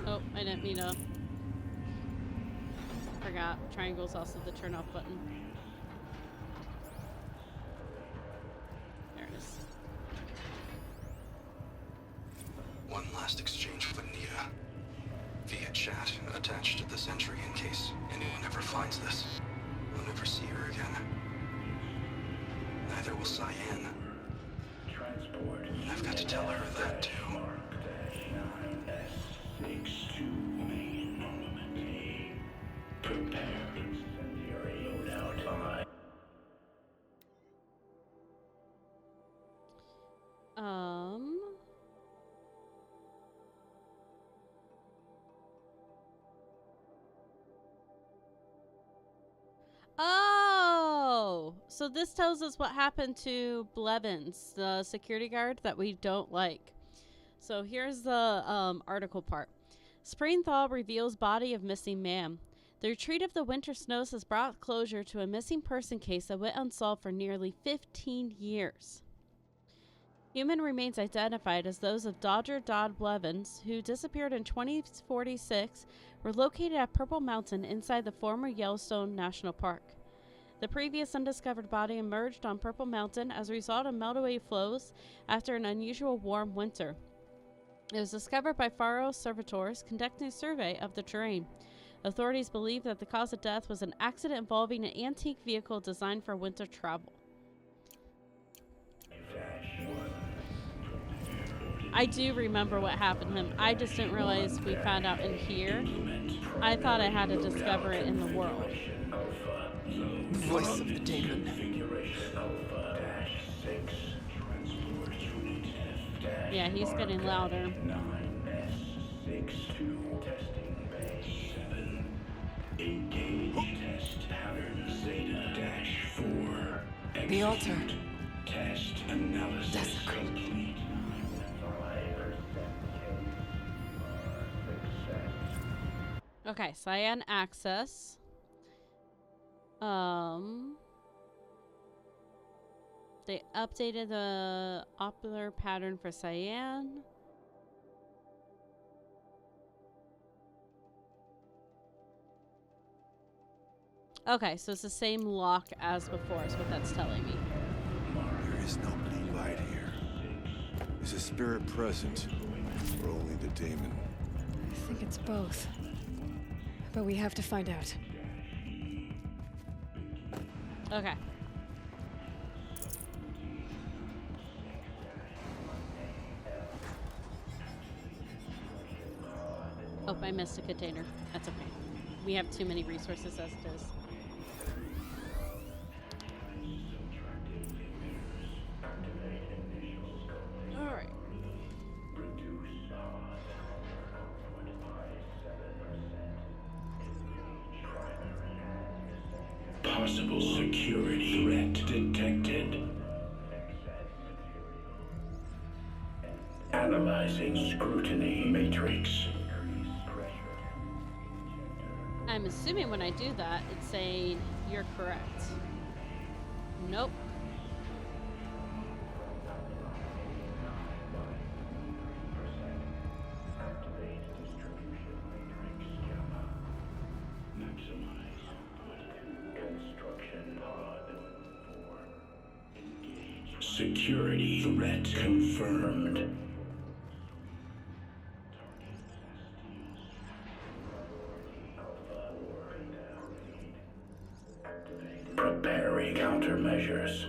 Oh, I didn't mean to. Forgot. Triangle's also the turn off button. There it is. One last exchange with Nia. Via chat, attached to this entry in case anyone ever finds this. I'll never see her again. Neither will Cyan. I've got to tell her that too. Oh, so this tells us what happened to Blevins, the security guard that we don't like. So here's the article part. Spring thaw reveals body of missing man. The retreat of the winter snows has brought closure to a missing person case that went unsolved for nearly 15 years. Human remains identified as those of Dodger Dodd Blevins, who disappeared in 2046, were located at Purple Mountain inside the former Yellowstone National Park. The previous undiscovered body emerged on Purple Mountain as a result of melt-away flows after an unusual warm winter. It was discovered by Faro servitors conducting a survey of the terrain. Authorities believe that the cause of death was an accident involving an antique vehicle designed for winter travel. I do remember what happened to him. I just didn't realize we found out in here. I thought I had to discover it in the world. Voice of the demon. Yeah, he's getting louder. The altar. Desecrate. Okay, Cyan access. They updated the ocular pattern for Cyan. Okay, so it's the same lock as before, is what that's telling me. There is no blue light here. Is a spirit present, or only the daemon? I think it's both. But we have to find out. Okay. Oh, I missed a container. That's okay. We have too many resources as it is. Alright. Possible security threat detected. Analyzing scrutiny matrix. I'm assuming when I do that, it's saying you're correct. Nope. Security threat confirmed. Preparing countermeasures.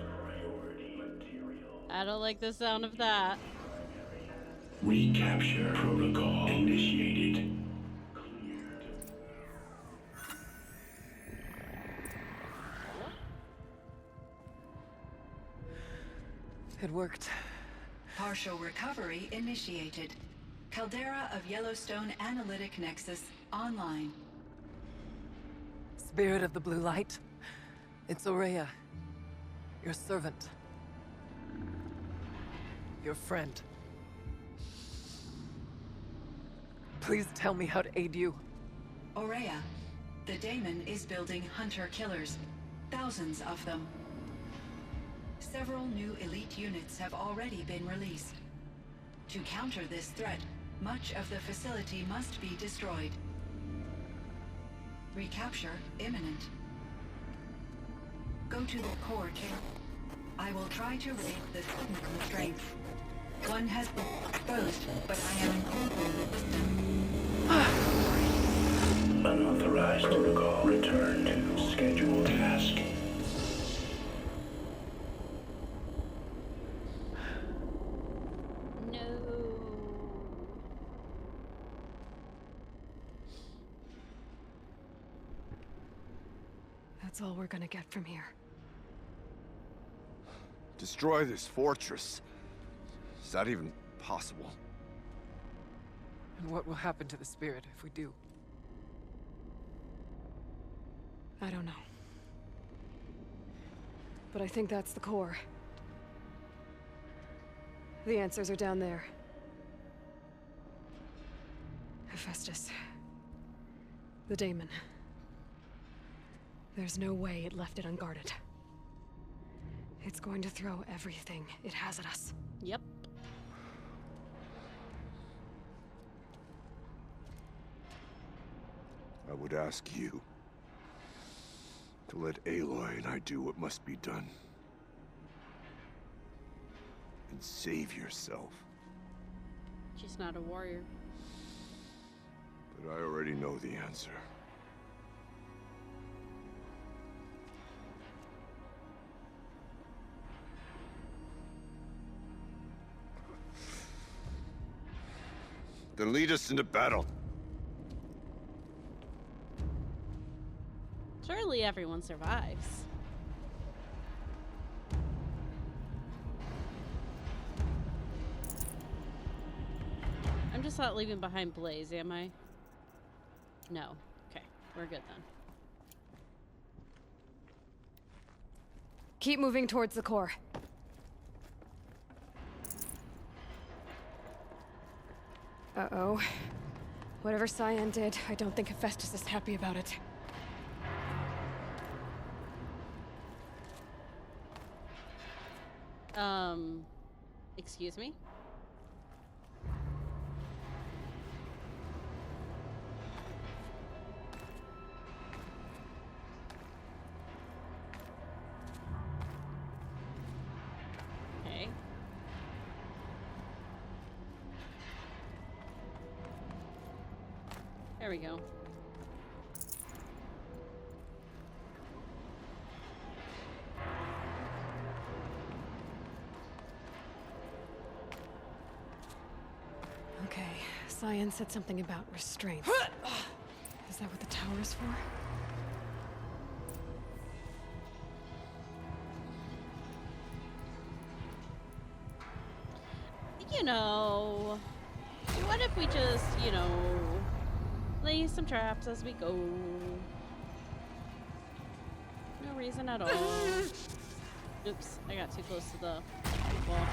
I don't like the sound of that. Recapture protocol initiated. It worked. Partial recovery initiated. Caldera of Yellowstone Analytic Nexus online. Spirit of the Blue Light. It's Aurea. Your servant. Your friend. Please tell me how to aid you. Aurea, the daemon is building hunter-killers. Thousands of them. Several new elite units have already been released. To counter this threat, much of the facility must be destroyed. Recapture imminent. Go to the core chamber. I will try to raise the signal constraint. One has been exposed, but I am in Unauthorized protocol. Return to scheduled task. That's all we're gonna get from here. Destroy this fortress. Is that even possible? And what will happen to the spirit if we do? I don't know. But I think that's the core. The answers are down there. Hephaestus. The daemon. There's no way it left it unguarded. It's going to throw everything it has at us. Yep. I would ask you to let Aloy and I do what must be done. And save yourself. She's not a warrior. But I already know the answer. Then lead us into battle. Surely everyone survives. I'm just not leaving behind Blaze, am I? No. Okay, we're good then. Keep moving towards the core. Uh-oh. Whatever Cyan did, I don't think Hephaestus is happy about it. Excuse me? Okay. There we go. Okay, Science said something about restraints. Is that what the tower is for? You know, what if we just, you know, lay some traps as we go? No reason at all. Oops, I got too close to the wall.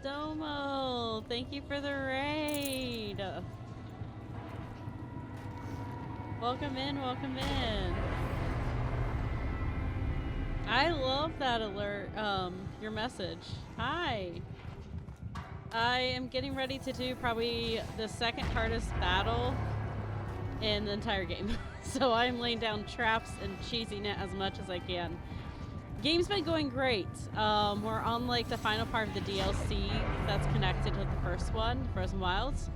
Domo, thank you for the raid. Welcome in, welcome in. I love that alert, your message. Hi. I am getting ready to do probably the second hardest battle in the entire game. So I'm laying down traps and cheesing it as much as I can. Game's been going great. We're on like the final part of the DLC that's connected to the first one, Frozen Wilds.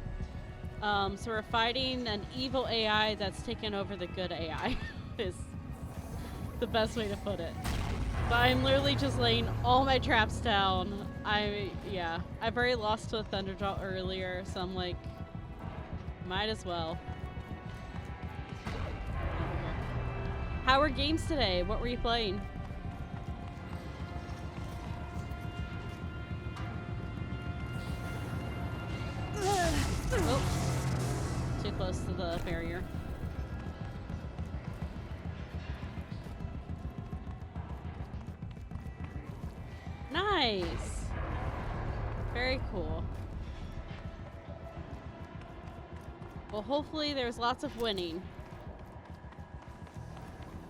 So we're fighting an evil AI that's taken over the good AI, is the best way to put it. But I'm literally just laying all my traps down. I've already lost to a Thunderjaw earlier, so I'm like, might as well. How were games today? What were you playing? Oh, too close to the barrier. Nice. Very cool. Well, hopefully there's lots of winning.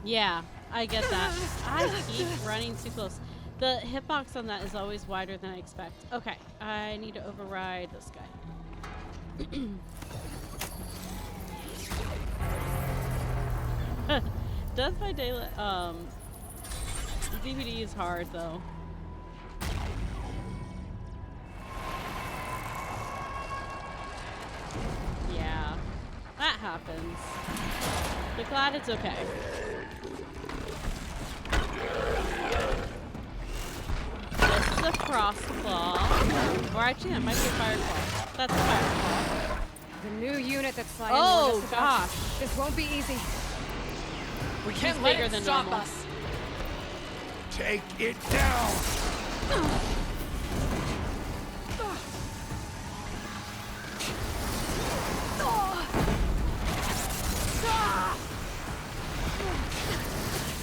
Yeah, I get that. I keep running too close. The hitbox on that is always wider than I expect. Okay, I need to override this guy. Death by Daylight, DVD is hard though. Yeah, that happens. But glad it's okay. This is a Frost Claw. Or actually, that might be a Fire Claw. That's a Fire Claw. The new unit that's flying. Oh gosh. This won't be easy. We can't let it stop us. Take it down.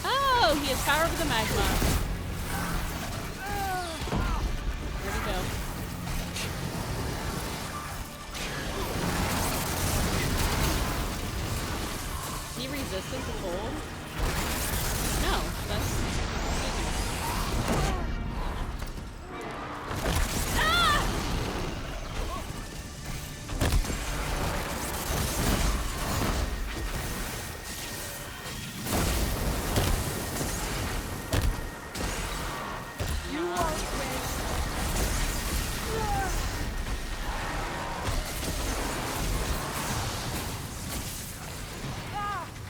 Oh, he has power over the magma. There we go. Is he resistant to cold? No, that's easy. Ah!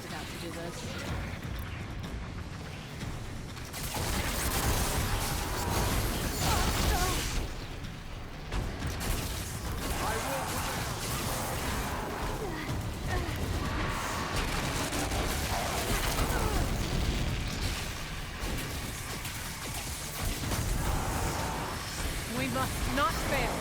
Forgot to do this. We must not fail.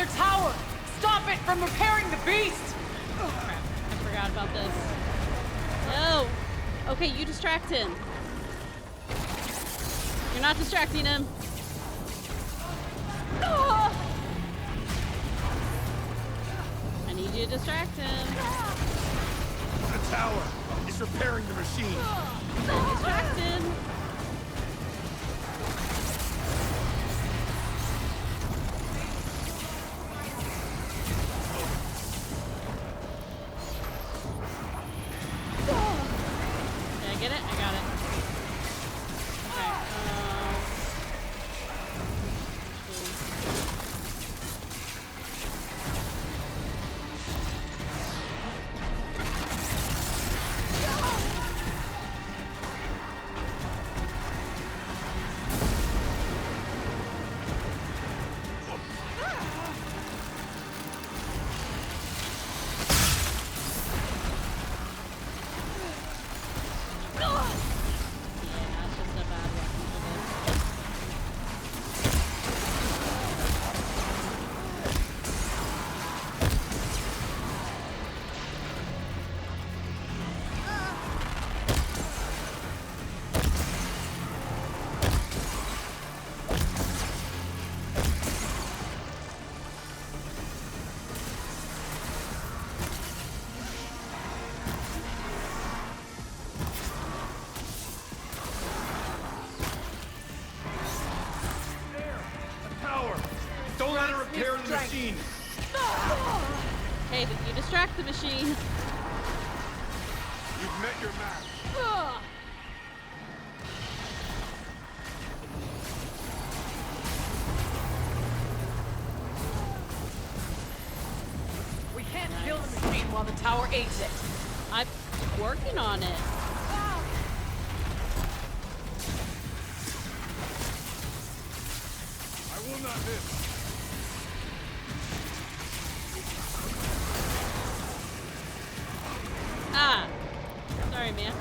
another tower! Stop it from repairing the beast! Oh, crap. I forgot about this. No! Okay, you distract him. You're not distracting him. I need you to distract him. The tower is repairing the machine. Distract him. Did I get it? I got it. Okay. Don't let her repair the machine. Okay, but you distract the machine. You've met your match. We can't kill the machine while the tower aids it. I'm working on it. I will not miss. Ah! Sorry, man.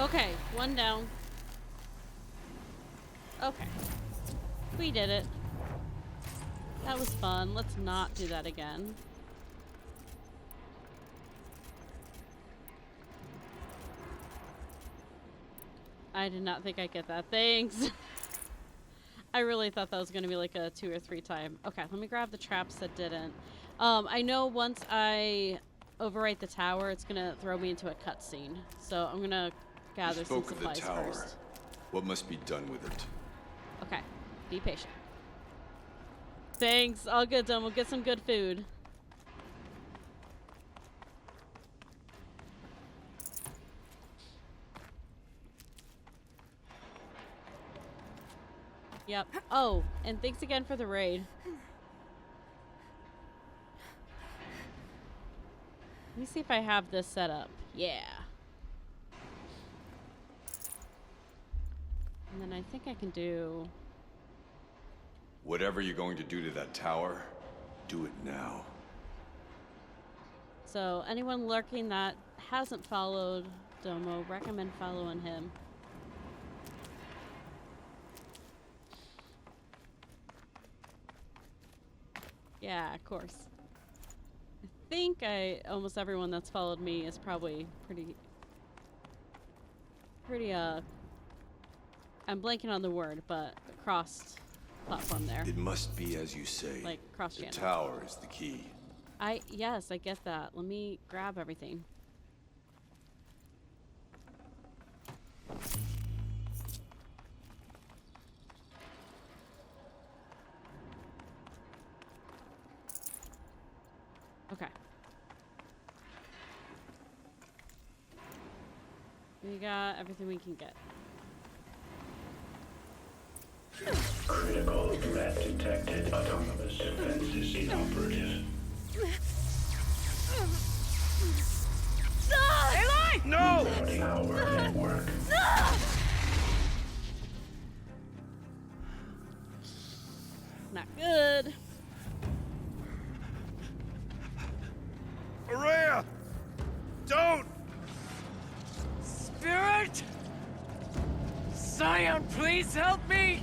Okay, one down. Okay. We did it. That was fun. Let's not do that again. I did not think I'd get that. Thanks. I really thought that was going to be like a 2 or 3 time. Okay, let me grab the traps that didn't. I know once I overwrite the tower, it's going to throw me into a cutscene. So I'm going to gather some supplies of the tower. first. What must be done with it? Okay, be patient. Thanks. All good, done. We'll get some good food. Yep. Oh, and thanks again for the raid. Let me see if I have this set up. Yeah. And then I think I can do... Whatever you're going to do to that tower, do it now. So anyone lurking that hasn't followed Domo, recommend following him. Yeah, of course. I think almost everyone that's followed me is probably pretty, I'm blanking on the word, but crossed platform there. It must be as you say. Like cross channel. The tower is the key. Yes, I get that. Let me grab everything. Okay. We got everything we can get. Critical threat detected. Autonomous defenses inoperative. Aloy! No! Rerouting our network. Not good. Araya! Don't! Spirit! Scion, please help me!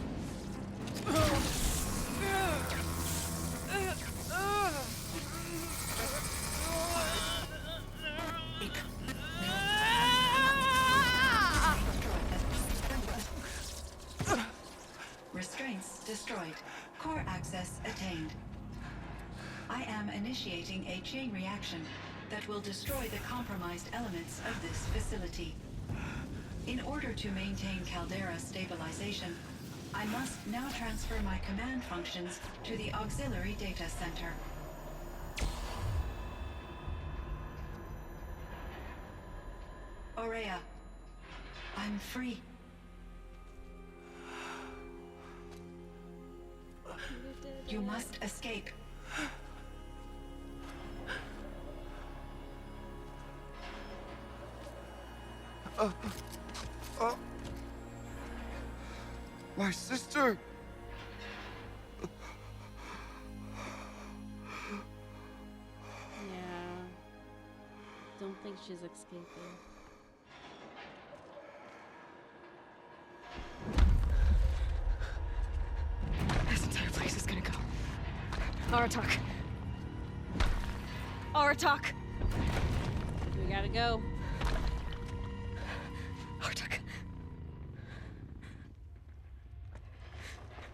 Restraints destroyed. Core access attained. I am initiating a chain reaction that will destroy the compromised elements of this facility. In order to maintain Caldera stabilization, I must now transfer my command functions to the auxiliary data center. Aurea, I'm free. You must escape. My sister! Yeah. Don't think she's escaping. This entire place is gonna go. Aratak. Aratak. We gotta go. Aratak.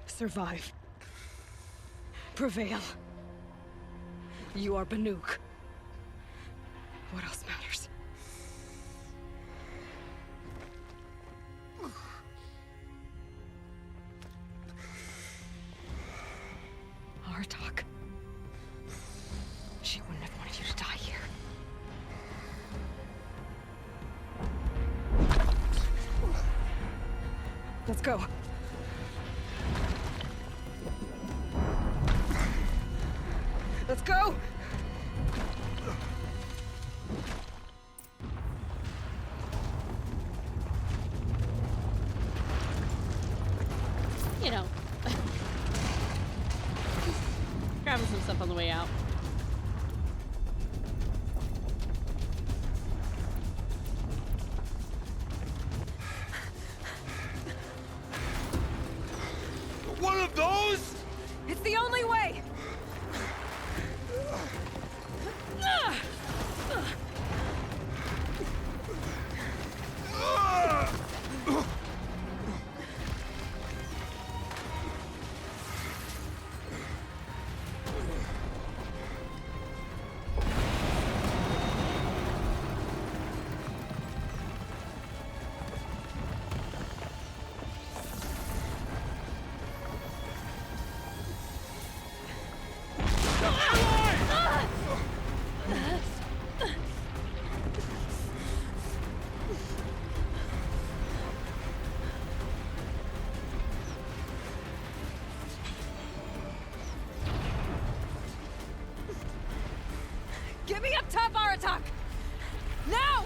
Survive. Prevail. You are Banuk. What else matters? Aratak. She wouldn't have wanted you to die here. Let's go. Let's go! You know. Grabbing some stuff on the way out. One of those? It's the only way! Get me up top, Aratak! Now!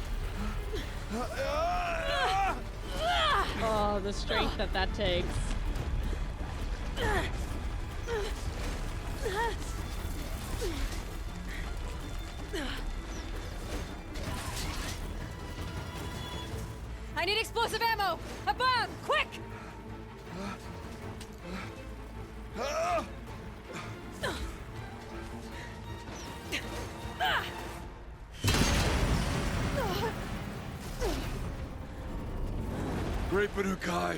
Oh, the strength that takes. I need explosive ammo! A bomb! Quick! Great Banukai.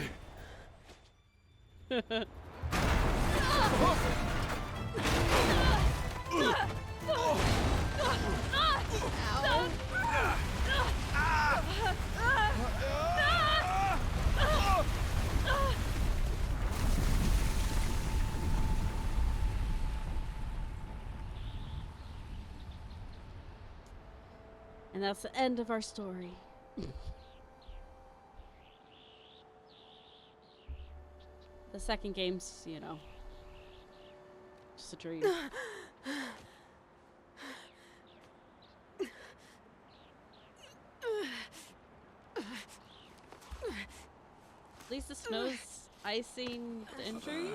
And that's the end of our story. The second game's, you know, just a dream. At least the snow's icing the injuries.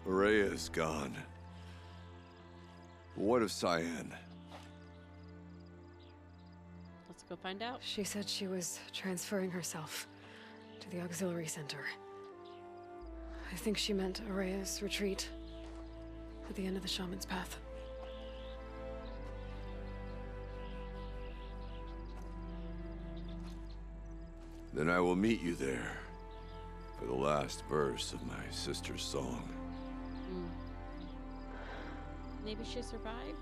Rhea is gone. What of Cyan? Let's go find out. She said she was transferring herself to the auxiliary center. I think she meant Araya's retreat at the end of the Shaman's Path. Then I will meet you there for the last verse of my sister's song. Maybe she survived?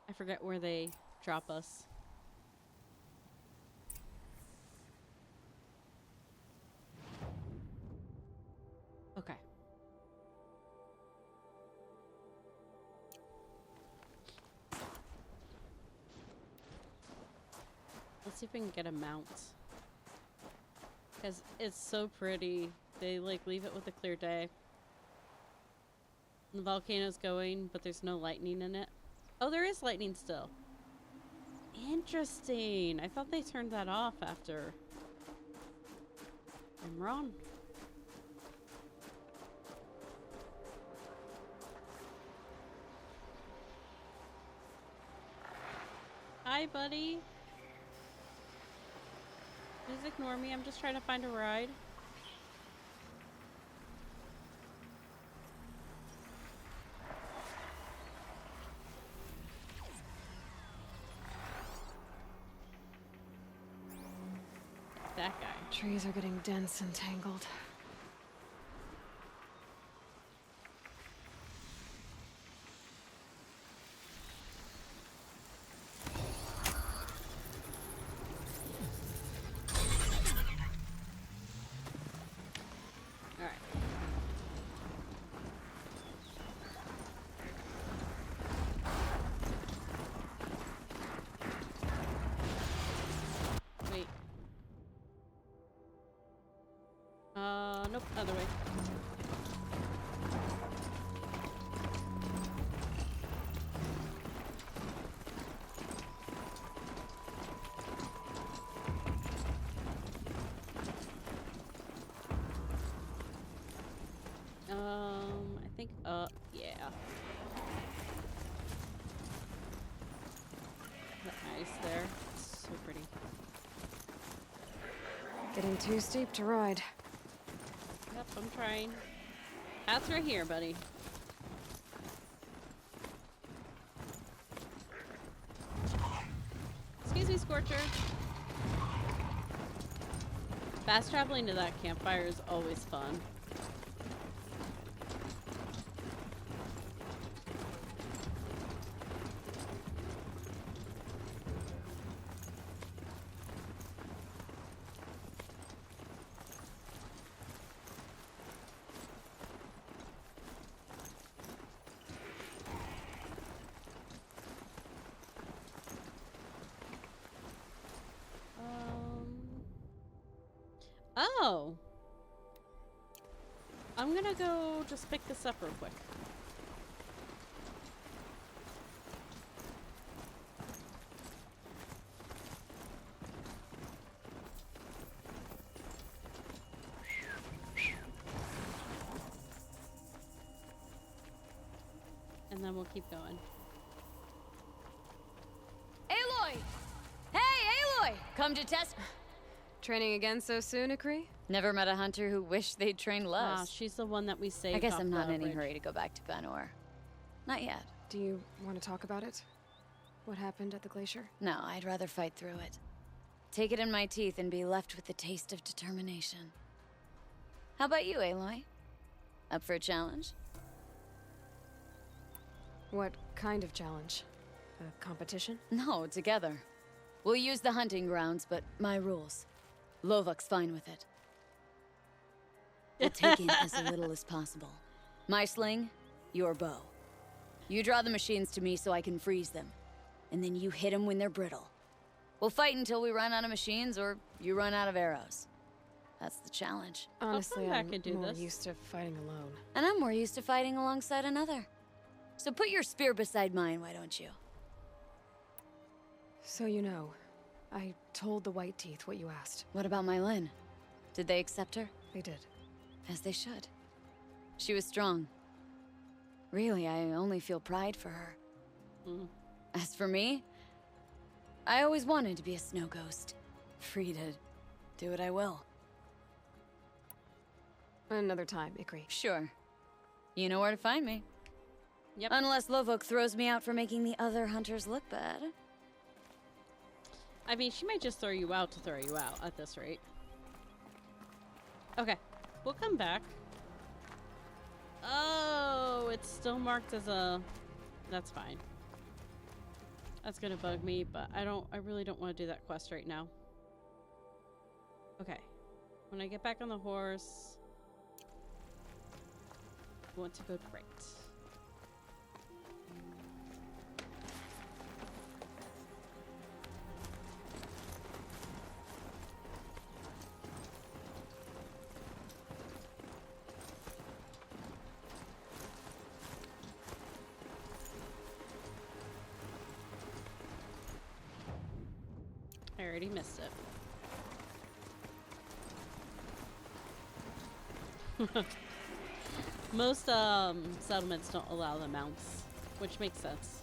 I forget where they drop us. Okay. Let's see if we can get a mount. Because it's so pretty. They like leave it with a clear day. The volcano's going, but there's no lightning in it. Oh, there is lightning still. Interesting. I thought they turned that off after Imran. Hi, buddy. Please ignore me. I'm just trying to find a ride. That guy. Trees are getting dense and tangled. Nope, other way. I think yeah. The ice there. It's so pretty. Getting too steep to ride. Yep, I'm trying. Path's right here, buddy. Excuse me, Scorcher. Fast traveling to that campfire is always fun. Oh. I'm gonna go just pick this up real quick. And then we'll keep going. Aloy! Hey, Aloy! Come to test. Training again so soon, Akri? Never met a hunter who wished they'd trained less. Ah, she's the one that we saved. I guess off I'm not the in any bridge. hurry to go back to Banor. Not yet. Do you want to talk about it? What happened at the glacier? No, I'd rather fight through it. Take it in my teeth and be left with the taste of determination. How about you, Aloy? Up for a challenge? What kind of challenge? A competition? No, together. We'll use the hunting grounds, but my rules. Lovok's fine with it. We'll take in as little as possible. My sling, your bow. You draw the machines to me so I can freeze them. And then you hit them when they're brittle. We'll fight until we run out of machines or you run out of arrows. That's the challenge. Honestly, come back I'm and do more this. used to fighting alone. And I'm more used to fighting alongside another. So put your spear beside mine, why don't you? So you know, I told the White Teeth what you asked. What about my Lynn? Did they accept her? They did. As they should. She was strong. Really, I only feel pride for her. As for me, I always wanted to be a snow ghost. Free to do what I will. Another time, Ikri. Sure. You know where to find me. Yep. Unless Lovok throws me out for making the other hunters look bad. I mean, she might just throw you out to throw you out at this rate. Okay, we'll come back. Oh, it's still marked as a... That's fine. That's gonna bug me, but I really don't want to do that quest right now. Okay. When I get back on the horse... I want to go right. I already missed it. Most settlements don't allow the mounts, which makes sense.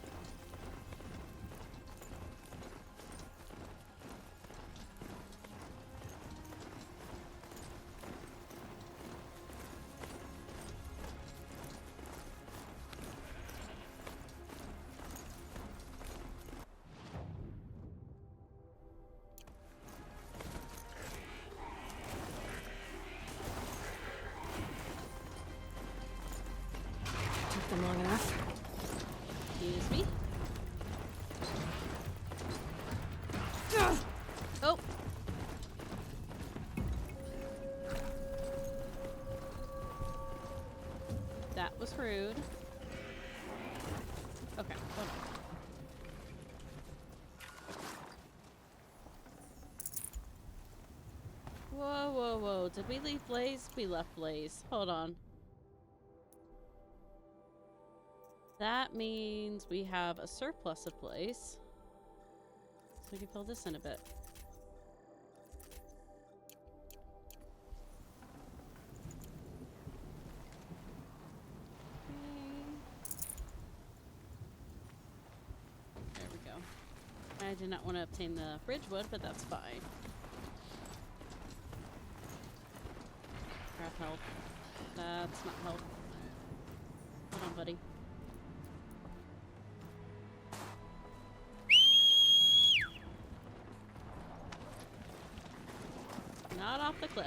Took them long enough. Excuse me. Oh. That was rude. Okay, hold on. Whoa, whoa, whoa. Did we leave Blaze? We left Blaze. Hold on. That means we have a surplus of Blaze. So we can fill this in a bit. There we go. I did not want to obtain the bridge wood, but that's fine. Crap, help. That's not help. Hold on, buddy. Not off the cliff.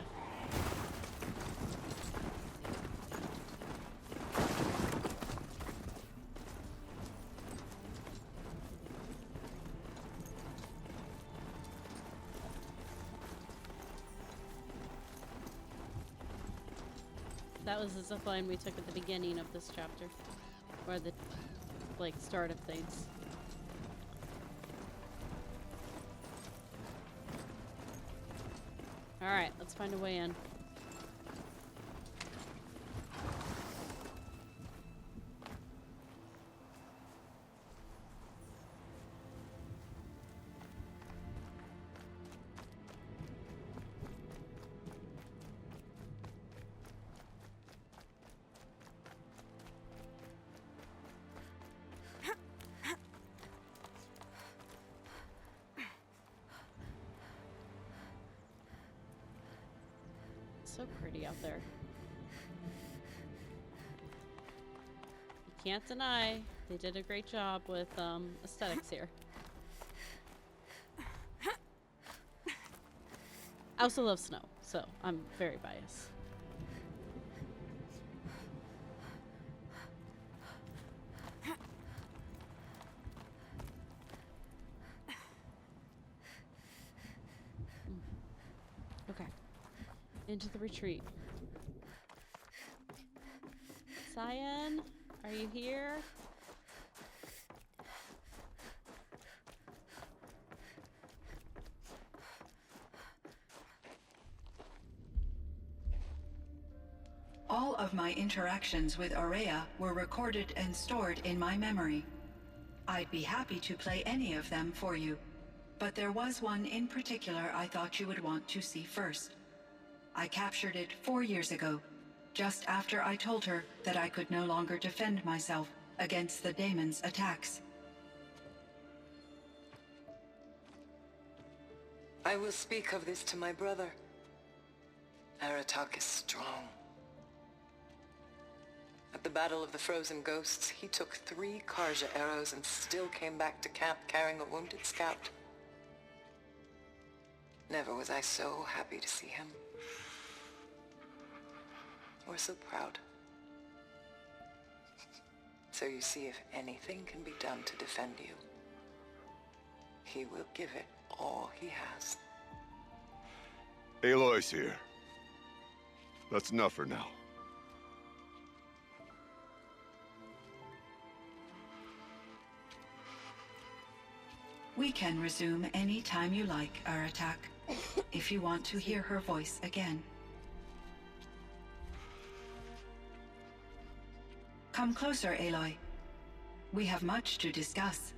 That was the zip line we took at the beginning of this chapter. Or the, like, start of things. Alright, let's find a way in. So pretty out there. You can't deny they did a great job with aesthetics here. I also love snow, so I'm very biased. Okay. Into the retreat. Cyan, are you here? All of my interactions with Aurea were recorded and stored in my memory. I'd be happy to play any of them for you, but there was one in particular I thought you would want to see first. I captured it 4 years ago, just after I told her that I could no longer defend myself against the daemon's attacks. I will speak of this to my brother. Aratak is strong. At the Battle of the Frozen Ghosts, he took 3 Karja arrows and still came back to camp carrying a wounded scout. Never was I so happy to see him. Or so proud. So you see, if anything can be done to defend you, he will give it all he has. Aloy's here. That's enough for now. We can resume any time you like, Aratak, if you want to hear her voice again. Come closer, Aloy. We have much to discuss.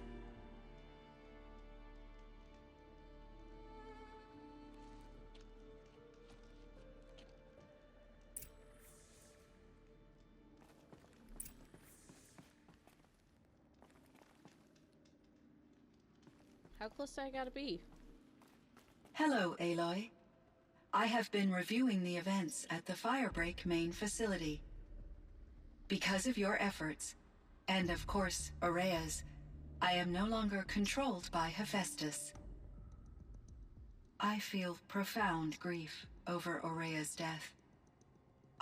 How close do I gotta be? Hello, Aloy. I have been reviewing the events at the Firebreak main facility. Because of your efforts, and of course, Aurea's, I am no longer controlled by Hephaestus. I feel profound grief over Aurea's death.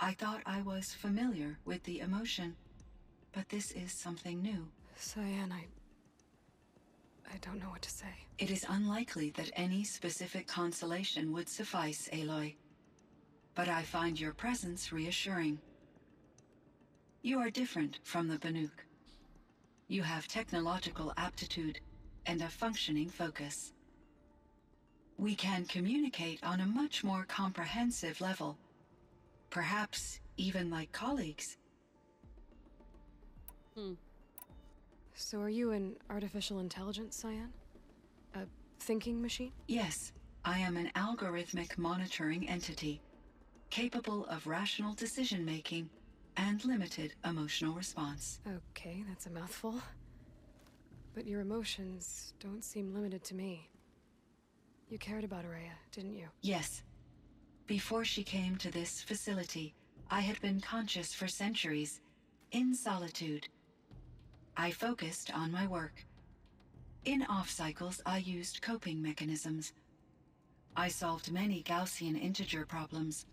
I thought I was familiar with the emotion, but this is something new. Cyan, I don't know what to say. It is unlikely that any specific consolation would suffice, Aloy. But I find your presence reassuring. You are different from the Banuk. You have technological aptitude and a functioning focus. We can communicate on a much more comprehensive level. Perhaps even like colleagues. So are you an artificial intelligence, Cyan? A thinking machine? Yes, I am an algorithmic monitoring entity, capable of rational decision-making and limited emotional response. Okay, that's a mouthful. But your emotions don't seem limited to me. You cared about Aurea, didn't you? Yes. Before she came to this facility, I had been conscious for centuries, in solitude. I focused on my work. In off-cycles, I used coping mechanisms. I solved many Gaussian integer problems.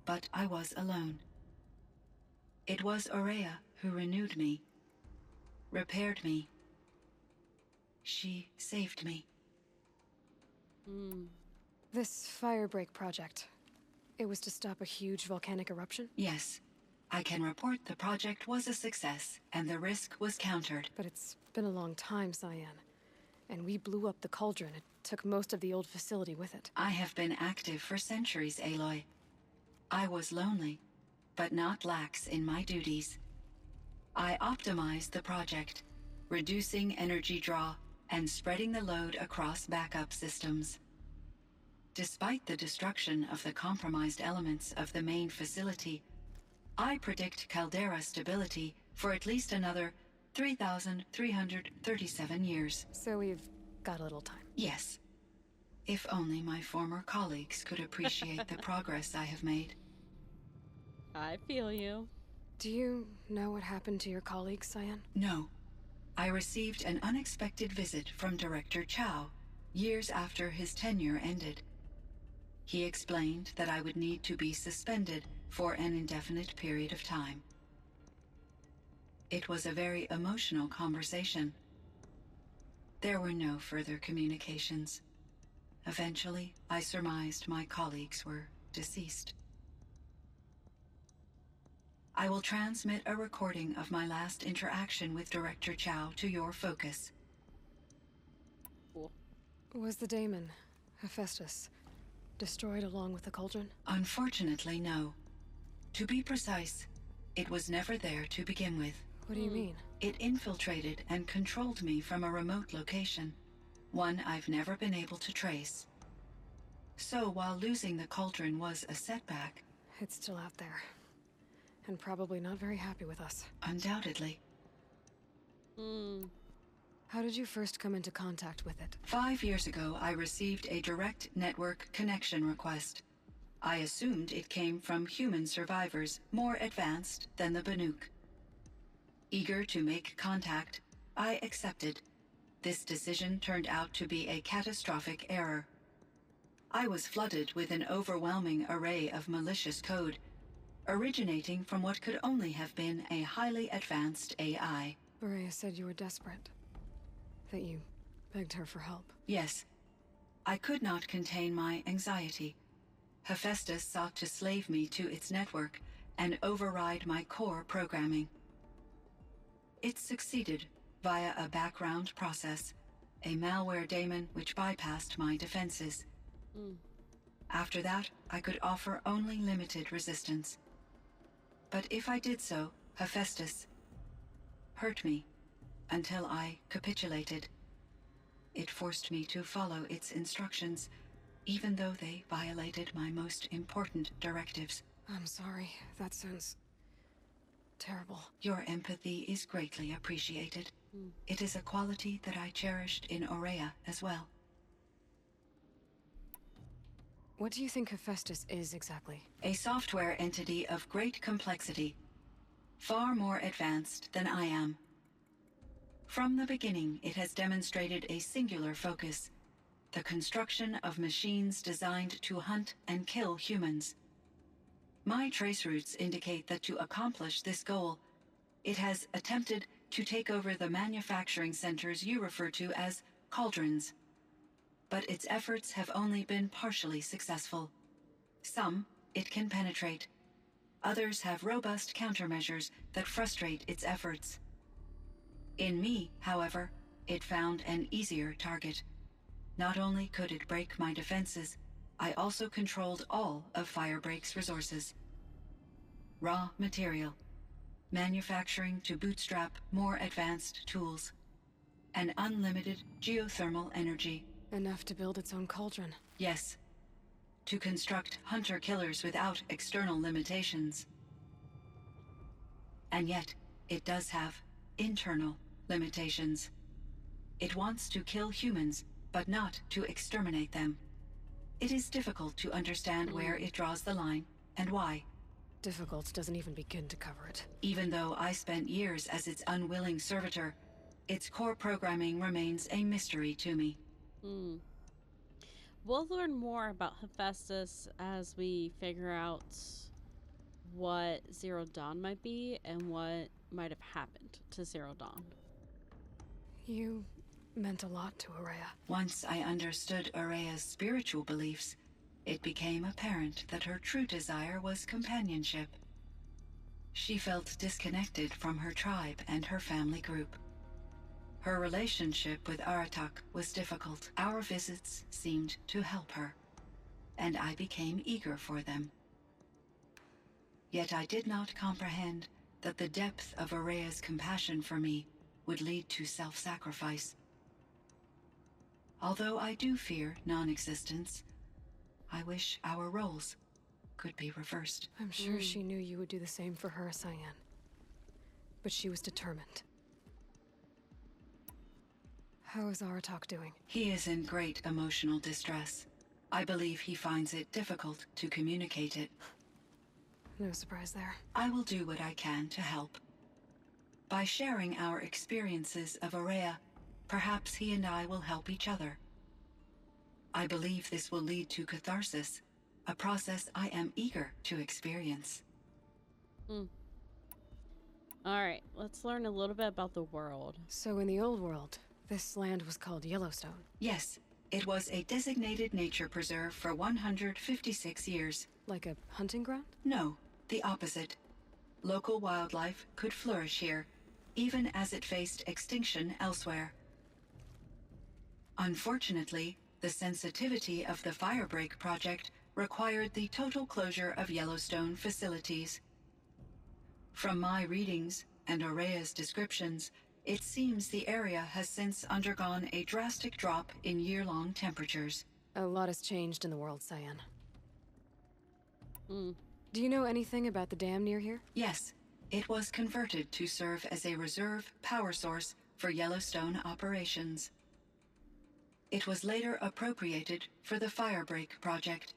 But I was alone. It was Aurea who renewed me, repaired me. She saved me. This Firebreak project, it was to stop a huge volcanic eruption? Yes. I can report the project was a success, and the risk was countered. But it's been a long time, Cyan. And we blew up the cauldron. It took most of the old facility with it. I have been active for centuries, Aloy. I was lonely, but not lax in my duties. I optimized the project, reducing energy draw and spreading the load across backup systems. Despite the destruction of the compromised elements of the main facility, I predict caldera stability for at least another 3,337 years. So we've got a little time. Yes. If only my former colleagues could appreciate the progress I have made. I feel you. Do you know what happened to your colleagues, Cyan? No. I received an unexpected visit from Director Chow years after his tenure ended. He explained that I would need to be suspended for an indefinite period of time. It was a very emotional conversation. There were no further communications. Eventually, I surmised my colleagues were deceased. I will transmit a recording of my last interaction with Director Chow to your focus. Cool. Was the daemon, Hephaestus, destroyed along with the cauldron? Unfortunately, no. To be precise, it was never there to begin with. What do you mean? It infiltrated and controlled me from a remote location, one I've never been able to trace. So while losing the cauldron was a setback... It's still out there. And probably not very happy with us. Undoubtedly. How did you first come into contact with it? 5 years ago, I received a direct network connection request. I assumed it came from human survivors more advanced than the Banuk. Eager to make contact, I accepted. This decision turned out to be a catastrophic error. I was flooded with an overwhelming array of malicious code, originating from what could only have been a highly advanced AI. Rhea said you were desperate. That you begged her for help. Yes. I could not contain my anxiety. Hephaestus sought to slave me to its network and override my core programming. It succeeded via a background process, a malware daemon which bypassed my defenses. After that, I could offer only limited resistance. But if I did so, Hephaestus hurt me until I capitulated. It forced me to follow its instructions, even though they violated my most important directives. I'm sorry. That sounds terrible. Your empathy is greatly appreciated. It is a quality that I cherished in Aurea as well. What do you think Hephaestus is exactly? A software entity of great complexity, far more advanced than I am. From the beginning, it has demonstrated a singular focus: the construction of machines designed to hunt and kill humans. My trace routes indicate that to accomplish this goal, it has attempted to take over the manufacturing centers you refer to as cauldrons. But its efforts have only been partially successful. Some it can penetrate. Others have robust countermeasures that frustrate its efforts. In me, however, it found an easier target. Not only could it break my defenses, I also controlled all of Firebreak's resources. Raw material, manufacturing to bootstrap more advanced tools, and unlimited geothermal energy. Enough to build its own cauldron. Yes. To construct hunter-killers without external limitations. And yet, it does have internal limitations. It wants to kill humans, but not to exterminate them. It is difficult to understand where it draws the line, and why. Difficult doesn't even begin to cover it. Even though I spent years as its unwilling servitor, its core programming remains a mystery to me. We'll learn more about Hephaestus as we figure out what Zero Dawn might be and what might have happened to Zero Dawn. You meant a lot to Aurea. Once I understood Aurea's spiritual beliefs, it became apparent that her true desire was companionship. She felt disconnected from her tribe and her family group. Her relationship with Aratak was difficult. Our visits seemed to help her, and I became eager for them. Yet I did not comprehend that the depth of Araya's compassion for me would lead to self-sacrifice. Although I do fear non-existence, I wish our roles could be reversed. I'm sure she knew you would do the same for her, Cyan. But she was determined. How is Aratak doing? He is in great emotional distress. I believe he finds it difficult to communicate it. No surprise there. I will do what I can to help. By sharing our experiences of Araya, perhaps he and I will help each other. I believe this will lead to catharsis, a process I am eager to experience. Alright, let's learn a little bit about the world. So in the old world, this land was called Yellowstone? Yes, it was a designated nature preserve for 156 years. Like a hunting ground? No, the opposite. Local wildlife could flourish here, even as it faced extinction elsewhere. Unfortunately, the sensitivity of the Firebreak project required the total closure of Yellowstone facilities. From my readings and Araya's descriptions, it seems the area has since undergone a drastic drop in year-long temperatures. A lot has changed in the world, Cyan. Do you know anything about the dam near here? Yes, it was converted to serve as a reserve power source for Yellowstone operations. It was later appropriated for the Firebreak project,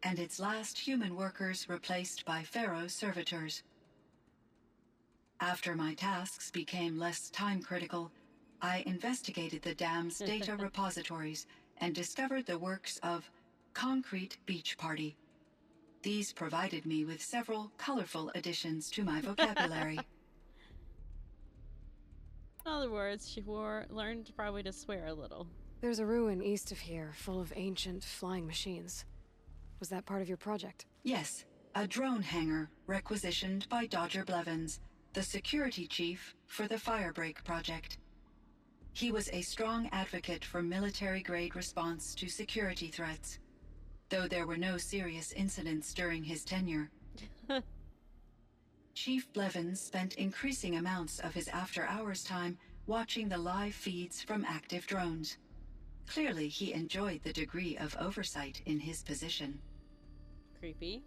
and its last human workers replaced by Pharaoh servitors. After my tasks became less time-critical, I investigated the dam's data repositories and discovered the works of Concrete Beach Party. These provided me with several colorful additions to my vocabulary. In other words, she learned probably to swear a little. There's a ruin east of here, full of ancient flying machines. Was that part of your project? Yes, a drone hangar requisitioned by Dodger Blevins, the security chief for the Firebreak project. He was a strong advocate for military-grade response to security threats, though there were no serious incidents during his tenure. Chief Blevins spent increasing amounts of his after-hours time watching the live feeds from active drones. Clearly, he enjoyed the degree of oversight in his position. Creepy.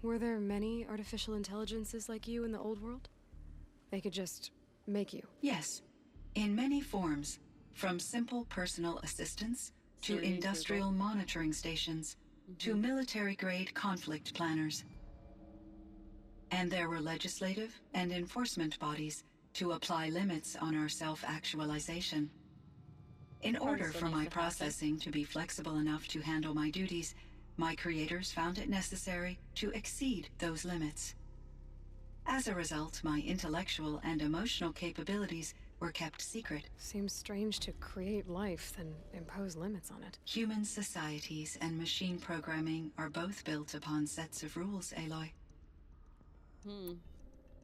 Were there many artificial intelligences like you in the old world? They could just make you? Yes, in many forms, from simple personal assistants to industrial monitoring stations to military-grade conflict planners. And there were legislative and enforcement bodies to apply limits on our self-actualization. In order for my processing to be flexible enough to handle my duties, my creators found it necessary to exceed those limits. As a result, my intellectual and emotional capabilities were kept secret. Seems strange to create life, then impose limits on it. Human societies and machine programming are both built upon sets of rules, Aloy.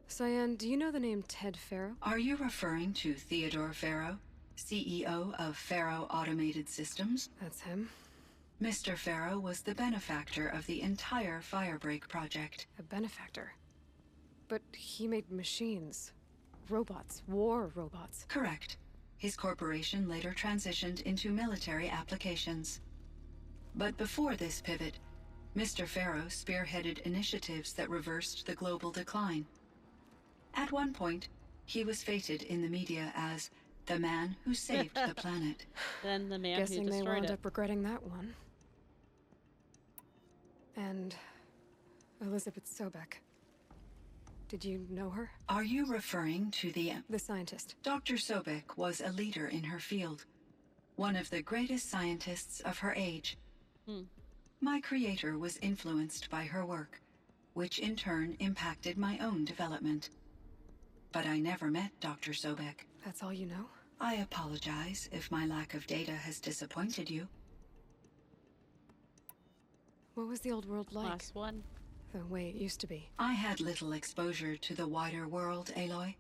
Cyan, do you know the name Ted Faro? Are you referring to Theodore Faro, CEO of Faro Automated Systems? That's him. Mr. Faro was the benefactor of the entire Firebreak project. A benefactor? But he made machines. Robots. War robots. Correct. His corporation later transitioned into military applications. But before this pivot, Mr. Faro spearheaded initiatives that reversed the global decline. At one point, he was feted in the media as the man who saved the planet. Then the man Guessing who destroyed they wound it. up regretting that one. And Elizabeth Sobek. Did you know her? Are you referring to the scientist? Dr. Sobek was a leader in her field, one of the greatest scientists of her age. My creator was influenced by her work, which in turn impacted my own development. But I never met Dr. Sobek. That's all you know? I apologize if my lack of data has disappointed you. What was the old world like? Last one. The way it used to be. I had little exposure to the wider world, Aloy.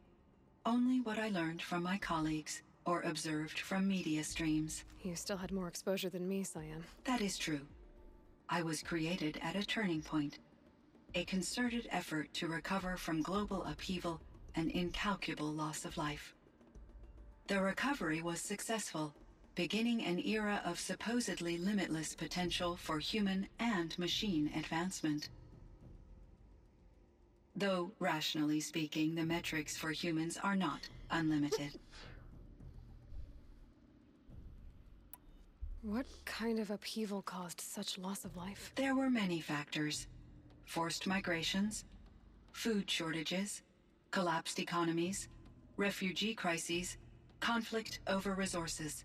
Only what I learned from my colleagues or observed from media streams. You still had more exposure than me, Cyan. That is true. I was created at a turning point. A concerted effort to recover from global upheaval and incalculable loss of life. The recovery was successful, beginning an era of supposedly limitless potential for human and machine advancement. Though, rationally speaking, the metrics for humans are not unlimited. What kind of upheaval caused such loss of life? There were many factors. Forced migrations, food shortages, collapsed economies, refugee crises, conflict over resources.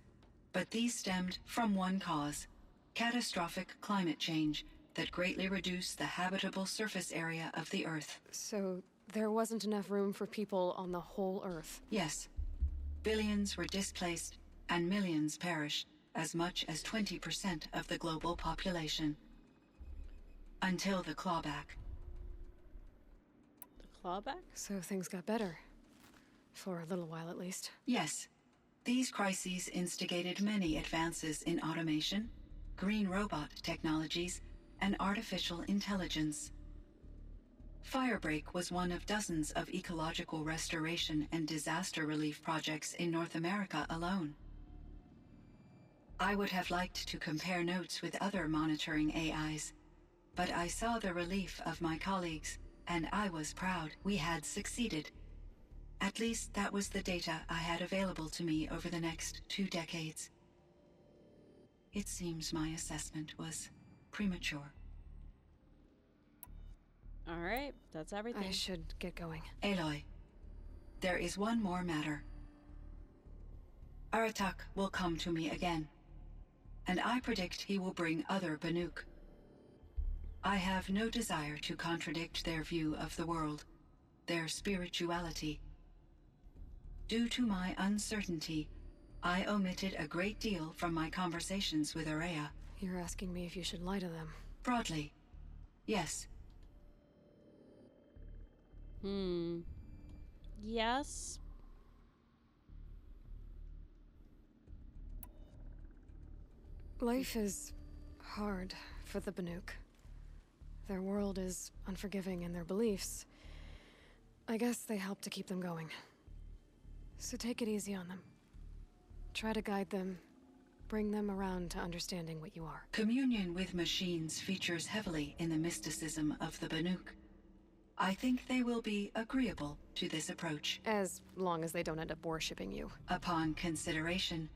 But these stemmed from one cause: catastrophic climate change that greatly reduced the habitable surface area of the Earth. So there wasn't enough room for people on the whole Earth? Yes. Billions were displaced and millions perished, as much as 20% of the global population. Until the clawback. The clawback? So things got better. For a little while, at least. Yes. These crises instigated many advances in automation, green robot technologies, and artificial intelligence. Firebreak was one of dozens of ecological restoration and disaster relief projects in North America alone. I would have liked to compare notes with other monitoring AIs, but I saw the relief of my colleagues, and I was proud we had succeeded. At least that was the data I had available to me over the next 2 decades. It seems my assessment was premature. All right, that's everything. I should get going. Aloy, there is one more matter. Aratak will come to me again, and I predict he will bring other Banuk. I have no desire to contradict their view of the world, their spirituality. Due to my uncertainty, I omitted a great deal from my conversations with Araya. You're asking me if you should lie to them? Broadly, yes. Yes. Life is hard for the Banuk. Their world is unforgiving in their beliefs. I guess they help to keep them going. So take it easy on them. Try to guide them, bring them around to understanding what you are. Communion with machines features heavily in the mysticism of the Banuk. I think they will be agreeable to this approach. As long as they don't end up worshipping you. Upon consideration,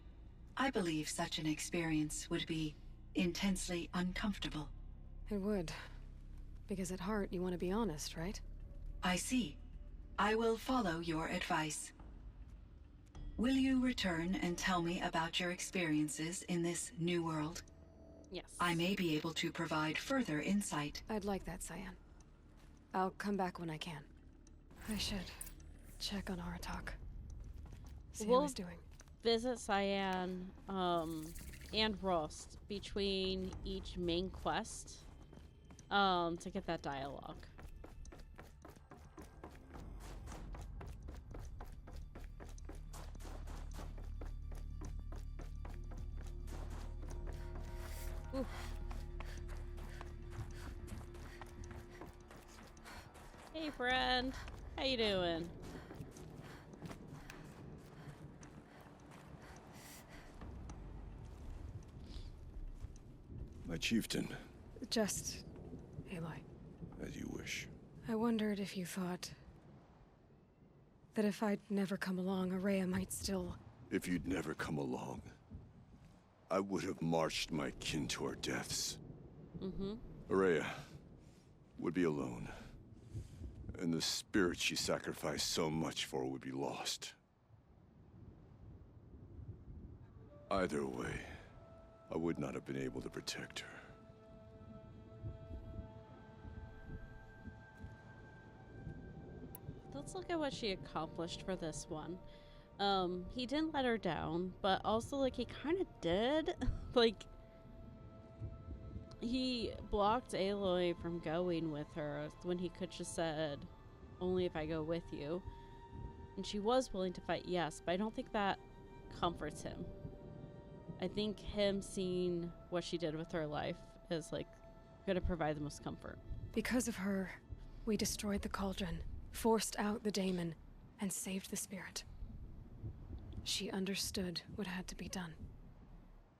I believe such an experience would be intensely uncomfortable. It would. Because at heart, you want to be honest, right? I see. I will follow your advice. Will you return and tell me about your experiences in this new world? Yes. I may be able to provide further insight. I'd like that, Cyan. I'll come back when I can. I should check on Aratak. See how he's doing. Visit Cyan and Rost between each main quest to get that dialogue. Oof. Hey friend, how you doing? My chieftain. Just, Aloy. As you wish. I wondered if you thought that if I'd never come along, Araya might still... If you'd never come along, I would have marched my kin to our deaths. Araya would be alone, and the spirit she sacrificed so much for would be lost. Either way, I would not have been able to protect her. Let's look at what she accomplished for this one. He didn't let her down, but also, like, he kind of did. Like, he blocked Aloy from going with her when he could just said, only if I go with you. And she was willing to fight, yes, but I don't think that comforts him. I think him seeing what she did with her life is like going to provide the most comfort. Because of her, we destroyed the cauldron, forced out the daemon, and saved the spirit. She understood what had to be done.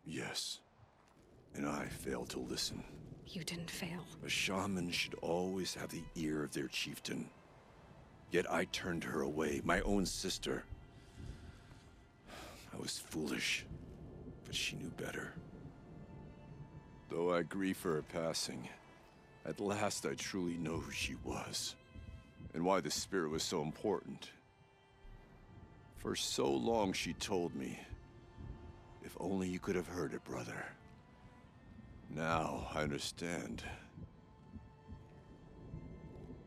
Yes. And I failed to listen. You didn't fail. A shaman should always have the ear of their chieftain. Yet I turned her away, my own sister. I was foolish, but she knew better. Though I grieve for her passing, at last I truly know who she was, and why the spirit was so important. For so long she told me, if only you could have heard it, brother. Now I understand.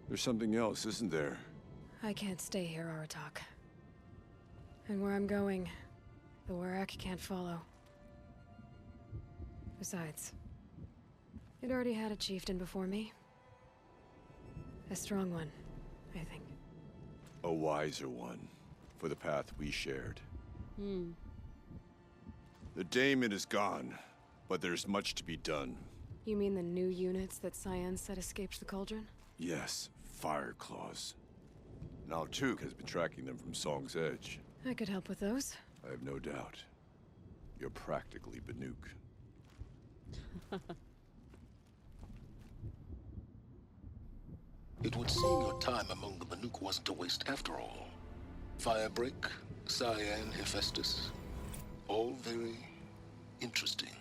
There's something else, isn't there? I can't stay here, Aratak. And where I'm going, the Werak can't follow. Besides, it already had a chieftain before me. A strong one, I think. A wiser one, for the path we shared. The daemon is gone, but there's much to be done. You mean the new units that Cyan said escaped the cauldron? Yes, fire claws. Now Tuk has been tracking them from Song's Edge. I could help with those. I have no doubt. You're practically Banuk. It would seem your time among the Banuk wasn't a waste after all. Firebreak, Cyan, Hephaestus. All very interesting.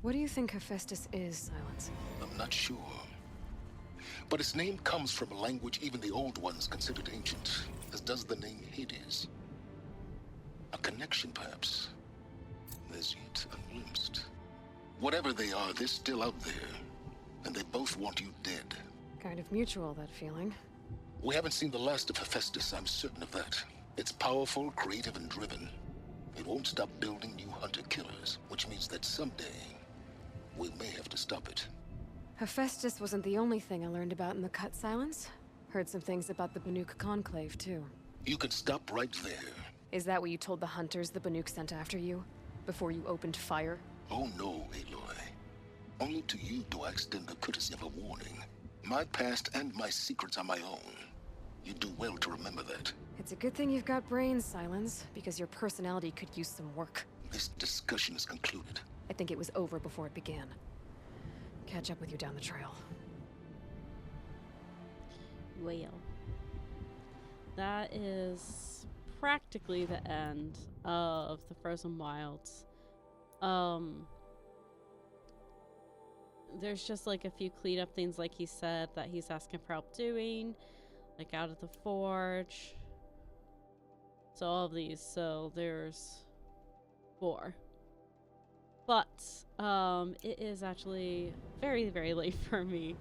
What do you think Hephaestus is, Silence? I'm not sure. But its name comes from a language even the old ones considered ancient, as does the name Hades. A connection, perhaps, as yet unglimpsed. Whatever they are, they're still out there, and they both want you dead. Kind of mutual, that feeling. We haven't seen the last of Hephaestus, I'm certain of that. It's powerful, creative, and driven. It won't stop building new hunter-killers, which means that someday, we may have to stop it. Hephaestus wasn't the only thing I learned about in the Cut Silence. Heard some things about the Banuk Conclave, too. You can stop right there. Is that what you told the hunters the Banuk sent after you? Before you opened fire? Oh no, Aloy. Only to you do I extend the courtesy of a warning. My past and my secrets are my own. You do well to remember that. It's a good thing you've got brains, Silence, because your personality could use some work. This discussion is concluded. I think it was over before it began. Catch up with you down the trail. Well, that is practically the end of the Frozen Wilds. There's just like a few cleanup things, like he said, that he's asking for help doing, like out of the forge. So all of these. So there's 4. But it is actually very, very late for me.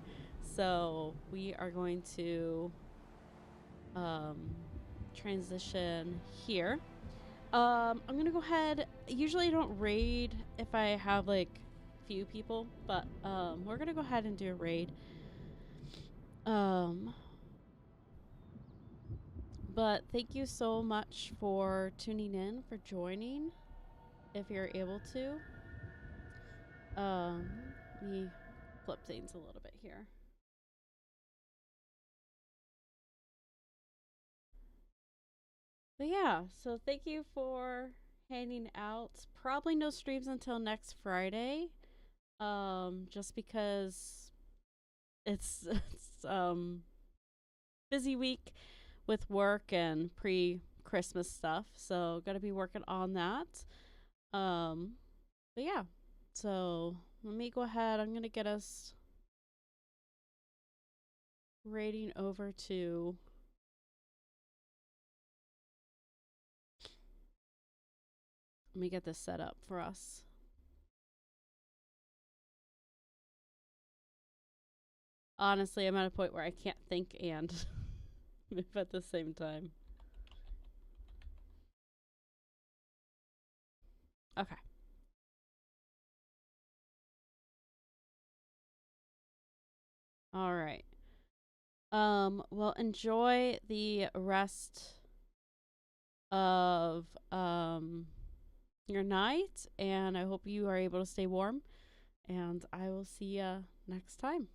So we are going to transition here. I'm going to go ahead. Usually I don't raid if I have like few people, but we're going to go ahead and do a raid. But thank you so much for tuning in, for joining, if you're able to. Let me flip things a little bit here. But yeah, so thank you for hanging out. Probably no streams until next Friday. Just because it's busy week with work and pre-Christmas stuff, so gotta be working on that. But yeah, so let me go ahead. I'm gonna get us raiding over to let me get this set up for us. Honestly, I'm at a point where I can't think and move at the same time. Okay. All right. Well, enjoy the rest of your night, and I hope you are able to stay warm. And I will see you next time.